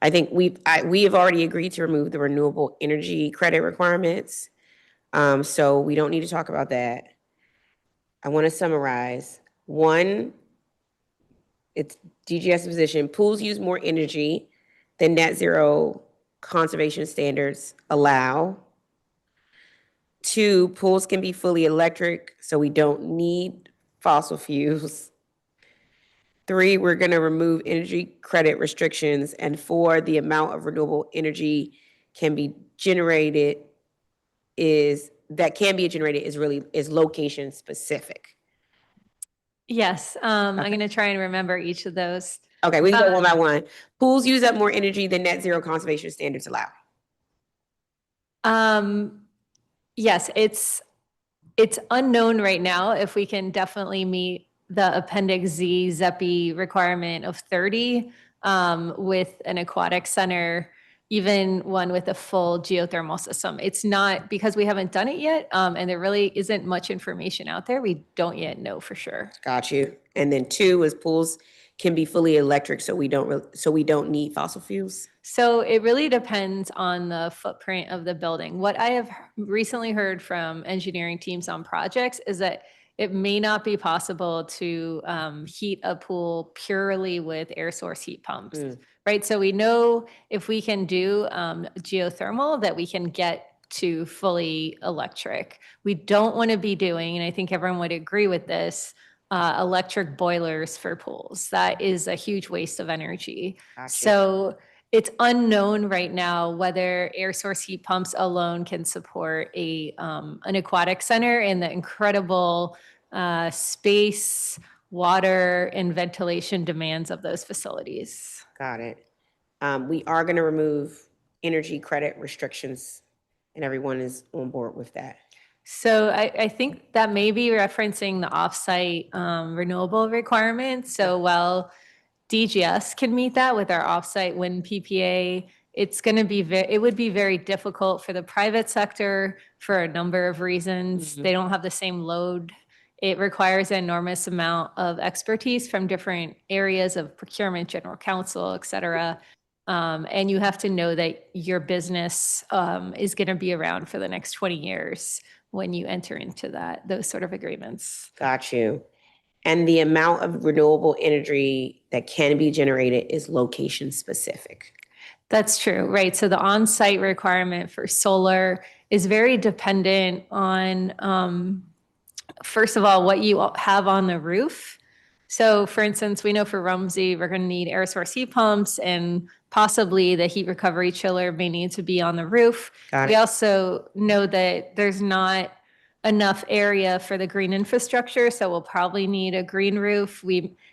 [SPEAKER 1] I think we have already agreed to remove the renewable energy credit requirements. So we don't need to talk about that. I want to summarize. One, it's DGS position. Pools use more energy than net zero conservation standards allow. Two, pools can be fully electric, so we don't need fossil fuels. Three, we're going to remove energy credit restrictions. And four, the amount of renewable energy can be generated is location specific.
[SPEAKER 6] Yes, I'm going to try and remember each of those.
[SPEAKER 1] Okay, we can go one by one. Pools use up more energy than net zero conservation standards allow.
[SPEAKER 6] Yes, it's unknown right now if we can definitely meet the Appendix Z ZEPI requirement of 30 with an aquatic center, even one with a full geothermal system. It's not, because we haven't done it yet, and there really isn't much information out there. We don't yet know for sure.
[SPEAKER 1] Got you. And then two is pools can be fully electric, so we don't need fossil fuels.
[SPEAKER 6] So it really depends on the footprint of the building. What I have recently heard from engineering teams on projects is that it may not be possible to heat a pool purely with air source heat pumps, right? So we know if we can do geothermal that we can get to fully electric. We don't want to be doing, and I think everyone would agree with this, electric boilers for pools. That is a huge waste of energy.
[SPEAKER 1] Gotcha.
[SPEAKER 6] So it's unknown right now whether air source heat pumps alone can support an aquatic center and the incredible space, water, and ventilation demands of those facilities.
[SPEAKER 1] Got it. We are going to remove energy credit restrictions, and everyone is on board with that.
[SPEAKER 6] So I think that may be referencing the offsite renewable requirements. So while DGS can meet that with our offsite wind PPA, it's going to be it would be very difficult for the private sector for a number of reasons. They don't have the same load. It requires an enormous amount of expertise from different areas of procurement, general counsel, et cetera. And you have to know that your business is going to be around for the next 20 years when you enter into those sort of agreements.
[SPEAKER 1] Got you. And the amount of renewable energy that can be generated is location specific.
[SPEAKER 6] That's true, right? So the on-site requirement for solar is very dependent on, first of all, what you have on the roof. So for instance, we know for Rumsey, we're going to need air source heat pumps, and possibly the heat recovery chiller may need to be on the roof. We also know that there's not enough area for the green infrastructure, so we'll probably need a green roof.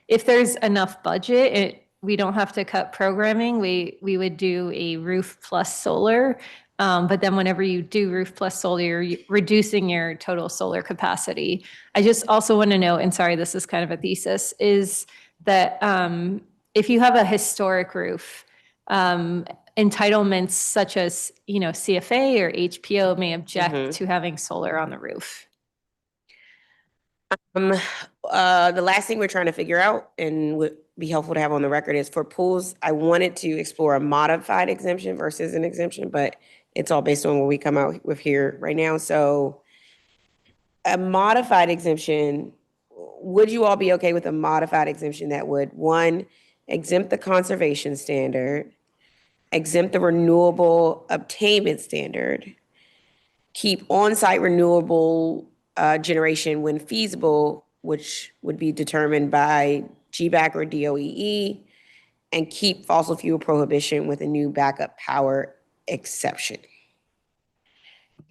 [SPEAKER 6] If there's enough budget, we don't have to cut programming. We would do a roof plus solar. But then whenever you do roof plus solar, you're reducing your total solar capacity. I just also want to know, and sorry, this is kind of a thesis, is that if you have a historic roof, entitlements such as, CFA or HPO may object to having solar on the roof.
[SPEAKER 1] The last thing we're trying to figure out, and would be helpful to have on the record, is for pools, I wanted to explore a modified exemption versus an exemption, but it's all based on what we come out with here right now. So a modified exemption, would you all be okay with a modified exemption that would, one, exempt the conservation standard, exempt the renewable obtainment standard, keep on-site renewable generation when feasible, which would be determined by GBAC or DOEE, and keep fossil fuel prohibition with a new backup power exception?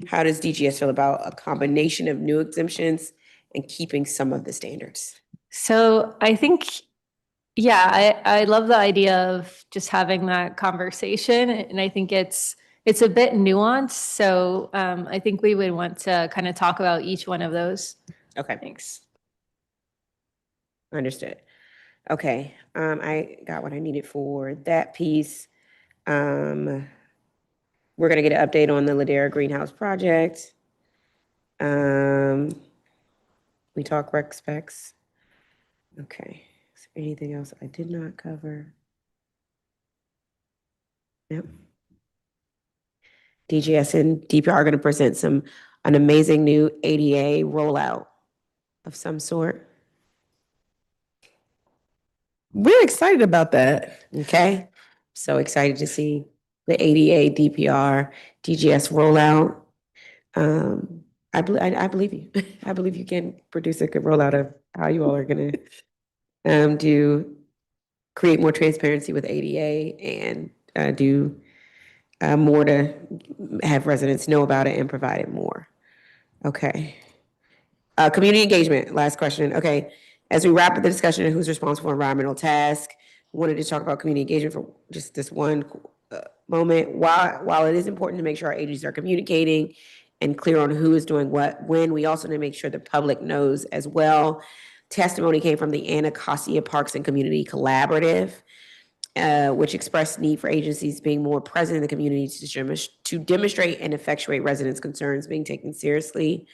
[SPEAKER 1] How does DGS feel about a combination of new exemptions and keeping some of the standards?
[SPEAKER 6] So I think, yeah, I love the idea of just having that conversation, and I think it's a bit nuanced. So I think we would want to kind of talk about each one of those.
[SPEAKER 1] Okay.
[SPEAKER 6] Thanks.
[SPEAKER 1] Understood. Okay, I got what I needed for that piece. We're gonna get an update on the Ladera Greenhouse Project. We talk rec specs. Okay, is there anything else I did not cover? Yep. DGS and DPR are gonna present an amazing new ADA rollout of some sort.
[SPEAKER 21] We're excited about that.
[SPEAKER 1] Okay, so excited to see the ADA, DPR, DGS rollout. I believe you. I believe you can produce a good rollout of how you all are gonna do create more transparency with ADA and do more to have residents know about it and provide it more. Okay. Community engagement, last question. Okay, as we wrap up the discussion of who's responsible for environmental task, wanted to talk about community engagement for just this one moment. While it is important to make sure our agencies are communicating and clear on who is doing what, when, we also need to make sure the public knows as well. Testimony came from the Anacostia Parks and Community Collaborative, which expressed need for agencies being more present in the community to demonstrate and effectuate residents' concerns being taken seriously.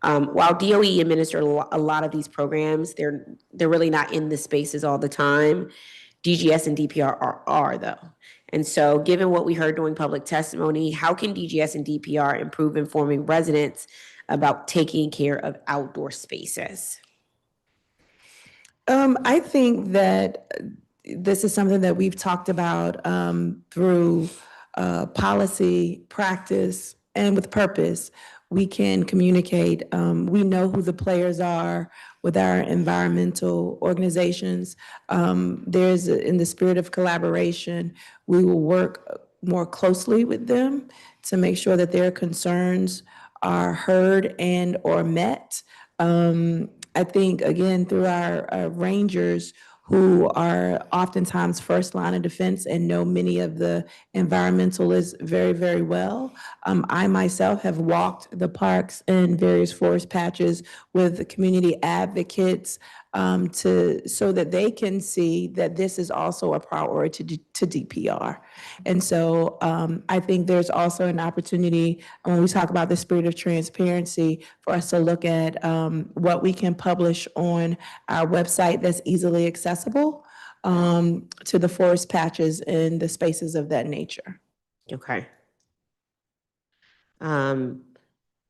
[SPEAKER 1] While DOE administer a lot of these programs, they're really not in the spaces all the time. DGS and DPR are though. And so given what we heard during public testimony, how can DGS and DPR improve informing residents about taking care of outdoor spaces?
[SPEAKER 21] I think that this is something that we've talked about through policy, practice, and with purpose. We can communicate. We know who the players are with our environmental organizations. There's, in the spirit of collaboration, we will work more closely with them to make sure that their concerns are heard and or met. I think, again, through our rangers, who are oftentimes first line of defense and know many of the environmentalists very, very well. I myself have walked the parks and various forest patches with the community advocates so that they can see that this is also a priority to DPR. And so I think there's also an opportunity when we talk about the spirit of transparency for us to look at what we can publish on our website that's easily accessible to the forest patches and the spaces of that nature.
[SPEAKER 1] Okay.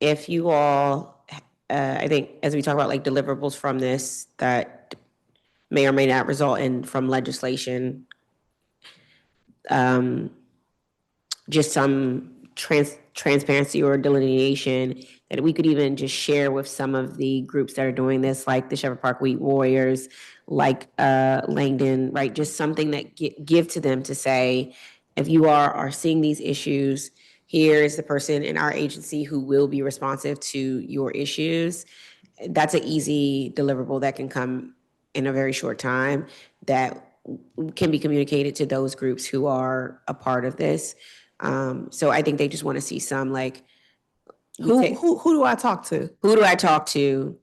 [SPEAKER 1] If you all, I think as we talk about like deliverables from this that may or may not result in from legislation, just some transparency or delineation that we could even just share with some of the groups that are doing this, like the Shepherd Park Wheat Warriors, like Langdon, right? Just something that give to them to say, if you are seeing these issues, here's the person in our agency who will be responsive to your issues. That's an easy deliverable that can come in a very short time that can be communicated to those groups who are a part of this. So I think they just want to see some like,
[SPEAKER 21] Who do I talk to?
[SPEAKER 1] Who do I talk to?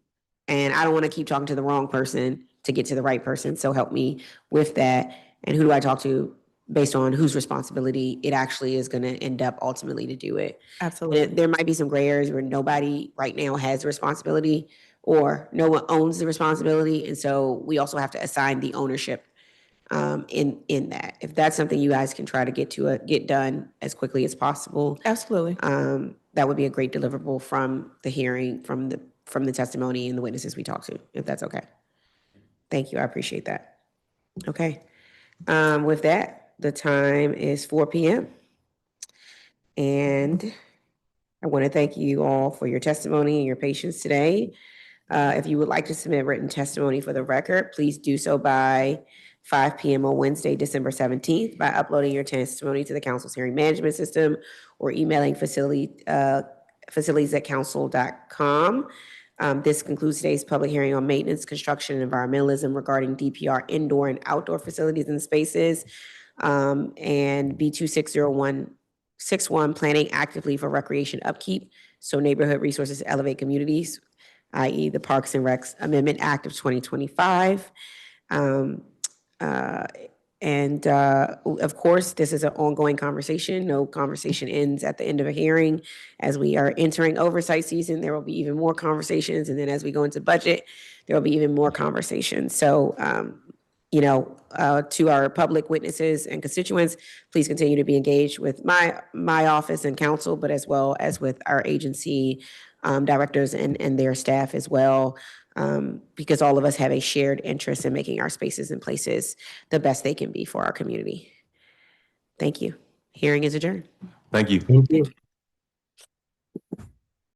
[SPEAKER 1] And I don't want to keep talking to the wrong person to get to the right person. So help me with that. And who do I talk to based on whose responsibility it actually is going to end up ultimately to do it?
[SPEAKER 21] Absolutely.
[SPEAKER 1] There might be some gray areas where nobody right now has the responsibility or no one owns the responsibility. And so we also have to assign the ownership in that. If that's something you guys can try to get done as quickly as possible.
[SPEAKER 21] Absolutely.
[SPEAKER 1] That would be a great deliverable from the hearing, from the testimony and the witnesses we talked to, if that's okay. Thank you, I appreciate that. Okay, with that, the time is 4 p.m. And I want to thank you all for your testimony and your patience today. If you would like to submit written testimony for the record, please do so by 5 p.m. on Wednesday, December 17th by uploading your testimony to the council's hearing management system or emailing facilities@council.com. This concludes today's public hearing on maintenance, construction, and environmentalism regarding DPR indoor and outdoor facilities and spaces, and B26-0161 planning actively for recreation upkeep so neighborhood resources elevate communities. i.e. the Parks and Recs Amendment Act of 2025. Of course, this is an ongoing conversation. No conversation ends at the end of a hearing. As we are entering oversight season, there will be even more conversations. And then as we go into budget, there will be even more conversations. So, to our public witnesses and constituents, please continue to be engaged with my office and council, but as well as with our agency directors and their staff as well. Because all of us have a shared interest in making our spaces and places the best they can be for our community. Thank you. Hearing is adjourned.
[SPEAKER 20] Thank you.
[SPEAKER 22] Thank you.